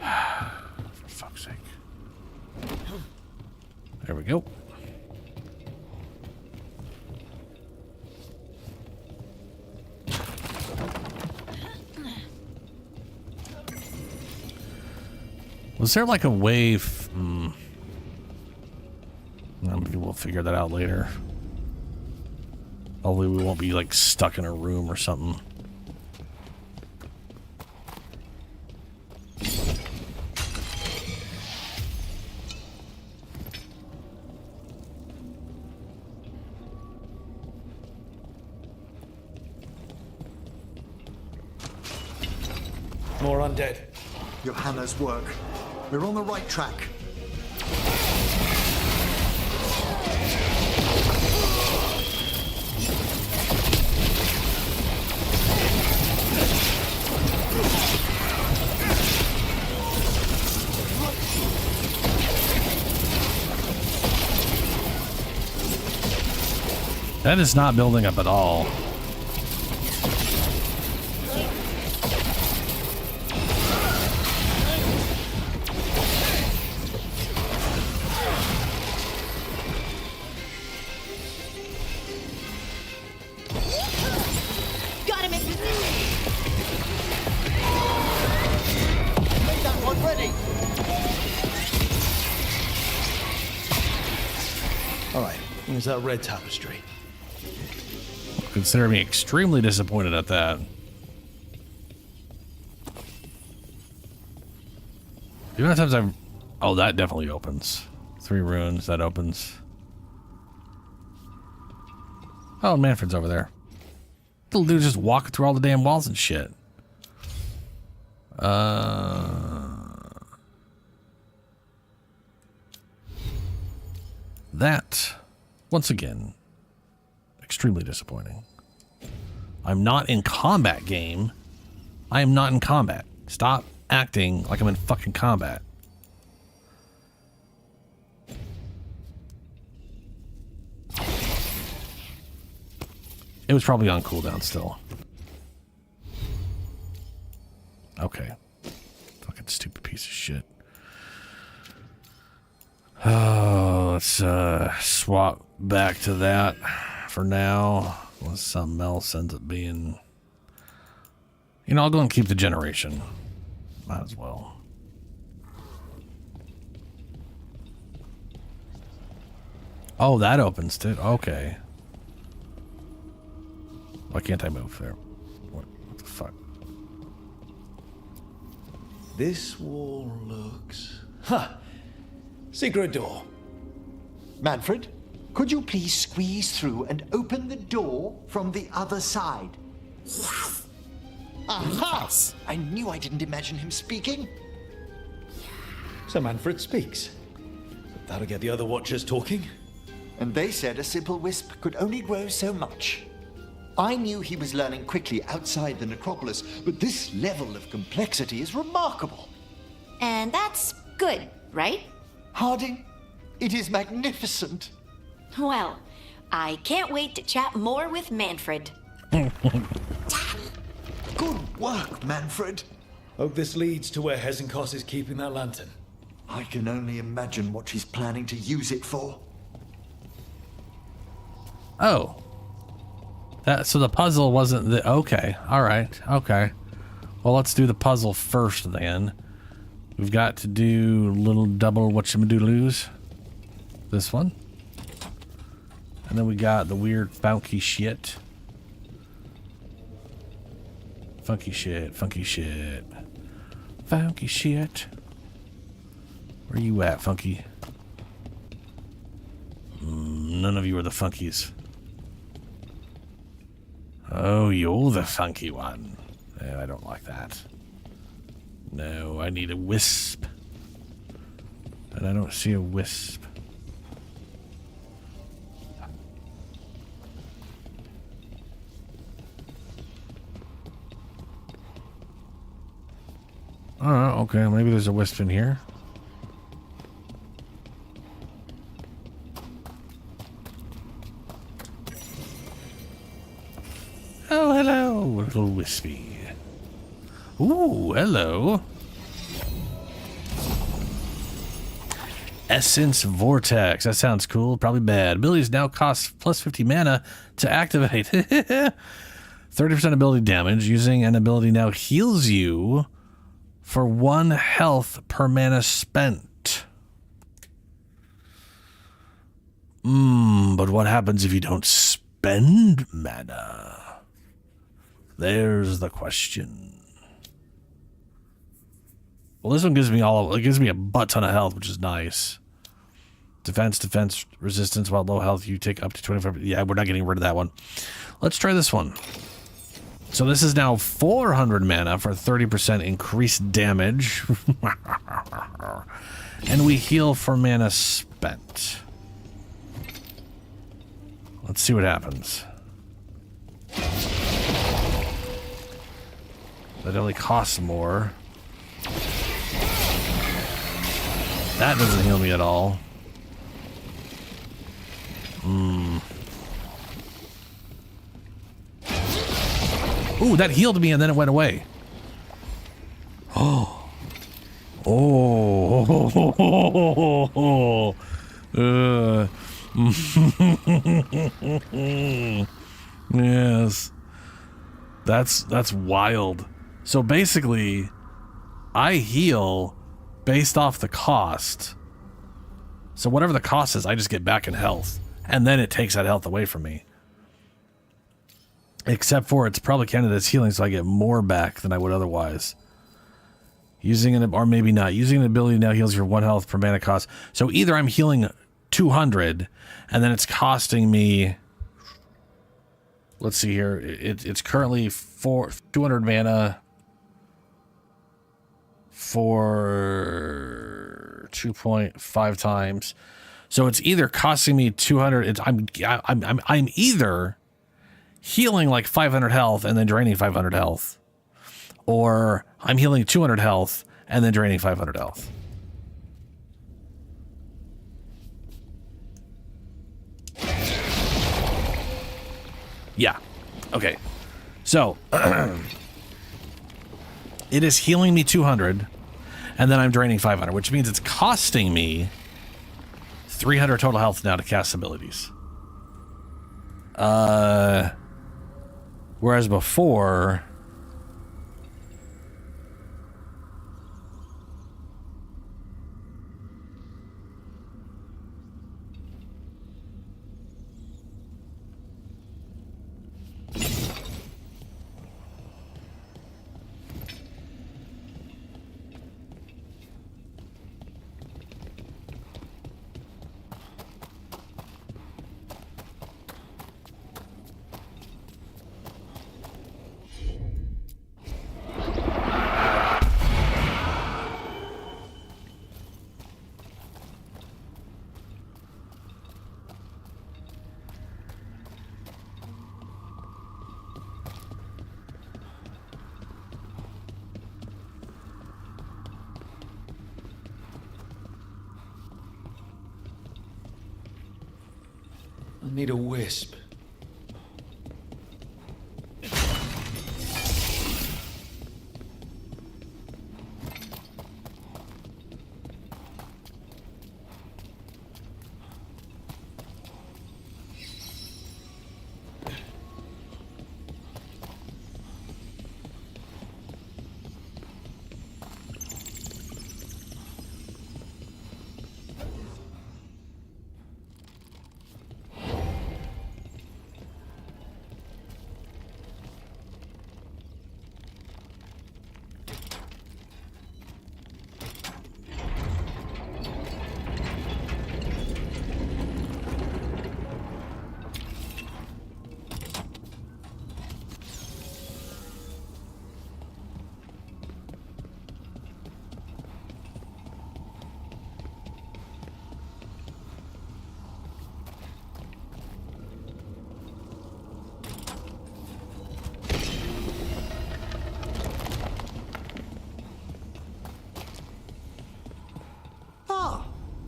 [SPEAKER 1] For fuck's sake. There we go. Was there like a wave? Maybe we'll figure that out later. Hopefully we won't be like stuck in a room or something.
[SPEAKER 14] More undead.
[SPEAKER 21] Johanna's work. We're on the right track.
[SPEAKER 1] That is not building up at all.
[SPEAKER 7] Got him in position.
[SPEAKER 21] Make that one ready.
[SPEAKER 16] All right, here's that red tapestry.
[SPEAKER 1] Consider me extremely disappointed at that. The amount of times I've... Oh, that definitely opens. 3 runes, that opens. Oh, Manfred's over there. Little dude just walking through all the damn walls and shit. That, once again, extremely disappointing. I'm not in combat, game. I am not in combat. Stop acting like I'm in fucking combat. It was probably on cooldown still. Okay. Fucking stupid piece of shit. Oh, let's swap back to that for now. Unless something else ends up being You know, I'll go and keep the generation. Might as well. Oh, that opens it. Okay. Why can't I move there? What the fuck?
[SPEAKER 4] This wall looks... Huh! Secret door.
[SPEAKER 21] Manfred, could you please squeeze through and open the door from the other side? Aha! I knew I didn't imagine him speaking.
[SPEAKER 4] So Manfred speaks. That'll get the other Watchers talking.
[SPEAKER 21] And they said a simple wisp could only grow so much. I knew he was learning quickly outside the necropolis, but this level of complexity is remarkable.
[SPEAKER 5] And that's good, right?
[SPEAKER 21] Harding, it is magnificent.
[SPEAKER 5] Well, I can't wait to chat more with Manfred.
[SPEAKER 21] Good work, Manfred.
[SPEAKER 4] Hope this leads to where Hezenkos is keeping that lantern.
[SPEAKER 21] I can only imagine what she's planning to use it for.
[SPEAKER 1] Oh. So the puzzle wasn't the... Okay. All right. Okay. Well, let's do the puzzle first then. We've got to do little double whatchamajaloos. This one. And then we got the weird funky shit. Funky shit. Funky shit. Funky shit. Where you at, Funky? None of you are the funkies. Oh, you're the funky one. I don't like that. No, I need a wisp. And I don't see a wisp. Oh, okay. Maybe there's a wisp in here. Oh, hello, little wispy. Ooh, hello. Essence Vortex. That sounds cool. Probably bad. Abilities now cost plus 50 mana to activate. 30% ability damage. Using an ability now heals you for 1 health per mana spent. But what happens if you don't spend mana? There's the question. Well, this one gives me it gives me a butt ton of health, which is nice. Defense, resistance. While low health, you take up to 25. Yeah, we're not getting rid of that one. Let's try this one. So this is now 400 mana for 30% increased damage. And we heal for mana spent. Let's see what happens. That only costs more. That doesn't heal me at all. Ooh, that healed me and then it went away. Oh. Oh. Yes. That's wild. So basically, I heal based off the cost. So whatever the cost is, I just get back in health. And then it takes that health away from me. Except for it's probably counted as healing, so I get more back than I would otherwise. Using an, or maybe not. Using an ability now heals your 1 health per mana cost. So either I'm healing 200, and then it's costing me... Let's see here. It's currently 200 mana for 2.5 times. So it's either costing me 200. I'm either healing like 500 health and then draining 500 health, or I'm healing 200 health and then draining 500 health. Yeah. Okay. So it is healing me 200 and then I'm draining 500, which means it's costing me 300 total health now to cast abilities. Whereas before
[SPEAKER 4] I'll need a wisp.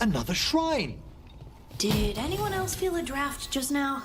[SPEAKER 21] Another shrine!
[SPEAKER 7] Did anyone else feel a draft just now?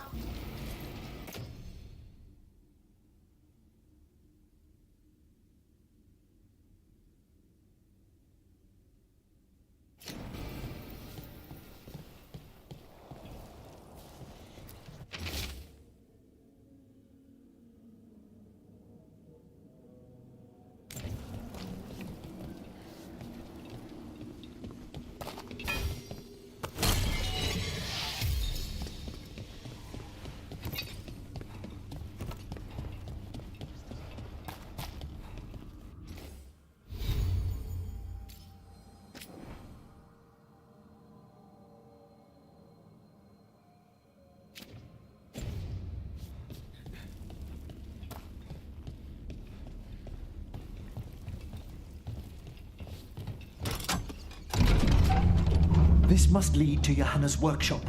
[SPEAKER 21] This must lead to Johanna's workshop.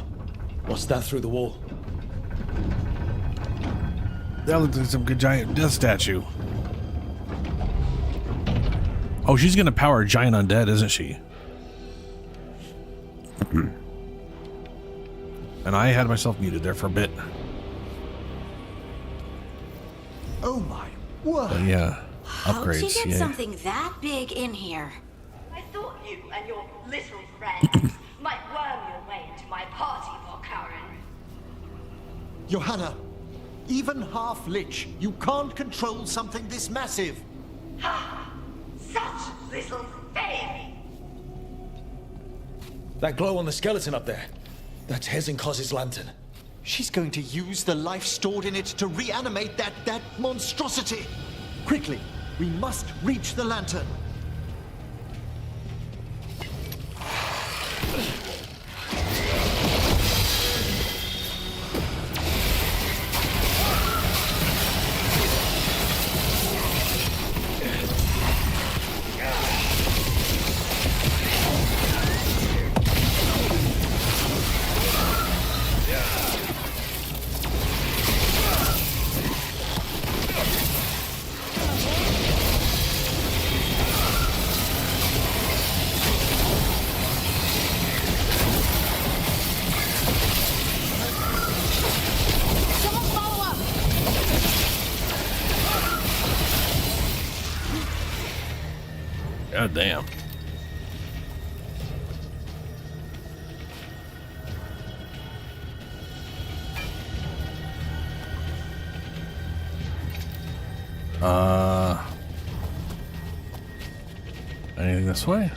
[SPEAKER 4] What's that through the wall?
[SPEAKER 1] That looks like some good giant death statue. Oh, she's gonna power a giant undead, isn't she? And I had myself muted there for a bit.
[SPEAKER 21] Oh my word!
[SPEAKER 1] But yeah,
[SPEAKER 7] How'd
[SPEAKER 1] upgrades.
[SPEAKER 7] you get
[SPEAKER 1] Yeah.
[SPEAKER 7] something that big in here?
[SPEAKER 9] I thought you and your little friends might worm your way into my party, Volkaren.
[SPEAKER 21] Johanna, even half-lich, you can't control something this massive.
[SPEAKER 9] Ha! Such little faith!
[SPEAKER 4] That glow on the skeleton up there. That's Hezenkoz's lantern.
[SPEAKER 21] She's going to use the life stored in it to reanimate that monstrosity. Quickly, we must reach the lantern.
[SPEAKER 1] God damn. Anything this way?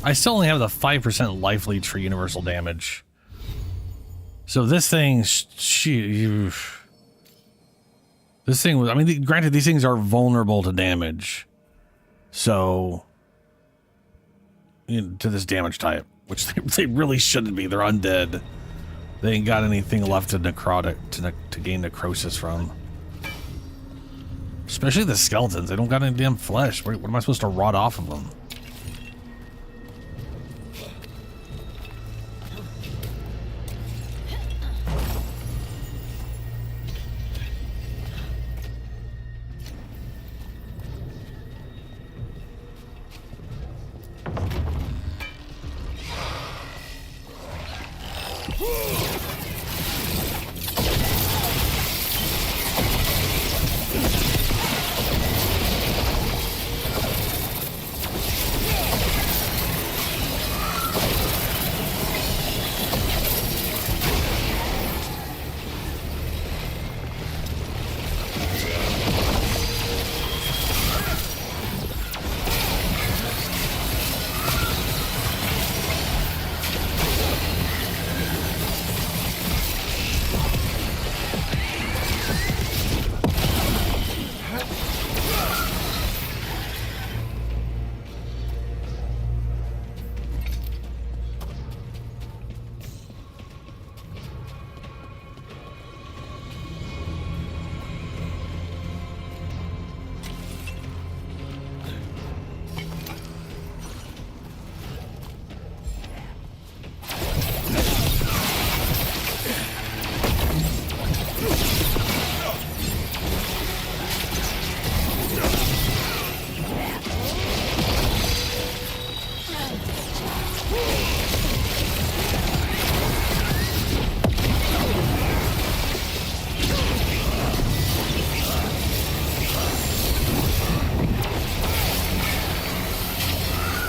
[SPEAKER 1] I still only have the 5% life leech for universal damage. So this thing, this thing was, I mean, granted, these things are vulnerable to damage. So, to this damage type, which they really shouldn't be. They're undead. They ain't got anything left to necrotic, to gain necrosis from. Especially the skeletons. They don't got any damn flesh. What am I supposed to rot off of them?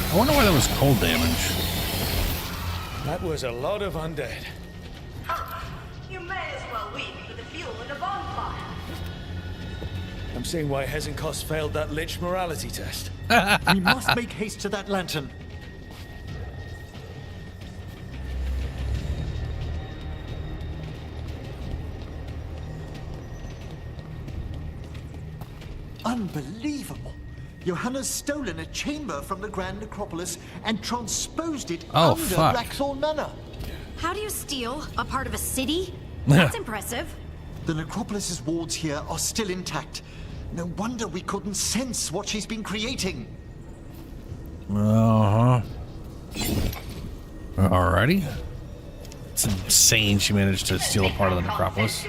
[SPEAKER 1] I wonder why that was cold damage.
[SPEAKER 14] That was a lot of undead.
[SPEAKER 9] You may as well weep for the fuel in a bonfire.
[SPEAKER 14] I'm seeing why Hezenkos failed that Lich morality test.
[SPEAKER 21] We must make haste to that lantern. Unbelievable. Johanna's stolen a chamber from the Grand Necropolis and transposed it under Blackthorn Manor.
[SPEAKER 7] How do you steal a part of a city? That's impressive.
[SPEAKER 21] The Necropolis's wards here are still intact. No wonder we couldn't sense what she's been creating.
[SPEAKER 1] Uh-huh. Alrighty. It's insane she managed to steal a part of the Necropolis.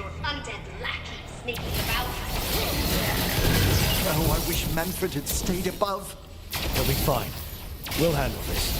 [SPEAKER 21] Oh, I wish Manfred had stayed above.
[SPEAKER 14] He'll be fine. We'll handle this.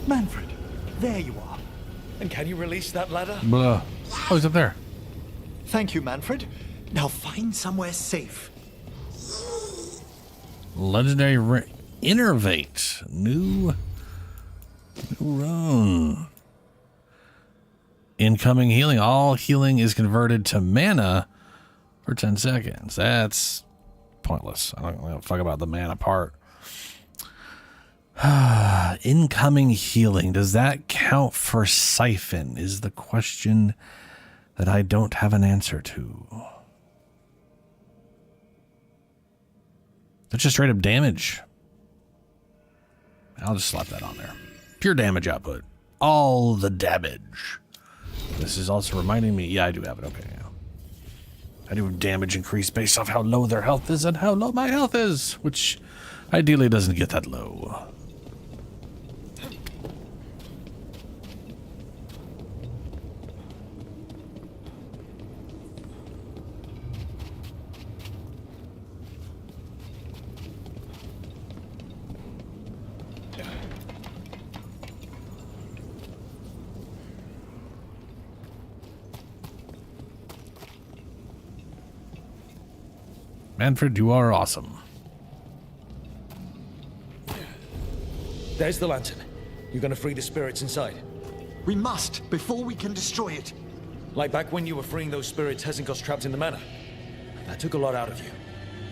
[SPEAKER 21] Manfred, there you are.
[SPEAKER 14] And can you release that ladder?
[SPEAKER 1] Blah. Oh, he's up there.
[SPEAKER 21] Thank you, Manfred. Now find somewhere safe.
[SPEAKER 1] Legendary Innervate. New rune. Incoming healing. All healing is converted to mana for 10 seconds. That's pointless. I don't give a fuck about the mana part. Incoming healing. Does that count for Siphon? Is the question that I don't have an answer to. That's just straight up damage. I'll just slap that on there. Pure damage output. All the damage. This is also reminding me. Yeah, I do have it. Okay. Yeah. I do have damage increase based off how low their health is and how low my health is, which ideally doesn't get that low. Manfred, you are awesome.
[SPEAKER 4] There's the lantern. You're gonna free the spirits inside.
[SPEAKER 21] We must, before we can destroy it.
[SPEAKER 4] Like back when you were freeing those spirits Hesenkos trapped in the manor. That took a lot out of you.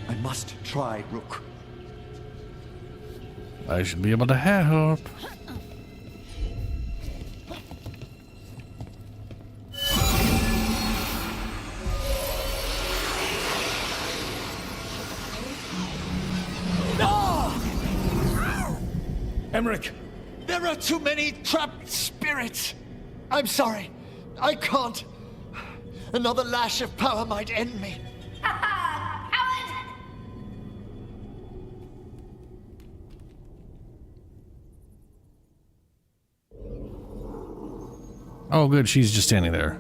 [SPEAKER 21] I must try, Rook.
[SPEAKER 1] I should be able to help.
[SPEAKER 4] Emmerich!
[SPEAKER 21] There are too many trapped spirits! I'm sorry. I can't. Another lash of power might end me.
[SPEAKER 1] Oh, good. She's just standing there.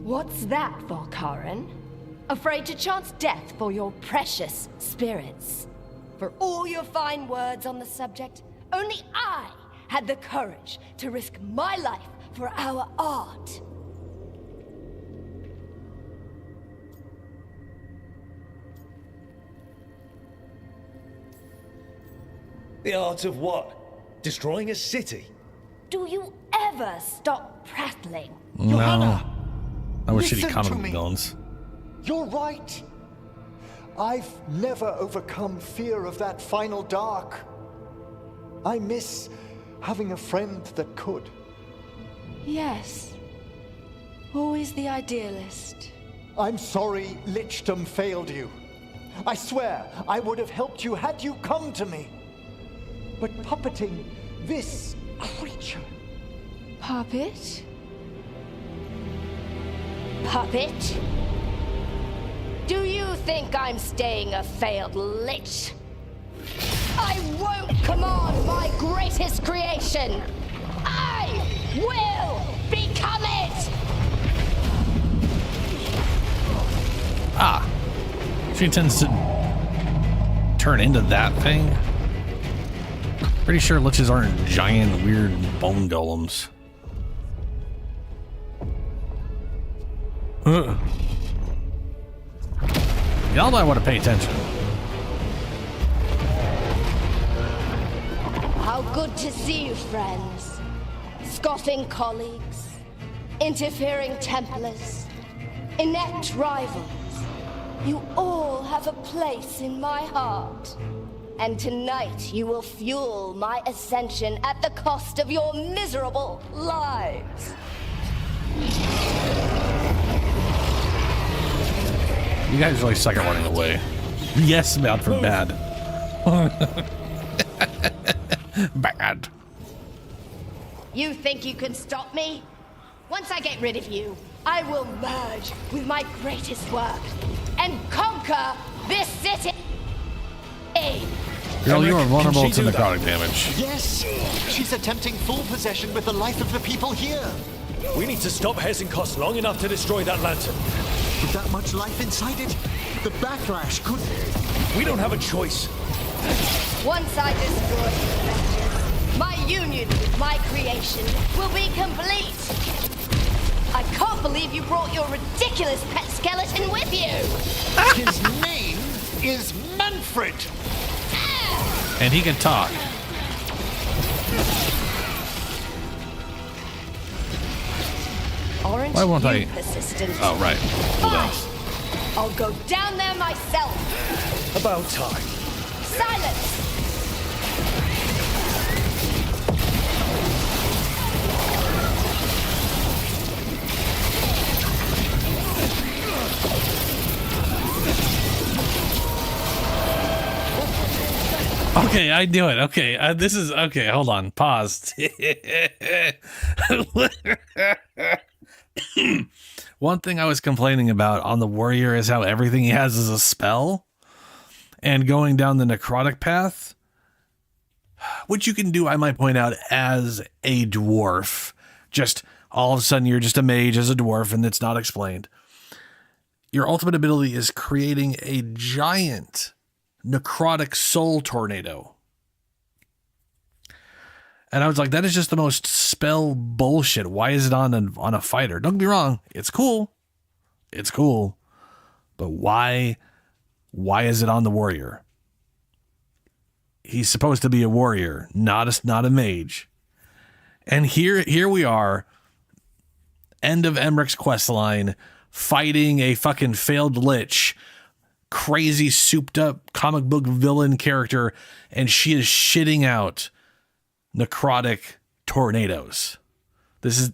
[SPEAKER 7] What's that, Volkaren? Afraid to chance death for your precious spirits? For all your fine words on the subject, only I had the courage to risk my life for our art.
[SPEAKER 4] The art of what? Destroying a city?
[SPEAKER 7] Do you ever stop prattling?
[SPEAKER 1] No.
[SPEAKER 21] Johanna,
[SPEAKER 1] I wish
[SPEAKER 21] listen
[SPEAKER 1] shitty comic
[SPEAKER 21] to me.
[SPEAKER 1] villains.
[SPEAKER 21] You're right. I've never overcome fear of that final dark. I miss having a friend that could.
[SPEAKER 7] Yes. Always the idealist.
[SPEAKER 21] I'm sorry Lichdom failed you. I swear I would have helped you had you come to me. But puppeting this creature...
[SPEAKER 7] Puppet? Puppet? Do you think I'm staying a failed lich? I won't command my greatest creation! I will become it!
[SPEAKER 1] Ah. She intends to turn into that thing? Pretty sure liches aren't giant, weird bone golems. Y'all might want to pay attention.
[SPEAKER 7] How good to see you, friends. Scoffing colleagues, interfering Templars, inept rivals. You all have a place in my heart. And tonight you will fuel my ascension at the cost of your miserable lives.
[SPEAKER 1] You guys really suck at running away. Yes, bad for bad. Bad.
[SPEAKER 7] You think you can stop me? Once I get rid of you, I will merge with my greatest work and conquer this city.
[SPEAKER 1] Girl, you are vulnerable to necrotic damage.
[SPEAKER 21] Yes! She's attempting full possession with the life of the people here.
[SPEAKER 4] We need to stop Hesenkos long enough to destroy that lantern.
[SPEAKER 21] With that much life inside it, the backlash could...
[SPEAKER 4] We don't have a choice.
[SPEAKER 7] Once I destroy the Avengers, my union with my creation will be complete. I can't believe you brought your ridiculous pet skeleton with you.
[SPEAKER 21] His name is Manfred.
[SPEAKER 1] And he can talk.
[SPEAKER 7] Aren't
[SPEAKER 1] Why won't
[SPEAKER 7] you
[SPEAKER 1] I?
[SPEAKER 7] persistent?
[SPEAKER 1] Oh, right. Hold on.
[SPEAKER 7] I'll go down there myself.
[SPEAKER 4] About time.
[SPEAKER 7] Silence!
[SPEAKER 1] Okay, I knew it. Okay, this is okay. Hold on, pause. One thing I was complaining about on the warrior is how everything he has is a spell, and going down the necrotic path, which you can do, I might point out, as a dwarf. Just all of a sudden you're just a mage as a dwarf, and it's not explained. Your ultimate ability is creating a giant necrotic soul tornado. And I was like, that is just the most spell bullshit. Why is it on a fighter? Don't get me wrong, it's cool. It's cool. But why Why is it on the warrior? He's supposed to be a warrior, not a mage. And here we are, end of Emmerich's questline, fighting a fucking failed lich, crazy souped up comic book villain character, and she is shitting out necrotic tornadoes. This is...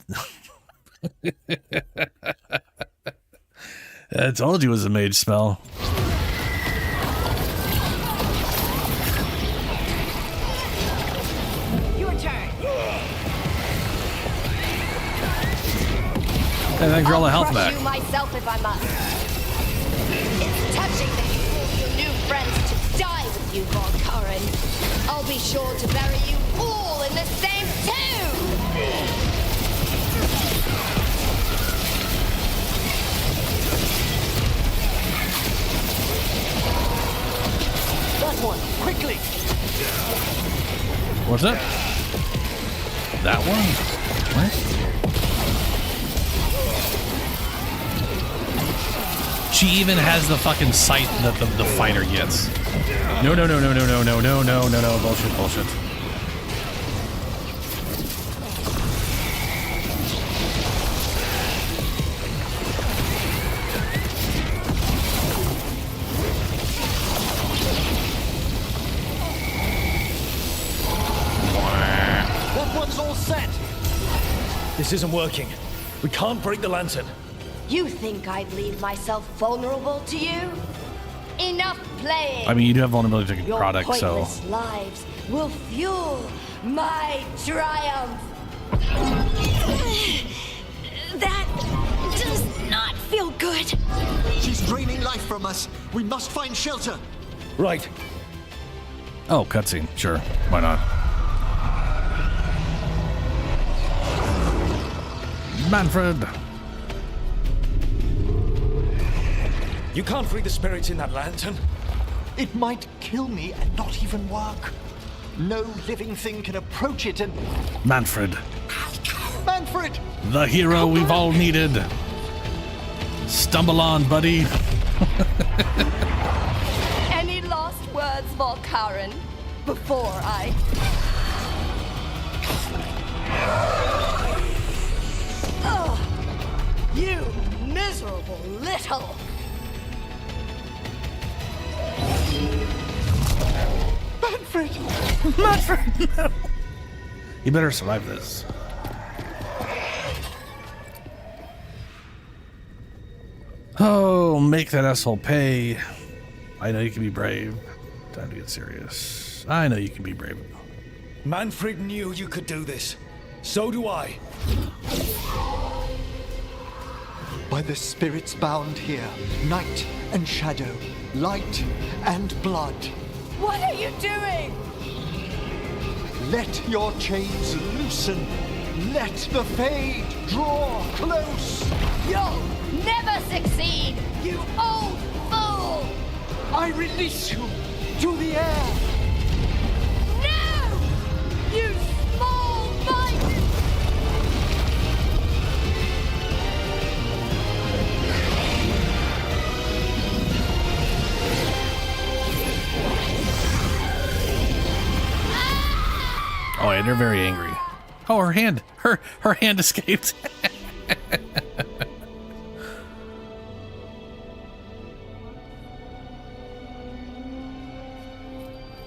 [SPEAKER 1] I told you it was a mage spell.
[SPEAKER 15] Your turn.
[SPEAKER 1] And thanks for all the health back.
[SPEAKER 7] I'll crush you myself if I must. It's touching that you forced your new friends to die with you, Volkaren. I'll be sure to bury you all in the same tomb!
[SPEAKER 21] That one, quickly!
[SPEAKER 1] What's that? That one? What? She even has the fucking sight that the fighter gets. No, bullshit.
[SPEAKER 14] That one's all set! This isn't working. We can't break the lantern.
[SPEAKER 7] You think I'd leave myself vulnerable to you? Enough playing!
[SPEAKER 1] I mean, you do have vulnerability to
[SPEAKER 7] Your
[SPEAKER 1] product, so...
[SPEAKER 7] pointless lives will fuel my triumph!
[SPEAKER 5] That does not feel good.
[SPEAKER 21] She's draining life from us. We must find shelter.
[SPEAKER 14] Right.
[SPEAKER 1] Oh, cutscene. Sure. Why not? Manfred!
[SPEAKER 14] You can't free the spirits in that lantern.
[SPEAKER 21] It might kill me and not even work. No living thing can approach it and...
[SPEAKER 1] Manfred.
[SPEAKER 21] Manfred!
[SPEAKER 1] The hero we've all needed. Stumble on, buddy.
[SPEAKER 7] Any last words, Volkaren, before I... Oh, you miserable little...
[SPEAKER 1] Manfred! No. You better survive this. Oh, make that asshole pay. I know you can be brave. Time to get serious. I know you can be brave.
[SPEAKER 14] Manfred knew you could do this. So do I.
[SPEAKER 21] By the spirits bound here, night and shadow, light and blood.
[SPEAKER 7] What are you doing?
[SPEAKER 21] Let your chains loosen. Let the fade draw close.
[SPEAKER 7] You'll never succeed, you old fool!
[SPEAKER 21] I release you to the air.
[SPEAKER 7] No! You small-minded...
[SPEAKER 1] Oh, and they're very angry. Oh, her hand escaped.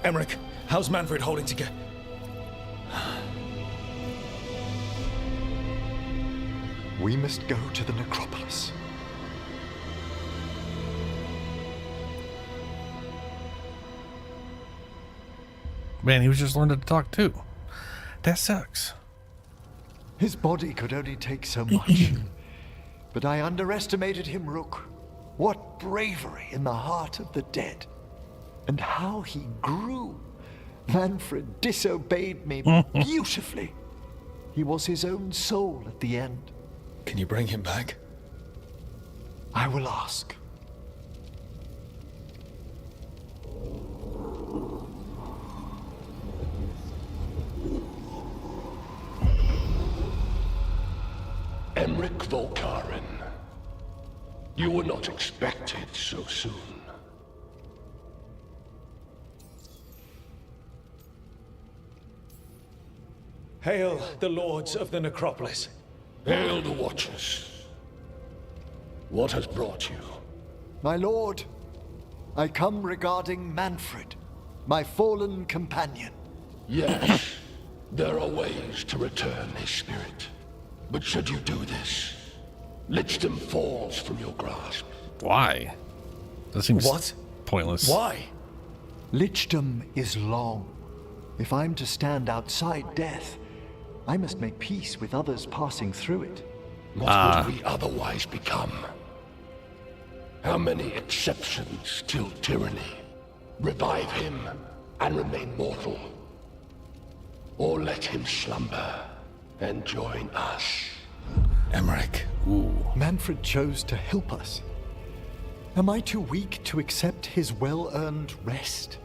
[SPEAKER 14] Emmerich, how's Manfred holding together?
[SPEAKER 21] We must go to the necropolis.
[SPEAKER 1] Man, he was just learning to talk too. That sucks.
[SPEAKER 21] His body could only take so much. But I underestimated him, Rook. What bravery in the heart of the dead. And how he grew. Manfred disobeyed me beautifully. He was his own soul at the end.
[SPEAKER 14] Can you bring him back?
[SPEAKER 21] I will ask.
[SPEAKER 10] Emmerich Volkaren. You were not expected so soon.
[SPEAKER 4] Hail the lords of the necropolis.
[SPEAKER 10] Hail the Watchers. What has brought you?
[SPEAKER 21] My lord, I come regarding Manfred, my fallen companion.
[SPEAKER 10] Yes, there are ways to return his spirit. But should you do this, Lichdom falls from your grasp.
[SPEAKER 1] Why? That seems pointless.
[SPEAKER 21] Why? Lichdom is long. If I'm to stand outside death, I must make peace with others passing through it.
[SPEAKER 10] What would we otherwise become? How many exceptions till tyranny? Revive him and remain mortal. Or let him slumber and join us.
[SPEAKER 4] Emmerich.
[SPEAKER 21] Manfred chose to help us. Am I too weak to accept his well-earned rest?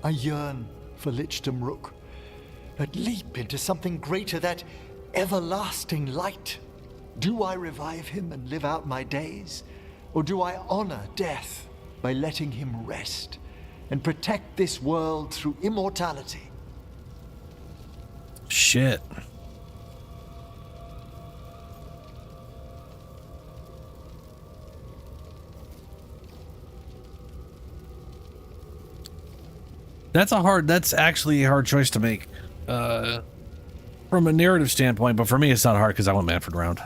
[SPEAKER 21] I yearn for Lichdom Rook, that leap into something greater, that everlasting light. Do I revive him and live out my days? Or do I honor death by letting him rest and protect this world through immortality?
[SPEAKER 1] Shit. That's actually a hard choice to make from a narrative standpoint, but for me it's not hard because I want Manfred around.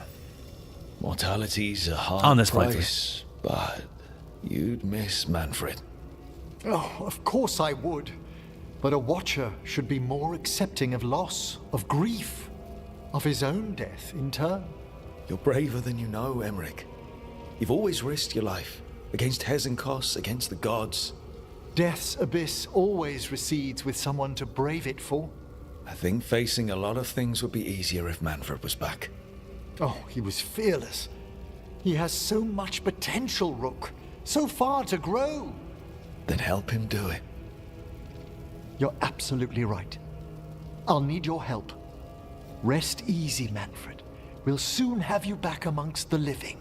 [SPEAKER 4] Mortality's a hard
[SPEAKER 1] On this
[SPEAKER 4] price, but you'd miss Manfred.
[SPEAKER 21] Oh, of course I would. But a Watcher should be more accepting of loss, of grief, of his own death in turn.
[SPEAKER 4] You're braver than you know, Emmerich. You've always risked your life against Hezenkos, against the gods.
[SPEAKER 21] Death's abyss always recedes with someone to brave it for.
[SPEAKER 4] I think facing a lot of things would be easier if Manfred was back.
[SPEAKER 21] Oh, he was fearless. He has so much potential, Rook. So far to grow.
[SPEAKER 4] Then help him do it.
[SPEAKER 21] You're absolutely right. I'll need your help. Rest easy, Manfred. We'll soon have you back amongst the living.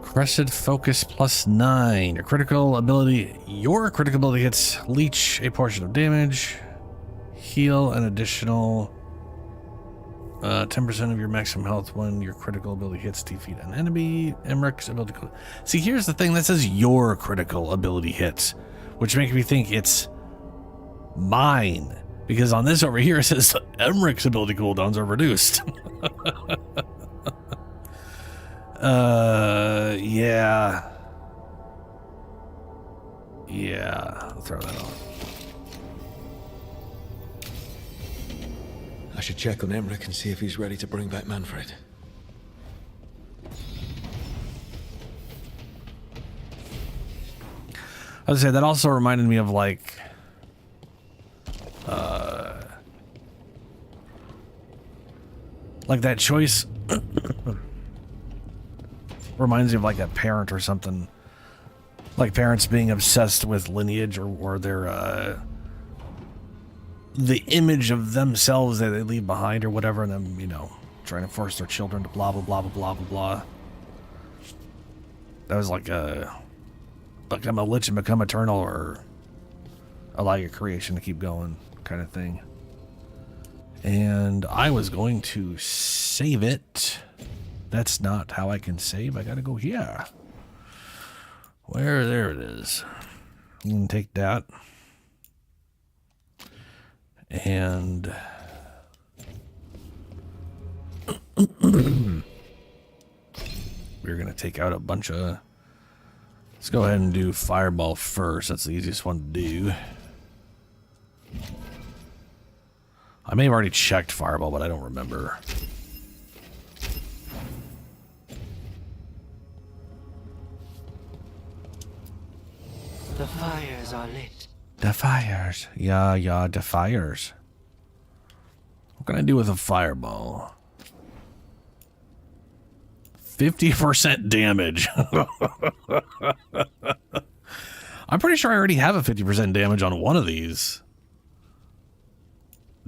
[SPEAKER 1] Crested Focus +9. Your critical ability hits leech a portion of damage. Heal an additional 10% of your maximum health when your critical ability hits. Defeat an enemy. Emmerich's ability. See, here's the thing that says your critical ability hits, which makes me think it's mine. Because on this over here it says Emmerich's ability cooldowns are reduced. Yeah. I'll throw that on.
[SPEAKER 4] I should check on Emmerich and see if he's ready to bring back Manfred.
[SPEAKER 1] I was gonna say, that also reminded me of like that choice reminds me of like a parent or something, like parents being obsessed with lineage or their the image of themselves that they leave behind or whatever, and them, you know, trying to force their children to blah blah blah blah blah blah blah. That was like I'm a lich and become eternal, or allow your creation to keep going kind of thing. And I was going to save it. That's not how I can save. I gotta go here. There it is. I'm gonna take that. And we're gonna take out a bunch of. Let's go ahead and do Fireball first. That's the easiest one to do. I may have already checked Fireball, but I don't remember.
[SPEAKER 8] The fires are lit.
[SPEAKER 1] The fires. Yeah, the fires. What can I do with a fireball? 50% damage. I'm pretty sure I already have a 50% damage on one of these.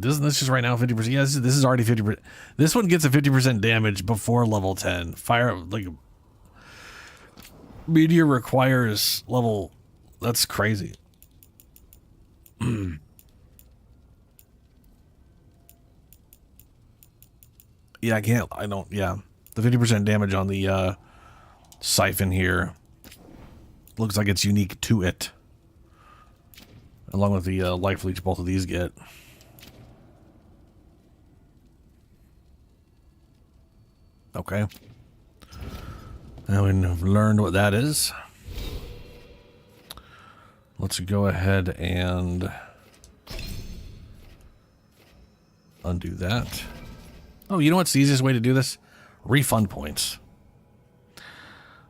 [SPEAKER 1] Isn't this just right now 50%? Yeah, this is already 50%. This one gets a 50% damage before level 10. Fire, like, meteor requires level, that's crazy. Yeah, yeah. The 50% damage on the siphon here looks like it's unique to it. Along with the life leech both of these get. Okay. Now we've learned what that is. Let's go ahead and undo that. Oh, you know what's the easiest way to do this? Refund points.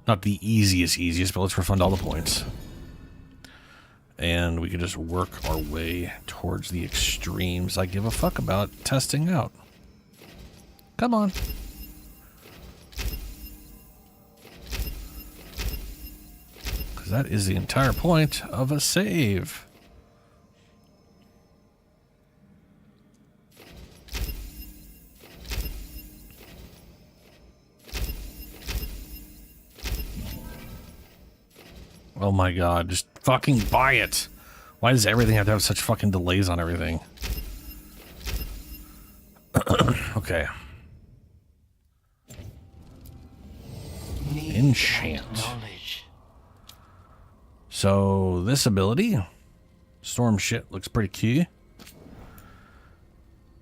[SPEAKER 1] Not the easiest, but let's refund all the points. And we can just work our way towards the extremes I give a fuck about testing out. Come on. Because that is the entire point of a save. Oh my god, just fucking buy it. Why does everything have to have such fucking delays on everything? Okay. Enchant. So this ability, storm shit, looks pretty key.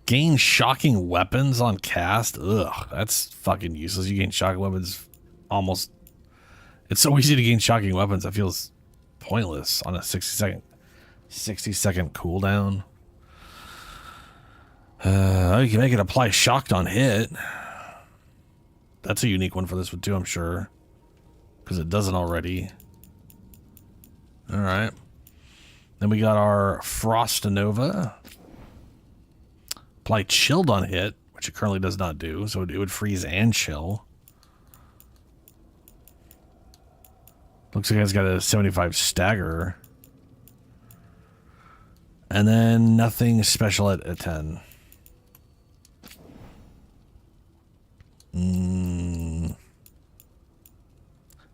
[SPEAKER 1] Gain shocking weapons on cast. Ugh, that's fucking useless. You gain shocking weapons almost. It's so easy to gain shocking weapons. That feels pointless on a 60 second cooldown. You can make it apply shocked on hit. That's a unique one for this one too, I'm sure. Because it doesn't already. Alright. Then we got our Frost Nova. Apply chilled on hit, which it currently does not do. So it would freeze and chill. Looks like it's got a 75 stagger. And then nothing special at a 10.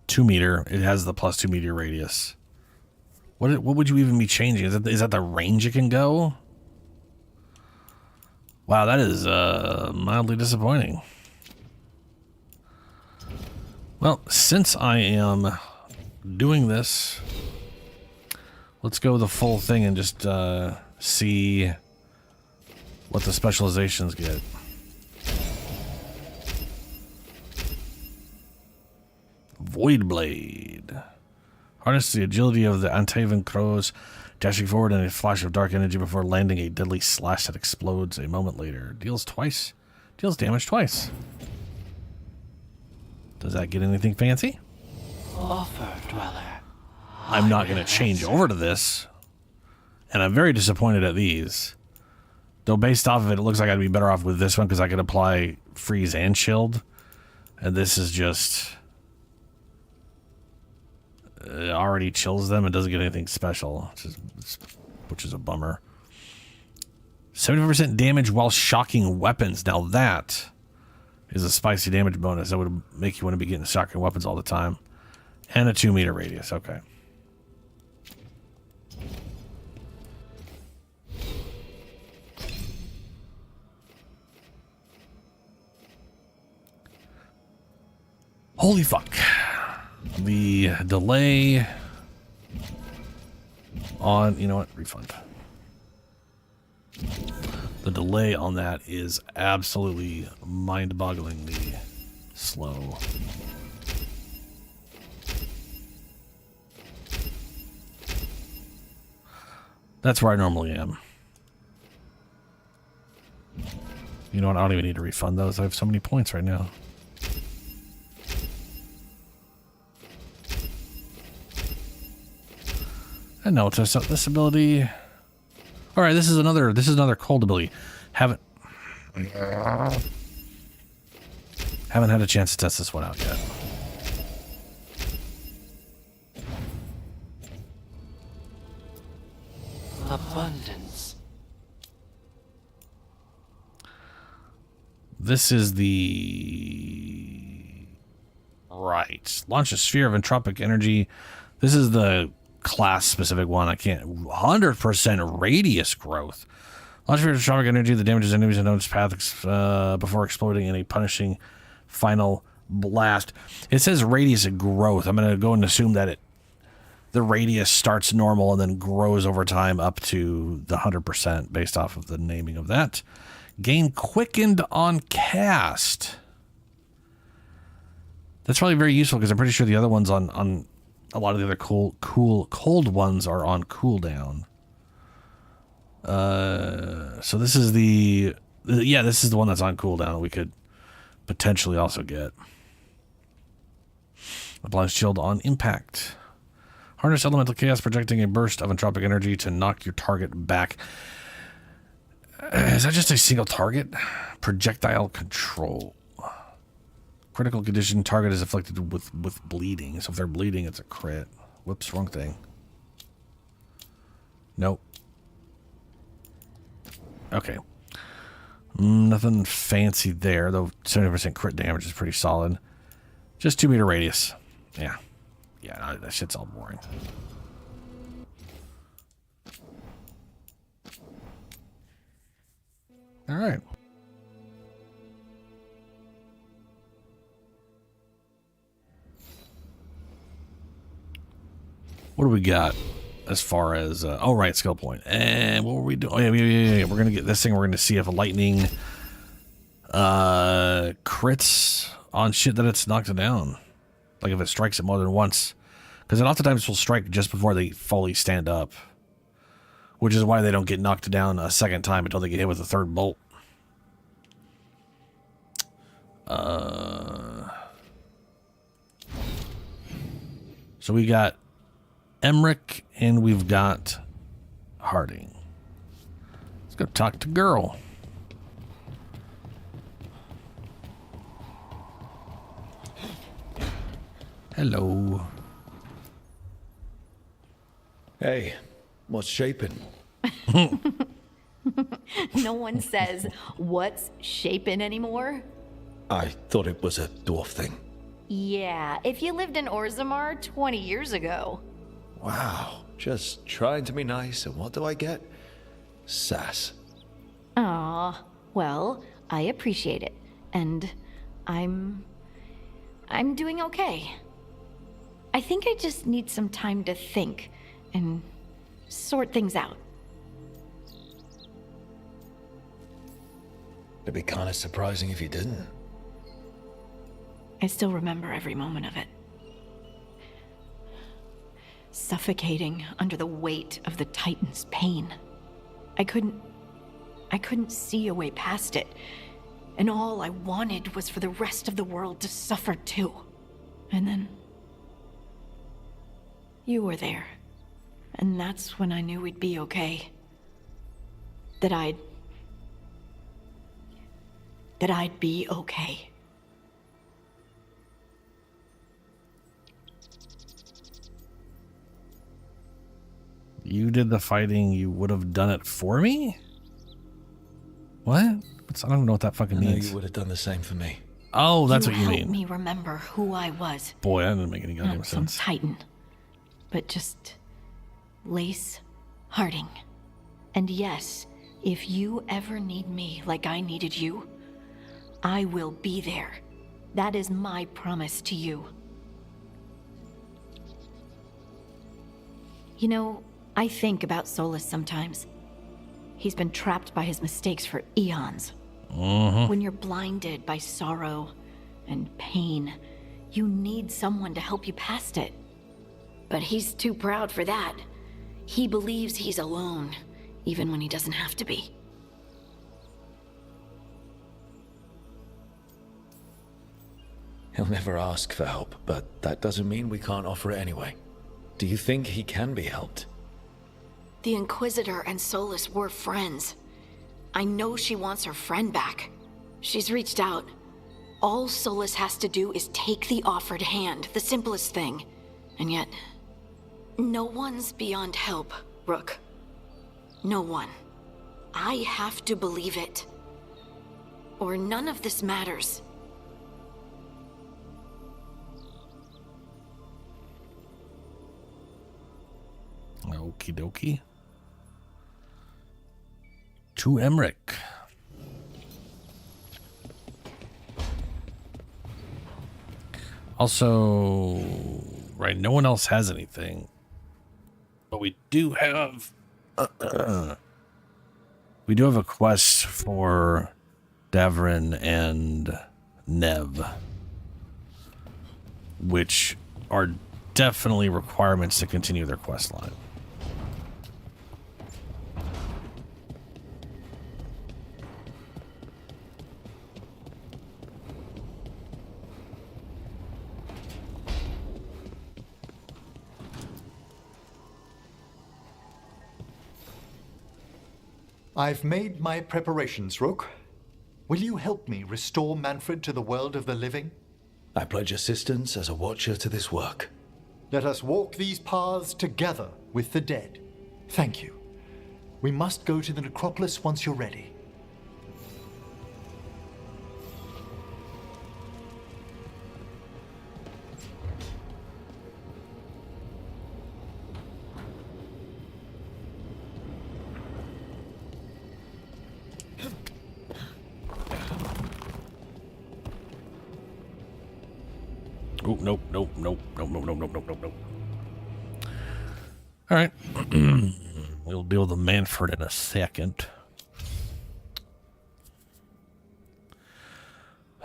[SPEAKER 1] 2 meter. It has the plus 2 meter radius. What would you even be changing? Is that the range it can go? Wow, that is mildly disappointing. Well, since I am doing this, let's go the full thing and just see what the specializations get. Void Blade. Harness the agility of the Antaven crows, dashing forward in a flash of dark energy before landing a deadly slash that explodes a moment later. Deals damage twice. Does that get anything fancy?
[SPEAKER 8] Offer, Dweller.
[SPEAKER 1] I'm not going to change over to this. And I'm very disappointed at these. Though based off of it, it looks like I'd be better off with this one because I could apply freeze and chilled. And this is just... it already chills them. It doesn't get anything special, which is a bummer. 70% damage while shocking weapons. Now that is a spicy damage bonus that would make you want to be getting shocking weapons all the time. And a 2 meter radius. Okay. Holy fuck. The delay on, you know what, refund. The delay on that is absolutely mind-bogglingly slow. That's where I normally am. You know what, I don't even need to refund those. I have so many points right now. And now test out this ability. All right, this is another cold ability. Haven't had a chance to test this one out yet.
[SPEAKER 15] abundance.
[SPEAKER 1] This is the... Right. Launch a sphere of entropic energy. This is the class-specific one. I can't... 100% radius growth. Launch a sphere of entropic energy that damages enemies in its path before exploding in a punishing final blast. It says radius of growth. I'm going to go and assume that the radius starts normal and then grows over time up to the 100% based off of the naming of that. Gain quickened on cast. That's probably very useful because I'm pretty sure the other ones on a lot of the other cold ones are on cooldown. So this is this is the one that's on cooldown we could potentially also get. Applies shield on impact. Harness elemental chaos, projecting a burst of entropic energy to knock your target back. Is that just a single target? Projectile control. Critical condition, target is afflicted with bleeding. So if they're bleeding, it's a crit. Whoops, wrong thing. Nope. Okay. Nothing fancy there, though 70% crit damage is pretty solid. Just 2 meter radius. Yeah. Yeah, that shit's all boring. All right. What do we got as far as skill point? And what were we doing? Oh, yeah. We're gonna get this thing. We're gonna see if lightning crits on shit that it's knocked down. Like if it strikes it more than once, because it oftentimes will strike just before they fully stand up, which is why they don't get knocked down a second time until they get hit with a third bolt. So we got Emmerich and we've got Harding. Let's go talk to girl. Hello.
[SPEAKER 4] Hey, what's shaping?
[SPEAKER 18] No one says what's shaping anymore.
[SPEAKER 4] I thought it was a dwarf thing.
[SPEAKER 18] Yeah, if you lived in Orzammar 20 years ago.
[SPEAKER 4] Wow, just trying to be nice, and what do I get? Sass.
[SPEAKER 18] Aw, well, I appreciate it, and I'm doing okay. I think I just need some time to think and sort things out.
[SPEAKER 4] It'd be kind of surprising if you didn't.
[SPEAKER 18] I still remember every moment of it. Suffocating under the weight of the Titan's pain. I couldn't see a way past it. And all I wanted was for the rest of the world to suffer too. And then you were there. And that's when I knew we'd be okay. That I'd be okay.
[SPEAKER 1] You did the fighting, you would have done it for me? What? I don't know what that fucking means.
[SPEAKER 4] You would have done the same for me.
[SPEAKER 1] Oh, that's what you
[SPEAKER 18] helped
[SPEAKER 1] mean.
[SPEAKER 18] Me remember who I was.
[SPEAKER 1] Boy, that didn't make any goddamn
[SPEAKER 18] Not some
[SPEAKER 1] sense.
[SPEAKER 18] Titan, but just Lace Harding. And yes, if you ever need me like I needed you, I will be there. That is my promise to you. You know, I think about Solus sometimes. He's been trapped by his mistakes for eons. When you're blinded by sorrow and pain, you need someone to help you past it. But he's too proud for that. He believes he's alone, even when he doesn't have to be.
[SPEAKER 4] He'll never ask for help, but that doesn't mean we can't offer it anyway. Do you think he can be helped?
[SPEAKER 18] The Inquisitor and Solus were friends. I know she wants her friend back. She's reached out. All Solus has to do is take the offered hand, the simplest thing. And yet, no one's beyond help, Rook.
[SPEAKER 5] No one. I have to believe it. Or none of this matters.
[SPEAKER 1] Okie dokie. To Emmerich. Also, right, no one else has anything. But we do have we do have a quest for Davrin and Nev, which are definitely requirements to continue their quest line.
[SPEAKER 21] I've made my preparations, Rook. Will you help me restore Manfred to the world of the living?
[SPEAKER 4] I pledge assistance as a watcher to this work.
[SPEAKER 21] Let us walk these paths together with the dead. Thank you. We must go to the necropolis once you're ready.
[SPEAKER 1] Oh, nope. All right. We'll deal with Manfred in a second.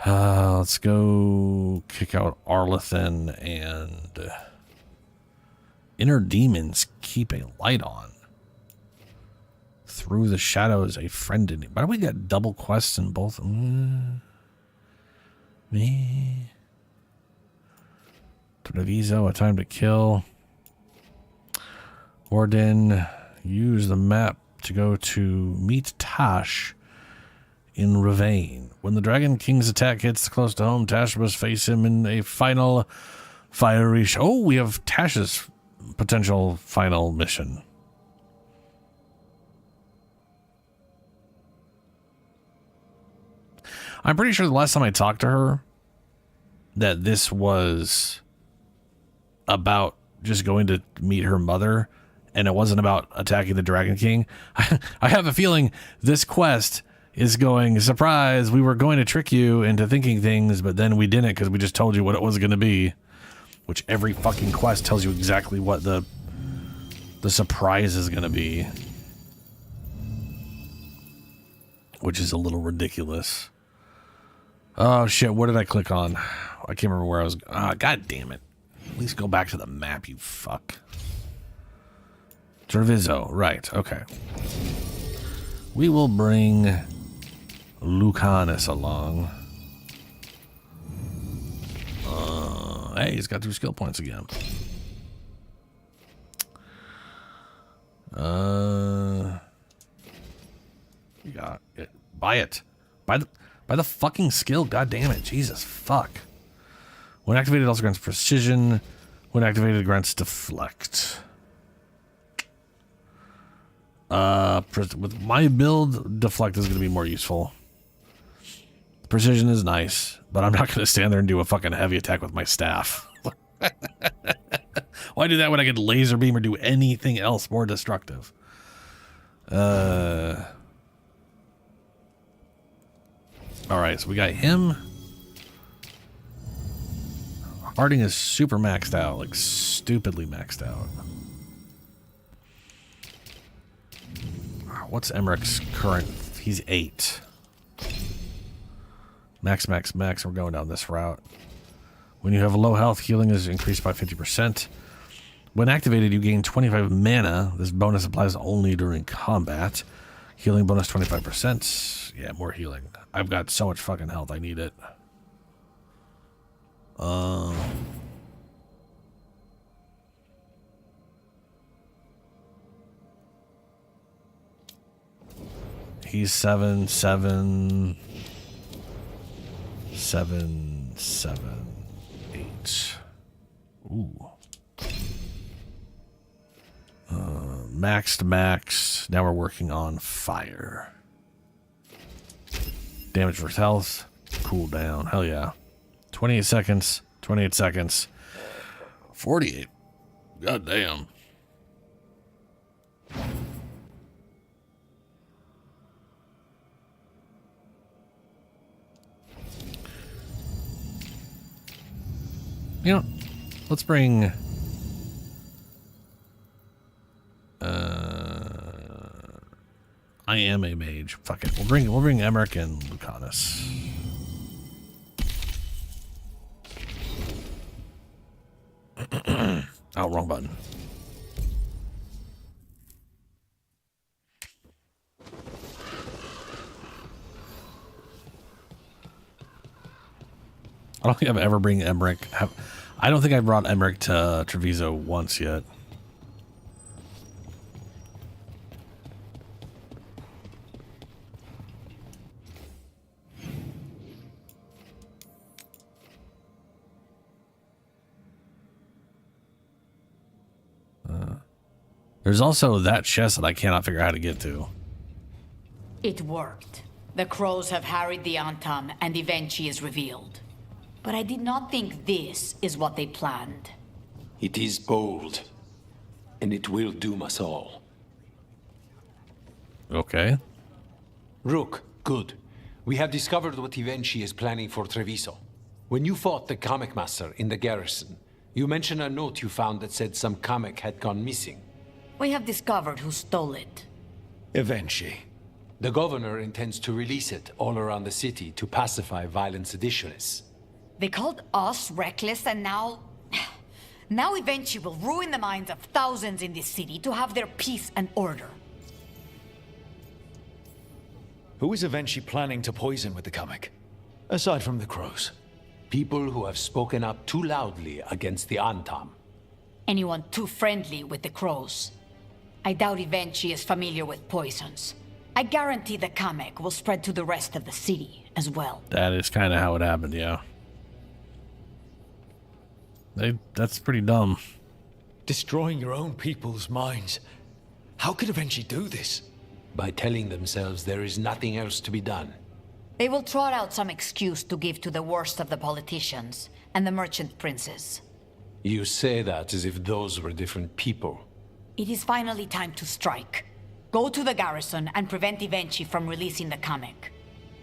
[SPEAKER 1] Let's go kick out Arlethan and inner demons keep a light on. Through the shadows, a friend in it. Why do we got double quests in both? Me. Treviso, a time to kill. Warden, use the map to go to meet Tash in Ravane. When the Dragon King's attack hits close to home, Tash must face him in a final fiery Oh, we have Tash's potential final mission. I'm pretty sure the last time I talked to her that this was about just going to meet her mother, and it wasn't about attacking the Dragon King. I have a feeling this quest is going, surprise, we were going to trick you into thinking things, but then we didn't because we just told you what it was going to be. Which every fucking quest tells you exactly what the surprise is going to be. Which is a little ridiculous. Oh shit, what did I click on? I can't remember where I was. God damn it. At least go back to the map, you fuck. Treviso, right, okay. We will bring Lucanus along. Hey, he's got 2 skill points again. You got it. Buy it. Buy the fucking skill, god damn it. Jesus, fuck. When activated, also grants precision. When activated, grants deflect. With my build, deflect is going to be more useful. Precision is nice, but I'm not going to stand there and do a fucking heavy attack with my staff. Why do that when I could laser beam or do anything else more destructive? Alright, so we got him. Harding is super maxed out, like stupidly maxed out. What's Emmerich's current? He's 8. Max. We're going down this route. When you have low health, healing is increased by 50%. When activated, you gain 25 mana. This bonus applies only during combat. Healing bonus 25%. Yeah, more healing. I've got so much fucking health. I need it. He's 7, 7, 7, 7, 8. Ooh. max to max. Now we're working on fire. Damage versus health. Cool down. Hell yeah. 28 seconds. 28 seconds. 48. God damn. You know, let's bring I am a mage. Fuck it. We'll bring Emmerich and Lucanus. Oh, wrong button. I don't think I've ever bring Emmerich. I don't think I brought Emmerich to Treviso once yet. There's also that chest that I cannot figure out how to get to.
[SPEAKER 2] It worked. The crows have harried the Antam, and Evenchi is revealed. But I did not think this is what they planned.
[SPEAKER 8] It is bold, and it will doom us all.
[SPEAKER 1] Okay.
[SPEAKER 8] Rook, good. We have discovered what Evenchi is planning for Treviso. When you fought the Kamek Master in the garrison, you mentioned a note you found that said some Kamek had gone missing.
[SPEAKER 2] We have discovered who stole it.
[SPEAKER 4] Evenchi.
[SPEAKER 8] The governor intends to release it all around the city to pacify violent seditionists.
[SPEAKER 2] They called us reckless, and now... Now Evenchi will ruin the minds of thousands in this city to have their peace and order.
[SPEAKER 4] Who is Evenchi planning to poison with the Kamek? Aside from the crows.
[SPEAKER 8] People who have spoken up too loudly against the Antam.
[SPEAKER 2] Anyone too friendly with the crows. I doubt Evenchi is familiar with poisons. I guarantee the Kamek will spread to the rest of the city as well.
[SPEAKER 1] That is kind of how it happened, yeah. That's pretty dumb.
[SPEAKER 4] Destroying your own people's minds. How could Evenchi do this?
[SPEAKER 8] By telling themselves there is nothing else to be done.
[SPEAKER 2] They will trot out some excuse to give to the worst of the politicians and the merchant princes.
[SPEAKER 8] You say that as if those were different people.
[SPEAKER 2] It is finally time to strike. Go to the garrison and prevent Evenchi from releasing the Kamek.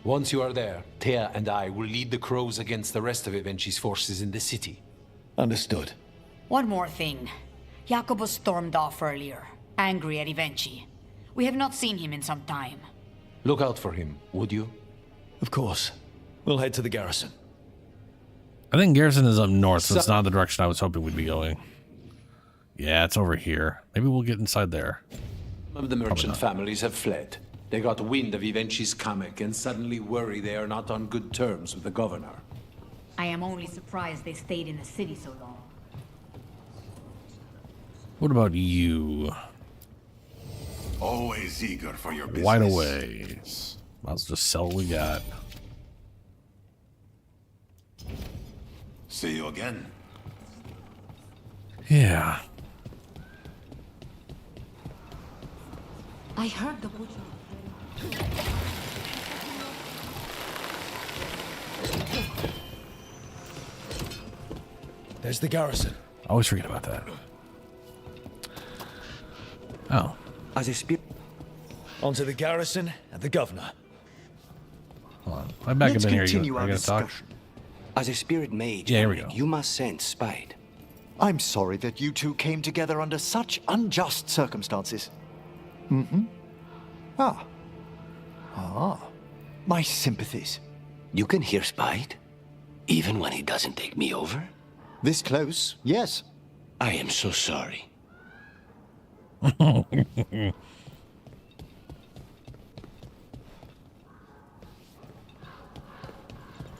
[SPEAKER 8] Once you are there, Thea and I will lead the crows against the rest of Evenchi's forces in the city.
[SPEAKER 4] Understood.
[SPEAKER 2] One more thing. Jacobus stormed off earlier, angry at Evenchi. We have not seen him in some time.
[SPEAKER 8] Look out for him, would you?
[SPEAKER 4] Of course. We'll head to the garrison.
[SPEAKER 1] I think garrison is up north, so it's not the direction I was hoping we'd be going. Yeah, it's over here. Maybe we'll get inside there.
[SPEAKER 8] Some of the merchant families have fled. They got wind of Evenchi's Kamek and suddenly worry they are not on good terms with the governor.
[SPEAKER 2] I am only surprised they stayed in the city so long.
[SPEAKER 1] What about you?
[SPEAKER 10] Always eager for your business.
[SPEAKER 1] Wide away. Let's just sell what we got.
[SPEAKER 10] See you again.
[SPEAKER 1] Yeah.
[SPEAKER 2] I heard the butcher.
[SPEAKER 4] There's the garrison.
[SPEAKER 1] I always forget about that. Oh.
[SPEAKER 4] As I speak. Onto the garrison and the governor.
[SPEAKER 1] Hold on. I'm back up in here. You are gonna talk?
[SPEAKER 22] As a spirit mage,
[SPEAKER 1] yeah, here we go.
[SPEAKER 22] You must sense spite.
[SPEAKER 21] I'm sorry that you two came together under such unjust circumstances. Mm-hmm. My sympathies.
[SPEAKER 8] You can hear spite? Even when he doesn't take me over?
[SPEAKER 21] This close, yes.
[SPEAKER 8] I am so sorry.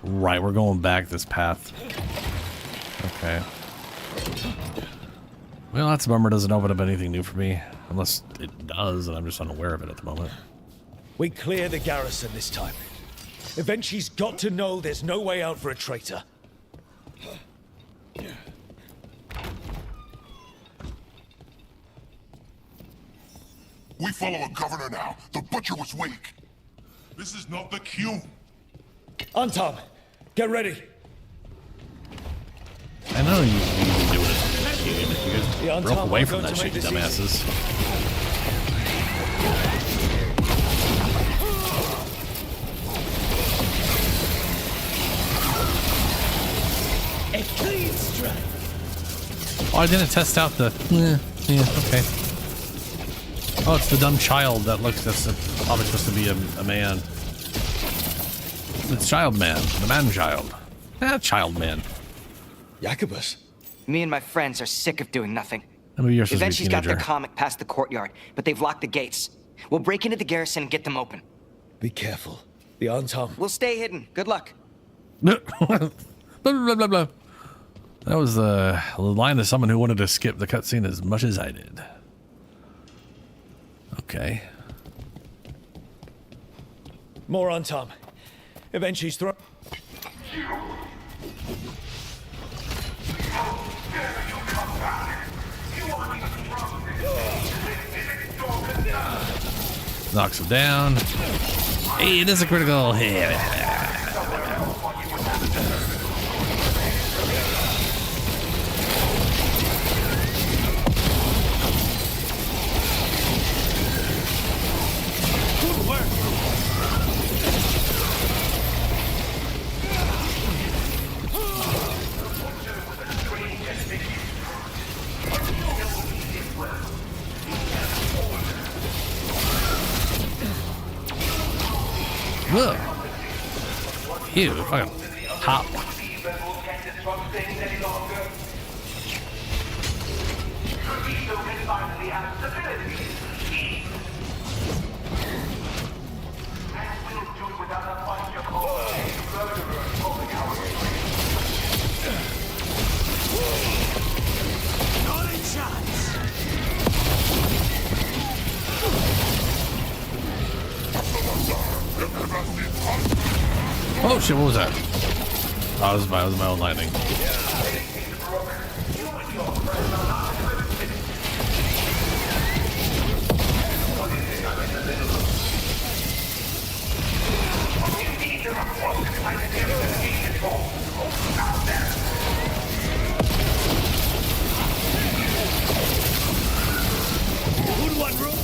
[SPEAKER 1] Right, we're going back this path. Okay. Well, that's a bummer. Doesn't open up anything new for me. Unless it does, and I'm just unaware of it at the moment.
[SPEAKER 4] We clear the garrison this time. Evenchi's got to know there's no way out for a traitor.
[SPEAKER 10] follow a governor now. The butcher was weak. This is not the cue.
[SPEAKER 4] On Tom, get ready.
[SPEAKER 1] I know you've been doing it. You guys broke away from that shit, you dumbasses.
[SPEAKER 14] A clean strike.
[SPEAKER 1] Oh, I didn't test out the... yeah, okay. Oh, it's the dumb child that looks... That's probably supposed to be a man. It's child man. The man child. Child man.
[SPEAKER 6] Jacobus. Me and my friends are sick of doing nothing.
[SPEAKER 1] Maybe you're supposed to be a
[SPEAKER 6] Eventually got
[SPEAKER 1] teenager.
[SPEAKER 6] the comic past the courtyard, but they've locked the gates. We'll break into the garrison and get them open.
[SPEAKER 4] Be careful. Be on Tom.
[SPEAKER 6] We'll stay hidden. Good luck.
[SPEAKER 1] Blah, blah, blah, blah. That was the line of someone who wanted to skip the cutscene as much as I did. Okay.
[SPEAKER 4] More on Tom. Eventually's throw.
[SPEAKER 1] Knocks him down. Hey, it is a critical hit.
[SPEAKER 14] Good work.
[SPEAKER 1] Look. Ew, fucking hop. Oh shit, what was that? Oh, that was my own lightning.
[SPEAKER 14] Good one, Rook.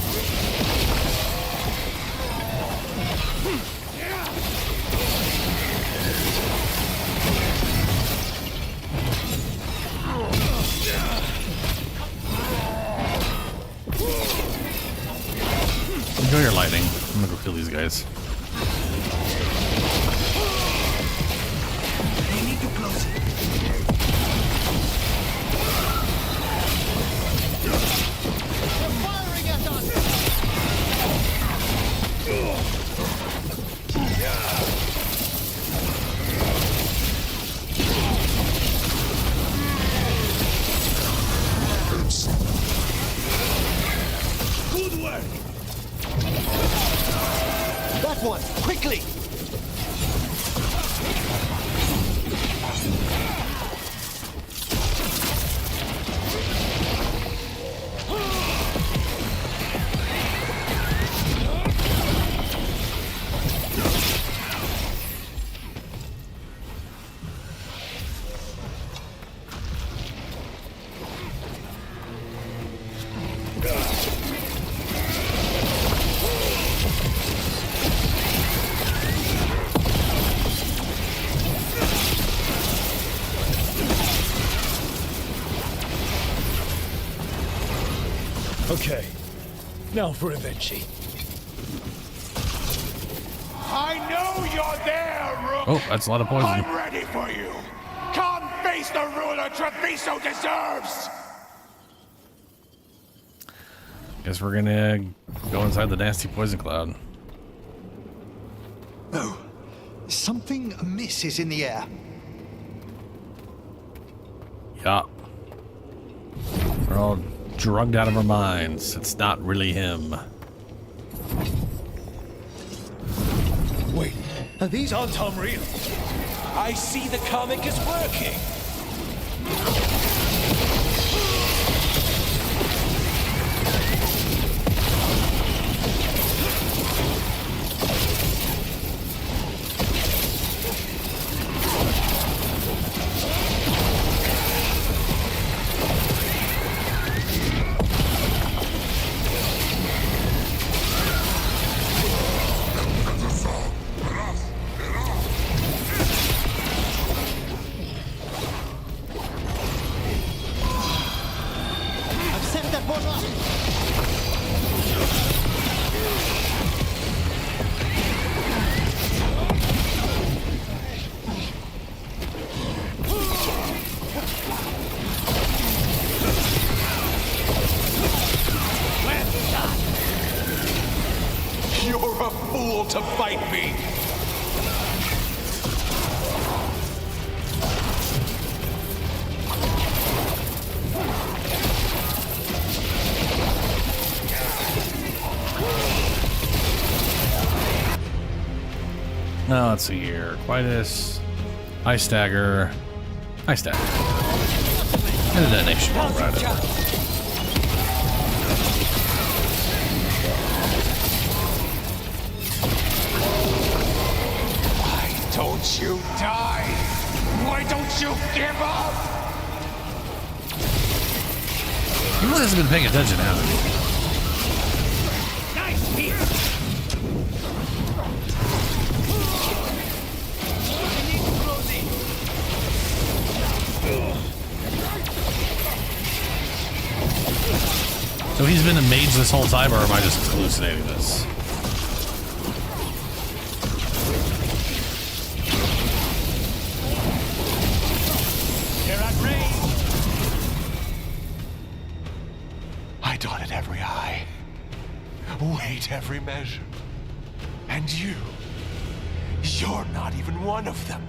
[SPEAKER 1] Enjoy your lightning. I'm gonna go kill these guys.
[SPEAKER 14] They need to close it. They're firing at us. Good work. That one, quickly.
[SPEAKER 4] Okay. Now for Evenchi.
[SPEAKER 10] I know you're there, Rook.
[SPEAKER 1] Oh, that's a lot of poison.
[SPEAKER 10] I'm ready for you. Come face the ruler Treviso deserves.
[SPEAKER 1] Guess we're gonna go inside the nasty poison cloud.
[SPEAKER 21] Oh, something amiss is in the air.
[SPEAKER 1] Yeah. We're all drugged out of our minds. It's not really him.
[SPEAKER 4] Wait, are these on Tom real?
[SPEAKER 14] I see the comic is working.
[SPEAKER 10] fool to fight me!
[SPEAKER 1] Now let's see here. Quietus. I stagger. I stagger. And a detonation bomb right over.
[SPEAKER 10] Why don't you die? Why don't you give up?
[SPEAKER 1] He really hasn't been paying attention, has he?
[SPEAKER 10] Nice hit!
[SPEAKER 1] So he's been a mage this whole time, or am I just hallucinating this?
[SPEAKER 10] You're at range!
[SPEAKER 21] I dotted every I, weighed every measure. And you're not even one of them.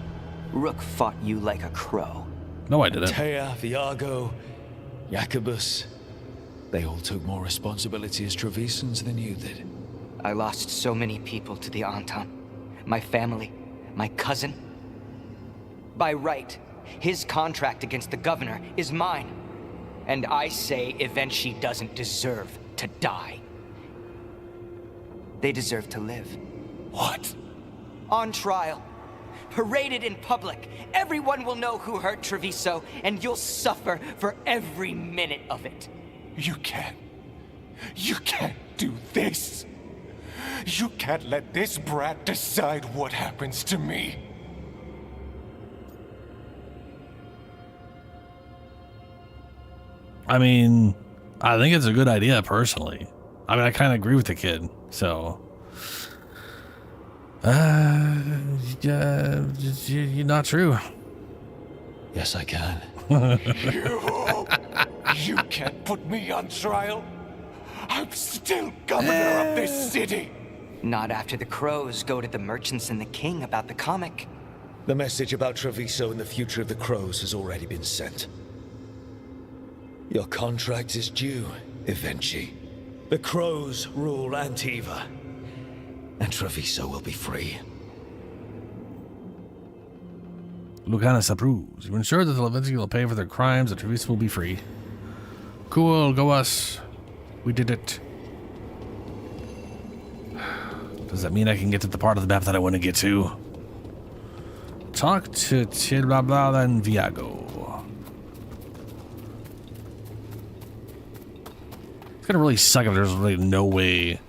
[SPEAKER 6] Rook fought you like a crow.
[SPEAKER 1] No, I didn't.
[SPEAKER 4] Taya, Viago, Jacobus. They all took more responsibility as Trevisans than you did.
[SPEAKER 6] I lost so many people to the Anton. My family, my cousin. By right, his contract against the governor is mine. And I say Evenchi doesn't deserve to die. They deserve to live.
[SPEAKER 21] What?
[SPEAKER 6] On trial. Paraded in public. Everyone will know who hurt Treviso, and you'll suffer for every minute of it.
[SPEAKER 21] You can't do this. You can't let this brat decide what happens to me.
[SPEAKER 1] I mean, I think it's a good idea, personally. I mean, I kind of agree with the kid, so... you're not true.
[SPEAKER 4] Yes, I can.
[SPEAKER 21] You can't put me on trial. I'm still governor of this city.
[SPEAKER 6] Not after the crows go to the merchants and the king about the comic.
[SPEAKER 4] The message about Treviso and the future of the crows has already been sent. Your contract is due, Evenchi. The crows rule Antiva, and Treviso will be free.
[SPEAKER 1] Lucanus approves. You ensure that the Levinsky will pay for their crimes and Treviso will be free. Cool, go us. We did it. Does that mean I can get to the part of the map that I want to get to? Talk to Blah and Viago. It's gonna really suck if there's really no way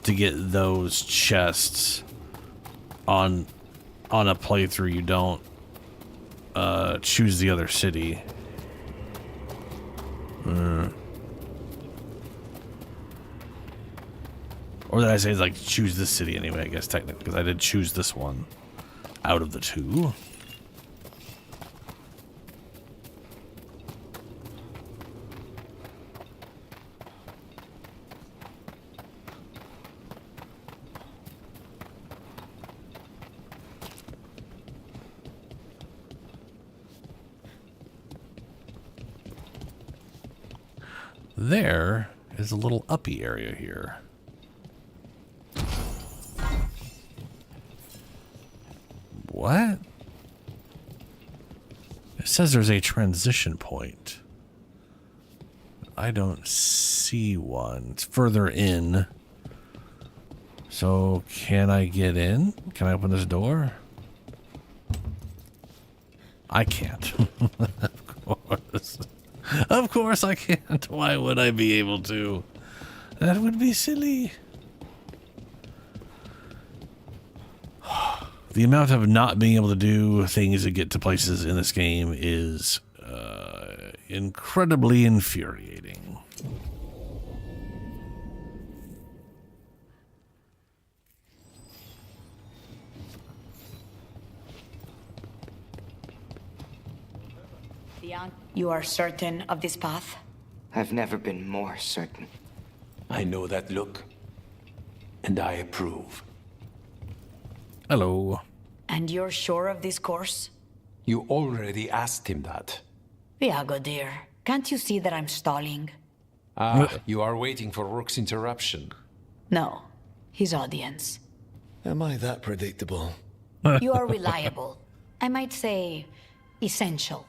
[SPEAKER 1] to get those chests on a playthrough you don't choose the other city. Or did I say like choose this city anyway, I guess technically, because I did choose this one out of the two. There is a little uppy area here. What? It says there's a transition point. I don't see one. It's further in. So can I get in? Can I open this door? I can't. Of course. Of course I can't. Why would I be able to? That would be silly. The amount of not being able to do things to get to places in this game is incredibly infuriating.
[SPEAKER 2] You are certain of this path?
[SPEAKER 6] I've never been more certain.
[SPEAKER 8] I know that look, and I approve.
[SPEAKER 1] Hello.
[SPEAKER 2] And you're sure of this course?
[SPEAKER 8] You already asked him that.
[SPEAKER 2] Viago, dear, can't you see that I'm stalling?
[SPEAKER 8] You are waiting for Rook's interruption.
[SPEAKER 2] No, his audience.
[SPEAKER 4] Am I that predictable?
[SPEAKER 2] You are reliable. I might say, essential.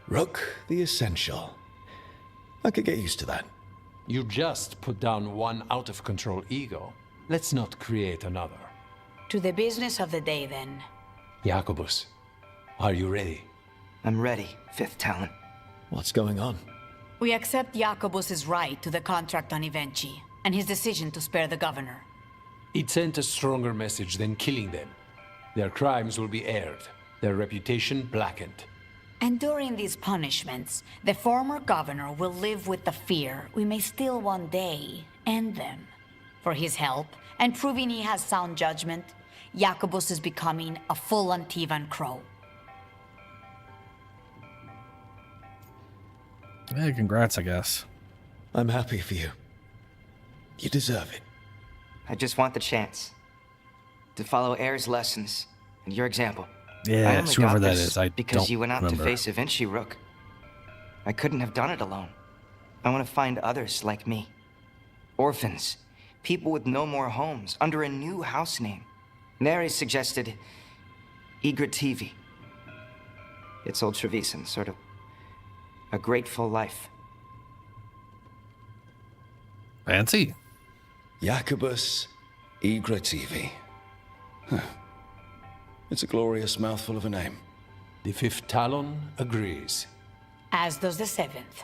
[SPEAKER 4] Rook, the Essential. I could get used to that.
[SPEAKER 8] You just put down one out-of-control ego. Let's not create another.
[SPEAKER 2] To the business of the day, then.
[SPEAKER 8] Jacobus, are you ready?
[SPEAKER 6] I'm ready, Fifth Talon.
[SPEAKER 4] What's going on?
[SPEAKER 2] We accept Jacobus's right to the contract on Evenchi, and his decision to spare the governor.
[SPEAKER 8] It sent a stronger message than killing them. Their crimes will be aired, their reputation blackened.
[SPEAKER 2] And during these punishments, the former governor will live with the fear we may still one day end them. For his help, and proving he has sound judgment, Jacobus is becoming a full Antivan Crow.
[SPEAKER 1] Yeah, congrats, I guess.
[SPEAKER 4] I'm happy for you. You deserve it.
[SPEAKER 6] I just want the chance to follow Air's lessons and your example.
[SPEAKER 1] Yeah,
[SPEAKER 6] I only
[SPEAKER 1] whoever
[SPEAKER 6] got
[SPEAKER 1] that
[SPEAKER 6] this
[SPEAKER 1] is, I
[SPEAKER 6] because
[SPEAKER 1] don't
[SPEAKER 6] you went out
[SPEAKER 1] remember.
[SPEAKER 6] to face Evenchi, Rook. I couldn't have done it alone. I want to find others like me. Orphans. People with no more homes, under a new house name. Neri suggested Igrativi. It's old Trevisan, sort of a grateful life.
[SPEAKER 1] Fancy.
[SPEAKER 4] Jacobus Igrativi. Huh. It's a glorious mouthful of a name.
[SPEAKER 8] The Fifth Talon agrees.
[SPEAKER 2] As does the Seventh.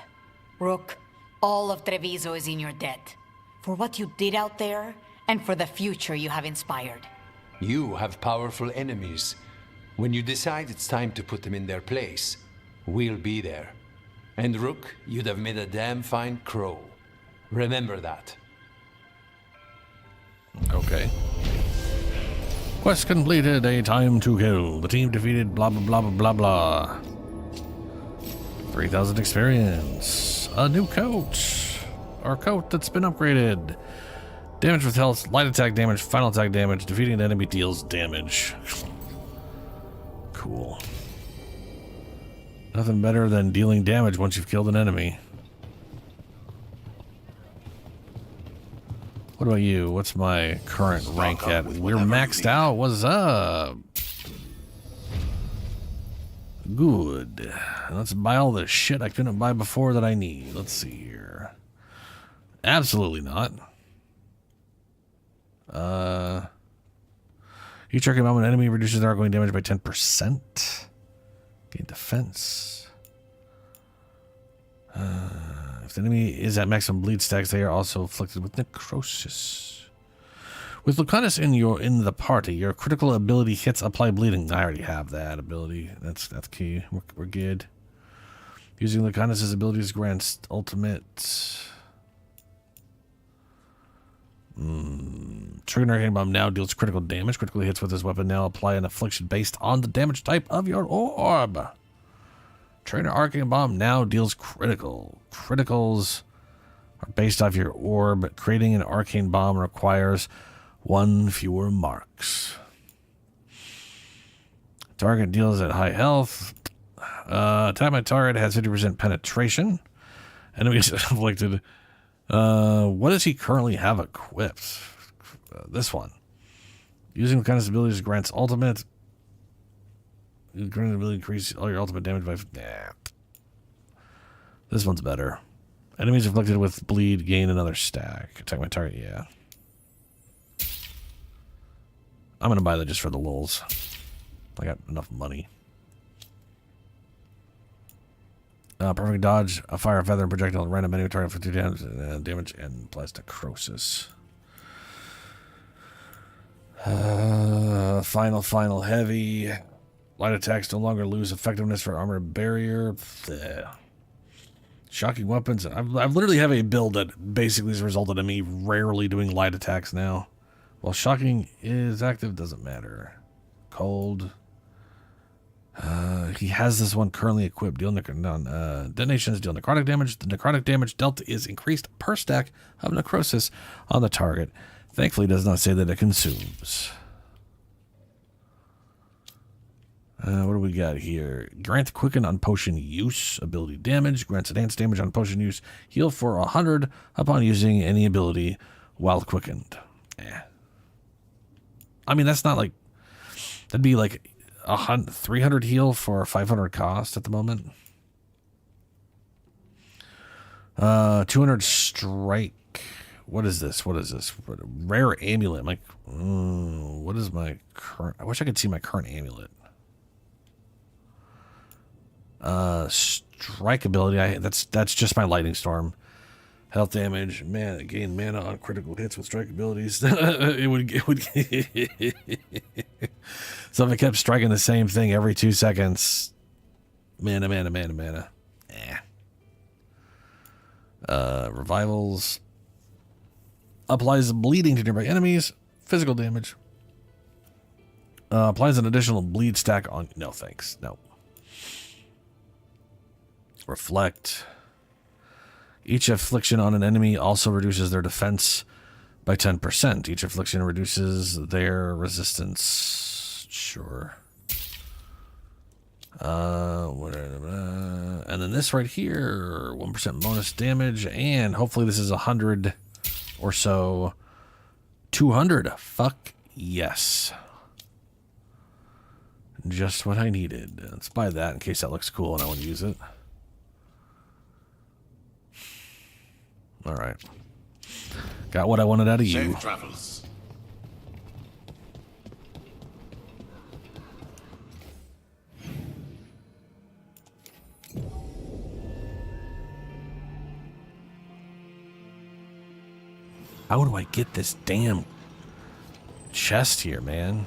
[SPEAKER 2] Rook, all of Treviso is in your debt. For what you did out there, and for the future you have inspired.
[SPEAKER 8] You have powerful enemies. When you decide it's time to put them in their place, we'll be there. And Rook, you'd have made a damn fine crow. Remember that.
[SPEAKER 1] Okay. Quest completed, a time to kill. The team defeated blah blah blah blah blah blah. 3,000 experience. A new coat. Or coat that's been upgraded. Damage with health, light attack damage, final attack damage. Defeating an enemy deals damage. Cool. Nothing better than dealing damage once you've killed an enemy. What about you? What's my current rank at? We're maxed out. What's up? Good. Let's buy all the shit I couldn't buy before that I need. Let's see here. Absolutely not. Each arcane bomb an enemy reduces their outgoing damage by 10%. Gain defense. If the enemy is at maximum bleed stacks, they are also afflicted with necrosis. With Lucanus in the party, your critical ability hits apply bleeding. I already have that ability. That's key. We're good. Using Lucanus' abilities grants ultimate. Triggering Arcane Bomb now deals critical damage. Critically hits with this weapon now apply an affliction based on the damage type of your orb. Trainer Arcane Bomb now deals critical. Criticals are based off your orb. Creating an Arcane Bomb requires one fewer marks. Target deals at high health. Attack my target has 50% penetration. Enemies afflicted. What does he currently have equipped? This one. Using the kind of abilities grants ultimate. Granted ability increase all your ultimate damage by. Nah. This one's better. Enemies afflicted with bleed gain another stack. Attack my target, yeah. I'm gonna buy that just for the lulz. I got enough money. Perfect dodge, a fire, feather, and projectile at random enemy target for 2 damage and plastic necrosis. Final heavy. Light attacks no longer lose effectiveness for armored barrier. Blech. Shocking weapons. I literally have a build that basically has resulted in me rarely doing light attacks now. While shocking is active, doesn't matter. Cold. He has this one currently equipped. Deal detonations deal necrotic damage. The necrotic damage dealt is increased per stack of necrosis on the target. Thankfully, it does not say that it consumes. What do we got here? Grant quicken on potion use. Ability damage. Grants enhanced damage on potion use. Heal for 100 upon using any ability while quickened. I mean, that's not like... That'd be like 300 heal for 500 cost at the moment. 200 strike. What is this? What is this? Rare amulet. Like, what is my current... I wish I could see my current amulet. Strike ability. That's just my lightning storm. Health damage. Man, gain mana on critical hits with strike abilities. it would. So if I kept striking the same thing every 2 seconds, mana. Revivals. Applies bleeding to nearby enemies. Physical damage. Applies an additional bleed stack on... No, thanks. No. Reflect. Each affliction on an enemy also reduces their defense by 10%. Each affliction reduces their resistance. Sure. And then this right here, 1% bonus damage, and hopefully this is 100 or so. 200. Fuck yes. Just what I needed. Let's buy that in case that looks cool and I want to use it. All right. Got what I wanted out of you.
[SPEAKER 10] Safe travels.
[SPEAKER 1] How do I get this damn chest here, man?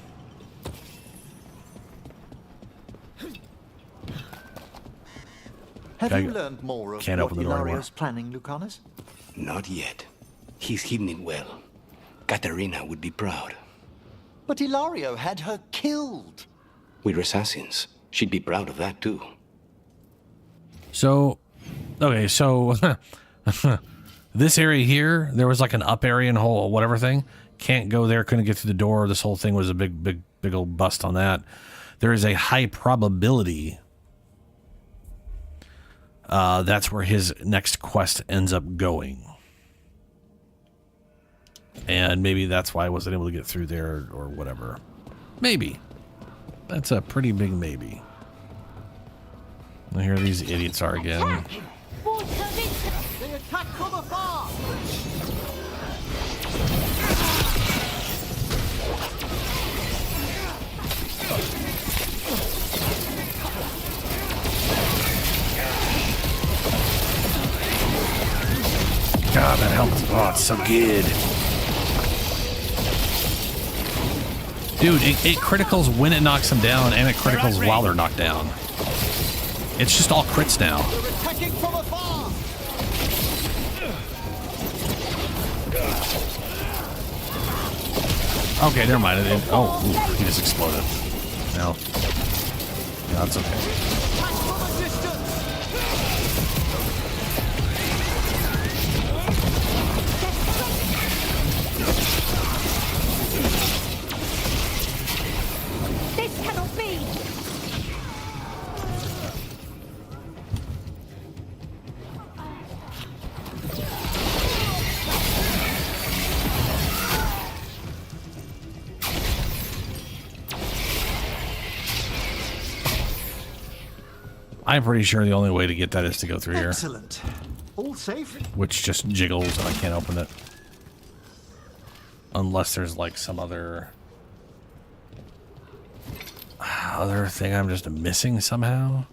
[SPEAKER 21] Have you learned more of what Hilario's planning, Lucanus?
[SPEAKER 8] Not yet. He's hidden it well. Katarina would be proud.
[SPEAKER 21] But Hilario had her killed.
[SPEAKER 8] We're assassins. She'd be proud of that too.
[SPEAKER 1] So, okay, so this area here, there was like an up area and whole whatever thing. Can't go there, couldn't get through the door. This whole thing was a big old bust on that. There is a high probability that's where his next quest ends up going. And maybe that's why I wasn't able to get through there or whatever. Maybe. That's a pretty big maybe. Here these idiots are again.
[SPEAKER 21] They attack from afar.
[SPEAKER 1] God, that helped. Oh, it's so good. Dude, it criticals when it knocks them down, and it criticals while they're knocked down. It's just all crits now. Okay, never mind. Ooh, he just exploded. No. No, it's okay.
[SPEAKER 15] This cannot be!
[SPEAKER 1] I'm pretty sure the only way to get that is to go through here.
[SPEAKER 21] Excellent. All safe?
[SPEAKER 1] Which just jiggles and I can't open it. Unless there's like some other thing I'm just missing somehow.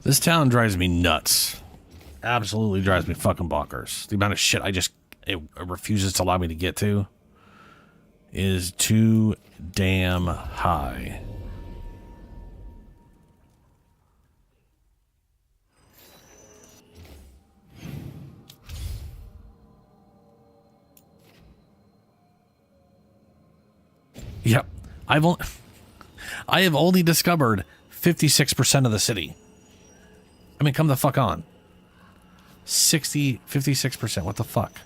[SPEAKER 1] This town drives me nuts. Absolutely drives me fucking bonkers. The amount of shit it refuses to allow me to get to is too damn high. Yep. I have only discovered 56% of the city. I mean, come the fuck on. 56%. What the fuck?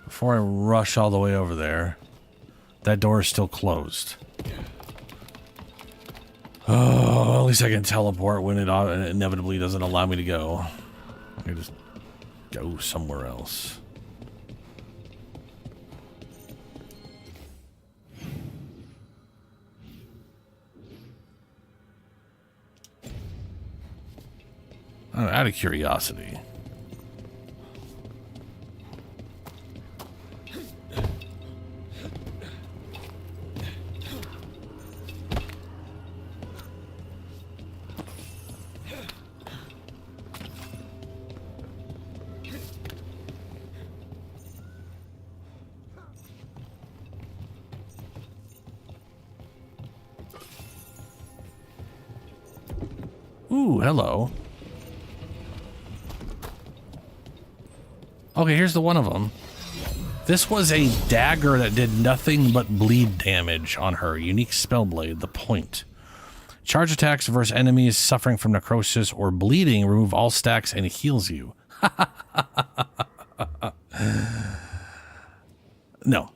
[SPEAKER 1] Before I rush all the way over there, that door is still closed. Oh, at least I can teleport when it inevitably doesn't allow me to go. I can just go somewhere else. Out of curiosity. Ooh, hello. Okay, here's the one of them. This was a dagger that did nothing but bleed damage on her. Unique spellblade, the point. Charge attacks versus enemies suffering from necrosis or bleeding. Remove all stacks and heals you. No.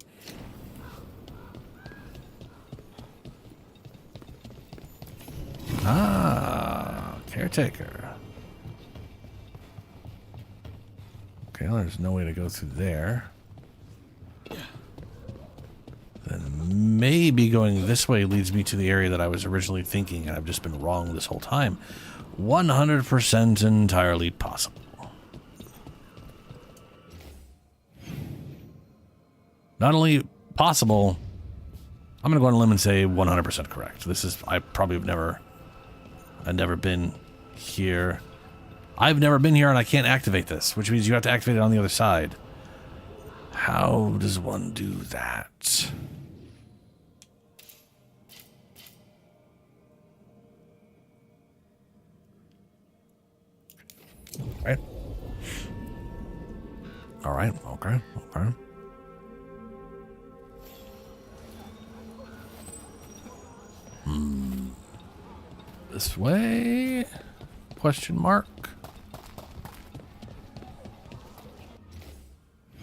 [SPEAKER 1] Ah, caretaker. Okay, well, there's no way to go through there. Then maybe going this way leads me to the area that I was originally thinking, and I've just been wrong this whole time. 100% entirely possible. Not only possible, I'm going to go on a limb and say 100% correct. This is, I probably have never been here. I've never been here and I can't activate this, which means you have to activate it on the other side. How does one do that? Right. All right. Okay. Okay. This way? Question mark.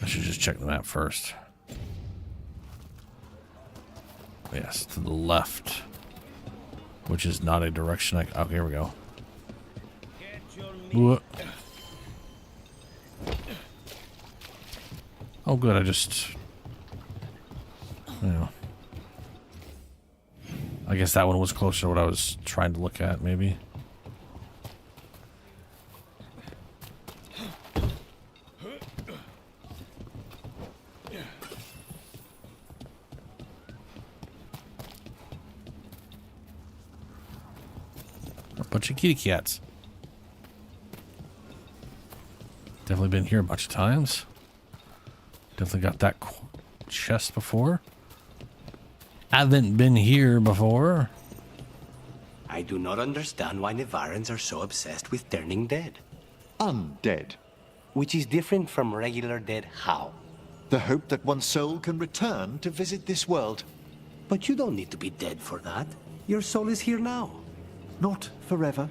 [SPEAKER 1] I should just check the map first. Yes, to the left. Which is not a direction I... Oh, here we go. Whoa. Oh, good. I just... Yeah. I guess that one was closer to what I was trying to look at, maybe. A bunch of kitty cats. Definitely been here a bunch of times. Definitely got that chest before. Haven't been here before.
[SPEAKER 8] I do not understand why Nevarans are so obsessed with turning dead.
[SPEAKER 21] Undead.
[SPEAKER 8] Which is different from regular dead how?
[SPEAKER 21] The hope that one's soul can return to visit this world.
[SPEAKER 8] But you don't need to be dead for that. Your soul is here now.
[SPEAKER 21] Not forever.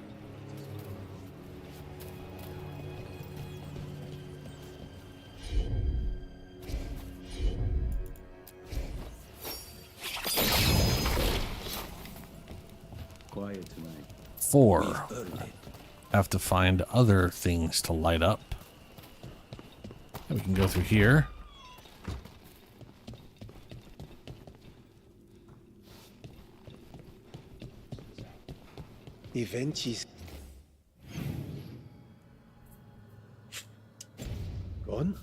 [SPEAKER 11] Quiet tonight.
[SPEAKER 1] 4. Have to find other things to light up. And we can go through here.
[SPEAKER 11] Eventis. Gone?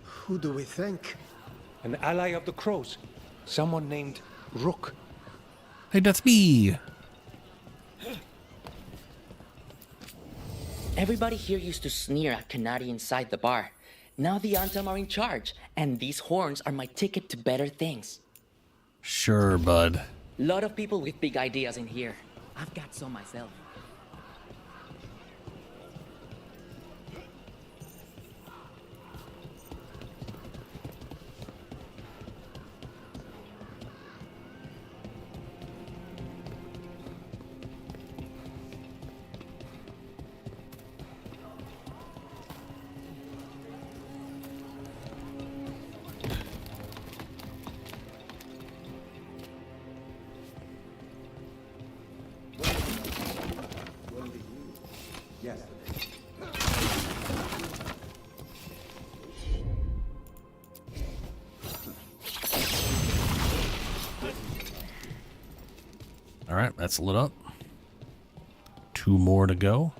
[SPEAKER 11] Who do we think?
[SPEAKER 17] An ally of the Crows. Someone named Rook.
[SPEAKER 1] Hey, that's me.
[SPEAKER 13] Everybody here used to sneer at Canary inside the bar. Now the Antam are in charge, and these horns are my ticket to better things.
[SPEAKER 1] Sure, bud.
[SPEAKER 13] Lot of people with big ideas in here. I've got some myself.
[SPEAKER 1] All right, that's lit up. 2 more to go.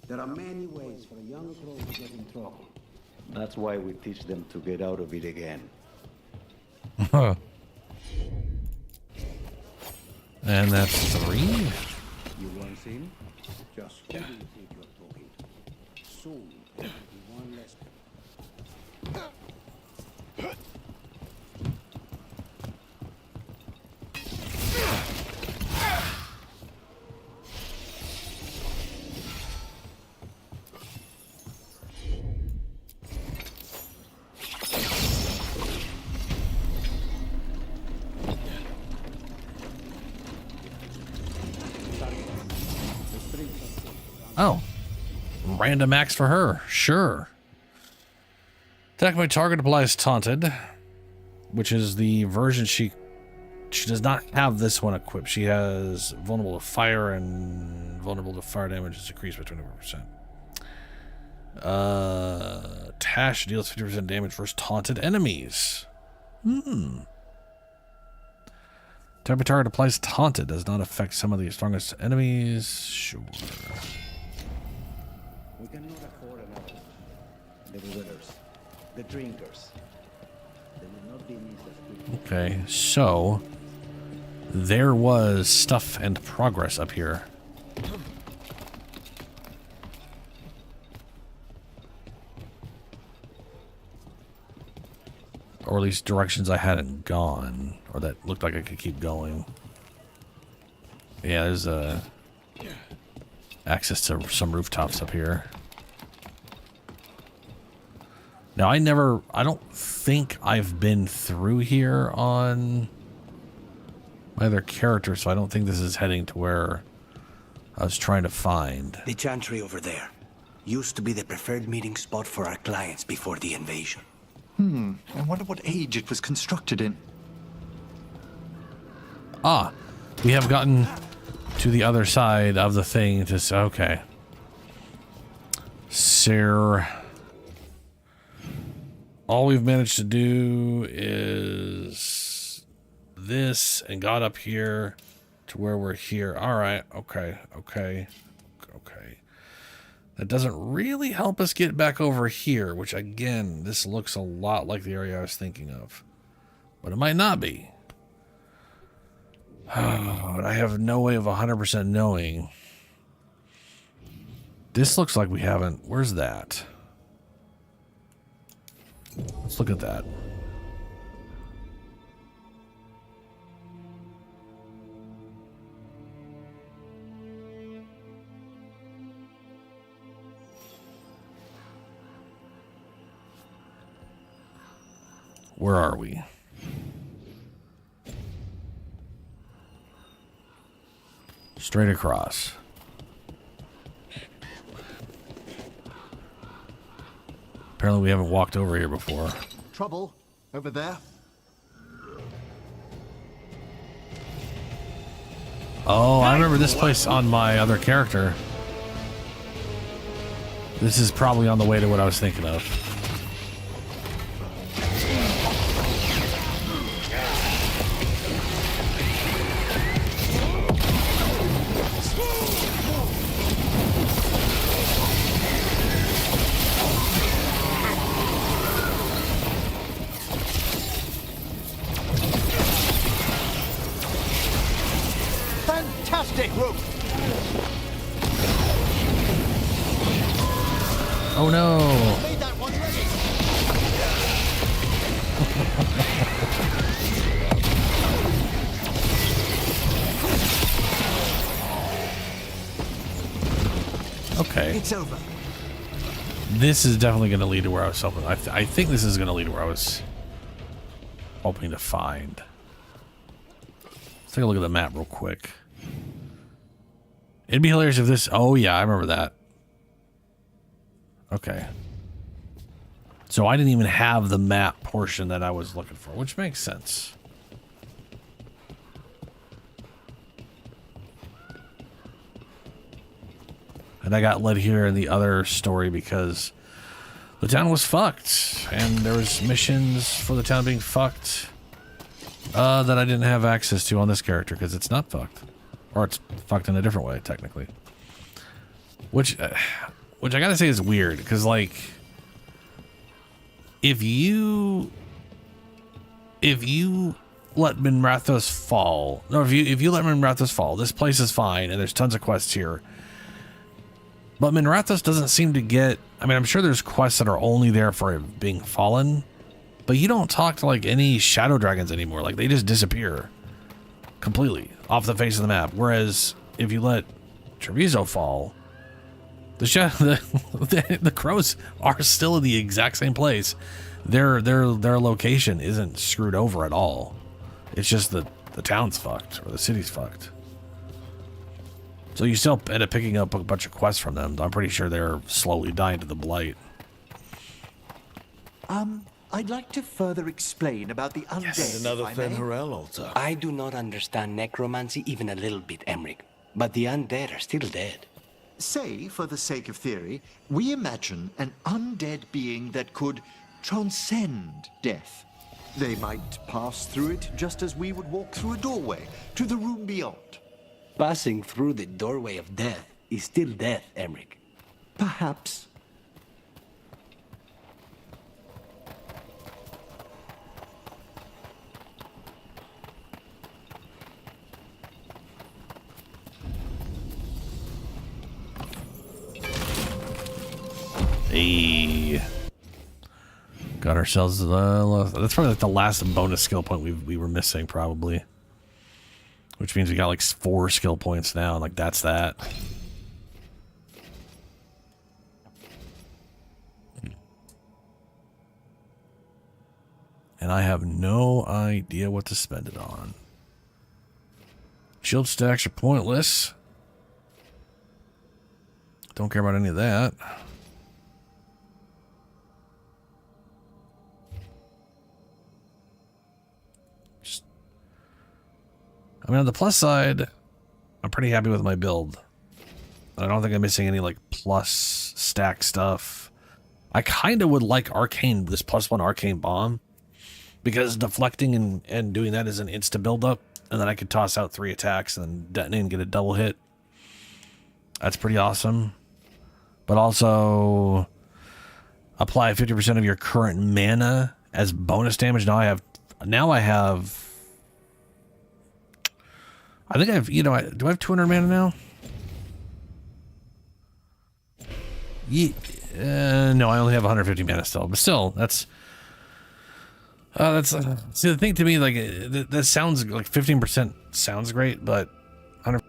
[SPEAKER 11] There are many ways for a young crow to get in trouble. That's why we teach them to get out of it again.
[SPEAKER 1] And that's 3.
[SPEAKER 11] You want him? Just who do you think you're talking to? Soon there will be one less.
[SPEAKER 1] Oh. Random axe for her. Sure. Attack my target applies taunted, which is the version she does not have this one equipped. She has vulnerable to fire, and vulnerable to fire damage is decreased by 24%. Tash deals 50% damage versus taunted enemies. Attack my target applies taunted, does not affect some of the strongest enemies. Sure.
[SPEAKER 11] We cannot afford another. The winners, the drinkers. They will not be missed as quickly.
[SPEAKER 1] Okay, so there was stuff and progress up here. Or at least directions I hadn't gone, or that looked like I could keep going. Yeah, there's access to some rooftops up here. Now, I don't think I've been through here on my other character, so I don't think this is heading to where I was trying to find.
[SPEAKER 8] The chantry over there used to be the preferred meeting spot for our clients before the invasion.
[SPEAKER 21] I wonder what age it was constructed in.
[SPEAKER 1] Ah, we have gotten to the other side of the thing to say, okay. Sir. All we've managed to do is this and got up here to where we're here. All right. Okay. That doesn't really help us get back over here, which again, this looks a lot like the area I was thinking of, but it might not be. But I have no way of 100% knowing. This looks like we haven't. Where's that? Let's look at that. Where are we? Straight across. Apparently we haven't walked over here before.
[SPEAKER 21] Trouble over there.
[SPEAKER 1] Oh, I remember this place on my other character. This is probably on the way to what I was thinking of. Oh no! Okay.
[SPEAKER 21] It's over.
[SPEAKER 1] This is definitely going to lead to where I was hoping. I think this is going to lead to where I was hoping to find. Let's take a look at the map real quick. It'd be hilarious if this... Oh yeah, I remember that. Okay. So I didn't even have the map portion that I was looking for, which makes sense. And I got led here in the other story because the town was fucked. And there was missions for the town being fucked that I didn't have access to on this character because it's not fucked. Or it's fucked in a different way, technically. Which I gotta say is weird, because, like, if you let Minrathos fall, no, if you let Minrathos fall, this place is fine, and there's tons of quests here. But Minrathos doesn't seem to get, I mean, I'm sure there's quests that are only there for it being fallen, but you don't talk to, like, any shadow dragons anymore. Like, they just disappear completely off the face of the map. Whereas if you let Treviso fall, the crows are still in the exact same place. Their location isn't screwed over at all. It's just that the town's fucked or the city's fucked. So you still end up picking up a bunch of quests from them. I'm pretty sure they're slowly dying to the blight.
[SPEAKER 21] I'd like to further explain about the undead.
[SPEAKER 4] Yes, another Fen'Harel altar.
[SPEAKER 8] I do not understand necromancy even a little bit, Emmerich. But the undead are still dead.
[SPEAKER 21] Say, for the sake of theory, we imagine an undead being that could transcend death. They might pass through it just as we would walk through a doorway to the room beyond.
[SPEAKER 8] Passing through the doorway of death is still death, Emmerich.
[SPEAKER 21] Perhaps.
[SPEAKER 1] Hey, got ourselves that's probably like the last bonus skill point we were missing, probably, which means we got like 4 skill points now. Like, that's that. And I have no idea what to spend it on. Shield stacks are pointless. Don't care about any of that. I mean, on the plus side, I'm pretty happy with my build. I don't think I'm missing any, like, plus stack stuff. I kind of would like Arcane, this +1 Arcane Bomb, because deflecting and doing that is an insta build-up, and then I could toss out 3 attacks and then detonate and get a double hit. That's pretty awesome. But also, apply 50% of your current mana as bonus damage. Now I have I think I've, do I have 200 mana now? Yeah, no, I only have 150 mana still, but still, that's see, the thing to me, like, that sounds like 15% sounds great, but 100.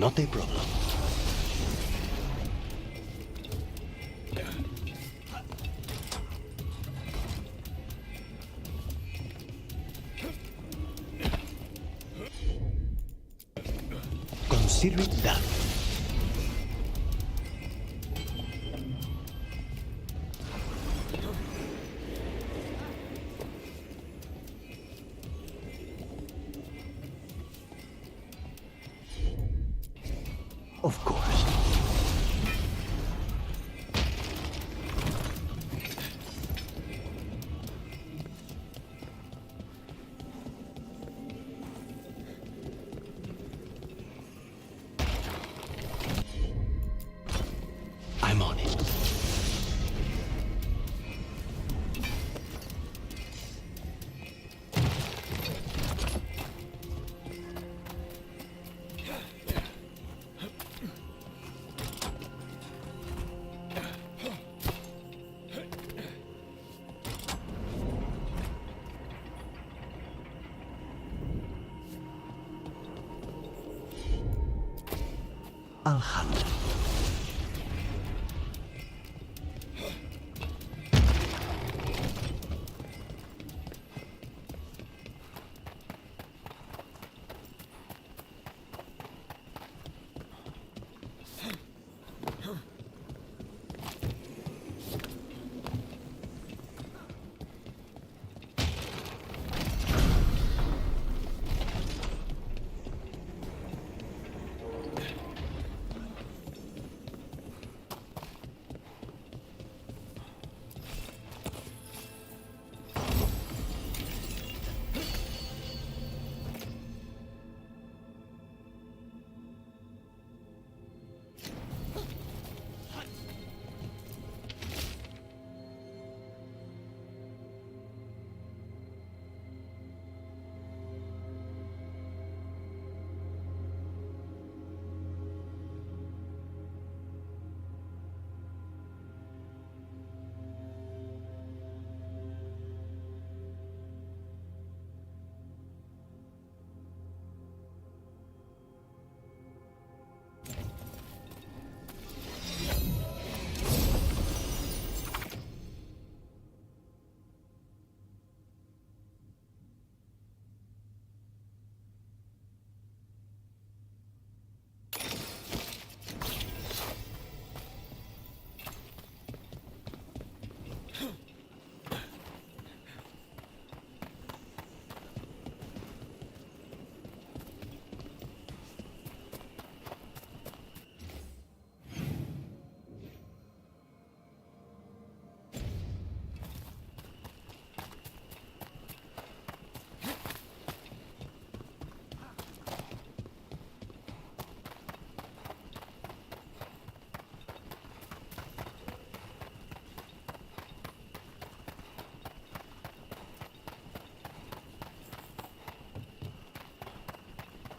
[SPEAKER 8] Not a problem. Consider it done. Of course. I'm on it. I'll handle it.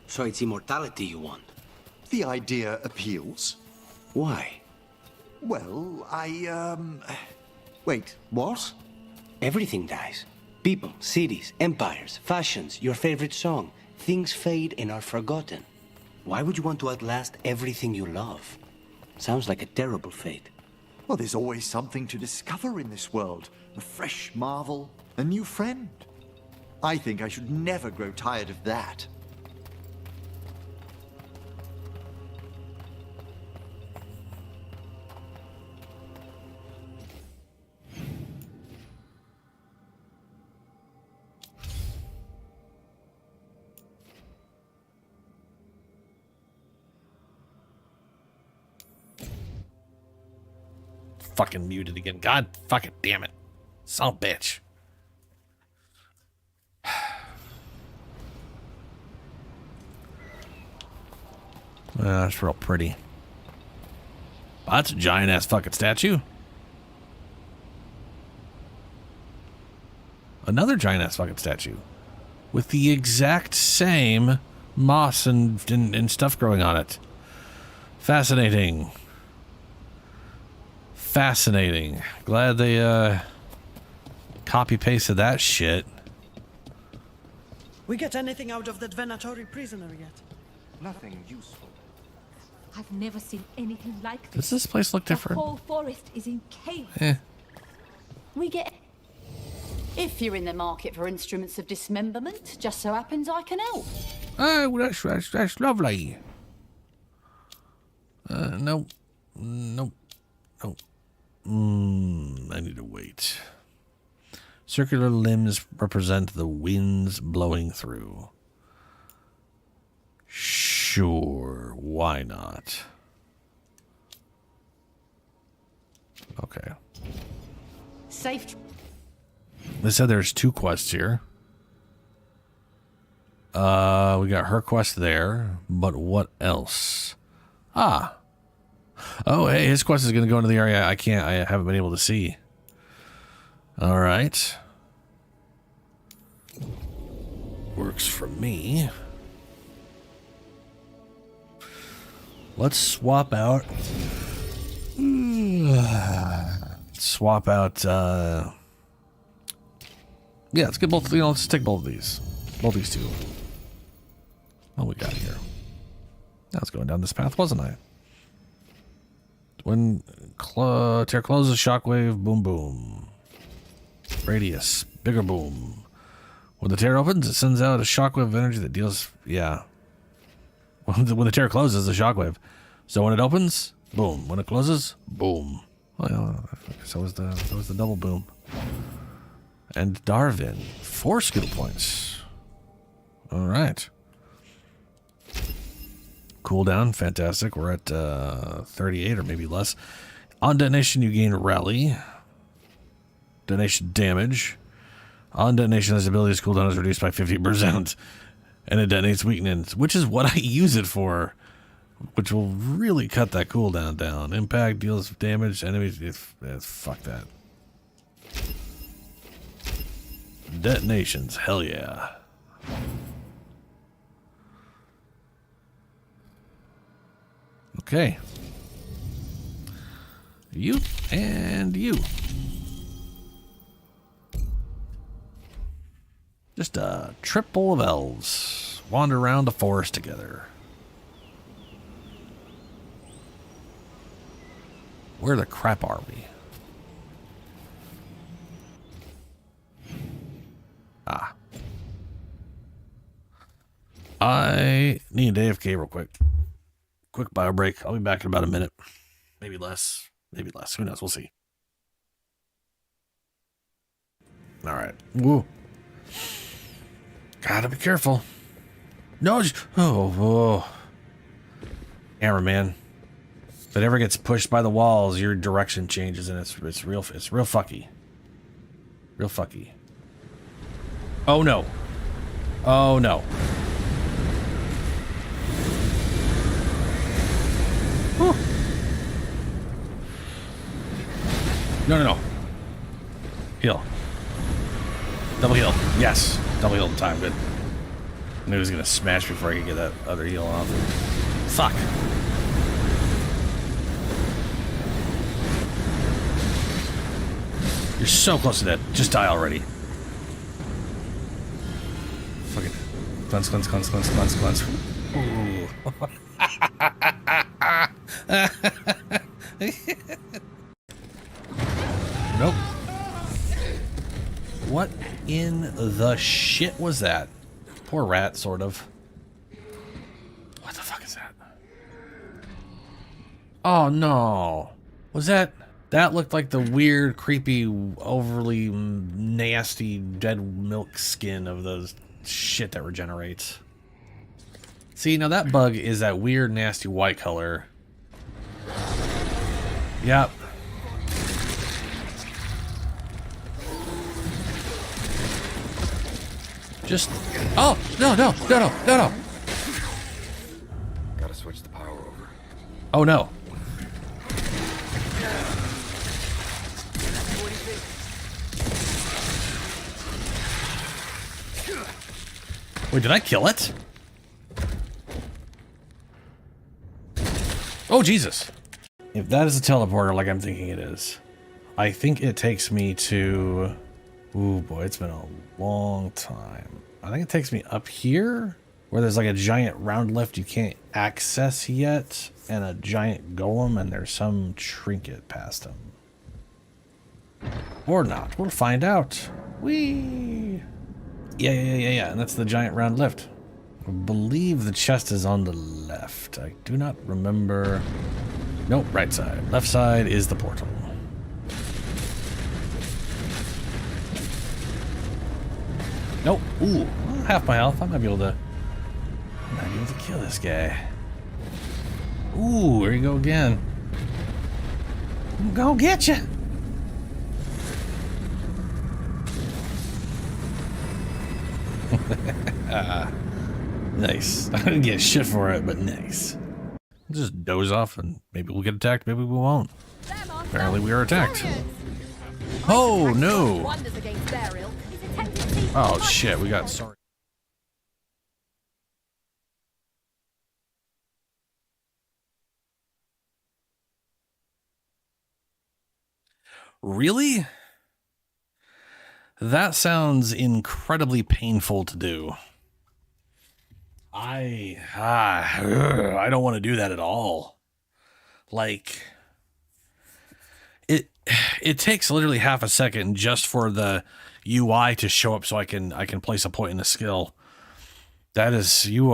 [SPEAKER 8] So it's immortality you want?
[SPEAKER 21] The idea appeals.
[SPEAKER 8] Why?
[SPEAKER 21] Well, Wait, what?
[SPEAKER 8] Everything dies. People, cities, empires, fashions, your favorite song. Things fade and are forgotten. Why would you want to outlast everything you love? Sounds like a terrible fate.
[SPEAKER 21] Well, there's always something to discover in this world. A fresh marvel, a new friend. I think I should never grow tired of that.
[SPEAKER 1] Fucking muted again. God fucking damn it. Son of a bitch. That's real pretty. Oh, that's a giant ass fucking statue. Another giant ass fucking statue. With the exact same moss and stuff growing on it. Fascinating. Fascinating. Glad they copy pasted that shit.
[SPEAKER 12] We get anything out of that Venatori prisoner yet?
[SPEAKER 17] Nothing useful.
[SPEAKER 12] I've never seen anything like this.
[SPEAKER 1] Does this place look different?
[SPEAKER 12] The whole forest is in chaos.
[SPEAKER 1] Eh.
[SPEAKER 2] We get... If you're in the market for instruments of dismemberment, just so happens I can help.
[SPEAKER 1] Oh, that's lovely. No. No. No. I need to wait. Circular limbs represent the winds blowing through. Sure, why not? Okay.
[SPEAKER 2] Safe.
[SPEAKER 1] They said there's 2 quests here. We got her quest there, but what else? Ah. Oh, hey, his quest is going to go into the area I haven't been able to see. All right. Works for me. Let's swap out. Yeah, let's get both. Let's take both of these. Both these 2. What we got here? I was going down this path, wasn't I? When tear closes, shockwave, boom, boom. Radius, bigger boom. When the tear opens, it sends out a shockwave of energy that deals. Yeah. When the tear closes, the shockwave. So when it opens, boom. When it closes, boom. Well, so was the double boom. And Darwin, 4 skill points. All right. Cooldown, fantastic. We're at 38 or maybe less. On detonation, you gain rally. Detonation damage. On detonation, this ability's cooldown is reduced by 50%. And it detonates weakness, which is what I use it for. Which will really cut that cooldown down. Impact deals damage. Enemies, fuck that. Detonations, hell yeah. Okay. You and you. Just a trip full of elves. Wander around the forest together. Where the crap are we? Ah. I need an AFK real quick. Quick bio break. I'll be back in about a minute. Maybe less. Maybe less. Who knows? We'll see. All right. Woo. Gotta be careful. No. Oh. Cameraman. If it ever gets pushed by the walls, your direction changes, and it's real fucky. Real fucky. Oh no. Oh no. Whew. No. Heal. Double heal. Yes. Double heal in time. Good. I knew he was going to smash before I could get that other heal off. Fuck. You're so close to dead. Just die already. Fucking cleanse. Ooh. Nope. What in the shit was that? Poor rat, sort of. What the fuck is that? Oh no. Was that... That looked like the weird, creepy, overly nasty dead milk skin of those shit that regenerates. See, now that bug is that weird, nasty white color. Yep. Just... Oh! No!
[SPEAKER 20] Gotta switch the power over.
[SPEAKER 1] Oh no. Wait, did I kill it? Oh, Jesus. If that is a teleporter like I'm thinking it is, I think it takes me to... Ooh, boy, it's been a long time. I think it takes me up here? where there's like a giant round lift you can't access yet, and a giant golem, and there's some trinket past him. Or not. We'll find out. Whee! Yeah. And that's the giant round lift. I believe the chest is on the left. I do not remember. Nope, right side. Left side is the portal. Nope. Ooh, half my health. I might be able to kill this guy. Ooh, here you go again. I'm gonna get you. Nice. I didn't get shit for it, but nice. We'll just doze off and maybe we'll get attacked, maybe we won't. Apparently we are attacked. Oh no! Oh shit, we got sorry. Really? That sounds incredibly painful to do. I don't want to do that at all. Like, it takes literally half a second just for the UI to show up so I can place a point in a skill. That is, you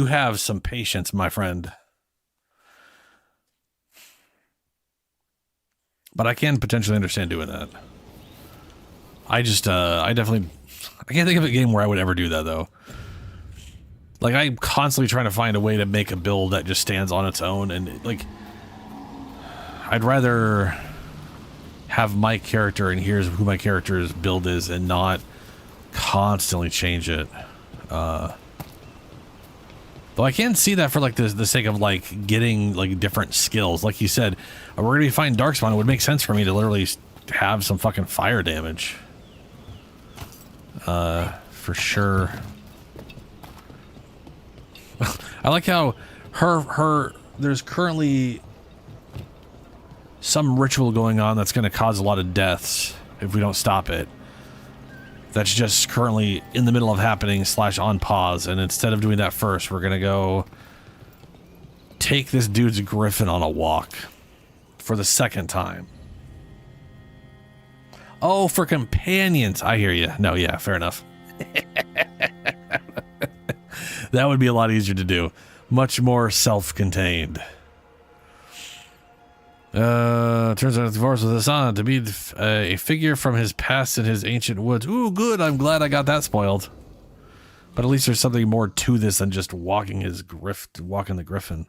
[SPEAKER 1] have some patience, my friend. But I can potentially understand doing that. I can't think of a game where I would ever do that though. Like, I'm constantly trying to find a way to make a build that just stands on its own, and like, I'd rather have my character and here's who my character's build is and not constantly change it. Though I can see that for like the sake of like getting like different skills. Like you said, we're gonna be fighting Darkspawn. It would make sense for me to literally have some fucking fire damage. For sure. I like how there's currently some ritual going on that's going to cause a lot of deaths if we don't stop it. That's just currently in the middle of happening / on pause, and instead of doing that first, we're going to go take this dude's griffin on a walk for the second time. Oh, for companions. I hear you. No, yeah, fair enough. That would be a lot easier to do. Much more self-contained. Turns out the forest with Hassan to be a figure from his past in his ancient woods. Ooh, good. I'm glad I got that spoiled. But at least there's something more to this than just walking the griffin.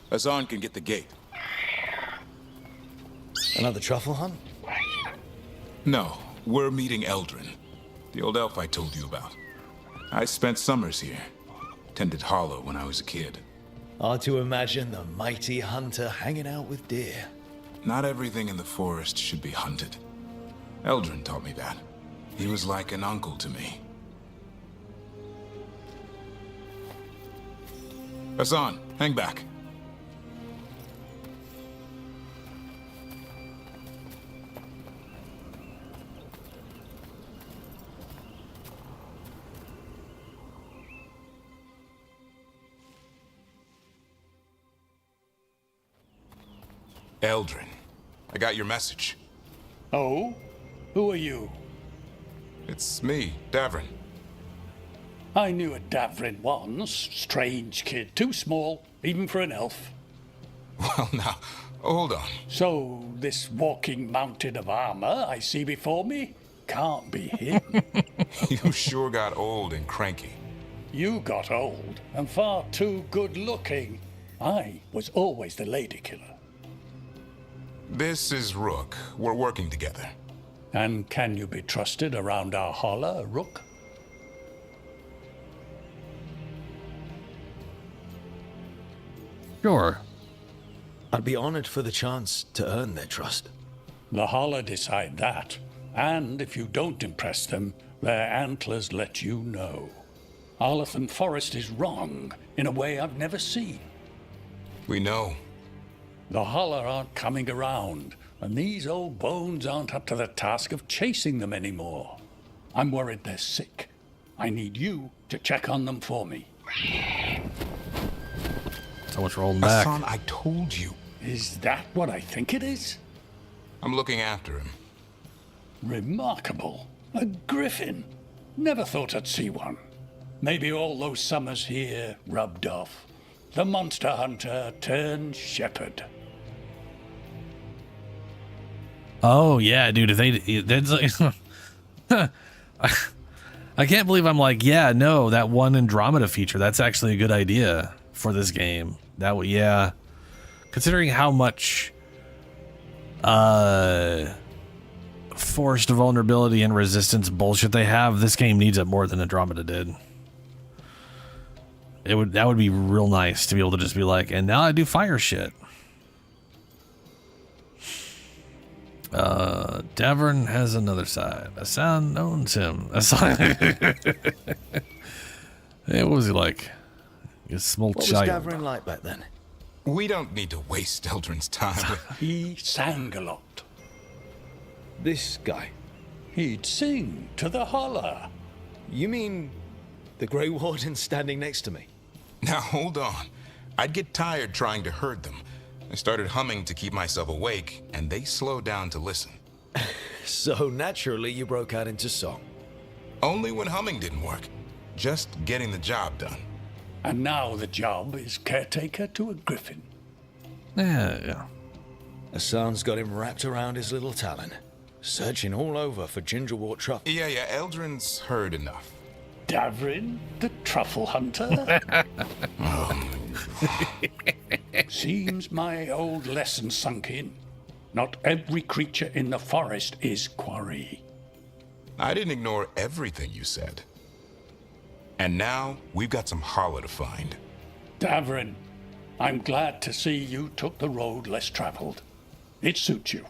[SPEAKER 10] Hassan can get the gate.
[SPEAKER 4] Another truffle hunt?
[SPEAKER 10] No, we're meeting Eldrin, the old elf I told you about. I spent summers here. Tended Hollow when I was a kid.
[SPEAKER 4] Hard to imagine the mighty hunter hanging out with deer.
[SPEAKER 10] Not everything in the forest should be hunted. Eldrin taught me that. He was like an uncle to me. Hassan, hang back. Eldrin, I got your message.
[SPEAKER 8] Oh? Who are you?
[SPEAKER 10] It's me, Davrin.
[SPEAKER 8] I knew a Davrin once. Strange kid. Too small, even for an elf.
[SPEAKER 10] Well, now, hold on.
[SPEAKER 8] So, this walking mountain of armor I see before me can't be him.
[SPEAKER 10] You sure got old and cranky.
[SPEAKER 8] You got old and far too good looking. I was always the lady killer.
[SPEAKER 10] This is Rook. We're working together.
[SPEAKER 8] And can you be trusted around our holler, Rook?
[SPEAKER 1] Sure.
[SPEAKER 4] I'd be honored for the chance to earn their trust.
[SPEAKER 8] The holler decide that. And if you don't impress them, their antlers let you know. Arlathan Forest is wrong in a way I've never seen.
[SPEAKER 10] We know.
[SPEAKER 8] The holler aren't coming around, and these old bones aren't up to the task of chasing them anymore. I'm worried they're sick.
[SPEAKER 3] I need you to check on them for me.
[SPEAKER 1] So much rolling back.
[SPEAKER 19] Hassan, I told you.
[SPEAKER 3] Is that what I think it is?
[SPEAKER 19] I'm looking after him.
[SPEAKER 3] Remarkable. A griffin. Never thought I'd see one. Maybe all those summers here rubbed off. The monster hunter turned shepherd.
[SPEAKER 1] Oh yeah, dude. That's like, I can't believe I'm like, yeah, no, that one Andromeda feature. That's actually a good idea for this game. Yeah. Considering how much forced vulnerability and resistance bullshit they have, this game needs it more than Andromeda did. That would be real nice to be able to just be like, and now I do fire shit. Davern has another side. A sound owns him. A sound. Yeah, what was he like? He small
[SPEAKER 4] What was
[SPEAKER 1] child.
[SPEAKER 4] Davern like back then?
[SPEAKER 19] We don't need to waste Eldrin's time.
[SPEAKER 3] He sang a lot.
[SPEAKER 4] This guy?
[SPEAKER 3] He'd sing to the holler.
[SPEAKER 4] You mean the Grey Warden standing next to me?
[SPEAKER 19] Now hold on. I'd get tired trying to herd them. I started humming to keep myself awake, and they slowed down to listen.
[SPEAKER 4] So naturally you broke out into song.
[SPEAKER 19] Only when humming didn't work. Just getting the job done.
[SPEAKER 3] And now the job is caretaker to a griffin.
[SPEAKER 1] Yeah.
[SPEAKER 4] Hassan's got him wrapped around his little talon, searching all over for gingerwort truffle.
[SPEAKER 19] Yeah, Eldrin's heard enough.
[SPEAKER 3] Davrin, the truffle hunter? Seems my old lesson sunk in. Not every creature in the forest is quarry.
[SPEAKER 19] I didn't ignore everything you said. And now, we've got some holler to find.
[SPEAKER 3] Davrin, I'm glad to see you took the road less traveled. It suits you.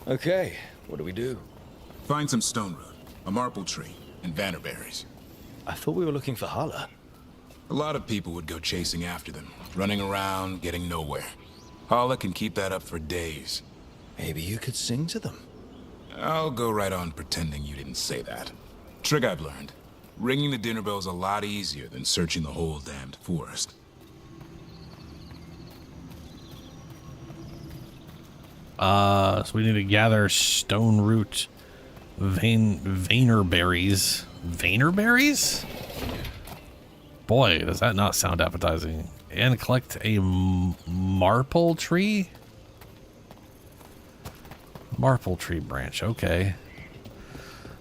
[SPEAKER 4] Okay, what do we do?
[SPEAKER 19] Find some stone root, a marple tree, and vannerberries.
[SPEAKER 4] I thought we were looking for Hala.
[SPEAKER 19] A lot of people would go chasing after them, running around, getting nowhere. Hala can keep that up for days.
[SPEAKER 4] Maybe you could sing to them.
[SPEAKER 19] I'll go right on pretending you didn't say that. Trick I've learned. Ringing the dinner bell's a lot easier than searching the whole damned forest.
[SPEAKER 1] So we need to gather stone root vannerberries. Vannerberries? Boy, does that not sound appetizing. And collect a marple tree? Marple tree branch, okay.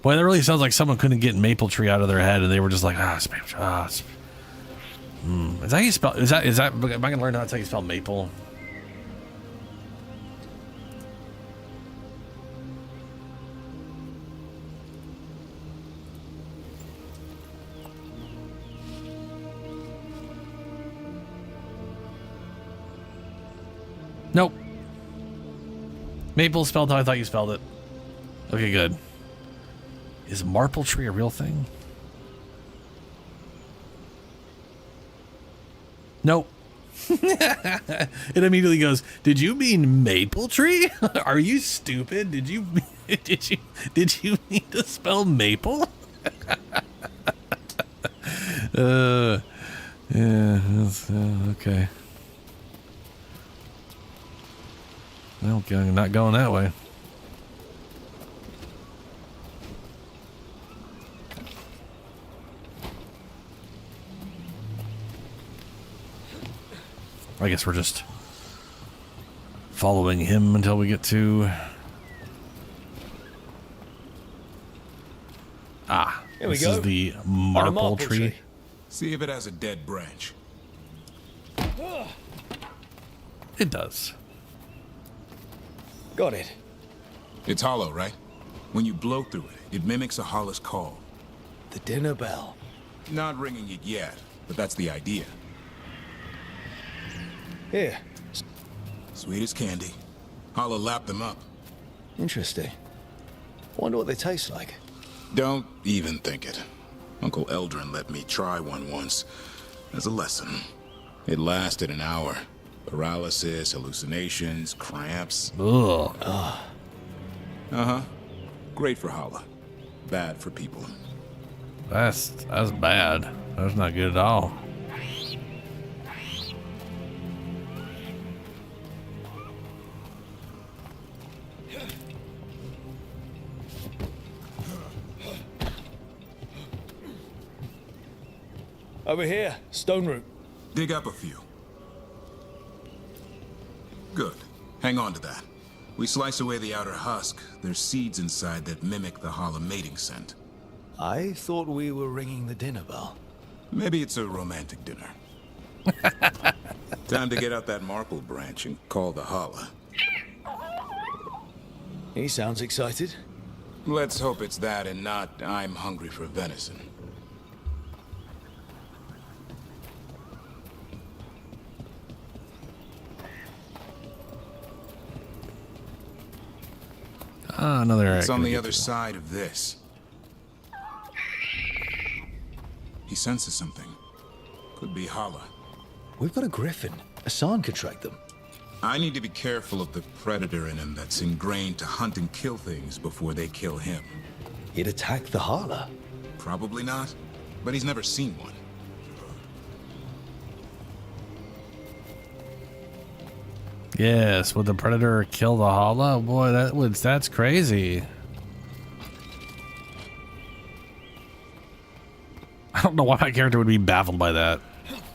[SPEAKER 1] Boy, that really sounds like someone couldn't get maple tree out of their head and they were just like, is that how you spell, am I gonna learn how to spell maple? Nope. Maple spelled how I thought you spelled it. Okay, good. Is marple tree a real thing? Nope. It immediately goes, did you mean maple tree? Are you stupid? Did you mean to spell maple? Yeah, that's, okay. Well, not going that way. I guess we're just following him until we get to...
[SPEAKER 4] Here we
[SPEAKER 1] this
[SPEAKER 4] go.
[SPEAKER 1] is the marple tree.
[SPEAKER 19] See if it has a dead branch.
[SPEAKER 1] It does.
[SPEAKER 4] Got it.
[SPEAKER 19] It's hollow, right? When you blow through it, it mimics a hollow's call.
[SPEAKER 4] The dinner bell.
[SPEAKER 19] Not ringing it yet, but that's the idea.
[SPEAKER 4] Here.
[SPEAKER 19] Sweet as candy. Hollow lapped them up.
[SPEAKER 4] Interesting. Wonder what they taste like.
[SPEAKER 19] Don't even think it. Uncle Eldrin let me try one once as a lesson. It lasted an hour. Paralysis, hallucinations, cramps.
[SPEAKER 1] Ugh.
[SPEAKER 19] Uh-huh. Great for Hala. Bad for people.
[SPEAKER 1] That's bad. That's not good at all.
[SPEAKER 4] Over here, stone root.
[SPEAKER 19] Dig up a few. Good. Hang on to that. We slice away the outer husk. There's seeds inside that mimic the Hala mating scent.
[SPEAKER 4] I thought we were ringing the dinner bell.
[SPEAKER 19] Maybe it's a romantic dinner. Time to get out that marple branch and call the Hala.
[SPEAKER 4] He sounds excited.
[SPEAKER 19] Let's hope it's that and not I'm hungry for venison.
[SPEAKER 1] Ah, another.
[SPEAKER 19] It's on the other side of this. He senses something. Could be Hala.
[SPEAKER 4] We've got a griffin. Hassan could track them.
[SPEAKER 19] I need to be careful of the predator in him that's ingrained to hunt and kill things before they kill him.
[SPEAKER 4] He'd attack the Hala.
[SPEAKER 19] Probably not, but he's never seen one.
[SPEAKER 1] Yes, would the predator kill the Hala? Boy, that's crazy. I don't know why my character would be baffled by that.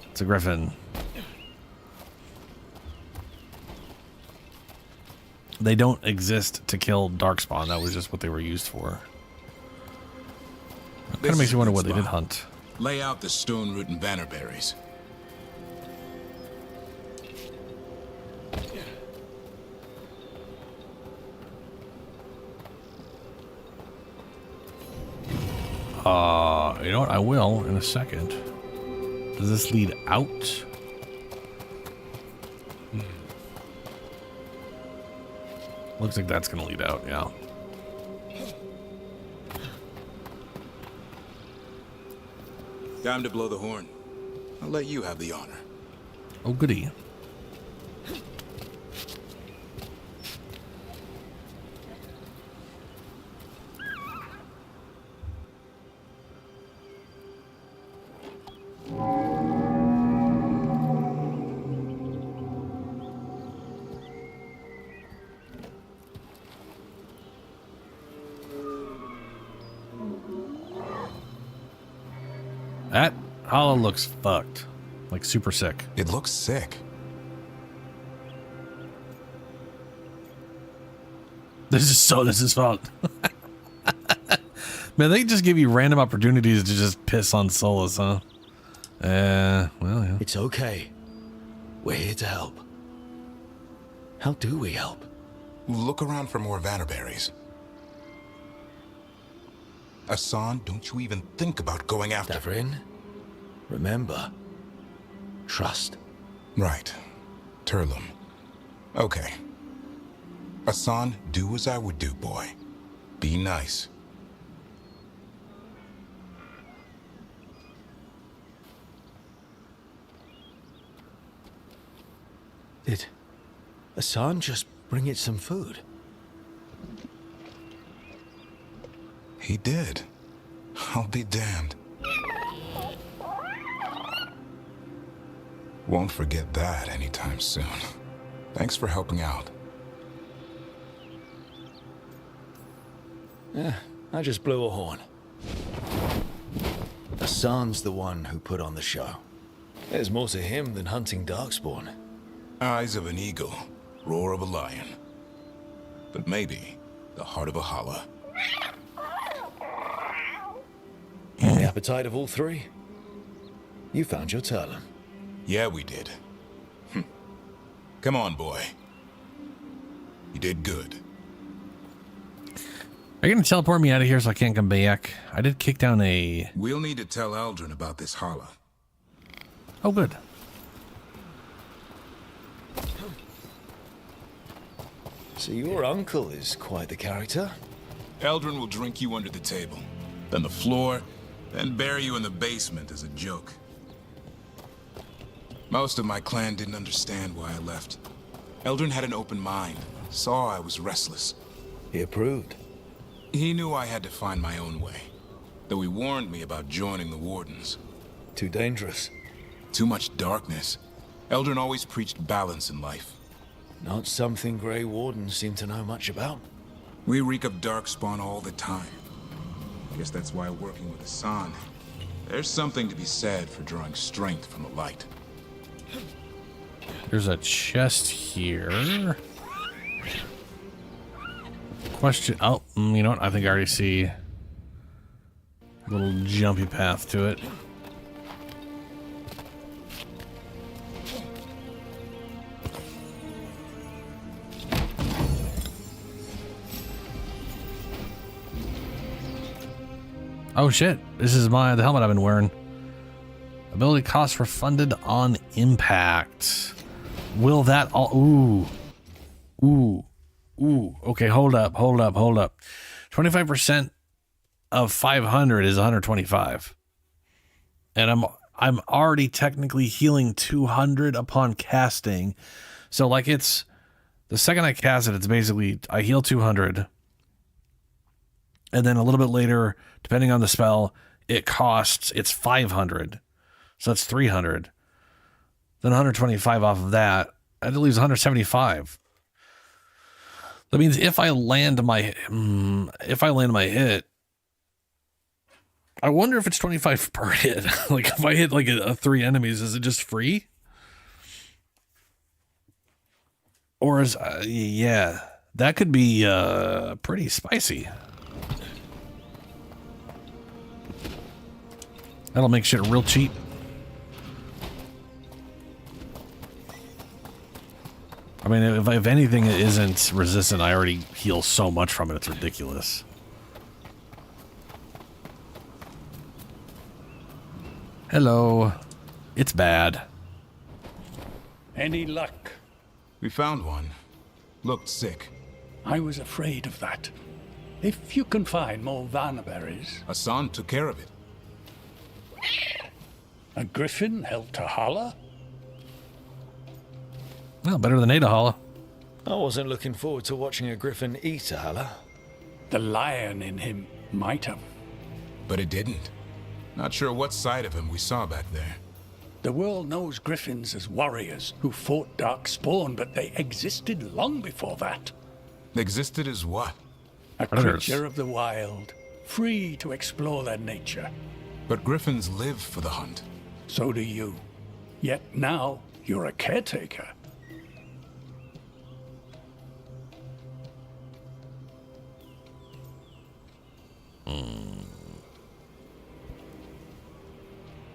[SPEAKER 1] It's a griffin. They don't exist to kill Darkspawn. That was just what they were used for. It kind of makes me wonder what they did hunt.
[SPEAKER 19] Lay out the stone root and bannerberries.
[SPEAKER 1] You know what? I will in a second. Does this lead out? Looks like that's gonna lead out, yeah.
[SPEAKER 19] Time to blow the horn. I'll let you have the honor.
[SPEAKER 1] Oh, goody. That Hala looks fucked. Like super sick.
[SPEAKER 19] It looks sick.
[SPEAKER 1] This is fun. Man, they just give you random opportunities to just piss on Solus, huh? Well, yeah.
[SPEAKER 4] It's okay. We're here to help. How do we help?
[SPEAKER 19] Look around for more Vannerberries. Hassan, don't you even think about going after...
[SPEAKER 4] Davrin, remember, trust.
[SPEAKER 19] Right. Turlum. Okay. Hassan, do as I would do, boy. Be nice.
[SPEAKER 4] Did Hassan just bring it some food?
[SPEAKER 19] He did. I'll be damned. Won't forget that anytime soon. Thanks for helping out.
[SPEAKER 4] Yeah, I just blew a horn. Hassan's the one who put on the show. There's more to him than hunting Darkspawn.
[SPEAKER 19] Eyes of an eagle, roar of a lion. But maybe the heart of a Hala.
[SPEAKER 4] The appetite of all three? You found your Turlum.
[SPEAKER 19] Yeah, we did. Come on, boy. You did good.
[SPEAKER 1] Are you gonna teleport me out of here so I can't come back? I did kick down a...
[SPEAKER 19] We'll need to tell Eldrin about this Hala.
[SPEAKER 1] Oh, good.
[SPEAKER 4] So your uncle is quite the character.
[SPEAKER 19] Eldrin will drink you under the table, then the floor, then bury you in the basement as a joke. Most of my clan didn't understand why I left. Eldrin had an open mind, saw I was restless.
[SPEAKER 4] He approved.
[SPEAKER 19] He knew I had to find my own way, though he warned me about joining the Wardens.
[SPEAKER 4] Too dangerous.
[SPEAKER 19] Too much darkness. Eldrin always preached balance in life.
[SPEAKER 4] Not something Grey Wardens seem to know much about.
[SPEAKER 19] We reek of darkspawn all the time. Guess that's why working with Hassan, there's something to be said for drawing strength from the light.
[SPEAKER 1] There's a chest here. Question. Oh, you know what? I think I already see a little jumpy path to it. Oh shit, this is the helmet I've been wearing. Ability cost refunded on impact. Will that all... Ooh. Okay, hold up. 25% of 500 is 125. And I'm already technically healing 200 upon casting. So like it's... The second I cast it, it's basically... I heal 200. And then a little bit later, depending on the spell, it's 500. So that's 300. Then 125 off of that. That leaves 175. That means if I land my hit, I wonder if it's 25 per hit. Like if I hit like a 3 enemies, is it just free? Or is yeah, that could be pretty spicy. That'll make shit real cheap. I mean, if anything isn't resistant, I already heal so much from it, it's ridiculous. Hello. It's bad.
[SPEAKER 3] Any luck?
[SPEAKER 19] We found one. Looked sick.
[SPEAKER 3] I was afraid of that. If you can find more Vanaberries...
[SPEAKER 19] Hassan took care of it.
[SPEAKER 3] A griffin held to holler?
[SPEAKER 1] Well, better than Adahala.
[SPEAKER 14] I wasn't looking forward to watching a griffin eat a Hala.
[SPEAKER 3] The lion in him might have.
[SPEAKER 19] But it didn't. Not sure what side of him we saw back there.
[SPEAKER 3] The world knows griffins as warriors who fought Darkspawn, but they existed long before that.
[SPEAKER 19] Existed as what?
[SPEAKER 3] A creature of the wild, free to explore their nature.
[SPEAKER 19] But griffins live for the hunt.
[SPEAKER 3] So do you. Yet now, you're a caretaker.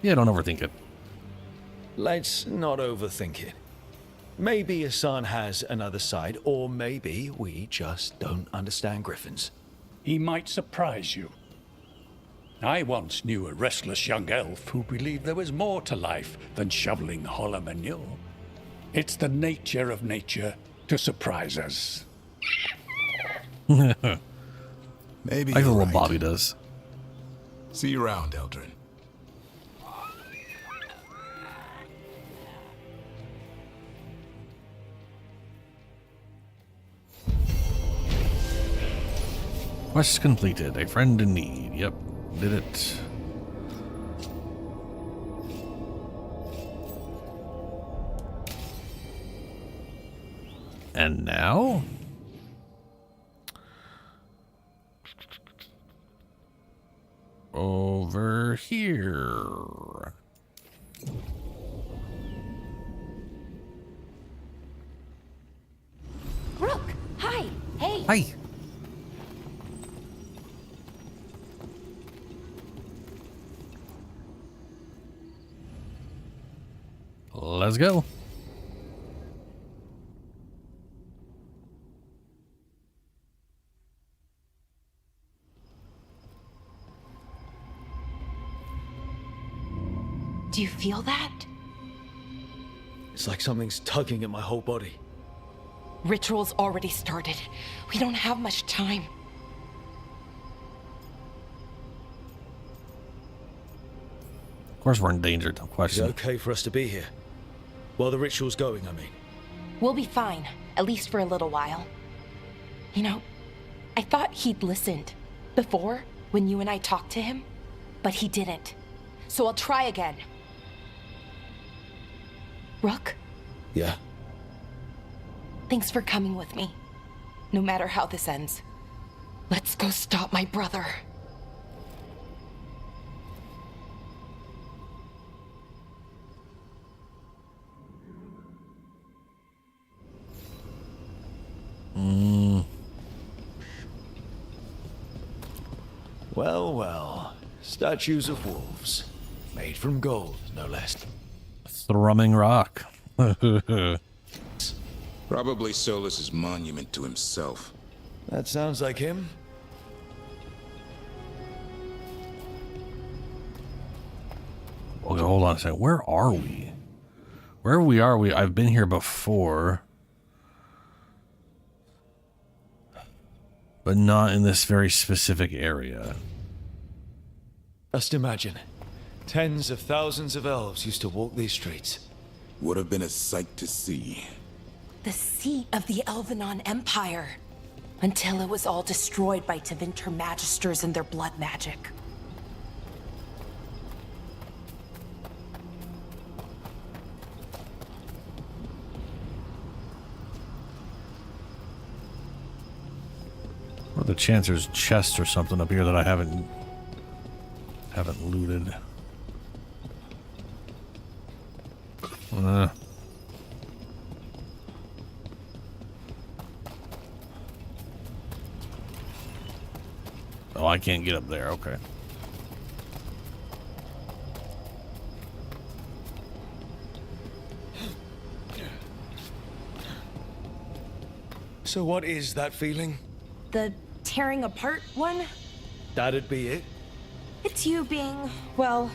[SPEAKER 1] Yeah, don't overthink it.
[SPEAKER 14] Let's not overthink it. Maybe Hassan has another side, or maybe we just don't understand griffins.
[SPEAKER 3] He might surprise you. I once knew a restless young elf who believed there was more to life than shoveling hollow manure. It's the nature of nature to surprise us.
[SPEAKER 19] Maybe
[SPEAKER 1] like the little Bobby does.
[SPEAKER 19] See you around, Eldrin.
[SPEAKER 1] Quest completed. A friend in need. Yep, did it. And now? Over here.
[SPEAKER 2] Rook, hi. Hey.
[SPEAKER 1] Hi. Let's go.
[SPEAKER 18] Do you feel that?
[SPEAKER 14] It's like something's tugging at my whole body.
[SPEAKER 15] Ritual's already started. We don't have much time.
[SPEAKER 1] Of course we're in danger, no
[SPEAKER 14] Is it
[SPEAKER 1] question.
[SPEAKER 14] okay for us to be here?
[SPEAKER 4] While the ritual's going, I mean.
[SPEAKER 15] We'll be fine, at least for a little while. You know, I thought he'd listened before when you and I talked to him, but he didn't. So I'll try again. Rook?
[SPEAKER 4] Yeah?
[SPEAKER 15] Thanks for coming with me. No matter how this ends. Let's go stop my brother.
[SPEAKER 21] Well, well. Statues of wolves. Made from gold, no less.
[SPEAKER 1] Thrumming rock.
[SPEAKER 19] Probably Solus's monument to himself.
[SPEAKER 21] That sounds like him.
[SPEAKER 1] Okay, hold on a second. Where are we? Wherever we are, I've been here before. But not in this very specific area.
[SPEAKER 21] Just imagine. Tens of thousands of elves used to walk these streets.
[SPEAKER 19] Would have been a sight to see.
[SPEAKER 15] The seat of the Elvenon Empire. Until it was all destroyed by Tevinter Magisters and their blood magic.
[SPEAKER 1] Or the chance there's chests or something up here that I haven't looted. Oh, I can't get up there. Okay.
[SPEAKER 4] So what is that feeling?
[SPEAKER 15] The tearing apart one?
[SPEAKER 4] That'd be it?
[SPEAKER 15] It's you being, well,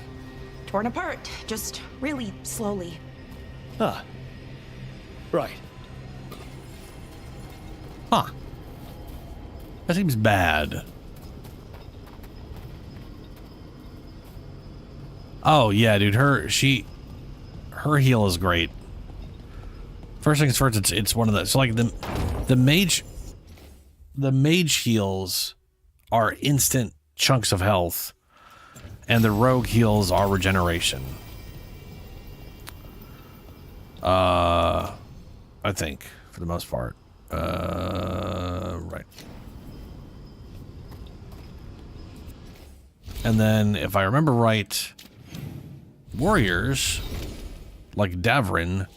[SPEAKER 15] torn apart. Just really slowly.
[SPEAKER 4] Ah. Right.
[SPEAKER 1] Huh. That seems bad. Oh, yeah, dude. Her heal is great. First things first, it's one of the, so like the mage heals are instant chunks of health, and the rogue heals are regeneration. I think for the most part. Right. And then if I remember right, warriors like Davrin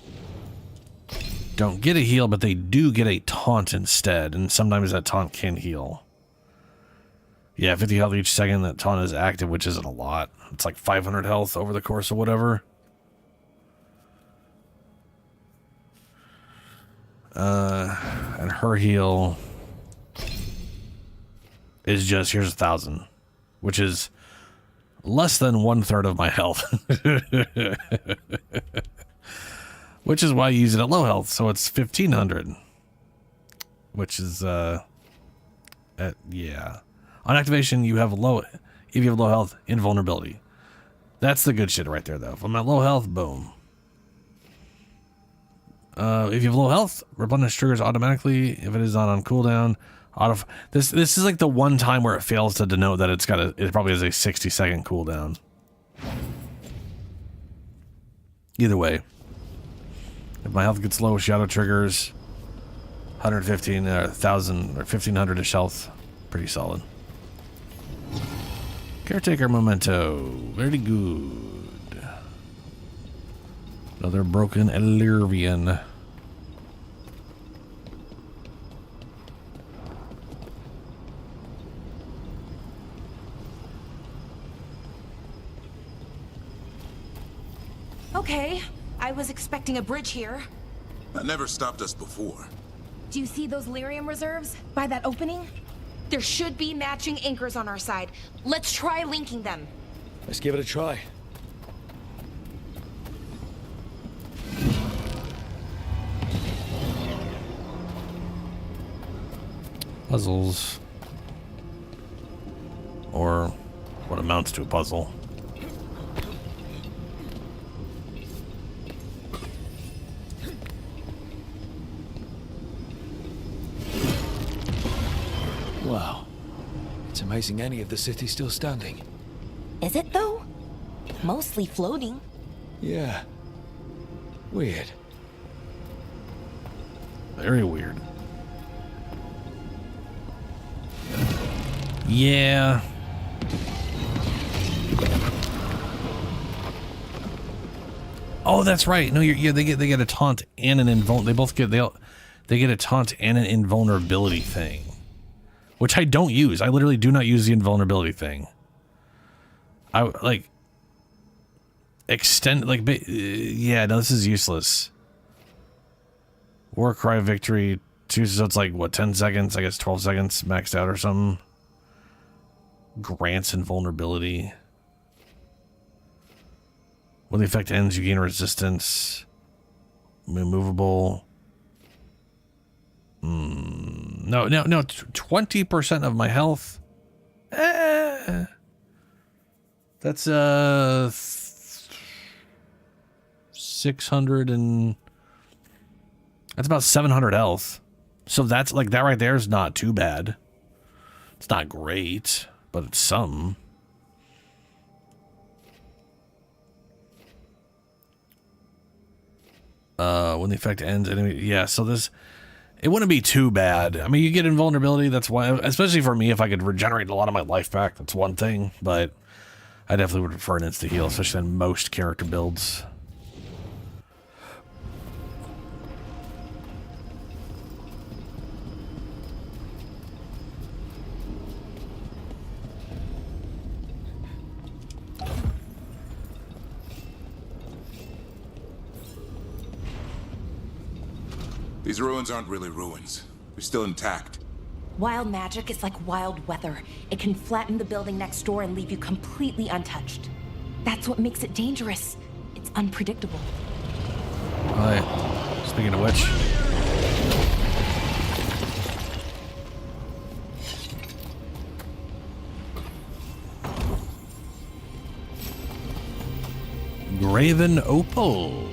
[SPEAKER 1] don't get a heal, but they do get a taunt instead, and sometimes that taunt can heal. Yeah, 50 health each second that taunt is active, which isn't a lot. It's like 500 health over the course of whatever. And her heal is just, here's 1,000, which is less than 1/3 of my health. Which is why I use it at low health, so it's 1,500. Which is, yeah. On activation, you have if you have low health, invulnerability. That's the good shit right there, though. If I'm at low health, boom. If you have low health, replenish triggers automatically. If it is not on cooldown, this is like the one time where it fails to denote that it probably has a 60-second cooldown. Either way, if my health gets low, shadow triggers 115, 1,000 or 1,500-ish health, pretty solid. Caretaker memento, very good. Another broken Elerivian.
[SPEAKER 15] Okay, I was expecting a bridge here.
[SPEAKER 19] That never stopped us before.
[SPEAKER 15] Do you see those lyrium reserves by that opening? There should be matching anchors on our side. Let's try linking them.
[SPEAKER 4] Let's give it a try.
[SPEAKER 1] Puzzles. Or what amounts to a puzzle.
[SPEAKER 4] Amazing any of the city's still standing.
[SPEAKER 15] Is it though? Mostly floating.
[SPEAKER 4] Yeah. Weird.
[SPEAKER 1] Very weird. Yeah. Oh, that's right. No, they get a taunt and an they get a taunt and an invulnerability thing, which I don't use. I literally do not use the invulnerability thing. I like extend like yeah. No, this is useless. War cry victory. So it's like what, 10 seconds? I guess 12 seconds maxed out or something. Grants invulnerability. When the effect ends, you gain resistance. Immovable. No. 20% of my health. That's 600 and that's about 700 health. So that's like that right there is not too bad. It's not great, but it's some. When the effect ends, enemy, yeah. So this, it wouldn't be too bad. I mean, you get invulnerability. That's why, especially for me, if I could regenerate a lot of my life back, that's one thing. But I definitely would prefer an insta heal, especially in most character builds.
[SPEAKER 19] These ruins aren't really ruins. They're still intact.
[SPEAKER 15] Wild magic is like wild weather. It can flatten the building next door and leave you completely untouched. That's what makes it dangerous. It's unpredictable.
[SPEAKER 1] Alright. Speaking of which. Graven Opal.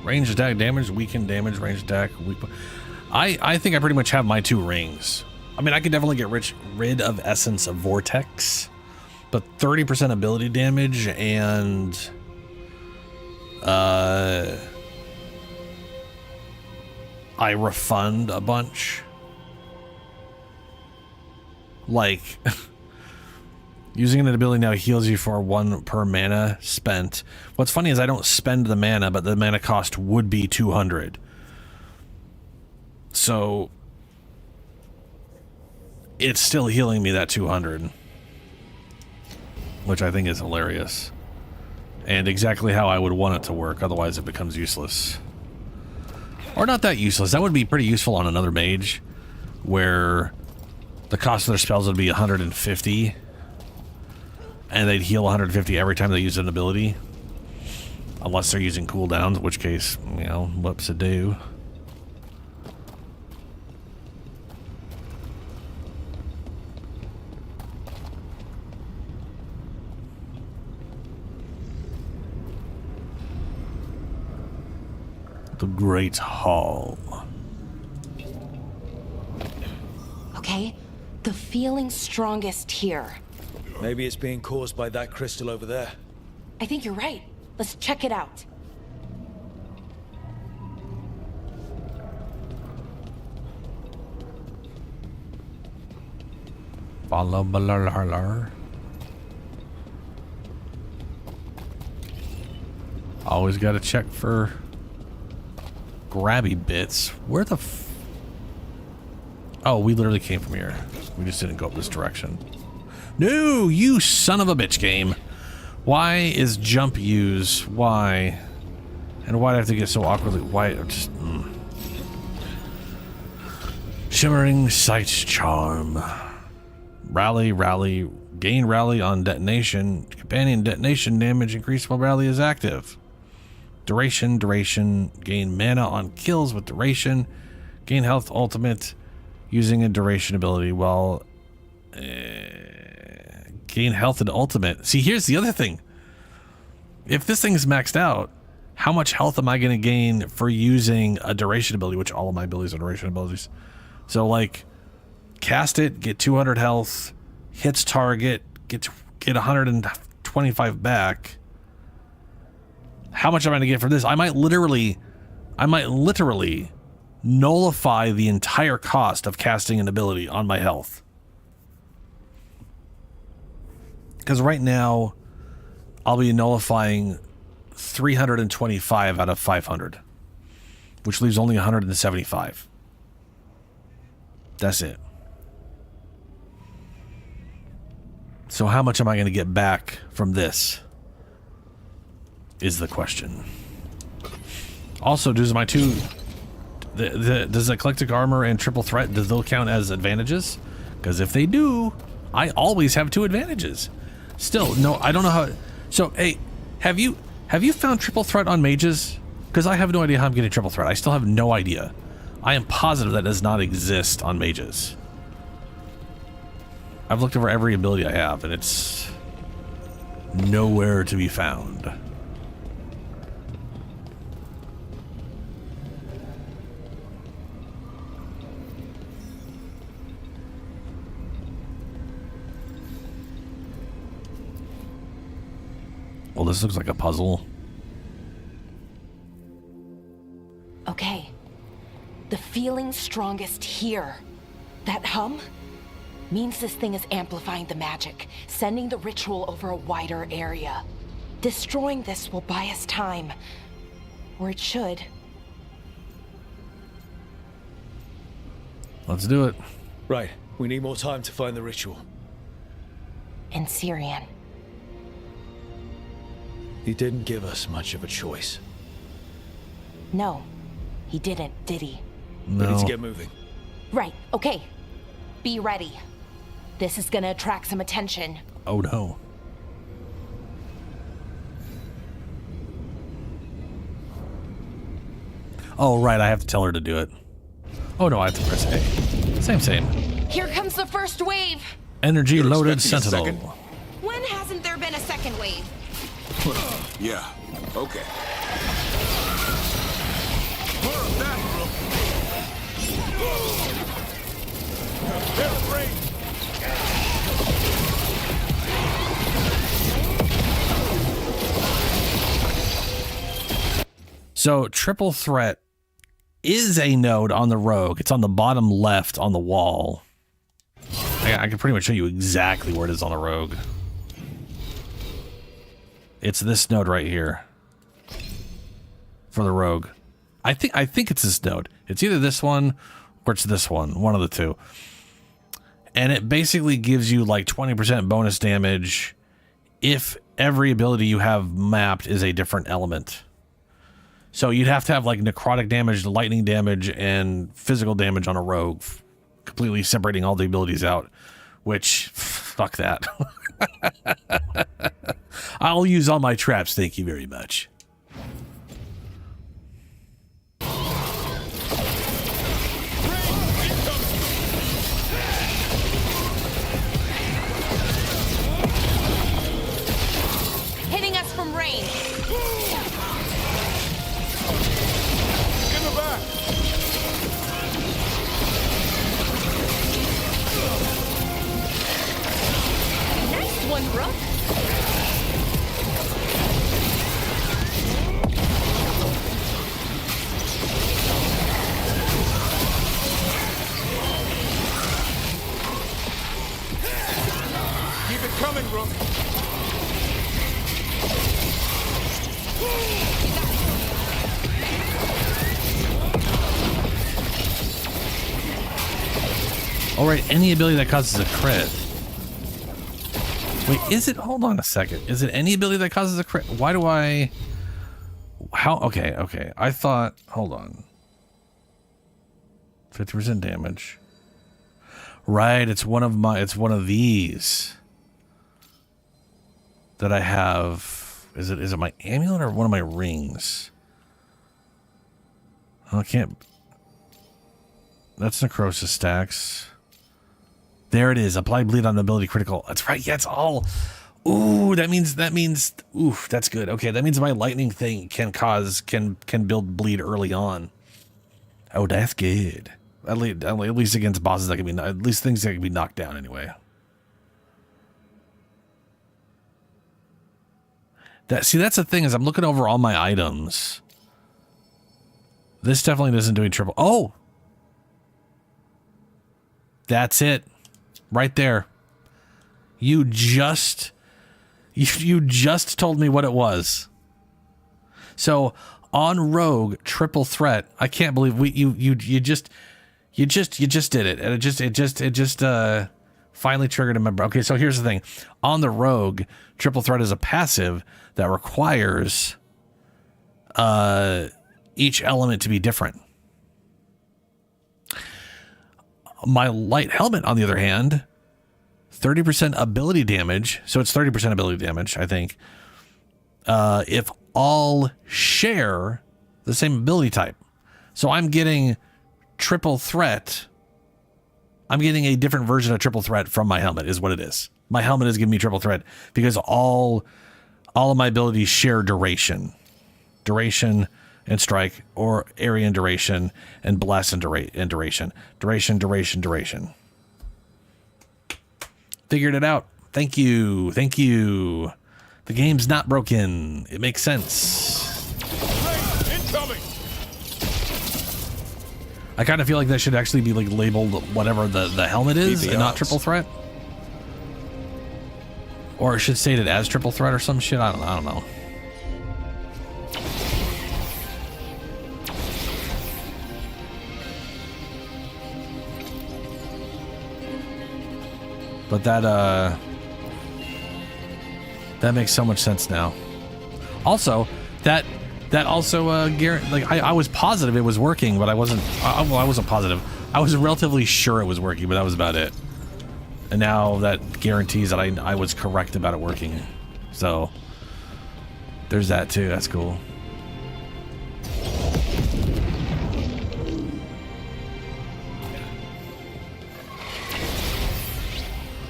[SPEAKER 1] Range attack damage, weakened damage, range attack, weak. I think I pretty much have my 2 rings. I mean, I could definitely get rid of Essence of Vortex, but 30% ability damage and I refund a bunch. Like using an ability now heals you for 1 per mana spent. What's funny is I don't spend the mana, but the mana cost would be 200. So it's still healing me that 200, which I think is hilarious. And exactly how I would want it to work, otherwise it becomes useless. Or not that useless. That would be pretty useful on another mage, where the cost of their spells would be 150. And they'd heal 150 every time they use an ability. Unless they're using cooldowns, in which case, you know, whoops-a-doo. The Great Hall.
[SPEAKER 15] Okay, the feeling's strongest here.
[SPEAKER 4] Maybe it's being caused by that crystal over there.
[SPEAKER 15] I think you're right. Let's check it out.
[SPEAKER 1] Follow balar. Always got to check for grabby bits. Where the oh, we literally came from here. We just didn't go up this direction. No, you son of a bitch game. Why is jump use? Why? And why do I have to get so awkwardly? Why? Just, Shimmering Sight Charm. Rally. Gain rally on detonation. Companion detonation damage increased while rally is active. Duration. Gain mana on kills with duration. Gain health ultimate using a duration ability while... gain health and ultimate. See, here's the other thing. If this thing's maxed out, how much health am I going to gain for using a duration ability, which all of my abilities are duration abilities. So, like, cast it, get 200 health, hits target, get 125 back. How much am I going to get for this? I might literally nullify the entire cost of casting an ability on my health. Because right now, I'll be nullifying 325 out of 500, which leaves only 175. That's it. So how much am I going to get back from this is the question. Also, does my two... does eclectic armor and triple threat, does those count as advantages? Because if they do, I always have 2 advantages. Still, no, I don't know how... So, hey, have you found triple threat on mages? Because I have no idea how I'm getting triple threat. I still have no idea. I am positive that does not exist on mages. I've looked over every ability I have, and it's nowhere to be found. Well, this looks like a puzzle.
[SPEAKER 15] Okay. The feeling's strongest here. That hum means this thing is amplifying the magic, sending the ritual over a wider area. Destroying this will buy us time. Or it should.
[SPEAKER 1] Let's do it.
[SPEAKER 4] Right. We need more time to find the ritual.
[SPEAKER 15] And Syrian.
[SPEAKER 4] He didn't give us much of a choice.
[SPEAKER 15] No, he didn't, did he?
[SPEAKER 1] No.
[SPEAKER 4] We need to get moving.
[SPEAKER 15] Right, okay. Be ready. This is gonna attract some attention.
[SPEAKER 1] Oh no. Oh right, I have to tell her to do it. Oh no, I have to press A. Same.
[SPEAKER 15] Here comes the first wave!
[SPEAKER 1] Energy loaded sentinel.
[SPEAKER 15] When hasn't there been a second wave?
[SPEAKER 19] Yeah, okay.
[SPEAKER 1] So triple threat is a node on the rogue. It's on the bottom left on the wall. I can pretty much show you exactly where it is on the rogue. It's this node right here for the rogue. I think it's this node. It's either this one or it's this one of the two. And it basically gives you like 20% bonus damage if every ability you have mapped is a different element. So you'd have to have like necrotic damage, lightning damage, and physical damage on a rogue, completely separating all the abilities out, which, fuck that. I'll use all my traps, thank you very much.
[SPEAKER 15] Hitting us from range.
[SPEAKER 19] Give it back!
[SPEAKER 15] Next one, Rook.
[SPEAKER 19] Keep it coming, Rook!
[SPEAKER 1] All right, any ability that causes a crit. Wait, is it? Hold on a second. Is it any ability that causes a crit? Why do I? How? Okay. I thought. Hold on. 50% damage. Right. It's one of my. It's one of these that I have. Is it my amulet or one of my rings? I can't. That's necrosis stacks. There it is. Apply bleed on ability critical. That's right. Yeah, it's all. Ooh, that means. Oof, that's good. Okay, that means my lightning thing can build bleed early on. Oh, that's good. At least against bosses that can be, at least things that can be knocked down anyway. That's the thing is I'm looking over all my items. This definitely doesn't do a triple. Oh, that's it, right there. You just told me what it was. So on Rogue triple threat, I can't believe you just did it, and it just finally triggered a member. Okay, so here's the thing: on the Rogue, triple threat is a passive that requires each element to be different. My light helmet, on the other hand, 30% ability damage. So it's 30% ability damage, I think. If all share the same ability type. So I'm getting triple threat. I'm getting a different version of triple threat from my helmet is what it is. My helmet is giving me triple threat because all of my abilities share duration. Duration and strike, or area and duration, and bless and duration. Duration. Figured it out. Thank you. The game's not broken. It makes sense.
[SPEAKER 10] Incoming.
[SPEAKER 1] I kind of feel like that should actually be like labeled whatever the helmet is, and not triple threat. Or it should state it as triple threat or some shit. I don't know. But that makes so much sense now. Also, that also like I was positive it was working, but I wasn't. Well, I wasn't positive. I was relatively sure it was working, but that was about it. And now that guarantees that I was correct about it working. So there's that too. That's cool.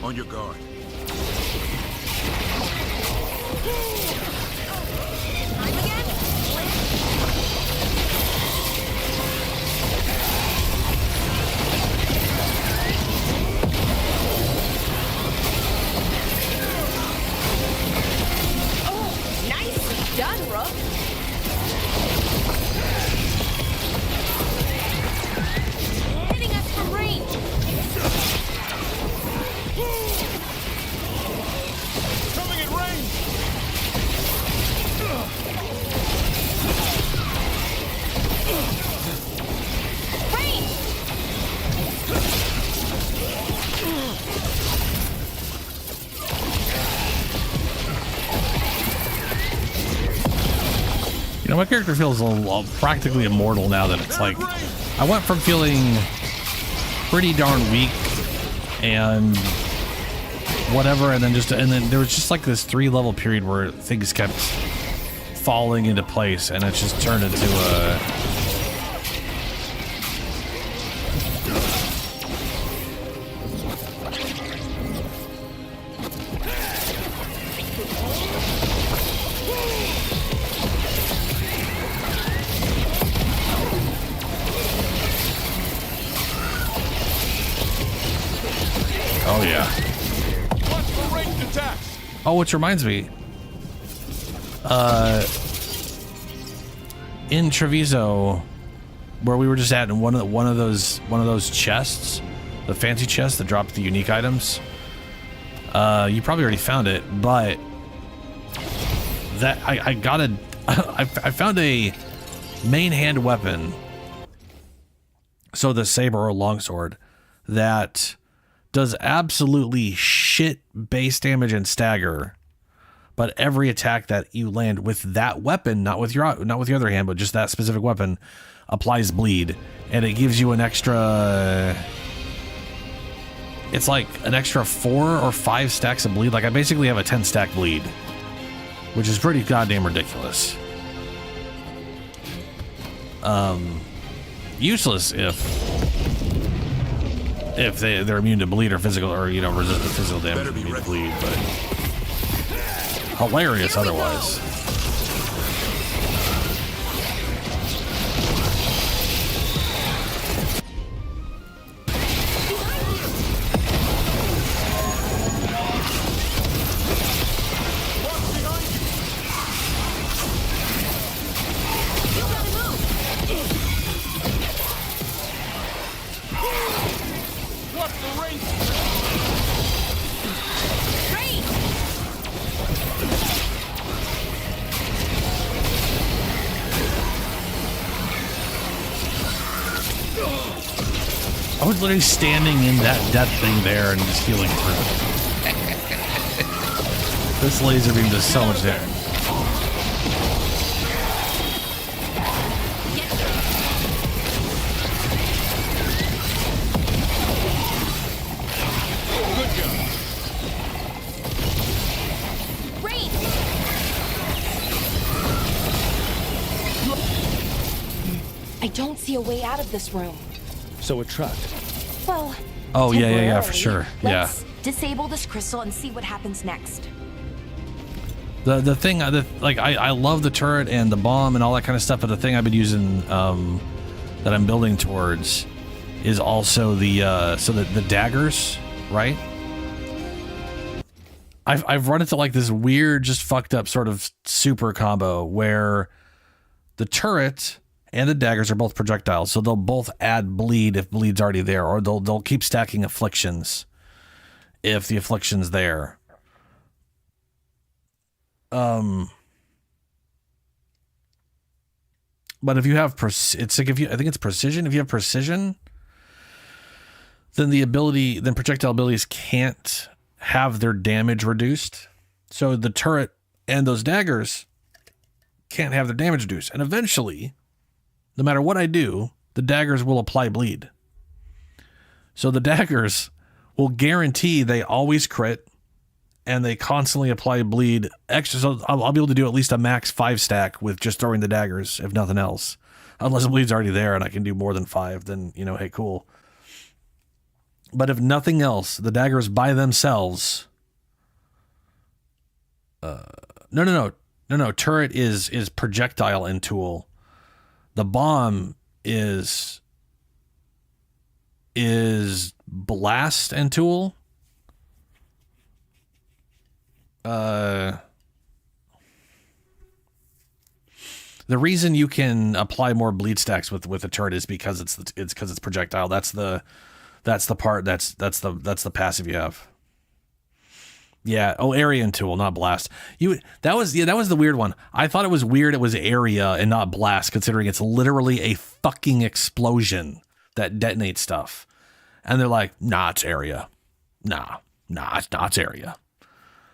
[SPEAKER 19] On your guard.
[SPEAKER 15] Oh, nicely done, Rook. Hitting us from range.
[SPEAKER 10] Coming in range.
[SPEAKER 1] You know, my character feels practically immortal now that it's like I went from feeling pretty darn weak and whatever, and then there was just like this 3-level period where things kept falling into place, and it just turned into a oh yeah. Oh, which reminds me, in Treviso, where we were just at, in one of those chests, the fancy chests that dropped the unique items. You probably already found it, but that I found a main hand weapon. So the saber or longsword that does absolutely shit base damage and stagger, but every attack that you land with that weapon, not with your other hand, but just that specific weapon, applies bleed, and it gives you an extra. It's like an extra 4 or 5 stacks of bleed. Like I basically have a 10-stack bleed, which is pretty goddamn ridiculous. Useless if they're immune to bleed or physical, or resist the physical damage of immune to bleed, but hilarious otherwise. was literally standing in that death thing there and just healing through. This laser beam does so much damage.
[SPEAKER 15] I don't see a way out of this room.
[SPEAKER 14] So we're trapped.
[SPEAKER 15] Well,
[SPEAKER 1] oh yeah, for sure.
[SPEAKER 15] Let's disable this crystal and see what happens next.
[SPEAKER 1] The thing like I love the turret and the bomb and all that kind of stuff, but the thing I've been using that I'm building towards is also the daggers, right? I've run into like this weird, just fucked up sort of super combo where the turret and the daggers are both projectiles, so they'll both add bleed if bleed's already there, or they'll keep stacking afflictions if the affliction's there. But if you have it's like I think it's precision. If you have precision, then then projectile abilities can't have their damage reduced. So the turret and those daggers can't have their damage reduced, and eventually, no matter what I do, the daggers will apply bleed. So the daggers will guarantee they always crit and they constantly apply bleed extra. So I'll be able to do at least a max 5 stack with just throwing the daggers, if nothing else. Unless the bleed's already there and I can do more than 5, then, hey, cool. But if nothing else, the daggers by themselves... No. Turret is projectile and tool. The bomb is blast and tool. The reason you can apply more bleed stacks with a turret is because it's projectile. That's the part that's the passive you have. Yeah. Oh, area and tool, not blast. That was the weird one. I thought it was weird. It was area and not blast, considering it's literally a fucking explosion that detonates stuff. And they're like, nah, it's area. Nah, it's not, it's area.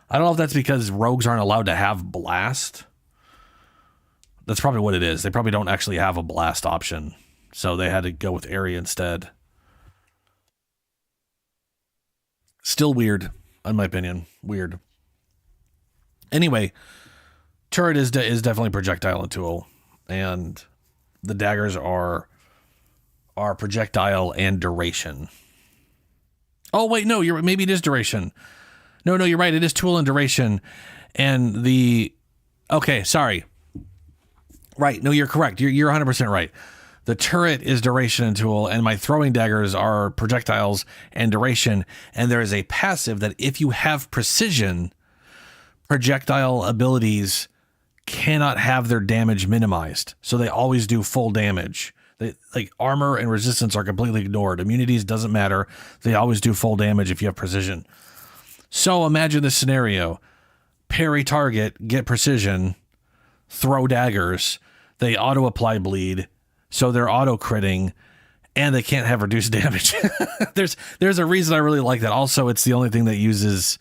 [SPEAKER 1] I don't know if that's because rogues aren't allowed to have blast. That's probably what it is. They probably don't actually have a blast option. So they had to go with area instead. Still weird, in my opinion. Weird. Anyway, turret is definitely projectile and tool. And the daggers are projectile and duration. Oh, wait, no, maybe it is duration. No, you're right. It is tool and duration. And okay, sorry. Right. No, you're correct. You're 100% right. The turret is duration and tool, and my throwing daggers are projectiles and duration. And there is a passive that if you have precision, projectile abilities cannot have their damage minimized. So they always do full damage. Like armor and resistance are completely ignored. Immunities doesn't matter. They always do full damage if you have precision. So imagine this scenario. Parry target, get precision, throw daggers. They auto-apply bleed, so they're auto-critting, and they can't have reduced damage. There's a reason I really like that. Also, it's the only thing that uses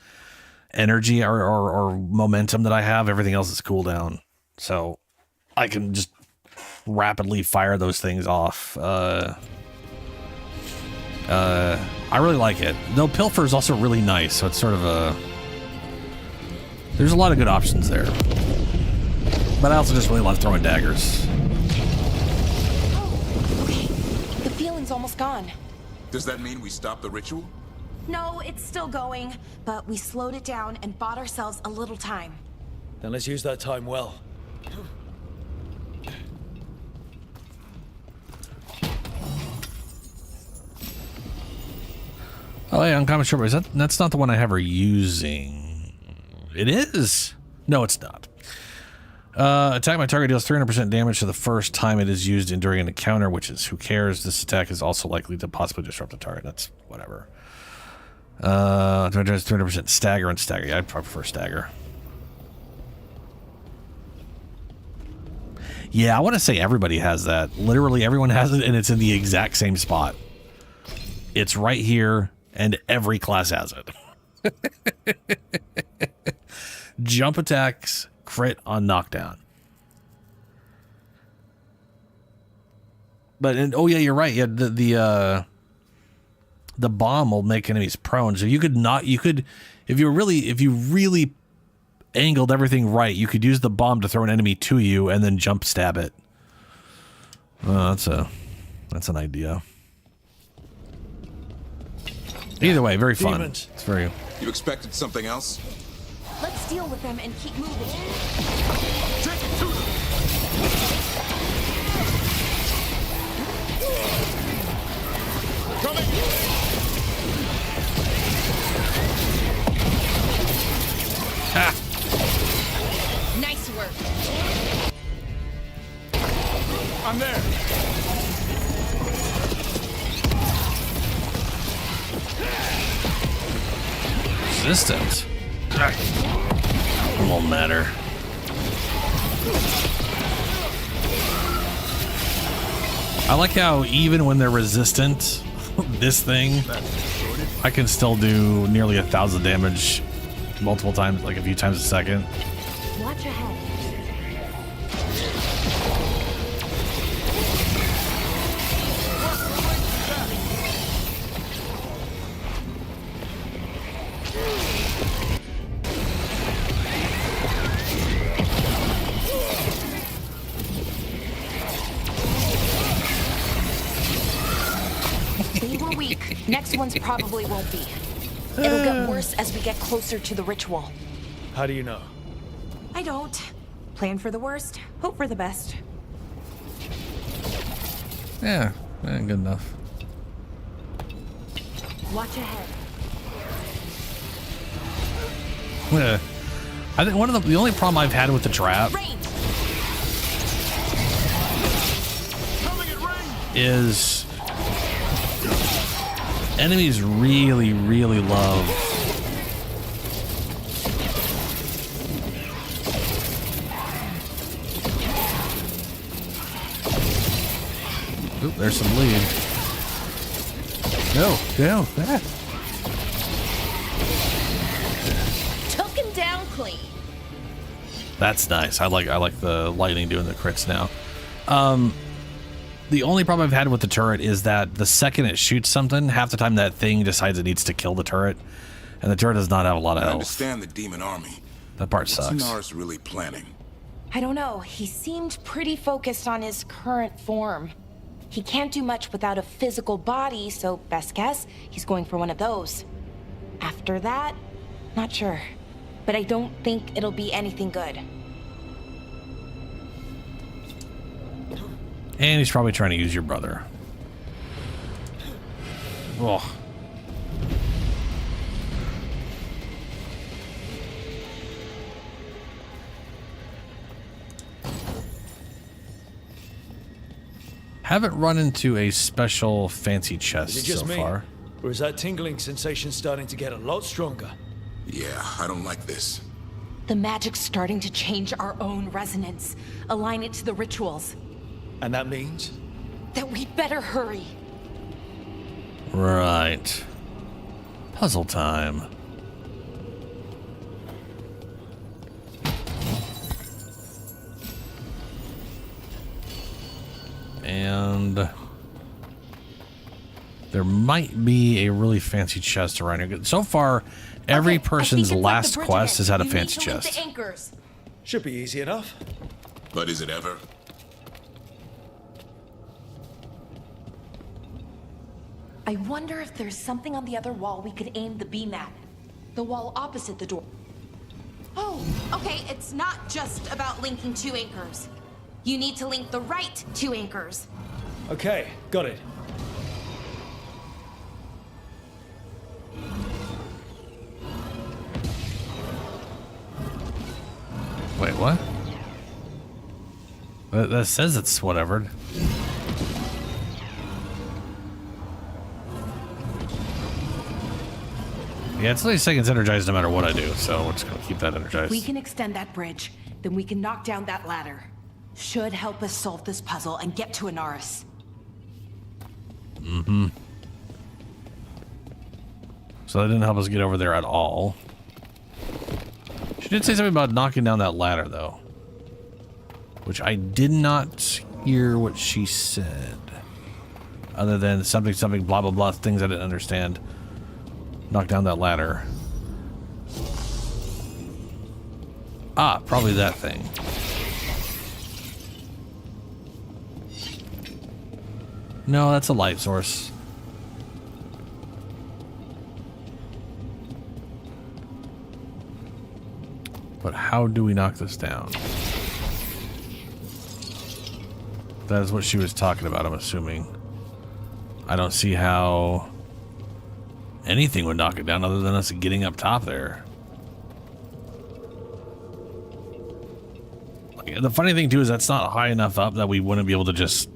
[SPEAKER 1] energy or momentum that I have. Everything else is cooldown. So I can just rapidly fire those things off. I really like it. Though Pilfer is also really nice, so it's sort of there's a lot of good options there. But I also just really love throwing daggers.
[SPEAKER 15] Oh, okay. The feeling's almost gone.
[SPEAKER 19] Does that mean we stop the ritual?
[SPEAKER 15] No, it's still going, but we slowed it down and bought ourselves a little time.
[SPEAKER 14] Then let's use that time well.
[SPEAKER 1] Oh, yeah, uncommon short. That's not the one I have her using. It is. No, it's not. Attack my target deals 300% damage to the first time it is used during an encounter, which is who cares. This attack is also likely to possibly disrupt the target. That's whatever. 300% stagger and stagger. Yeah, I'd probably prefer stagger. Yeah, I want to say everybody has that. Literally everyone has it, and it's in the exact same spot. It's right here, and every class has it. Jump attacks, crit on knockdown. But oh yeah, you're right. Yeah, the bomb will make enemies prone. So you could if you really angled everything right, you could use the bomb to throw an enemy to you and then jump stab it. That's an idea. Either way, very fun.
[SPEAKER 14] Demons.
[SPEAKER 1] It's very.
[SPEAKER 19] You expected something else?
[SPEAKER 15] Let's deal with them and keep moving.
[SPEAKER 19] Take it to them! Coming!
[SPEAKER 1] Ha!
[SPEAKER 15] Nice work.
[SPEAKER 19] I'm there!
[SPEAKER 1] Resistance. It won't matter. I like how even when they're resistant, this thing, I can still do nearly 1,000 damage multiple times, like a few times a second.
[SPEAKER 12] Watch ahead.
[SPEAKER 15] They were weak. Next ones probably won't be. It'll get worse as we get closer to the ritual.
[SPEAKER 14] How do you know?
[SPEAKER 15] I don't. Plan for the worst, hope for the best.
[SPEAKER 1] Yeah, good enough.
[SPEAKER 12] Watch ahead.
[SPEAKER 1] Yeah. I think one of the only problem I've had with the trap is enemies really, really love oop, there's some bleed. No. Ah.
[SPEAKER 15] Took him down clean.
[SPEAKER 1] That's nice. I like the lightning doing the crits now. The only problem I've had with the turret is that the second it shoots something, half the time that thing decides it needs to kill the turret, and the turret does not have a lot of
[SPEAKER 19] I
[SPEAKER 1] health.
[SPEAKER 19] understand the demon army.
[SPEAKER 1] That part sucks.
[SPEAKER 19] What's Inaris really planning?
[SPEAKER 15] I don't know. He seemed pretty focused on his current form. He can't do much without a physical body, so best guess, he's going for one of those. After that, not sure. But I don't think it'll be anything good.
[SPEAKER 1] And he's probably trying to use your brother. Ugh. Haven't run into a special fancy chest
[SPEAKER 14] Is it just
[SPEAKER 1] so
[SPEAKER 14] me?
[SPEAKER 1] far.
[SPEAKER 14] Or is that tingling sensation starting to get a lot stronger?
[SPEAKER 19] Yeah, I don't like this.
[SPEAKER 15] The magic's starting to change our own resonance, align it to the rituals.
[SPEAKER 14] And that means?
[SPEAKER 15] That we'd better hurry.
[SPEAKER 1] Right. Puzzle time. And there might be a really fancy chest around here. So far, every person's last quest has had a fancy chest.
[SPEAKER 14] Should be easy enough.
[SPEAKER 19] But is it ever?
[SPEAKER 15] I wonder if there's something on the other wall we could aim the beam at. The wall opposite the door. Oh, okay, it's not just about linking two anchors. You need to link the right two anchors.
[SPEAKER 14] Okay, got it.
[SPEAKER 1] Wait, what? That says it's whatever. Yeah, it's 30 seconds energized no matter what I do, so we're just gonna keep that energized.
[SPEAKER 15] We can extend that bridge, then we can knock down that ladder. Should help us solve this puzzle and get to Inaris.
[SPEAKER 1] Mm-hmm. So that didn't help us get over there at all. She did say something about knocking down that ladder, though. Which I did not hear what she said. Other than something, blah, blah, blah, things I didn't understand. Knock down that ladder. Ah, probably that thing. No, that's a light source. But how do we knock this down? That is what she was talking about, I'm assuming. I don't see how anything would knock it down other than us getting up top there. Like, the funny thing too is that's not high enough up that we wouldn't be able to just,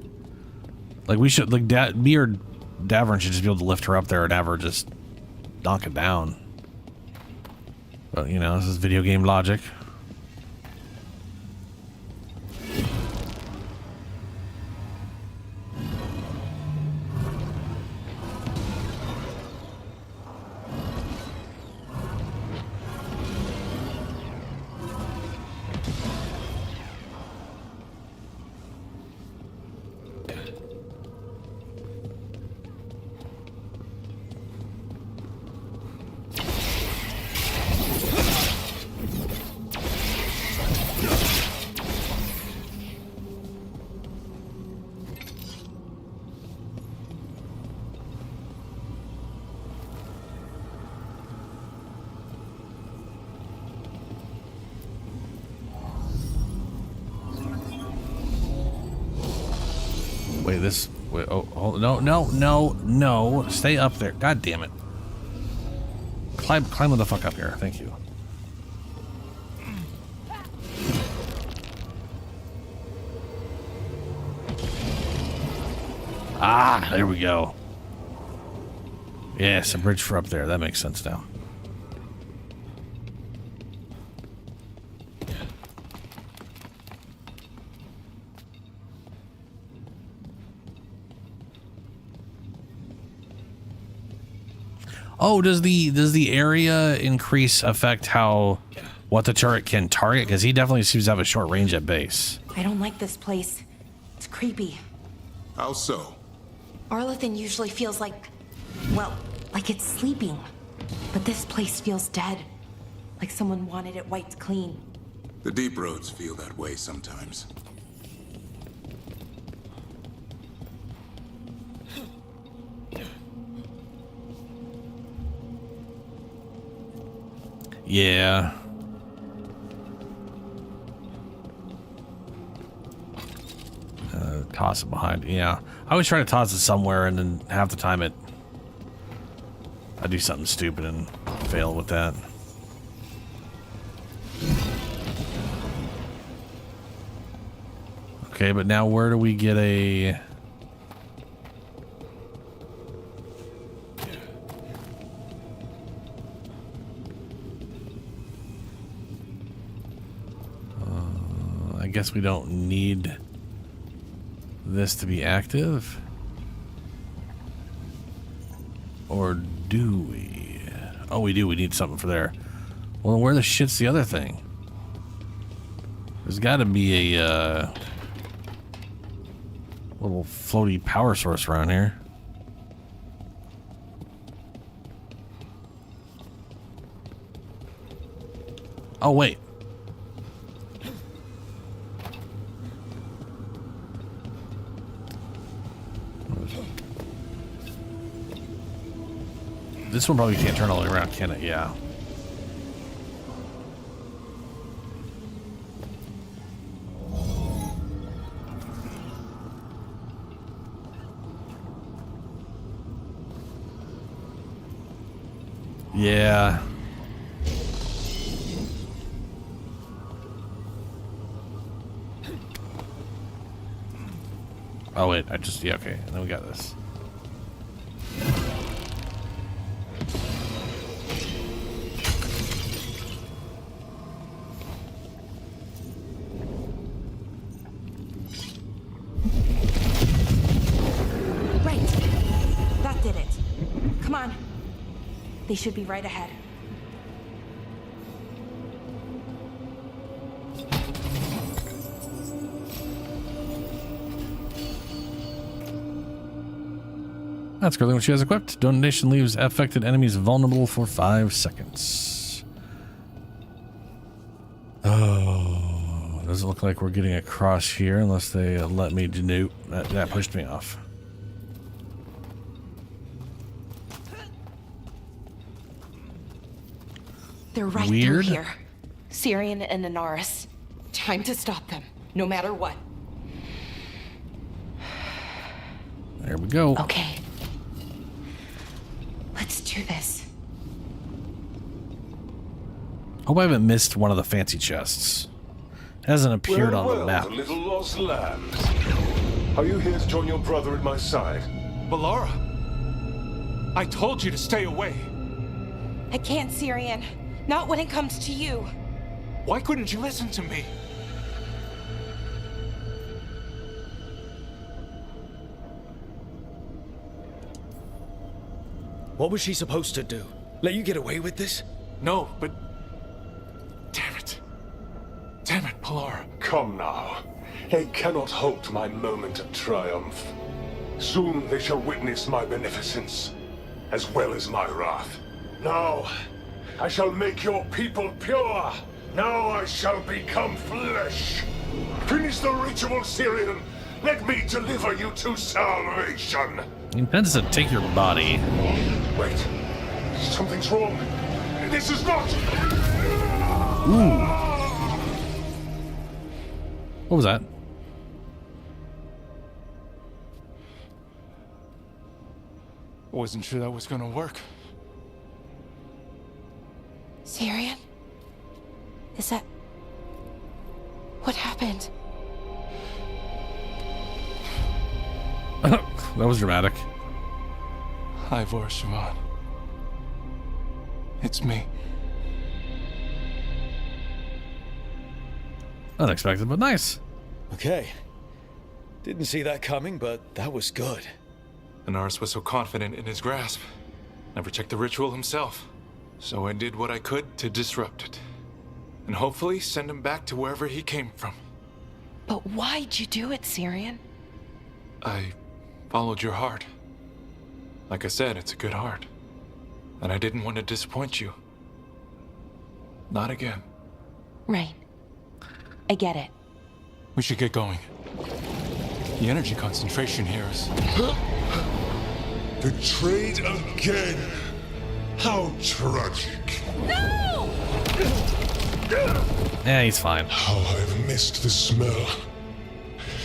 [SPEAKER 1] like, we should, like, me or Davern should just be able to lift her up there and have her just knock it down. But, you know, this is video game logic. Wait, oh, no, stay up there. God damn it. Climb the fuck up here. Thank you. Ah, there we go. Yes, a bridge for up there. That makes sense now. Oh, does the area increase affect what the turret can target? Because he definitely seems to have a short range at base.
[SPEAKER 15] I don't like this place. It's creepy.
[SPEAKER 19] How so?
[SPEAKER 15] Arlathan usually feels like, well, like it's sleeping. But this place feels dead. Like someone wanted it wiped clean.
[SPEAKER 19] The deep roads feel that way sometimes.
[SPEAKER 1] Yeah. Toss it behind. Yeah. I always try to toss it somewhere, and then half the time I do something stupid and fail with that. Okay, but now where do we get a... I guess we don't need this to be active. Or do we? Oh, we do. We need something for there. Well, where the shit's the other thing? There's got to be a little floaty power source around here. Oh, wait. This one probably can't turn all the way around, can it? Yeah. Yeah. Oh wait, yeah, okay. And then we got this.
[SPEAKER 15] They should be right ahead.
[SPEAKER 1] That's currently what she has equipped. Donation leaves affected enemies vulnerable for 5 seconds. Oh, doesn't look like we're getting across here unless they let me do. That pushed me off.
[SPEAKER 15] They're right
[SPEAKER 1] Weird.
[SPEAKER 15] through here. Syrian and Inaris. Time to stop them, no matter what.
[SPEAKER 1] There we go.
[SPEAKER 15] Okay. Let's do this.
[SPEAKER 1] Hope I haven't missed one of the fancy chests. It hasn't appeared on the map.
[SPEAKER 9] The little lost lambs. Are you here to join your brother at my side?
[SPEAKER 16] Bellara, I told you to stay away.
[SPEAKER 15] I can't, Syrian. Not when it comes to you.
[SPEAKER 16] Why couldn't you listen to me?
[SPEAKER 4] What was she supposed to do? Let you get away with this?
[SPEAKER 16] No, but... Damn it. Damn it, Bellara.
[SPEAKER 9] Come now. They cannot halt my moment of triumph. Soon they shall witness my beneficence, as well as my wrath. Now, I shall make your people pure. Now I shall become flesh. Finish the ritual, Syrian. Let me deliver you to salvation.
[SPEAKER 1] He intends to take your body.
[SPEAKER 9] Wait. Something's wrong. This is not...
[SPEAKER 1] Ooh. What was that?
[SPEAKER 16] I wasn't sure that was gonna work.
[SPEAKER 15] Syrian? Is that... What happened?
[SPEAKER 1] That was dramatic.
[SPEAKER 16] Ivor Siobhan. It's me.
[SPEAKER 1] Unexpected, but nice.
[SPEAKER 4] Okay. Didn't see that coming, but that was good.
[SPEAKER 16] Inaris was so confident in his grasp. Never checked the ritual himself. So I did what I could to disrupt it. And hopefully send him back to wherever he came from.
[SPEAKER 15] But why'd you do it, Syrian?
[SPEAKER 16] I followed your heart. Like I said, it's a good heart. And I didn't want to disappoint you. Not again.
[SPEAKER 15] Right. I get it.
[SPEAKER 16] We should get going. The energy concentration here is...
[SPEAKER 9] Betrayed again. How tragic.
[SPEAKER 15] No!
[SPEAKER 1] Yeah, he's fine.
[SPEAKER 9] How I've missed the smell.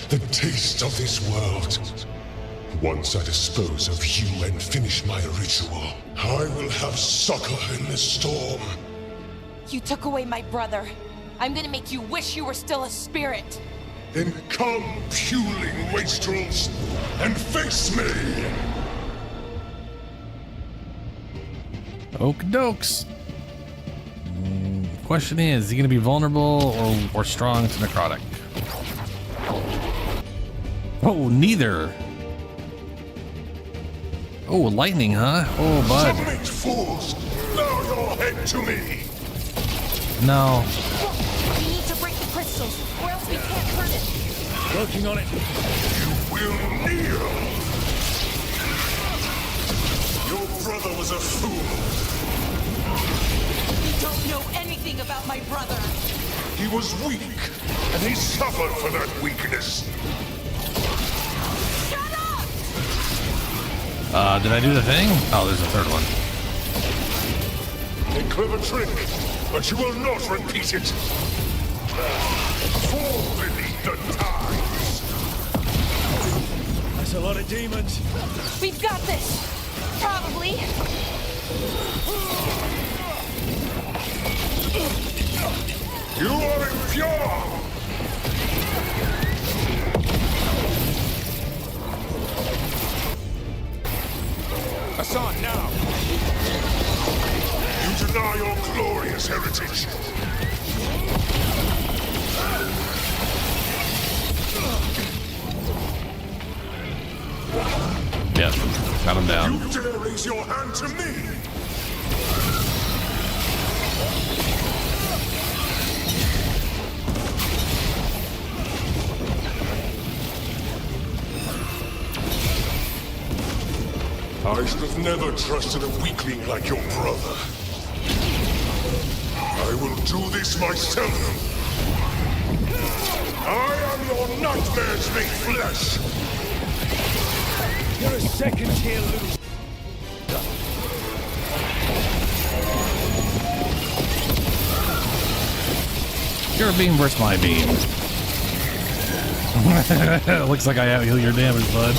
[SPEAKER 9] The taste of this world. Once I dispose of you and finish my ritual, I will have succor in the storm.
[SPEAKER 15] You took away my brother. I'm gonna make you wish you were still a spirit.
[SPEAKER 9] Then come, puling wastrels, and face me!
[SPEAKER 1] Oak dokes. Question is he going to be vulnerable or strong to necrotic? Oh, neither. Oh, lightning, huh? Oh, bud.
[SPEAKER 9] Submit, fools! Bow your head to me!
[SPEAKER 1] No.
[SPEAKER 15] We need to break the crystals, or else we can't hurt it.
[SPEAKER 4] Working on it.
[SPEAKER 9] You will kneel! Your brother was a fool.
[SPEAKER 15] You don't know anything about my brother.
[SPEAKER 9] He was weak, and he suffered for that weakness.
[SPEAKER 15] Shut up!
[SPEAKER 1] Did I do the thing? Oh, there's a third one.
[SPEAKER 9] A clever trick, but you will not repeat it. Fall beneath the tides.
[SPEAKER 4] That's a lot of demons.
[SPEAKER 15] We've got this. Probably.
[SPEAKER 9] You are impure!
[SPEAKER 16] Hassan, now!
[SPEAKER 9] You deny your glorious heritage.
[SPEAKER 1] Yeah, got him down.
[SPEAKER 9] You dare raise your hand to me? I should have never trusted a weakling like your brother. I will do this myself. I am your nightmares made flesh.
[SPEAKER 14] You're a second-tier loser.
[SPEAKER 1] Your beam versus my beam. Looks like I have heal your damage, bud.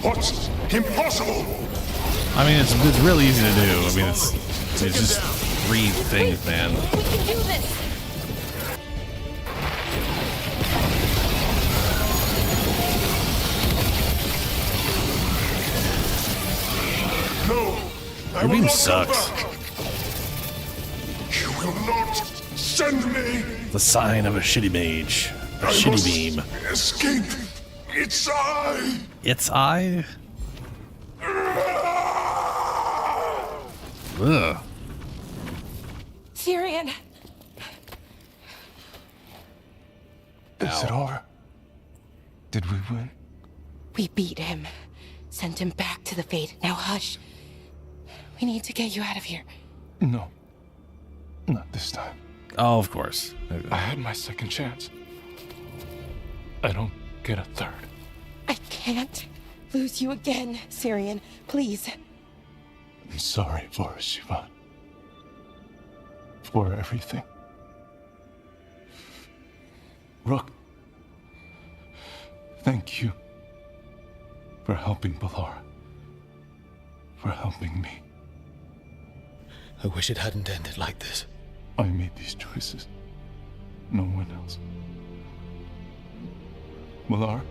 [SPEAKER 9] What? Impossible!
[SPEAKER 1] I mean, it's really easy to do. I mean, it's just 3 things, man.
[SPEAKER 15] We can do this!
[SPEAKER 9] No! I
[SPEAKER 1] Your
[SPEAKER 9] will
[SPEAKER 1] beam
[SPEAKER 9] not
[SPEAKER 1] sucks.
[SPEAKER 9] go back. You will not send me!
[SPEAKER 1] The sign of a shitty mage. A shitty beam.
[SPEAKER 9] Escape! It's I!
[SPEAKER 1] It's I? Ugh.
[SPEAKER 15] Syrian!
[SPEAKER 16] Is it over? Did we win?
[SPEAKER 15] We beat him. Sent him back to the Fate. Now hush. We need to get you out of here.
[SPEAKER 16] No. Not this time.
[SPEAKER 1] Oh, of course.
[SPEAKER 16] I had my second chance. I don't get a third.
[SPEAKER 15] I can't lose you again, Syrian. Please.
[SPEAKER 16] I'm sorry for Sivan. For everything. Rook, thank you for helping Balara. For helping me.
[SPEAKER 4] I wish it hadn't ended like this.
[SPEAKER 16] I made these choices. No one else. Balara,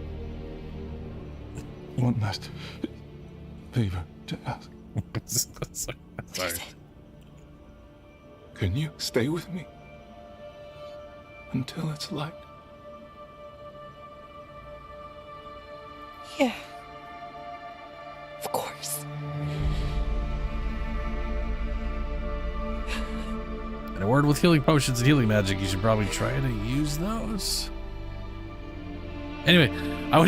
[SPEAKER 16] one last favor to ask.
[SPEAKER 1] Sorry.
[SPEAKER 16] Can you stay with me until it's light?
[SPEAKER 15] Yeah. Of course.
[SPEAKER 1] And a word with healing potions and healing magic, you should probably try to use those. Anyway, I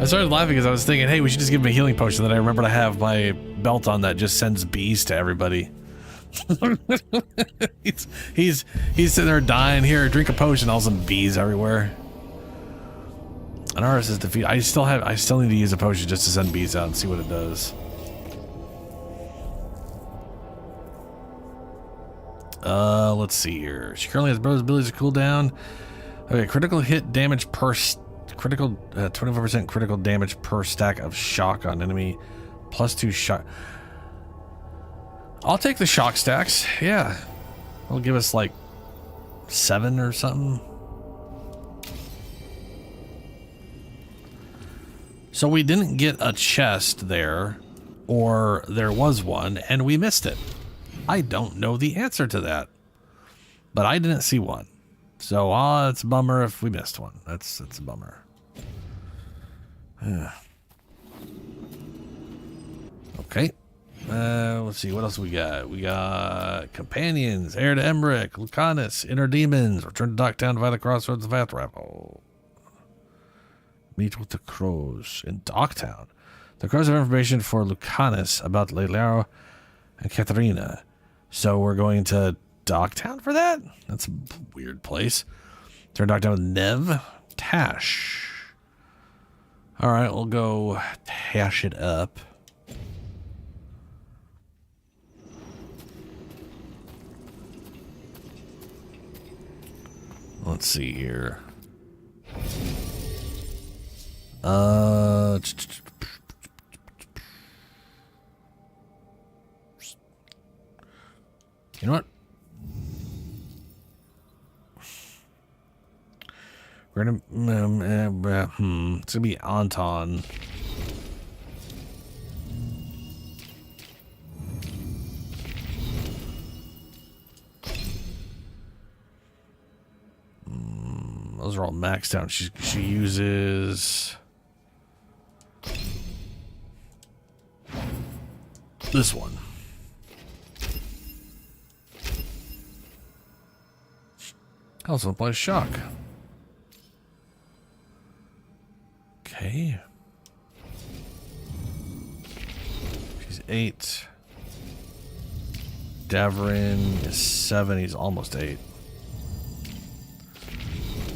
[SPEAKER 1] started laughing because I was thinking, hey, we should just give him a healing potion. Then I remembered I have my belt on that just sends bees to everybody. he's sitting there dying. Here, drink a potion. All some bees everywhere. And ours is defeat. I still need to use a potion just to send bees out and see what it does. Let's see here. She currently has Bro's abilities to cool down. Okay, critical hit damage per critical 25% critical damage per stack of shock on enemy. +2 shock. I'll take the shock stacks. Yeah. It'll give us like 7 or something. So we didn't get a chest there, or there was one and we missed it. I don't know the answer to that, but I didn't see one. So it's a bummer if we missed one. That's a bummer. Okay. Let's see, what else we got? We got companions, heir to Emmerich, Lucanus, inner demons, return to Docktown via the crossroads of Athravel. Meet with the crows in Docktown. The crows have information for Lucanus about Leilaro and Katharina. So we're going to Docktown for that? That's a weird place. Turn Docktown with Nev. Tash. Alright, we'll go tash it up. Let's see here. You know what? We're gonna it's gonna be Anton. Those are all maxed out. She uses this one. Also applies shock. Okay. She's 8. Davrin is 7. He's almost 8.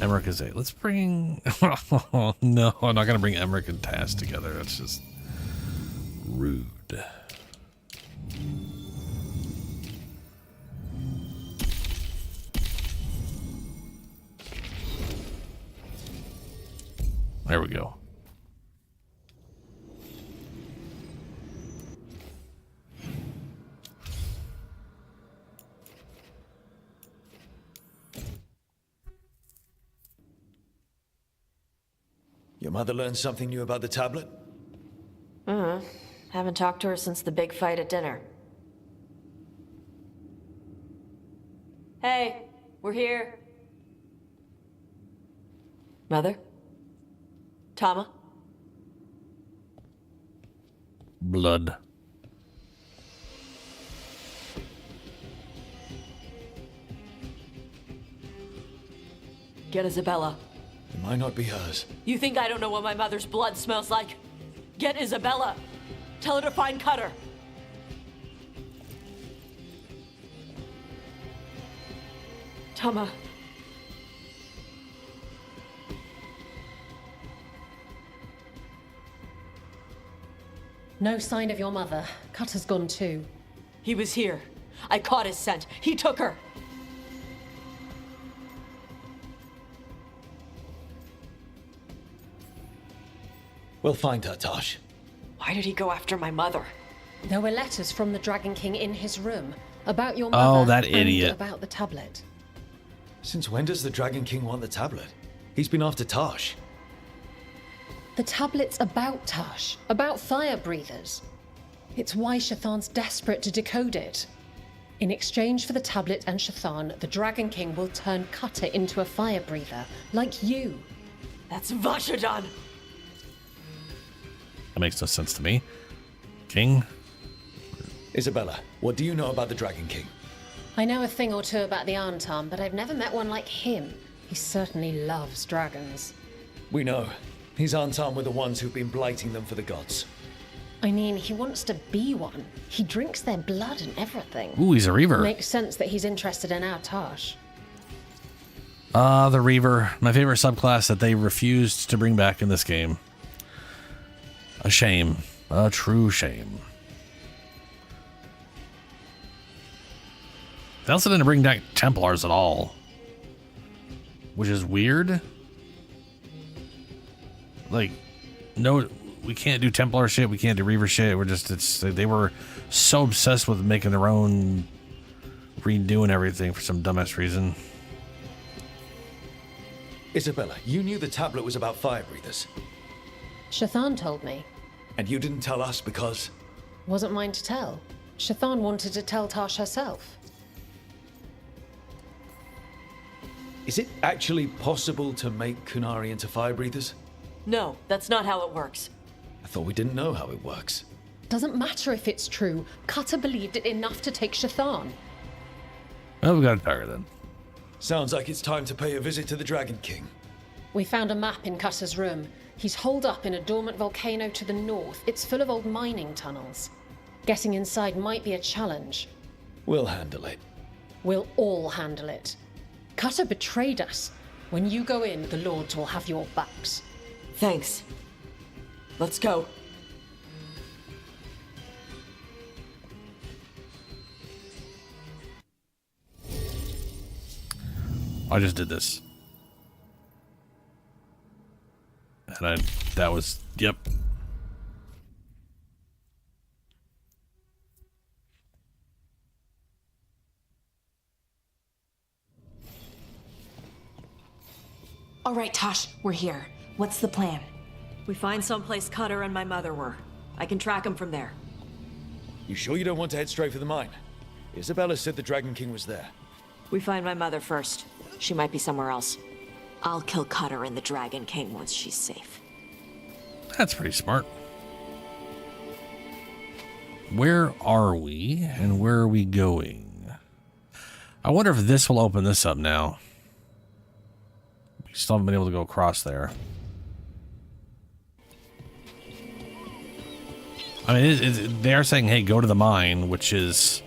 [SPEAKER 1] Emmerich is 8. Let's bring... Oh, no, I'm not going to bring Emmerich and Taz together. That's just rude. There we go.
[SPEAKER 4] Your mother learned something new about the tablet?
[SPEAKER 18] Haven't talked to her since the big fight at dinner. Hey, we're here. Mother? Tama?
[SPEAKER 1] Blood.
[SPEAKER 18] Get Isabella.
[SPEAKER 4] It might not be hers.
[SPEAKER 18] You think I don't know what my mother's blood smells like? Get Isabella. Tell her to find Cutter. Tama.
[SPEAKER 12] No sign of your mother. Cutter's gone too.
[SPEAKER 18] He was here. I caught his scent. He took her.
[SPEAKER 4] We'll find her, Tosh.
[SPEAKER 18] Why did he go after my mother?
[SPEAKER 12] There were letters from the Dragon King in his room about your mother.
[SPEAKER 1] Oh, that
[SPEAKER 12] and
[SPEAKER 1] idiot.
[SPEAKER 12] about the tablet.
[SPEAKER 4] Since when does the Dragon King want the tablet? He's been after Tosh.
[SPEAKER 12] The tablet's about Tash, about fire breathers. It's why Shathan's desperate to decode it. In exchange for the tablet and Shathan, the Dragon King will turn Cutter into a fire breather, like you.
[SPEAKER 18] That's Vashadan!
[SPEAKER 1] That makes no sense to me. King?
[SPEAKER 4] Isabella, what do you know about the Dragon King?
[SPEAKER 12] I know a thing or two about the Arntam, but I've never met one like him. He certainly loves dragons.
[SPEAKER 4] We know. His Arntam were the ones who've been blighting them for the gods.
[SPEAKER 12] I mean, he wants to be one. He drinks their blood and everything.
[SPEAKER 1] Ooh, he's a Reaver.
[SPEAKER 12] Makes sense that he's interested in our Tash.
[SPEAKER 1] The Reaver. My favorite subclass that they refused to bring back in this game. A shame. A true shame. They also didn't bring back Templars at all. Which is weird. Like, no, we can't do Templar shit. We can't do Reaver shit. We're just, they were so obsessed with making their own, redoing everything for some dumbass reason.
[SPEAKER 4] Isabella, you knew the tablet was about fire breathers.
[SPEAKER 12] Shathan told me.
[SPEAKER 4] And you didn't tell us because...
[SPEAKER 12] Wasn't mine to tell. Shathan wanted to tell Tash herself.
[SPEAKER 4] Is it actually possible to make Kunari into fire breathers?
[SPEAKER 18] No, that's not how it works.
[SPEAKER 4] I thought we didn't know how it works.
[SPEAKER 12] Doesn't matter if it's true. Cutter believed it enough to take Shathan.
[SPEAKER 1] Well, we got a target then.
[SPEAKER 4] Sounds like it's time to pay a visit to the Dragon King.
[SPEAKER 12] We found a map in Cutter's room. He's holed up in a dormant volcano to the north. It's full of old mining tunnels. Getting inside might be a challenge.
[SPEAKER 4] We'll handle it.
[SPEAKER 12] We'll all handle it. Cutter betrayed us. When you go in, the Lords will have your backs.
[SPEAKER 18] Thanks. Let's go.
[SPEAKER 1] I just did this. And that was, yep.
[SPEAKER 15] All right, Tosh, we're here. What's the plan?
[SPEAKER 18] We find someplace Cutter and my mother were. I can track them from there.
[SPEAKER 4] You sure you don't want to head straight for the mine? Isabella said the Dragon King was there.
[SPEAKER 18] We find my mother first. She might be somewhere else.
[SPEAKER 15] I'll kill Cutter and the Dragon King once she's safe.
[SPEAKER 1] That's pretty smart. Where are we and where are we going? I wonder if this will open this up now. We still haven't been able to go across there. I mean, they are saying, hey, go to the mine, which is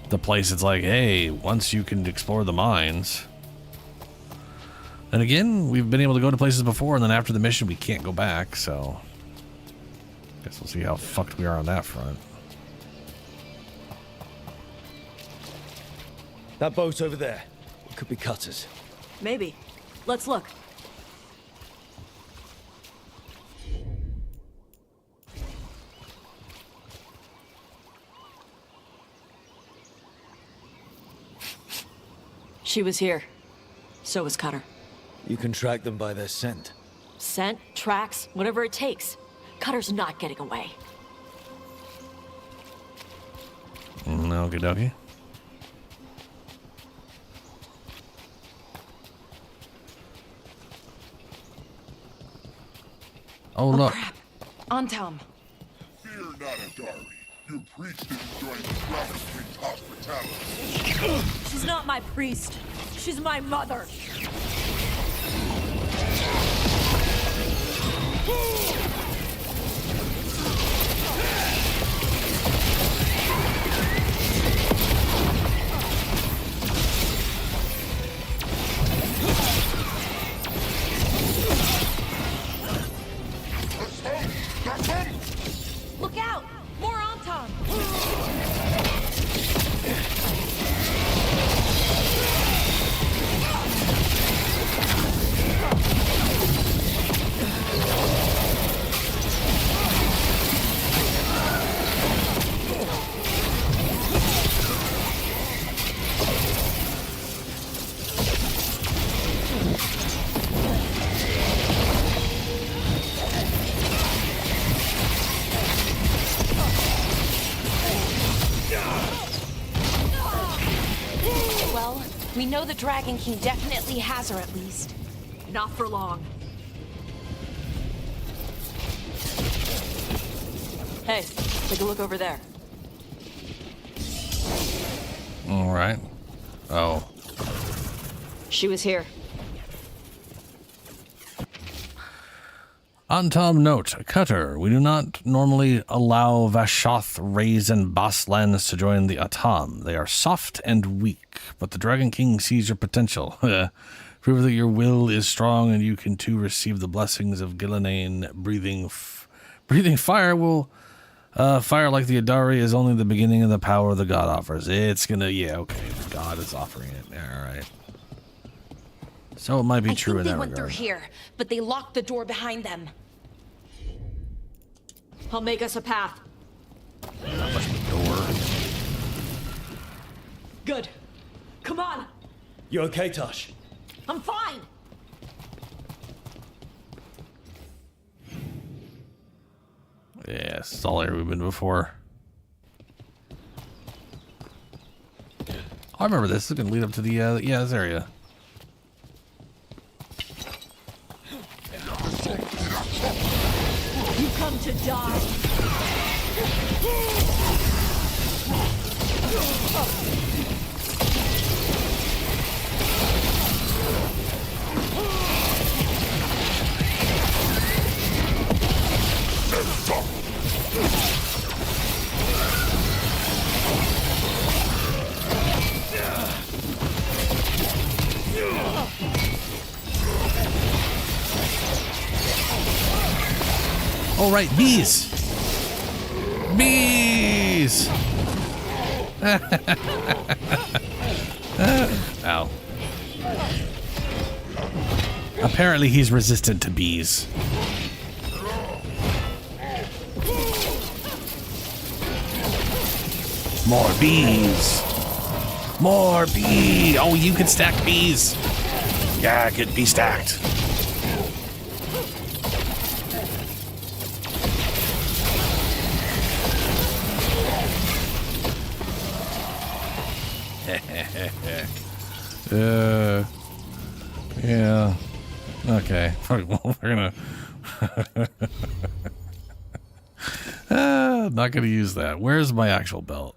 [SPEAKER 1] the place. It's like, hey, once you can explore the mines. And again, we've been able to go to places before, and then after the mission, we can't go back, so guess we'll see how fucked we are on that front.
[SPEAKER 4] That boat over there. It could be cutters.
[SPEAKER 5] Maybe. Let's look. She was here. So was Cutter.
[SPEAKER 4] You can track them by their scent.
[SPEAKER 5] Scent, tracks, whatever it takes. Cutter's not getting away.
[SPEAKER 1] Okie dokie. Oh, look.
[SPEAKER 15] Crap. On Tom.
[SPEAKER 10] Fear not, Adari. Your priest is enjoying the Dragon King's hospitality.
[SPEAKER 5] She's not my priest. She's my mother.
[SPEAKER 15] Look out! More on Tom! Well, we know the Dragon King definitely has her at least.
[SPEAKER 5] Not for long. Hey, take a look over there.
[SPEAKER 1] All right. Oh.
[SPEAKER 5] She was here.
[SPEAKER 1] On Tom note, Cutter, we do not normally allow Vashoth, Rays, and Baslands to join the Atam. They are soft and weak, but the Dragon King sees your potential. Prove that your will is strong and you can too receive the blessings of Gillenane. Breathing fire will... fire like the Adari is only the beginning of the power the god offers. It's gonna... Yeah, okay. God is offering it. Alright. So it might be true in that regard.
[SPEAKER 15] They went through here, but they locked the door behind them.
[SPEAKER 5] I'll make us a path.
[SPEAKER 1] That must be the door.
[SPEAKER 5] Good. Come on.
[SPEAKER 4] You okay, Tosh?
[SPEAKER 5] I'm fine.
[SPEAKER 1] Yeah, this is all area we've been before. I remember this. This is going to lead up to the, yeah, this area.
[SPEAKER 5] You come to die.
[SPEAKER 1] Oh, right, bees! Bees! Ow. Apparently he's resistant to bees. More bees! More bees! Oh, you can stack bees! Yeah, get bee stacked. Yeah. Okay. Well, we're gonna not gonna use that. Where's my actual belt?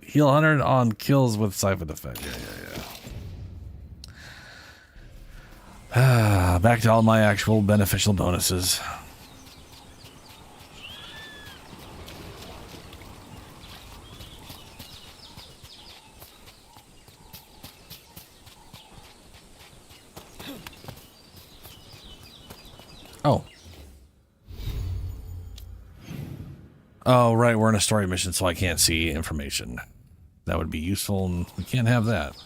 [SPEAKER 1] Heal 100 on kills with siphon effect. Yeah. Back to all my actual beneficial bonuses. Oh. Oh, right, we're in a story mission, so I can't see information. That would be useful, and we can't have that.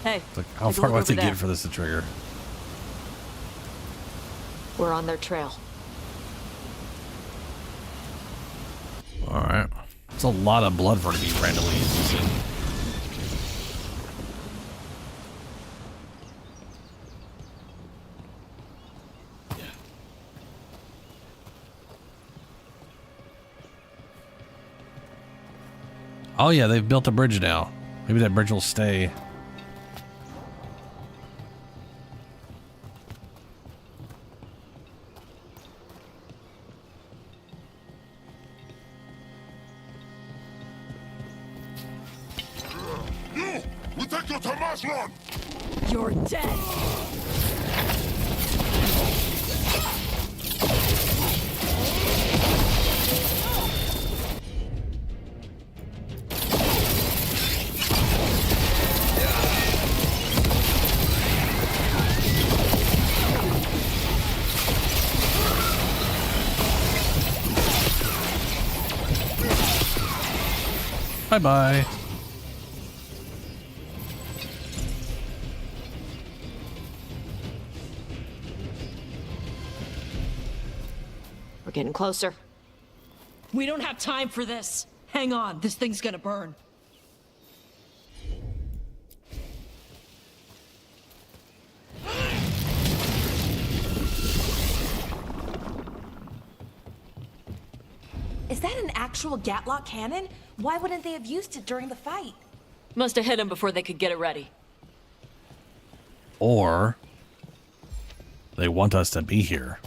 [SPEAKER 5] Hey,
[SPEAKER 1] Like, how far do I have to get for this to trigger?
[SPEAKER 5] We're on their trail.
[SPEAKER 1] Alright. It's a lot of blood for it to be randomly using. Oh yeah, they've built a bridge now. Maybe that bridge will stay.
[SPEAKER 10] We take you to mass run!
[SPEAKER 5] You're dead!
[SPEAKER 1] Bye-bye.
[SPEAKER 5] We're getting closer.
[SPEAKER 7] We don't have time for this. Hang on, this thing's gonna burn.
[SPEAKER 15] Is that an actual Gatlock cannon? Why wouldn't they have used it during the fight?
[SPEAKER 5] Must have hit him before they could get it ready.
[SPEAKER 1] Or they want us to be here.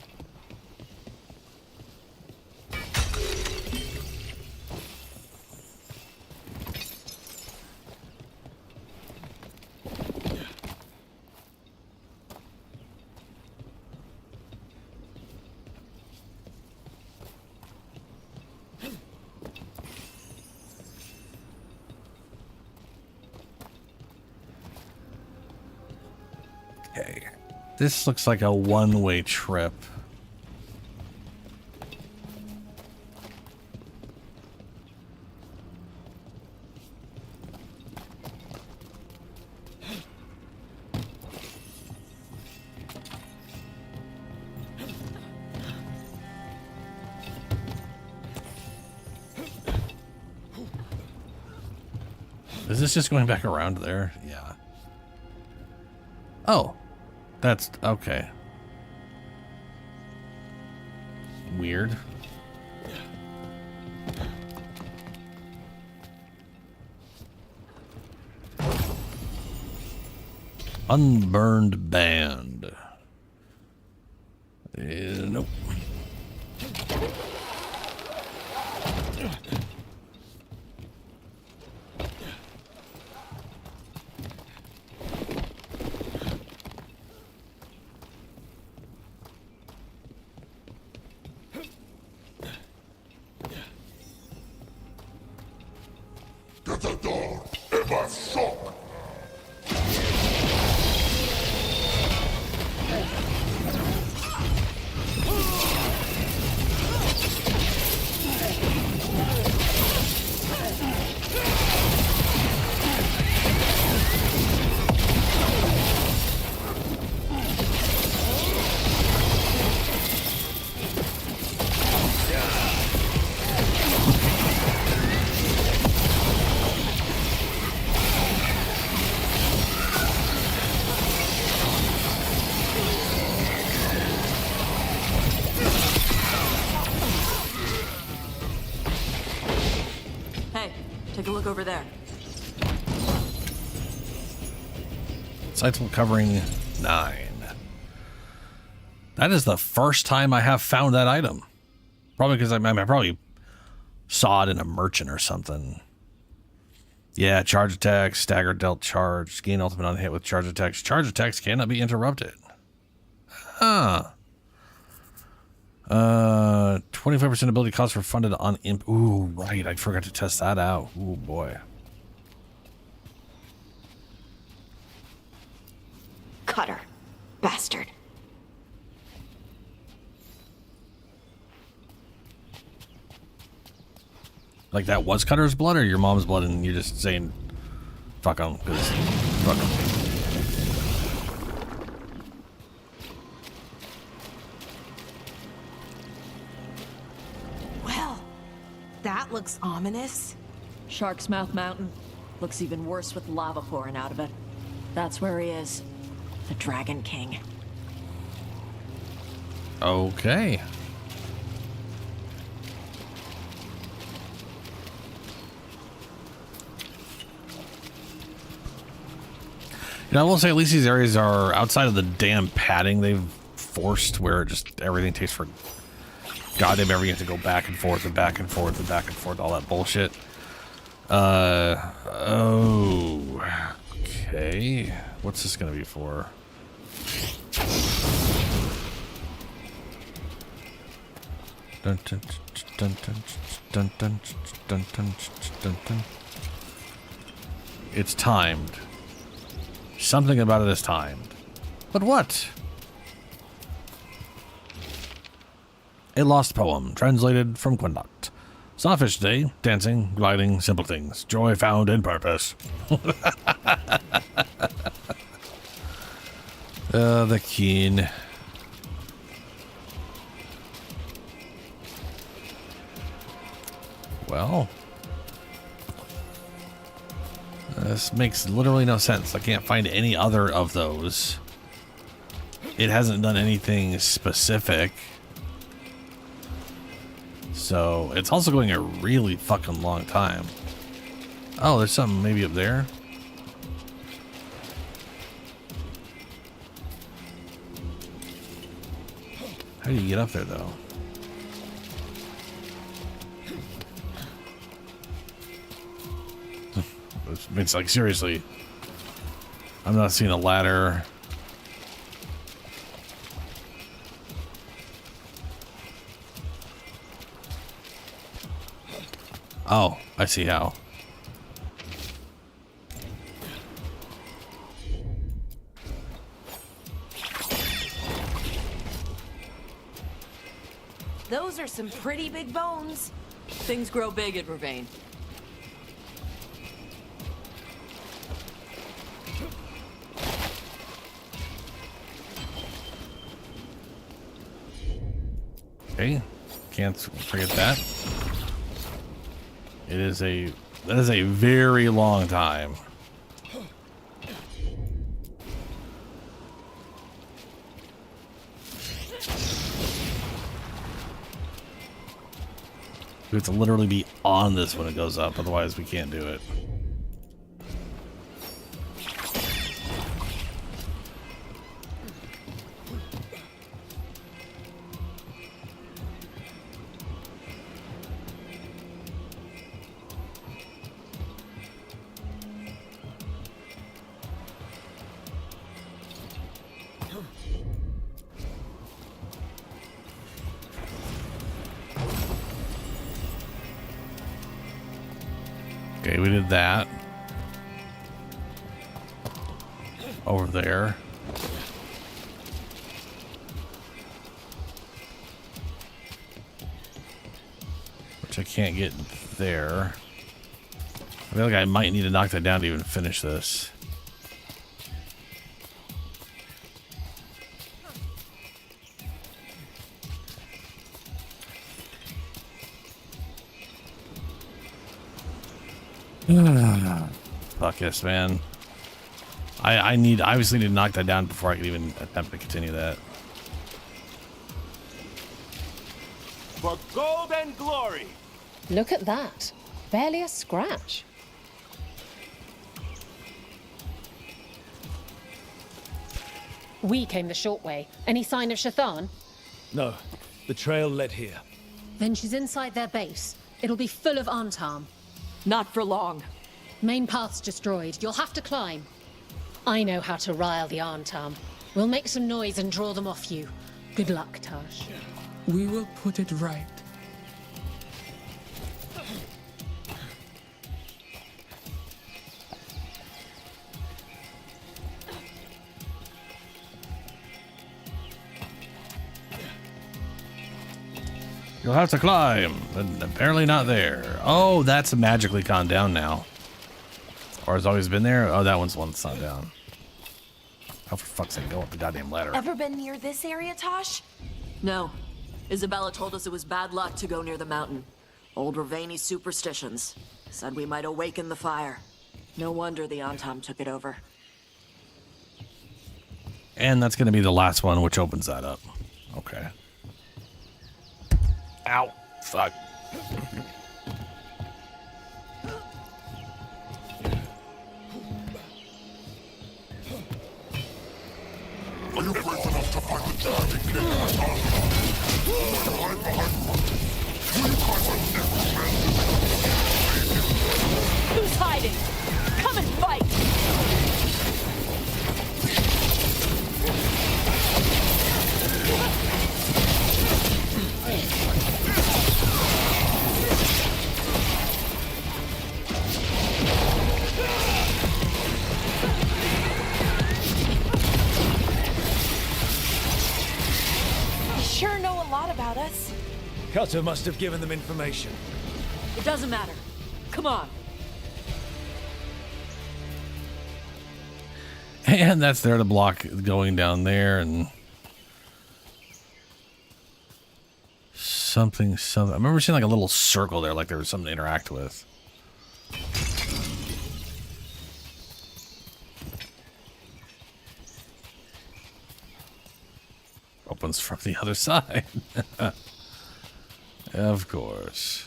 [SPEAKER 1] Okay. This looks like a one-way trip. Is this just going back around there? Yeah. Oh. That's okay. Weird. Unburned band. Nope.
[SPEAKER 10] Get the door ever shock!
[SPEAKER 5] Hey, take a look over there.
[SPEAKER 1] Sights covering 9. That is the first time I have found that item. Probably because I probably saw it in a merchant or something. Yeah, charge attacks, stagger dealt charge, gain ultimate on hit with charge attacks. Charge attacks cannot be interrupted. Huh. 25% ability cost refunded on imp. Ooh, right. I forgot to test that out. Ooh, boy.
[SPEAKER 15] Cutter. Bastard.
[SPEAKER 1] Like that was Cutter's blood or your mom's blood and you're just saying fuck him because fuck him.
[SPEAKER 15] Well, that looks ominous.
[SPEAKER 7] Shark's Mouth Mountain. Looks even worse with lava pouring out of it. That's where he is. The Dragon King.
[SPEAKER 1] Okay. You know, I will say at least these areas are outside of the damn padding they've forced where just everything takes for goddamn everything. You have to go back and forth and back and forth and back and forth, all that bullshit. Oh. Okay. What's this gonna be for? Dun, dun, dun, dun, dun, dun, dun, dun, dun, dun. It's timed. Something about it is timed. But what? A lost poem, translated from Quindat. Sawfish day, dancing, gliding, simple things. Joy found in purpose. The keen. Well, this makes literally no sense. I can't find any other of those. It hasn't done anything specific. So it's also going a really fucking long time. Oh, there's something maybe up there. How do you get up there though? It's like seriously, I'm not seeing a ladder. Oh, I see how.
[SPEAKER 15] Those are some pretty big bones.
[SPEAKER 7] Things grow big at Vervain.
[SPEAKER 1] Okay, can't forget that. That is a very long time. We have to literally be on this when it goes up, otherwise we can't do it. Okay, we did that. Over there. Which I can't get there. I feel like I might need to knock that down to even finish this. Fuck yes, man. I obviously need to knock that down before I can even attempt to continue that.
[SPEAKER 6] For gold and glory.
[SPEAKER 12] Look at that. Barely a scratch. We came the short way. Any sign of Shathan?
[SPEAKER 14] No, the trail led here.
[SPEAKER 12] Then she's inside their base. It'll be full of Antarm.
[SPEAKER 7] Not for long.
[SPEAKER 12] Main path's destroyed. You'll have to climb. I know how to rile the Antarm. We'll make some noise and draw them off you. Good luck, Tash.
[SPEAKER 13] We will put it right.
[SPEAKER 1] You'll have to climb, but apparently not there. Oh, that's magically gone down now. Or has always been there? Oh, that one's the one that's not down. Oh, for fuck's sake, go up the goddamn ladder.
[SPEAKER 15] Ever been near this area, Tosh?
[SPEAKER 7] No. Isabella told us it was bad luck to go near the mountain. Old Ravani superstitions. Said we might awaken the fire. No wonder the Antam took it over.
[SPEAKER 1] And that's going to be the last one, which opens that up. Okay. Ow. Fuck.
[SPEAKER 10] Are you brave enough to fight the Dragon King at all? Hide behind one. Will you climb my neck, man?
[SPEAKER 7] Who's hiding? Come and fight!
[SPEAKER 15] Sure know a lot about us.
[SPEAKER 14] Cutter must have given them information.
[SPEAKER 7] It doesn't matter. Come on.
[SPEAKER 1] And that's there to block going down there and something. I remember seeing like a little circle there, like there was something to interact with. Opens from the other side. Of course.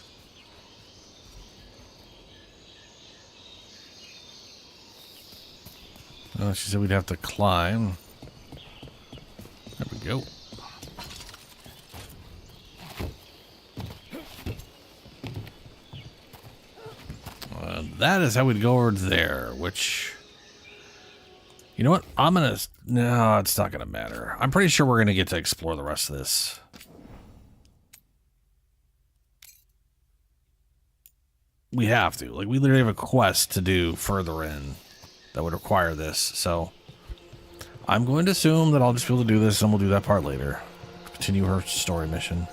[SPEAKER 1] Oh, she said we'd have to climb. There we go. That is how we'd go over there, which... You know what? I'm gonna... No, it's not gonna matter. I'm pretty sure we're gonna get to explore the rest of this. We have to. Like, we literally have a quest to do further in that would require this, so... I'm going to assume that I'll just be able to do this, and we'll do that part later. Continue her story mission.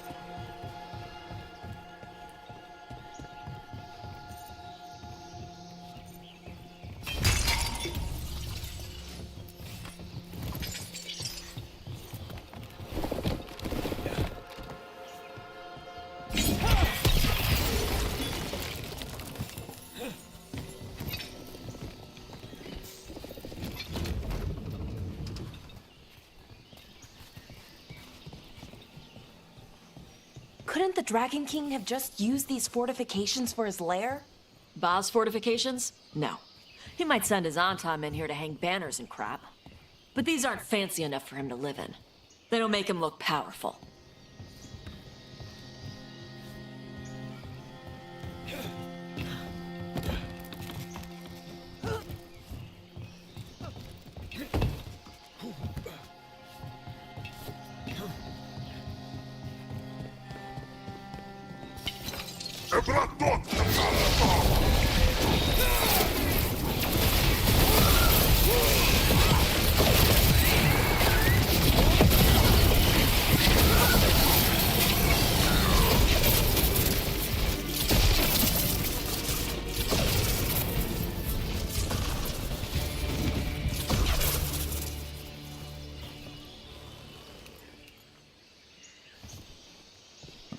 [SPEAKER 15] Couldn't the Dragon King have just used these fortifications for his lair?
[SPEAKER 7] Ba's fortifications? No. He might send his Antam in here to hang banners and crap. But these aren't fancy enough for him to live in. They don't make him look powerful.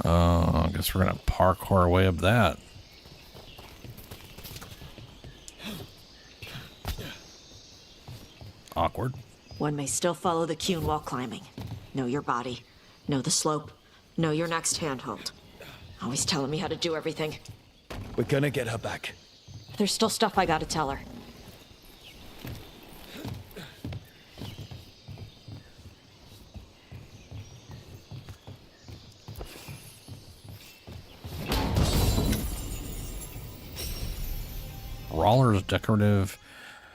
[SPEAKER 7] I guess we're gonna parkour our way up that. Awkward. One may still follow the Qun while climbing. Know your body. Know the slope. Know your next handhold. Always telling me how to do everything.
[SPEAKER 14] We're gonna get her back.
[SPEAKER 7] There's still stuff I gotta tell her.
[SPEAKER 1] Brawler's decorative.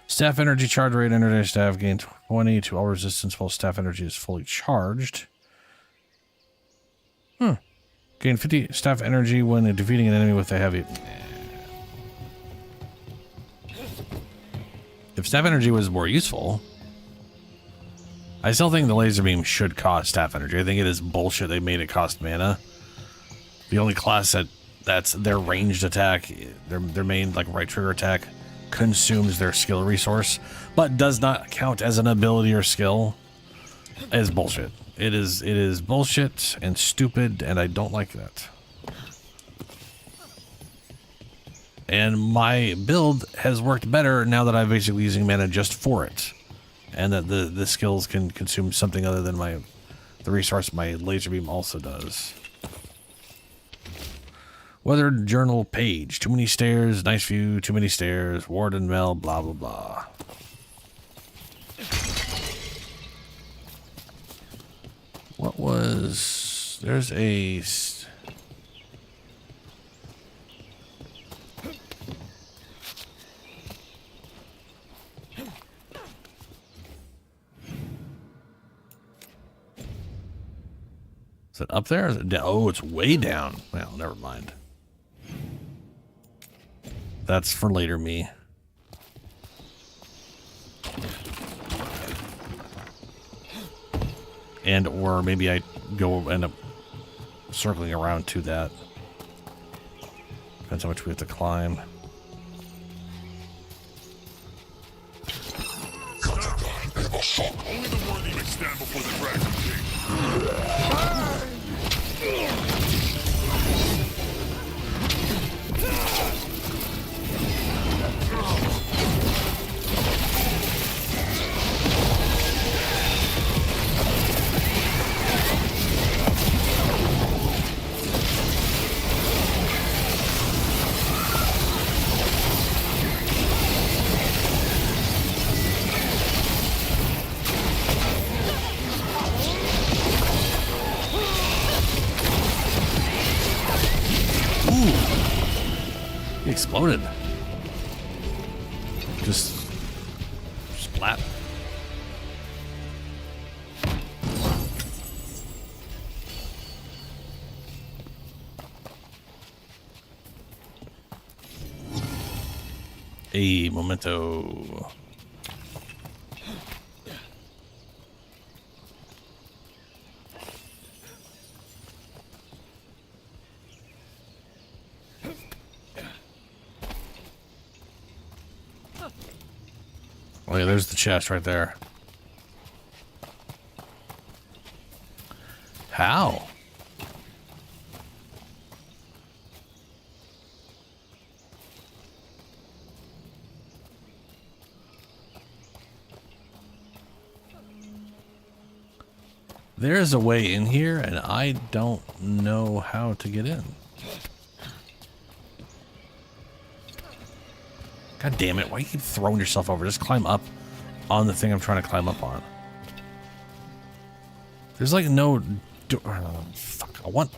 [SPEAKER 1] Staff energy charge rate. Energy staff gain 20 to all resistance while staff energy is fully charged. Gain 50 staff energy when defeating an enemy with a heavy. If staff energy was more useful, I still think the laser beam should cost staff energy. I think it is bullshit they made it cost mana. The only class that's their ranged attack, their main like right trigger attack, consumes their skill resource, but does not count as an ability or skill, is bullshit. It is bullshit and stupid, and I don't like that. And my build has worked better now that I'm basically using mana just for it, and that the skills can consume something other than the resource my laser beam also does. Weathered journal page. Too many stairs. Nice view. Too many stairs. Warden Mel. Blah blah blah. What was... There's a... Is it up there? Is it down? Oh, it's way down. Well, never mind. That's for later me. And or maybe I go end up circling around to that. Depends how much we have to climb.
[SPEAKER 10] Only the worthy may stand before the Dragon King.
[SPEAKER 1] He exploded. Just splat. A memento. Oh yeah, there's the chest right there. How? There's a way in here, and I don't know how to get in. God damn it, why do you keep throwing yourself over? Just climb up on the thing I'm trying to climb up on. There's like no... fuck, I want...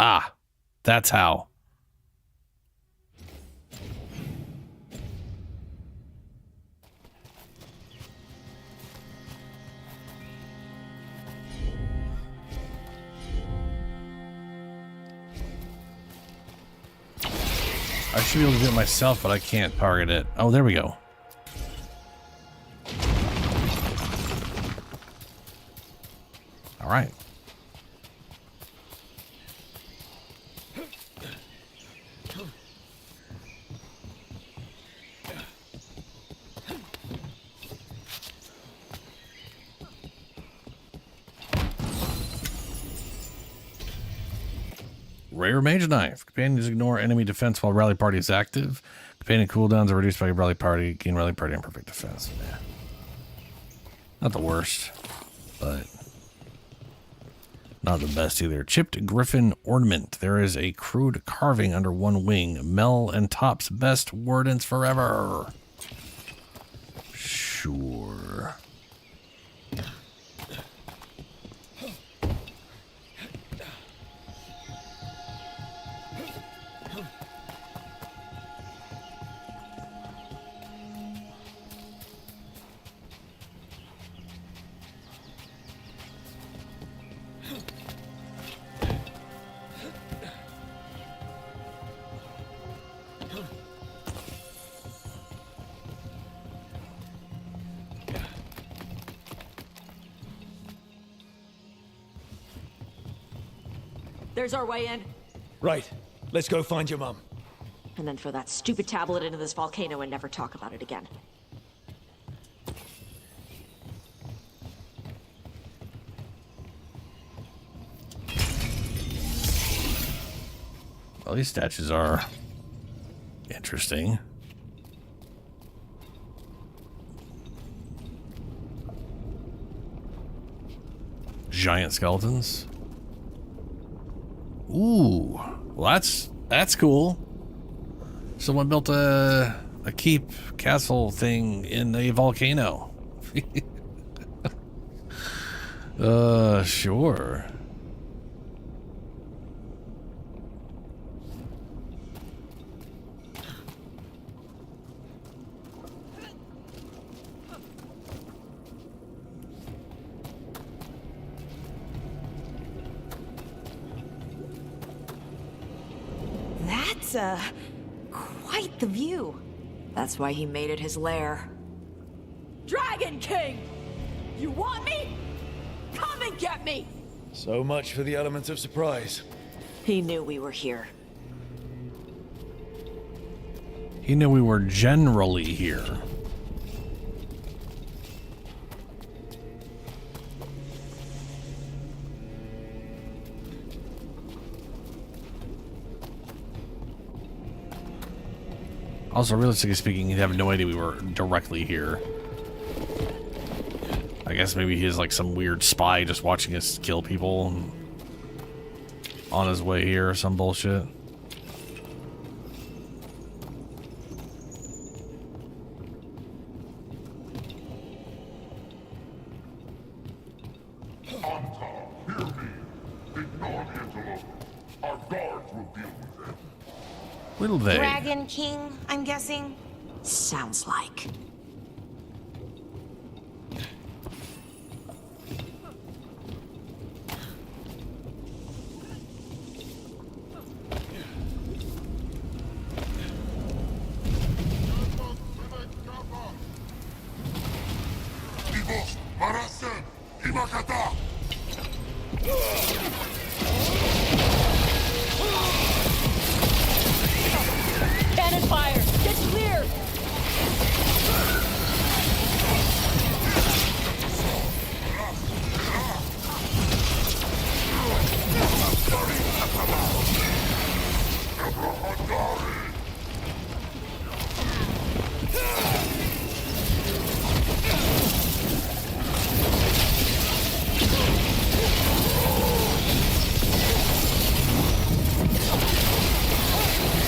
[SPEAKER 1] Ah, that's how. I should be able to do it myself, but I can't target it. Oh, there we go. All right. Rare Mage Knife. Companions ignore enemy defense while Rally Party is active. Companion cooldowns are reduced by your Rally Party. Gain Rally Party and perfect defense. Yeah. Not the worst, but Not the best either. Chipped griffin ornament. There is a crude carving under one wing. Mel and Top's best wardens forever. Sure.
[SPEAKER 7] There's our way in.
[SPEAKER 14] Right. Let's go find your mum.
[SPEAKER 5] And then throw that stupid tablet into this volcano and never talk about it again.
[SPEAKER 1] Well, these statues are interesting. Giant skeletons. Ooh, well that's cool. Someone built a keep castle thing in a volcano. Sure.
[SPEAKER 15] That's quite the view.
[SPEAKER 7] That's why he made it his lair. Dragon King! You want me? Come and get me!
[SPEAKER 4] So much for the element of surprise.
[SPEAKER 7] He knew we were here.
[SPEAKER 1] He knew we were generally here. Also, realistically speaking, he'd have no idea we were directly here. I guess maybe he's like some weird spy just watching us kill people on his way here or some bullshit. Will they?
[SPEAKER 15] Dragon King, I'm guessing?
[SPEAKER 7] Sounds like.
[SPEAKER 5] Cannon fire! Get clear!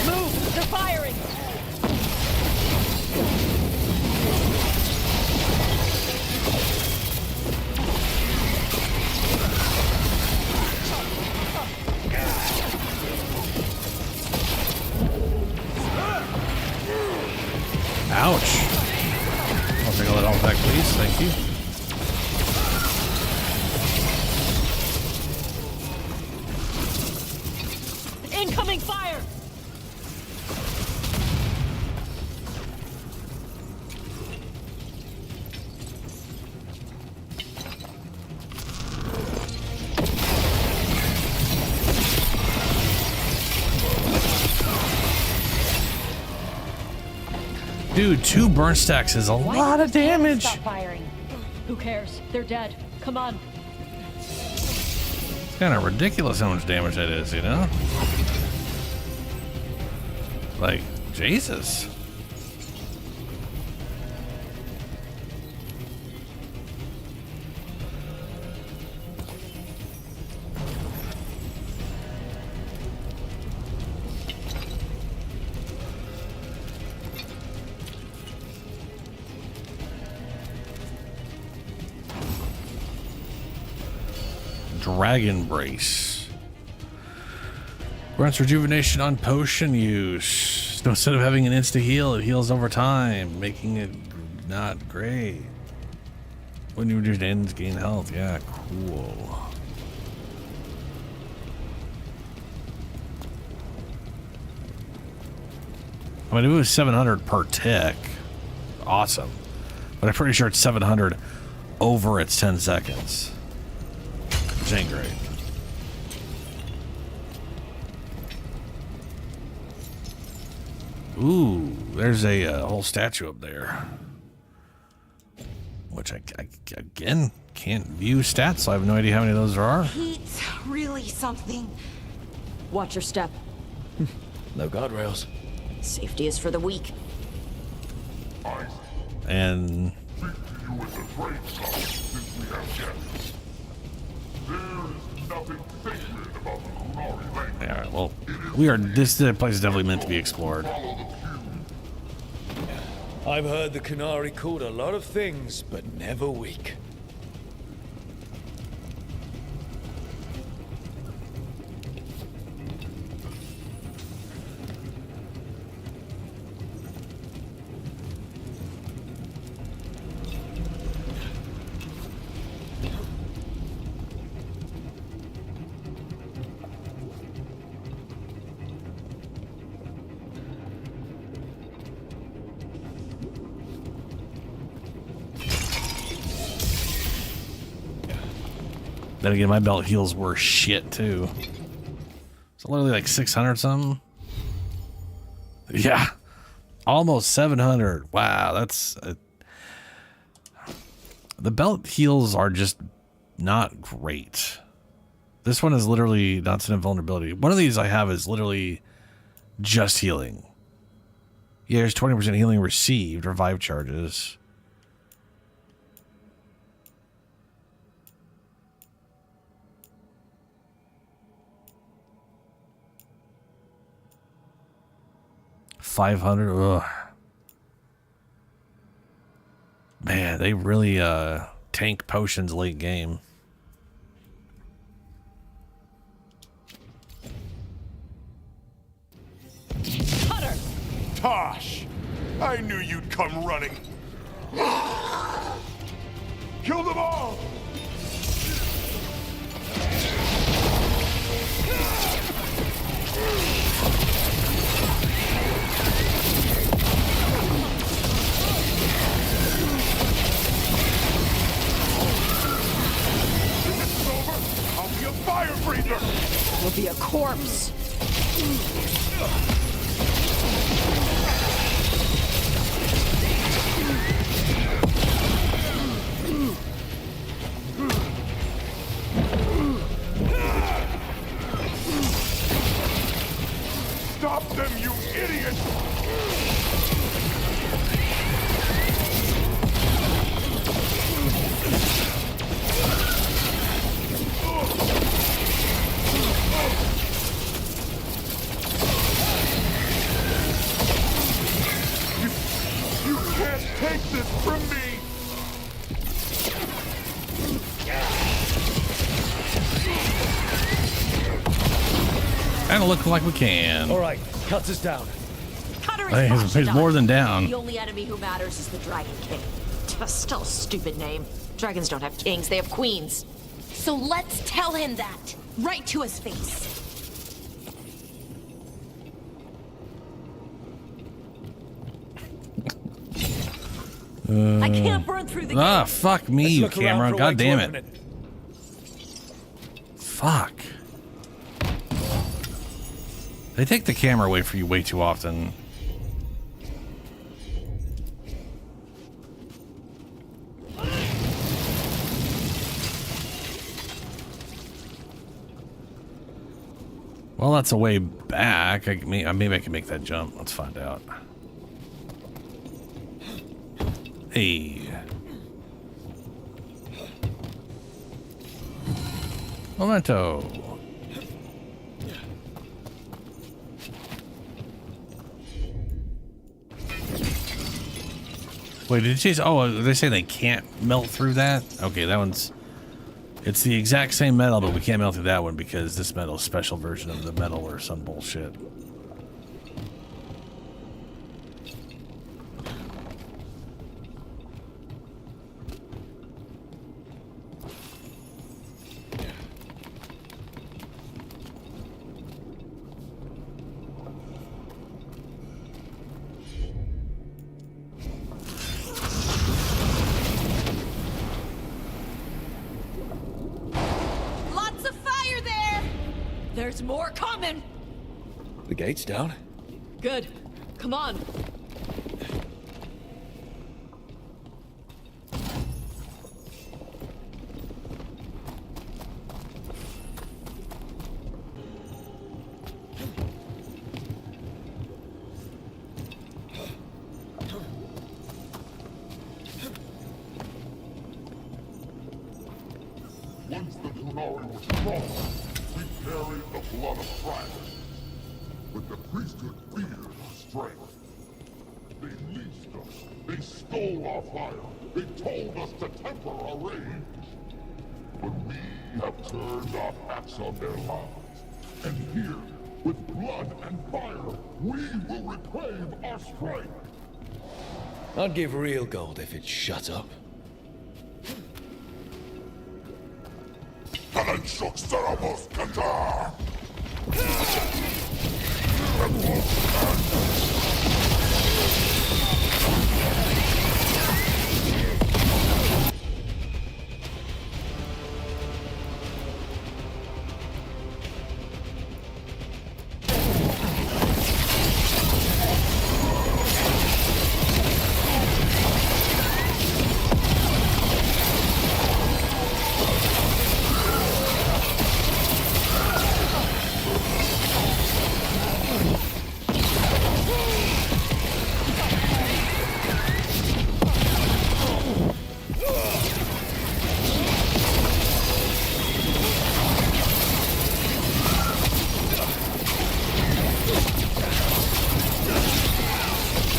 [SPEAKER 5] Move! They're firing!
[SPEAKER 1] Ouch. I'll take all that all back, please. Thank you.
[SPEAKER 5] Incoming fire!
[SPEAKER 1] Dude, 2 burn stacks is a lot of damage.
[SPEAKER 5] Stop firing. Who cares? They're dead. Come on.
[SPEAKER 1] It's kind of ridiculous how much damage that is, you know? Like, Jesus. Dragon Brace. Grants rejuvenation on potion use. So instead of having an insta heal, it heals over time, making it not great. When you reduce ends, gain health. Yeah, cool. I mean, if it was 700 per tick, awesome. But I'm pretty sure it's 700 over its 10 seconds. Which ain't great. Ooh, there's a whole statue up there. Which I again can't view stats, so I have no idea how many of those there are.
[SPEAKER 15] He's really something.
[SPEAKER 5] Watch your step.
[SPEAKER 4] No guardrails.
[SPEAKER 5] Safety is for the weak.
[SPEAKER 1] And yeah, well, this place is definitely meant to be explored.
[SPEAKER 4] I've heard the Canary called a lot of things, but never weak.
[SPEAKER 1] Then again, my belt heals worse shit too. It's literally like 600 something. Yeah, almost 700. Wow, that's the belt heals are just not great. This one is literally not an invulnerability. One of these I have is literally just healing. Yeah, there's 20% healing received, revive charges. $500. Ugh. Man, they really tank potions late game.
[SPEAKER 6] Cutter! Tosh! I knew you'd come running. Kill them all! Fire breather!
[SPEAKER 5] You'll be a corpse.
[SPEAKER 6] Stop them, you idiot! You can't take this from me!
[SPEAKER 1] Kinda looking like we can.
[SPEAKER 4] Alright, cut us down.
[SPEAKER 5] Cutter is
[SPEAKER 1] Hey,
[SPEAKER 5] Tosh
[SPEAKER 1] he's
[SPEAKER 5] done.
[SPEAKER 1] more than down.
[SPEAKER 5] The only enemy who matters is the Dragon King. Still a stupid name. Dragons don't have kings, they have queens.
[SPEAKER 15] So let's tell him that. Right to his face.
[SPEAKER 5] I can't burn through the
[SPEAKER 1] Ah,
[SPEAKER 5] gate.
[SPEAKER 1] fuck me, you camera. God damn it. Fuck. They take the camera away from you way too often. Well, that's a way back. Maybe I can make that jump. Let's find out. Hey. Memento. Wait, did you say? Oh, they say they can't melt through that? Okay, that one's It's the exact same metal, but we can't melt through that one because this metal is a special version of the metal or some bullshit.
[SPEAKER 7] There's more coming!
[SPEAKER 4] The gate's down?
[SPEAKER 7] Good. Come on.
[SPEAKER 9] Once the Tunari was strong, we carried the blood of dragons. But the priesthood feared our strength. They leased us. They stole our fire. They told us to temper our rage. But we have turned our backs on their lives. And here, with blood and fire, we will reclaim our strength.
[SPEAKER 4] I'd give real gold if it shut up.
[SPEAKER 9] Kalanshok Sarabos Qatar!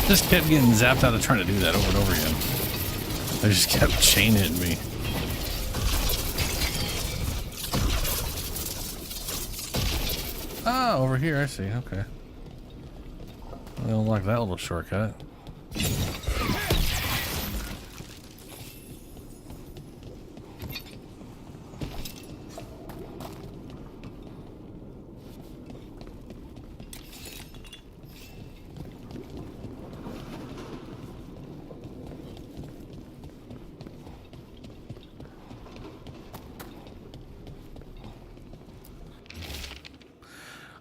[SPEAKER 1] Just kept getting zapped out of trying to do that over and over again. They just kept chain hitting me. Ah, over here, I see. Okay. I don't like that little shortcut.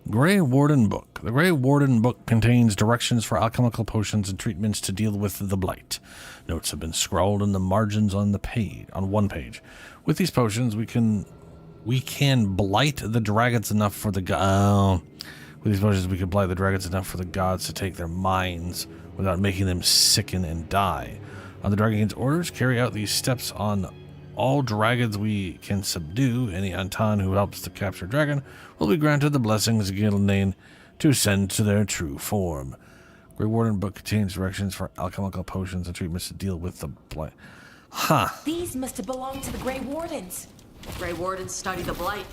[SPEAKER 1] Grey Warden Book. The Grey Warden Book contains directions for alchemical potions and treatments to deal with the blight. Notes have been scrawled in the margins on the page, on one page. With these potions, we can blight the dragons enough for the with these potions, we can blight the dragons enough for the gods to take their minds without making them sicken and die. On the dragon's orders, carry out these steps on all dragons we can subdue. Any Antan who helps to capture a dragon will be granted the blessings of Gildanane to ascend to their true form. Grey Warden Book contains directions for alchemical potions and treatments to deal with the blight. Huh.
[SPEAKER 15] These must have belonged to the Grey Wardens.
[SPEAKER 7] Grey Wardens study the blight.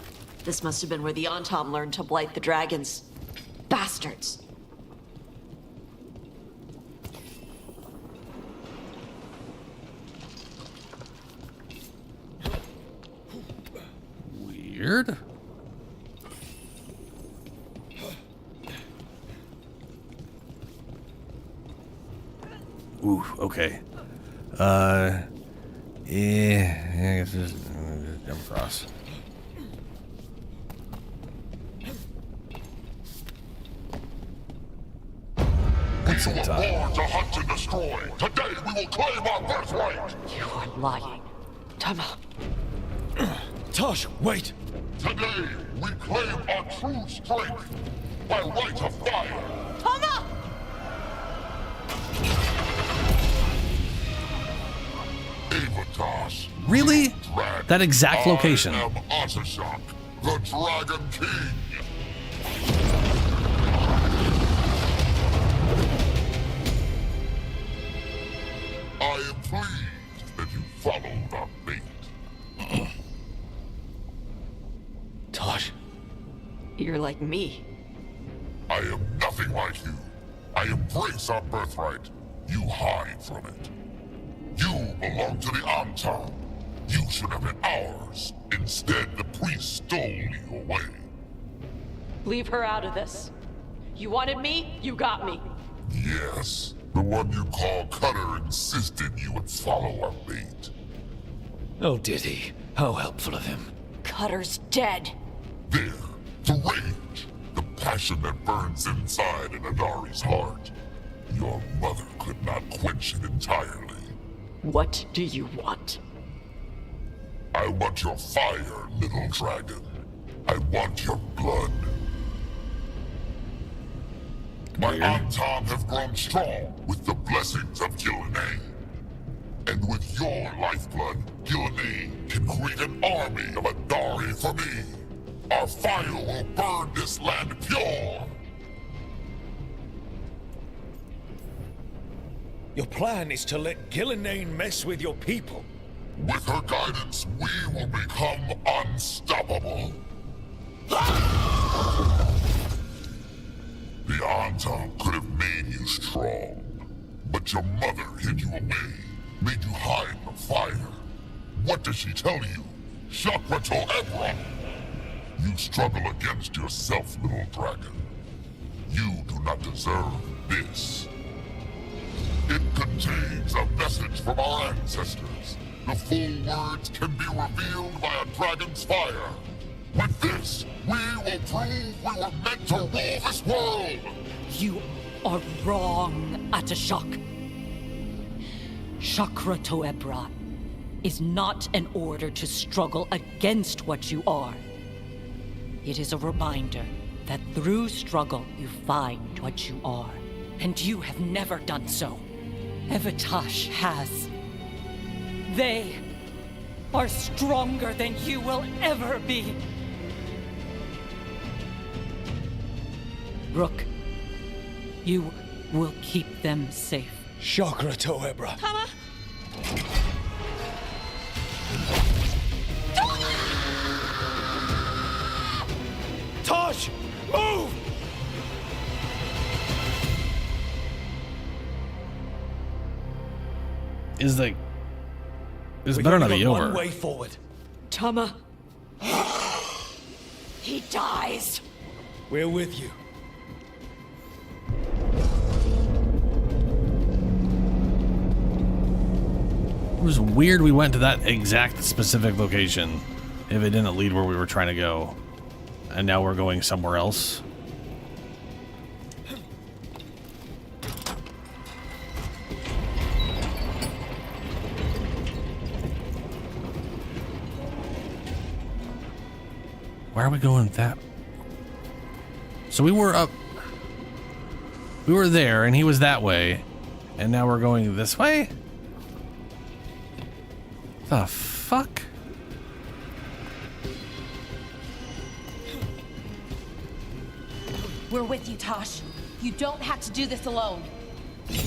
[SPEAKER 7] This must have been where the Antam learned to blight the dragons. Bastards.
[SPEAKER 1] Weird. Ooh, okay. Yeah, I guess just jump across. That's
[SPEAKER 9] We
[SPEAKER 1] in
[SPEAKER 9] were
[SPEAKER 1] time.
[SPEAKER 9] born to hunt and destroy. Today we will claim our birthright.
[SPEAKER 5] You are lying. Tama.
[SPEAKER 4] Tosh, wait!
[SPEAKER 9] Today we claim our true strength by right of fire.
[SPEAKER 5] Tama!
[SPEAKER 9] Avatas.
[SPEAKER 1] Really? That exact location.
[SPEAKER 9] I am Asashok, the Dragon King. I am pleased that you followed our fate.
[SPEAKER 7] like me.
[SPEAKER 10] I am nothing like you. I embrace our birthright. You hide from it. You belong to the Antam. You should have been ours. Instead, the priest stole you away.
[SPEAKER 7] Leave her out of this. You wanted me, you got me.
[SPEAKER 10] Yes, the one you call Cutter insisted you would follow our bait.
[SPEAKER 4] Oh, did he? How helpful of him.
[SPEAKER 2] Cutter's dead.
[SPEAKER 10] There, the rage, the passion that burns inside an Adari's heart. Your mother could not quench it entirely.
[SPEAKER 7] What do you want?
[SPEAKER 10] I want your fire, little dragon. I want your blood. My Antam have grown strong with the blessings of Gillenay. And with your lifeblood, Gillenay can create an army of Adari for me. Our fire will burn this land pure.
[SPEAKER 4] Your plan is to let Gillenay mess with your people.
[SPEAKER 10] With her guidance, we will become unstoppable. The Antam could have made you strong, but your mother hid you away, made you hide the fire. What does she tell you? Chakra to Ebra! You struggle against yourself, little dragon. You do not deserve this. It contains a message from our ancestors. The full words can be revealed by a dragon's fire. With this, we will prove we were meant to rule this world!
[SPEAKER 11] You are wrong, Atashak. Chakra Toebra is not an order to struggle against what you are. It is a reminder that through struggle you find what you are. And you have never done so. Evatash has. They are stronger than you will ever be. Rook, you will keep them safe.
[SPEAKER 4] Chakra Toebra.
[SPEAKER 11] Tama!
[SPEAKER 4] Tosh! Move!
[SPEAKER 1] This better not be over.
[SPEAKER 4] One way forward.
[SPEAKER 11] Tama! He dies!
[SPEAKER 4] We're with you.
[SPEAKER 1] It was weird we went to that exact specific location if it didn't lead where we were trying to go. And now we're going somewhere else. Why are we going that? So we were up. We were there and he was that way. And now we're going this way? The fuck?
[SPEAKER 15] We're with you, Tosh. You don't have to do this alone.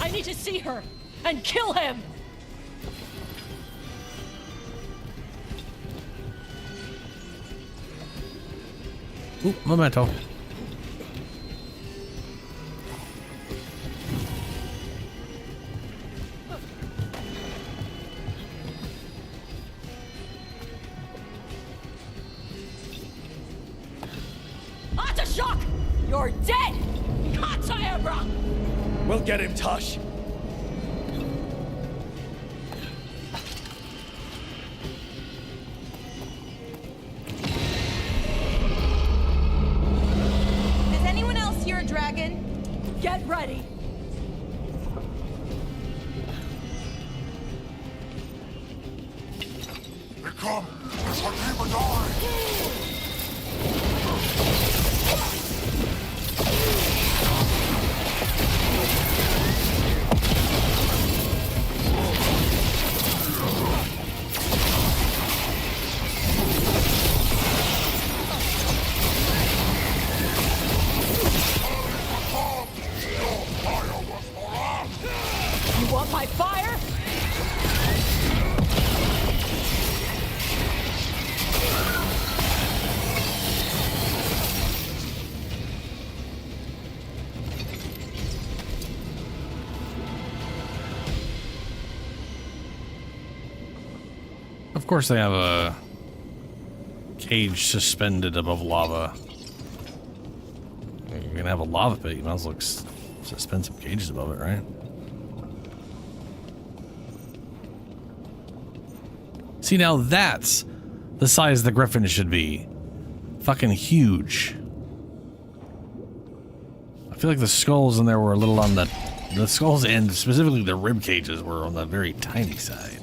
[SPEAKER 11] I need to see her and kill him!
[SPEAKER 1] Ooh, memento.
[SPEAKER 11] Atashak! You're dead! Kataebra!
[SPEAKER 4] We'll get him, Tosh.
[SPEAKER 15] Is anyone else here a dragon?
[SPEAKER 11] Get ready!
[SPEAKER 10] Become Adari!
[SPEAKER 11] You want my fire?
[SPEAKER 1] Of course they have a cage suspended above lava. You're gonna have a lava pit, you might as well suspend some cages above it, right? See, now that's the size the griffin should be. Fucking huge. I feel like the skulls in there were a little on the skulls and specifically the rib cages were on the very tiny side.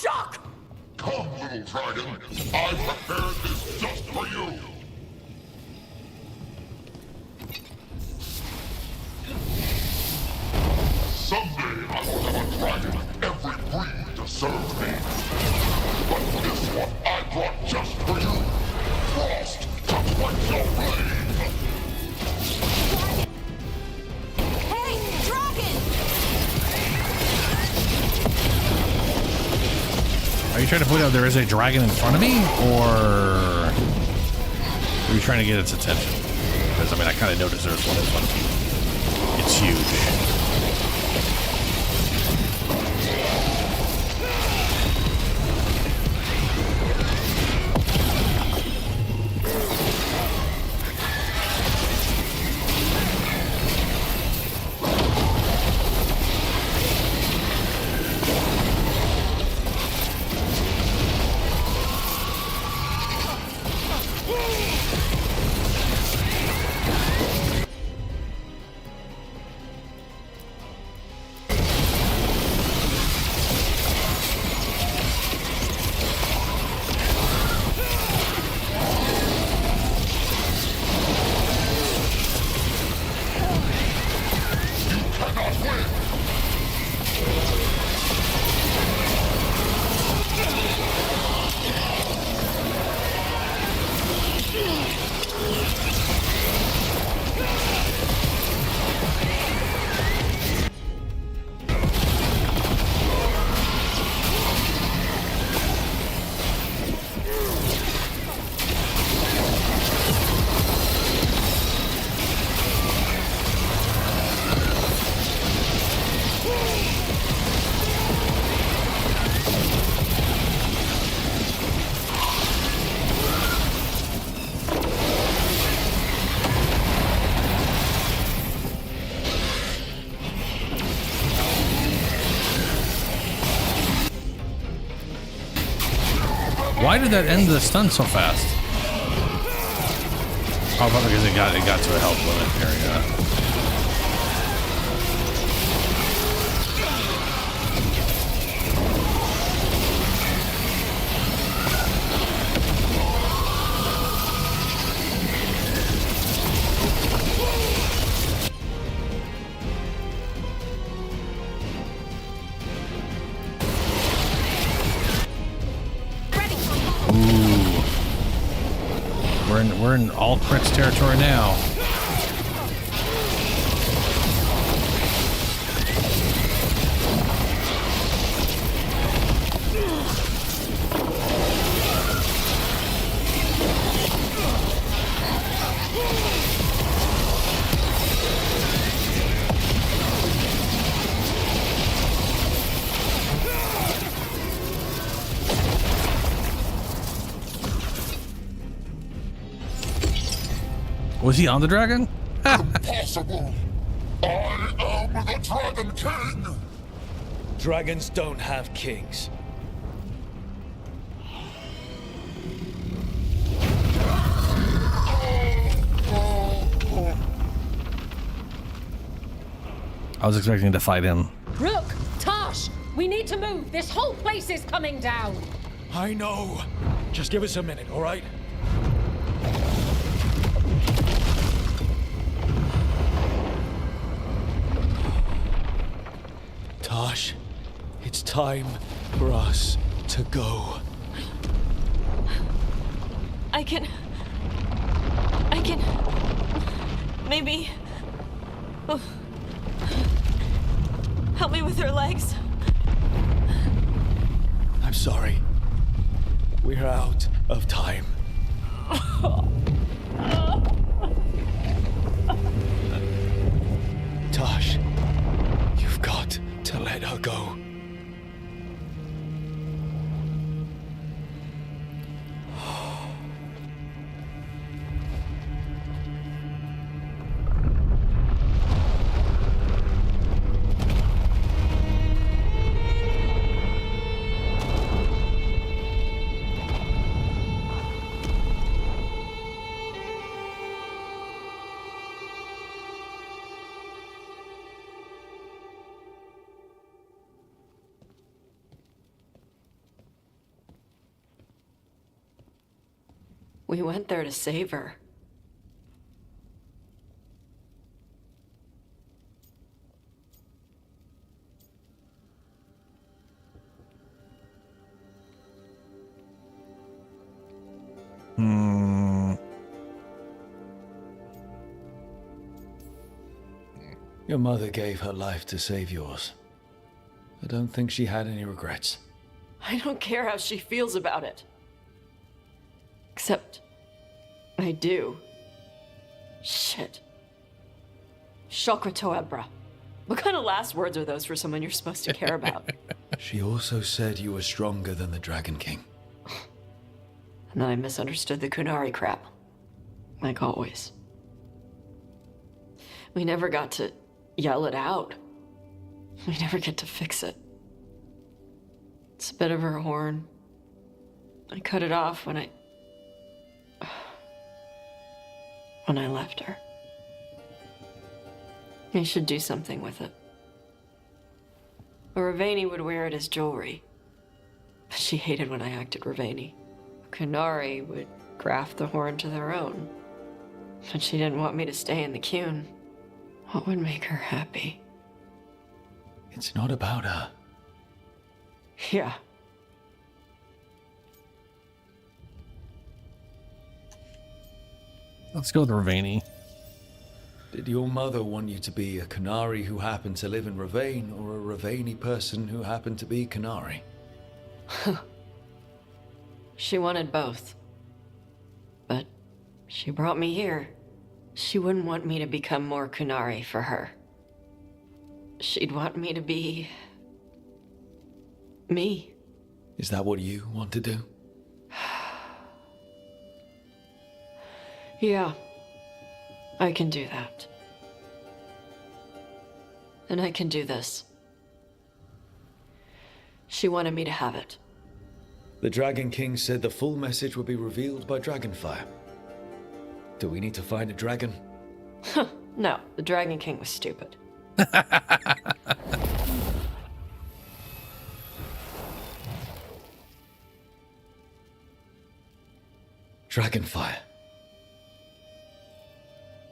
[SPEAKER 10] Shock! Come, little dragon. I prepared this just for you. Someday I will have a dragon of every breed to serve me. But this one I brought just for you. Frost to quench your flame.
[SPEAKER 5] Hey, dragon!
[SPEAKER 1] Are you trying to point out there is a dragon in front of me, or are you trying to get its attention? Because, I mean, I kind of noticed there's one in front of me. It's huge. Why did that end the stun so fast? Oh, probably because it got to a health limit area. We're in all crits territory now. Was he on the dragon?
[SPEAKER 10] Impossible! I am the Dragon King!
[SPEAKER 4] Dragons don't have kings.
[SPEAKER 1] I was expecting to fight him.
[SPEAKER 12] Rook, Tosh, we need to move. This whole place is coming down.
[SPEAKER 14] I know. Just give us a minute, all right? Tosh, it's time for us to go.
[SPEAKER 5] I can... Maybe... Oh. Help me with her legs.
[SPEAKER 14] I'm sorry. We're out of time.
[SPEAKER 4] her go.
[SPEAKER 7] We went there to save her.
[SPEAKER 4] Your mother gave her life to save yours. I don't think she had any regrets.
[SPEAKER 7] I don't care how she feels about it. Except, I do. Shit. Shokrato Ebra. What kind of last words are those for someone you're supposed to care about?
[SPEAKER 4] She also said you were stronger than the Dragon King.
[SPEAKER 7] And then I misunderstood the Kunari crap. Like always. We never got to yell it out. We never get to fix it. It's a bit of her horn. I cut it off when I left her. I should do something with it. Ravani would wear it as jewelry. But she hated when I acted Ravani. Kunari would graft the horn to their own. But she didn't want me to stay in the Qun. What would make her happy?
[SPEAKER 4] It's not about her.
[SPEAKER 7] Yeah.
[SPEAKER 1] Let's go with Ravani.
[SPEAKER 4] Did your mother want you to be a Kunari who happened to live in Ravane, or a Ravani person who happened to be Kunari?
[SPEAKER 7] She wanted both. But she brought me here. She wouldn't want me to become more Kunari for her. She'd want me to be... me.
[SPEAKER 4] Is that what you want to do?
[SPEAKER 7] Yeah. I can do that. And I can do this. She wanted me to have it.
[SPEAKER 4] The Dragon King said the full message would be revealed by Dragonfire. Do we need to find a dragon?
[SPEAKER 7] No, the Dragon King was stupid.
[SPEAKER 4] Dragonfire.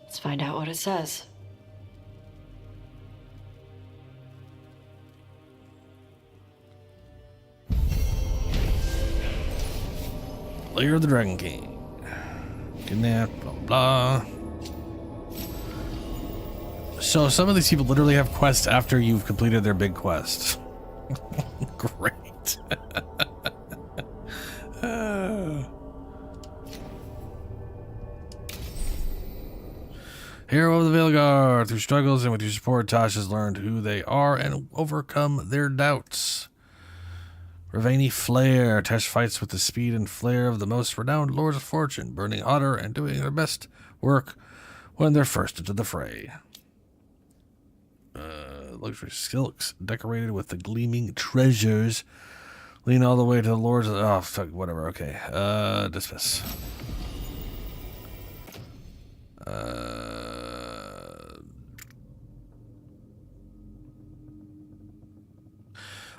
[SPEAKER 7] Let's find out what it says.
[SPEAKER 1] Lair of the Dragon King. Kidnapped, blah, blah. So some of these people literally have quests after you've completed their big quest. Great. Hero of the Veilguard. Through struggles and with your support, Tosh has learned who they are and overcome their doubts. Ravani Flare. Tesh fights with the speed and flair of the most renowned Lords of Fortune, burning hotter and doing their best work when they're first into the fray. Luxury silks decorated with the gleaming treasures lean all the way to the Lords of... Oh, fuck, whatever, okay. Dismiss.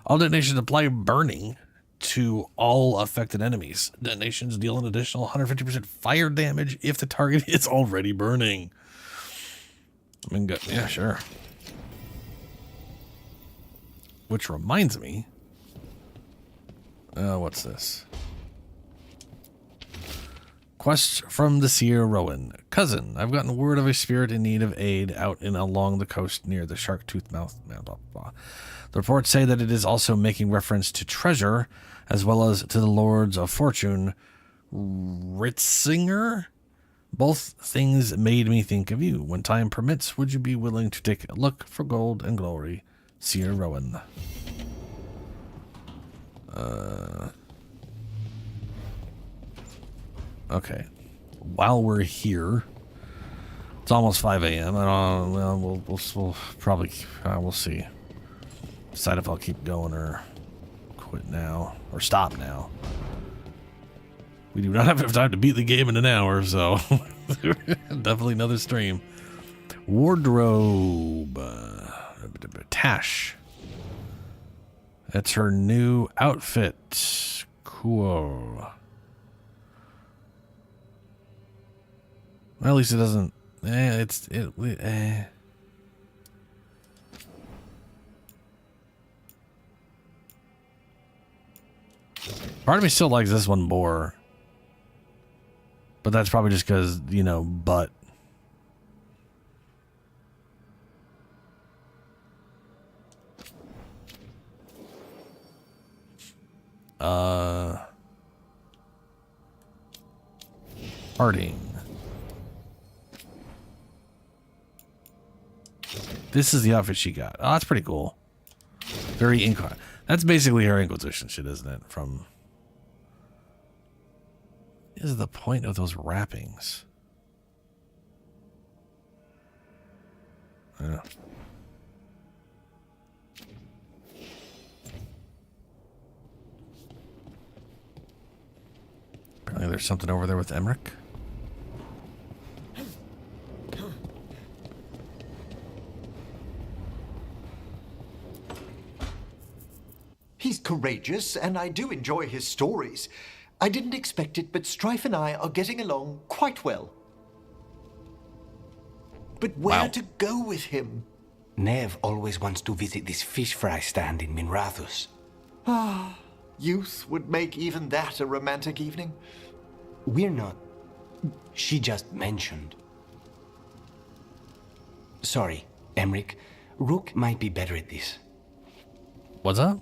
[SPEAKER 1] All detonations apply burning to all affected enemies. Detonations deal an additional 150% fire damage if the target is already burning. I mean, yeah, sure. Which reminds me... what's this? Quest from the Seer Rowan. Cousin, I've gotten word of a spirit in need of aid out and along the coast near the Shark-Tooth Mouth. Blah, blah, blah. The reports say that it is also making reference to treasure, as well as to the Lords of Fortune. Ritzinger? Both things made me think of you. When time permits, would you be willing to take a look for gold and glory? Seer Rowan. Okay. While we're here, it's almost 5 a.m. Well, we'll probably we'll see. Decide if I'll keep going or quit now or stop now. We do not have enough time to beat the game in an hour, so definitely another stream. Wardrobe. Tash. That's her new outfit. Cool. Well, at least it doesn't. Part of me still likes this one more. But that's probably just because, you know, butt. Harding. This is the outfit she got. Oh, that's pretty cool. Very that's basically her Inquisition shit, isn't it? From... Is the point of those wrappings? Yeah. Apparently there's something over there with Emmerich.
[SPEAKER 21] He's courageous, and I do enjoy his stories. I didn't expect it, but Strife and I are getting along quite well. But where to go with him?
[SPEAKER 8] Nev always wants to visit this fish fry stand in Minrathus.
[SPEAKER 21] Ah, youth would make even that a romantic evening.
[SPEAKER 8] We're not. She just mentioned. Sorry, Emmerich. Rook might be better at this.
[SPEAKER 1] What's up?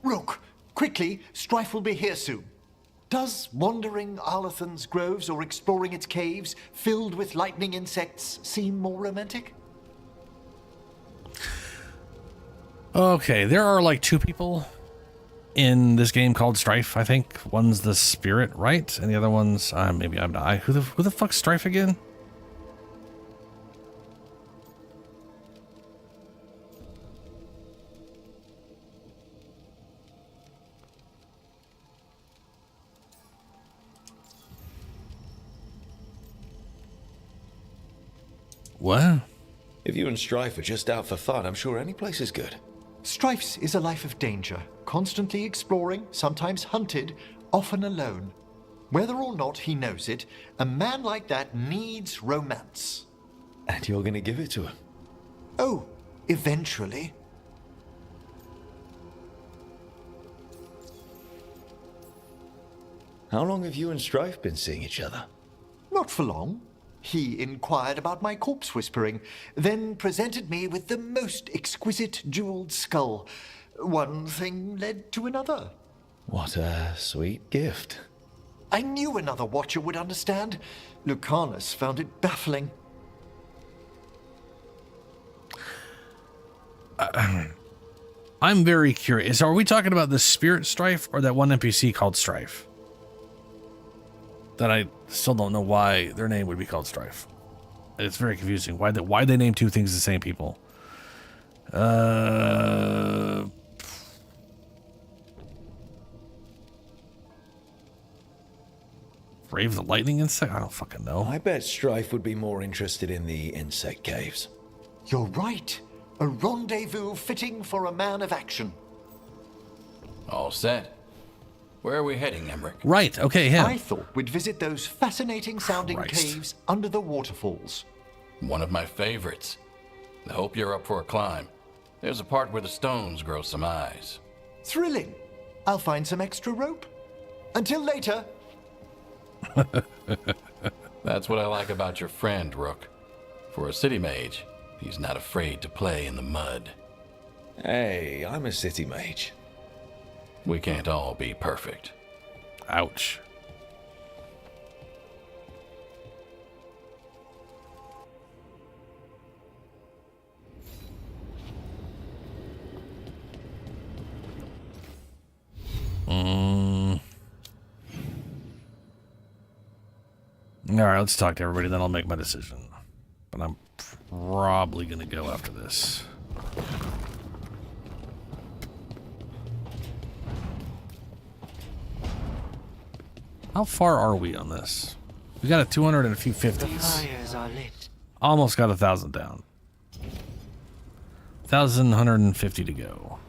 [SPEAKER 21] Rook, quickly, Strife will be here soon. Does wandering Arlathan's groves or exploring its caves filled with lightning insects seem more romantic?
[SPEAKER 1] Okay, there are like two people in this game called Strife, I think. One's the spirit, right? And the other one's maybe I'm not. Who the fuck's Strife again? What?
[SPEAKER 4] If you and Strife are just out for fun, I'm sure any place is good.
[SPEAKER 21] Strife's is a life of danger, constantly exploring, sometimes hunted, often alone. Whether or not he knows it, a man like that needs romance.
[SPEAKER 4] And you're gonna give it to him?
[SPEAKER 21] Oh, eventually.
[SPEAKER 4] How long have you and Strife been seeing each other?
[SPEAKER 21] Not for long. He inquired about my corpse whispering, then presented me with the most exquisite jeweled skull. One thing led to another.
[SPEAKER 4] What a sweet gift.
[SPEAKER 21] I knew another Watcher would understand. Lucanus found it baffling.
[SPEAKER 1] I'm very curious. Are we talking about the Spirit Strife or that one NPC called Strife? That I still don't know why their name would be called Strife. It's very confusing. Why they name two things the same people? Brave the lightning insect? I don't fucking know.
[SPEAKER 4] I bet Strife would be more interested in the insect caves.
[SPEAKER 21] You're right. A rendezvous fitting for a man of action.
[SPEAKER 17] All set. Where are we heading, Emmerich?
[SPEAKER 1] Right, okay, him.
[SPEAKER 21] I thought we'd visit those fascinating sounding caves under the waterfalls.
[SPEAKER 17] One of my favorites. I hope you're up for a climb. There's a part where the stones grow some eyes.
[SPEAKER 21] Thrilling. I'll find some extra rope. Until later.
[SPEAKER 17] That's what I like about your friend, Rook. For a city mage, he's not afraid to play in the mud.
[SPEAKER 4] Hey, I'm a city mage.
[SPEAKER 17] We can't all be perfect.
[SPEAKER 1] Ouch. Alright, let's talk to everybody, then I'll make my decision. But I'm probably gonna go after this. How far are we on this? We got a 200 and a few 50s.
[SPEAKER 8] The fires are lit.
[SPEAKER 1] Almost got 1,000 down. 1,150 to go.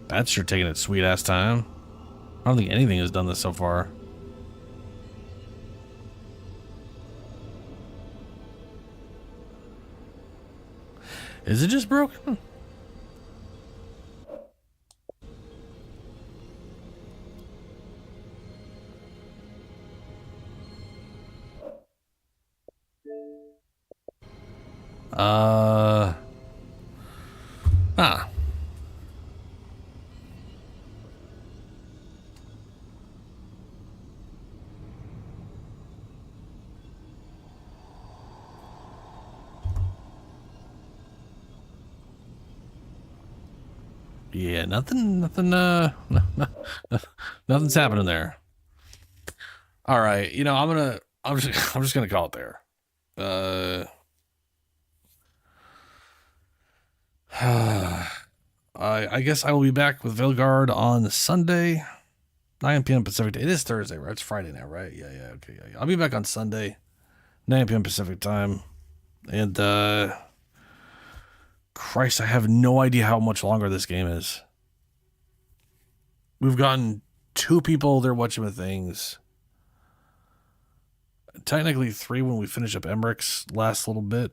[SPEAKER 1] That's sure taking its sweet ass time. I don't think anything has done this so far. Is it just broken? Yeah, nothing's happening there. All right, you know, I'm just gonna call it there. I guess I will be back with Veilguard on Sunday, 9 p.m. Pacific. It is Thursday, right? It's Friday now, right? Yeah, okay, yeah. I'll be back on Sunday, 9 p.m. Pacific time, and Christ, I have no idea how much longer this game is. We've gotten 2 people there watching with things. Technically 3 when we finish up Emmerich's last little bit.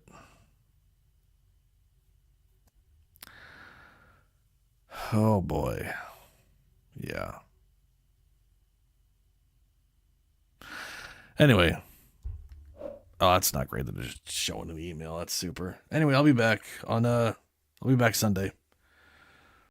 [SPEAKER 1] Oh boy. Yeah. Anyway. Oh, that's not great that they're just showing the email. That's super. Anyway, I'll be back Sunday.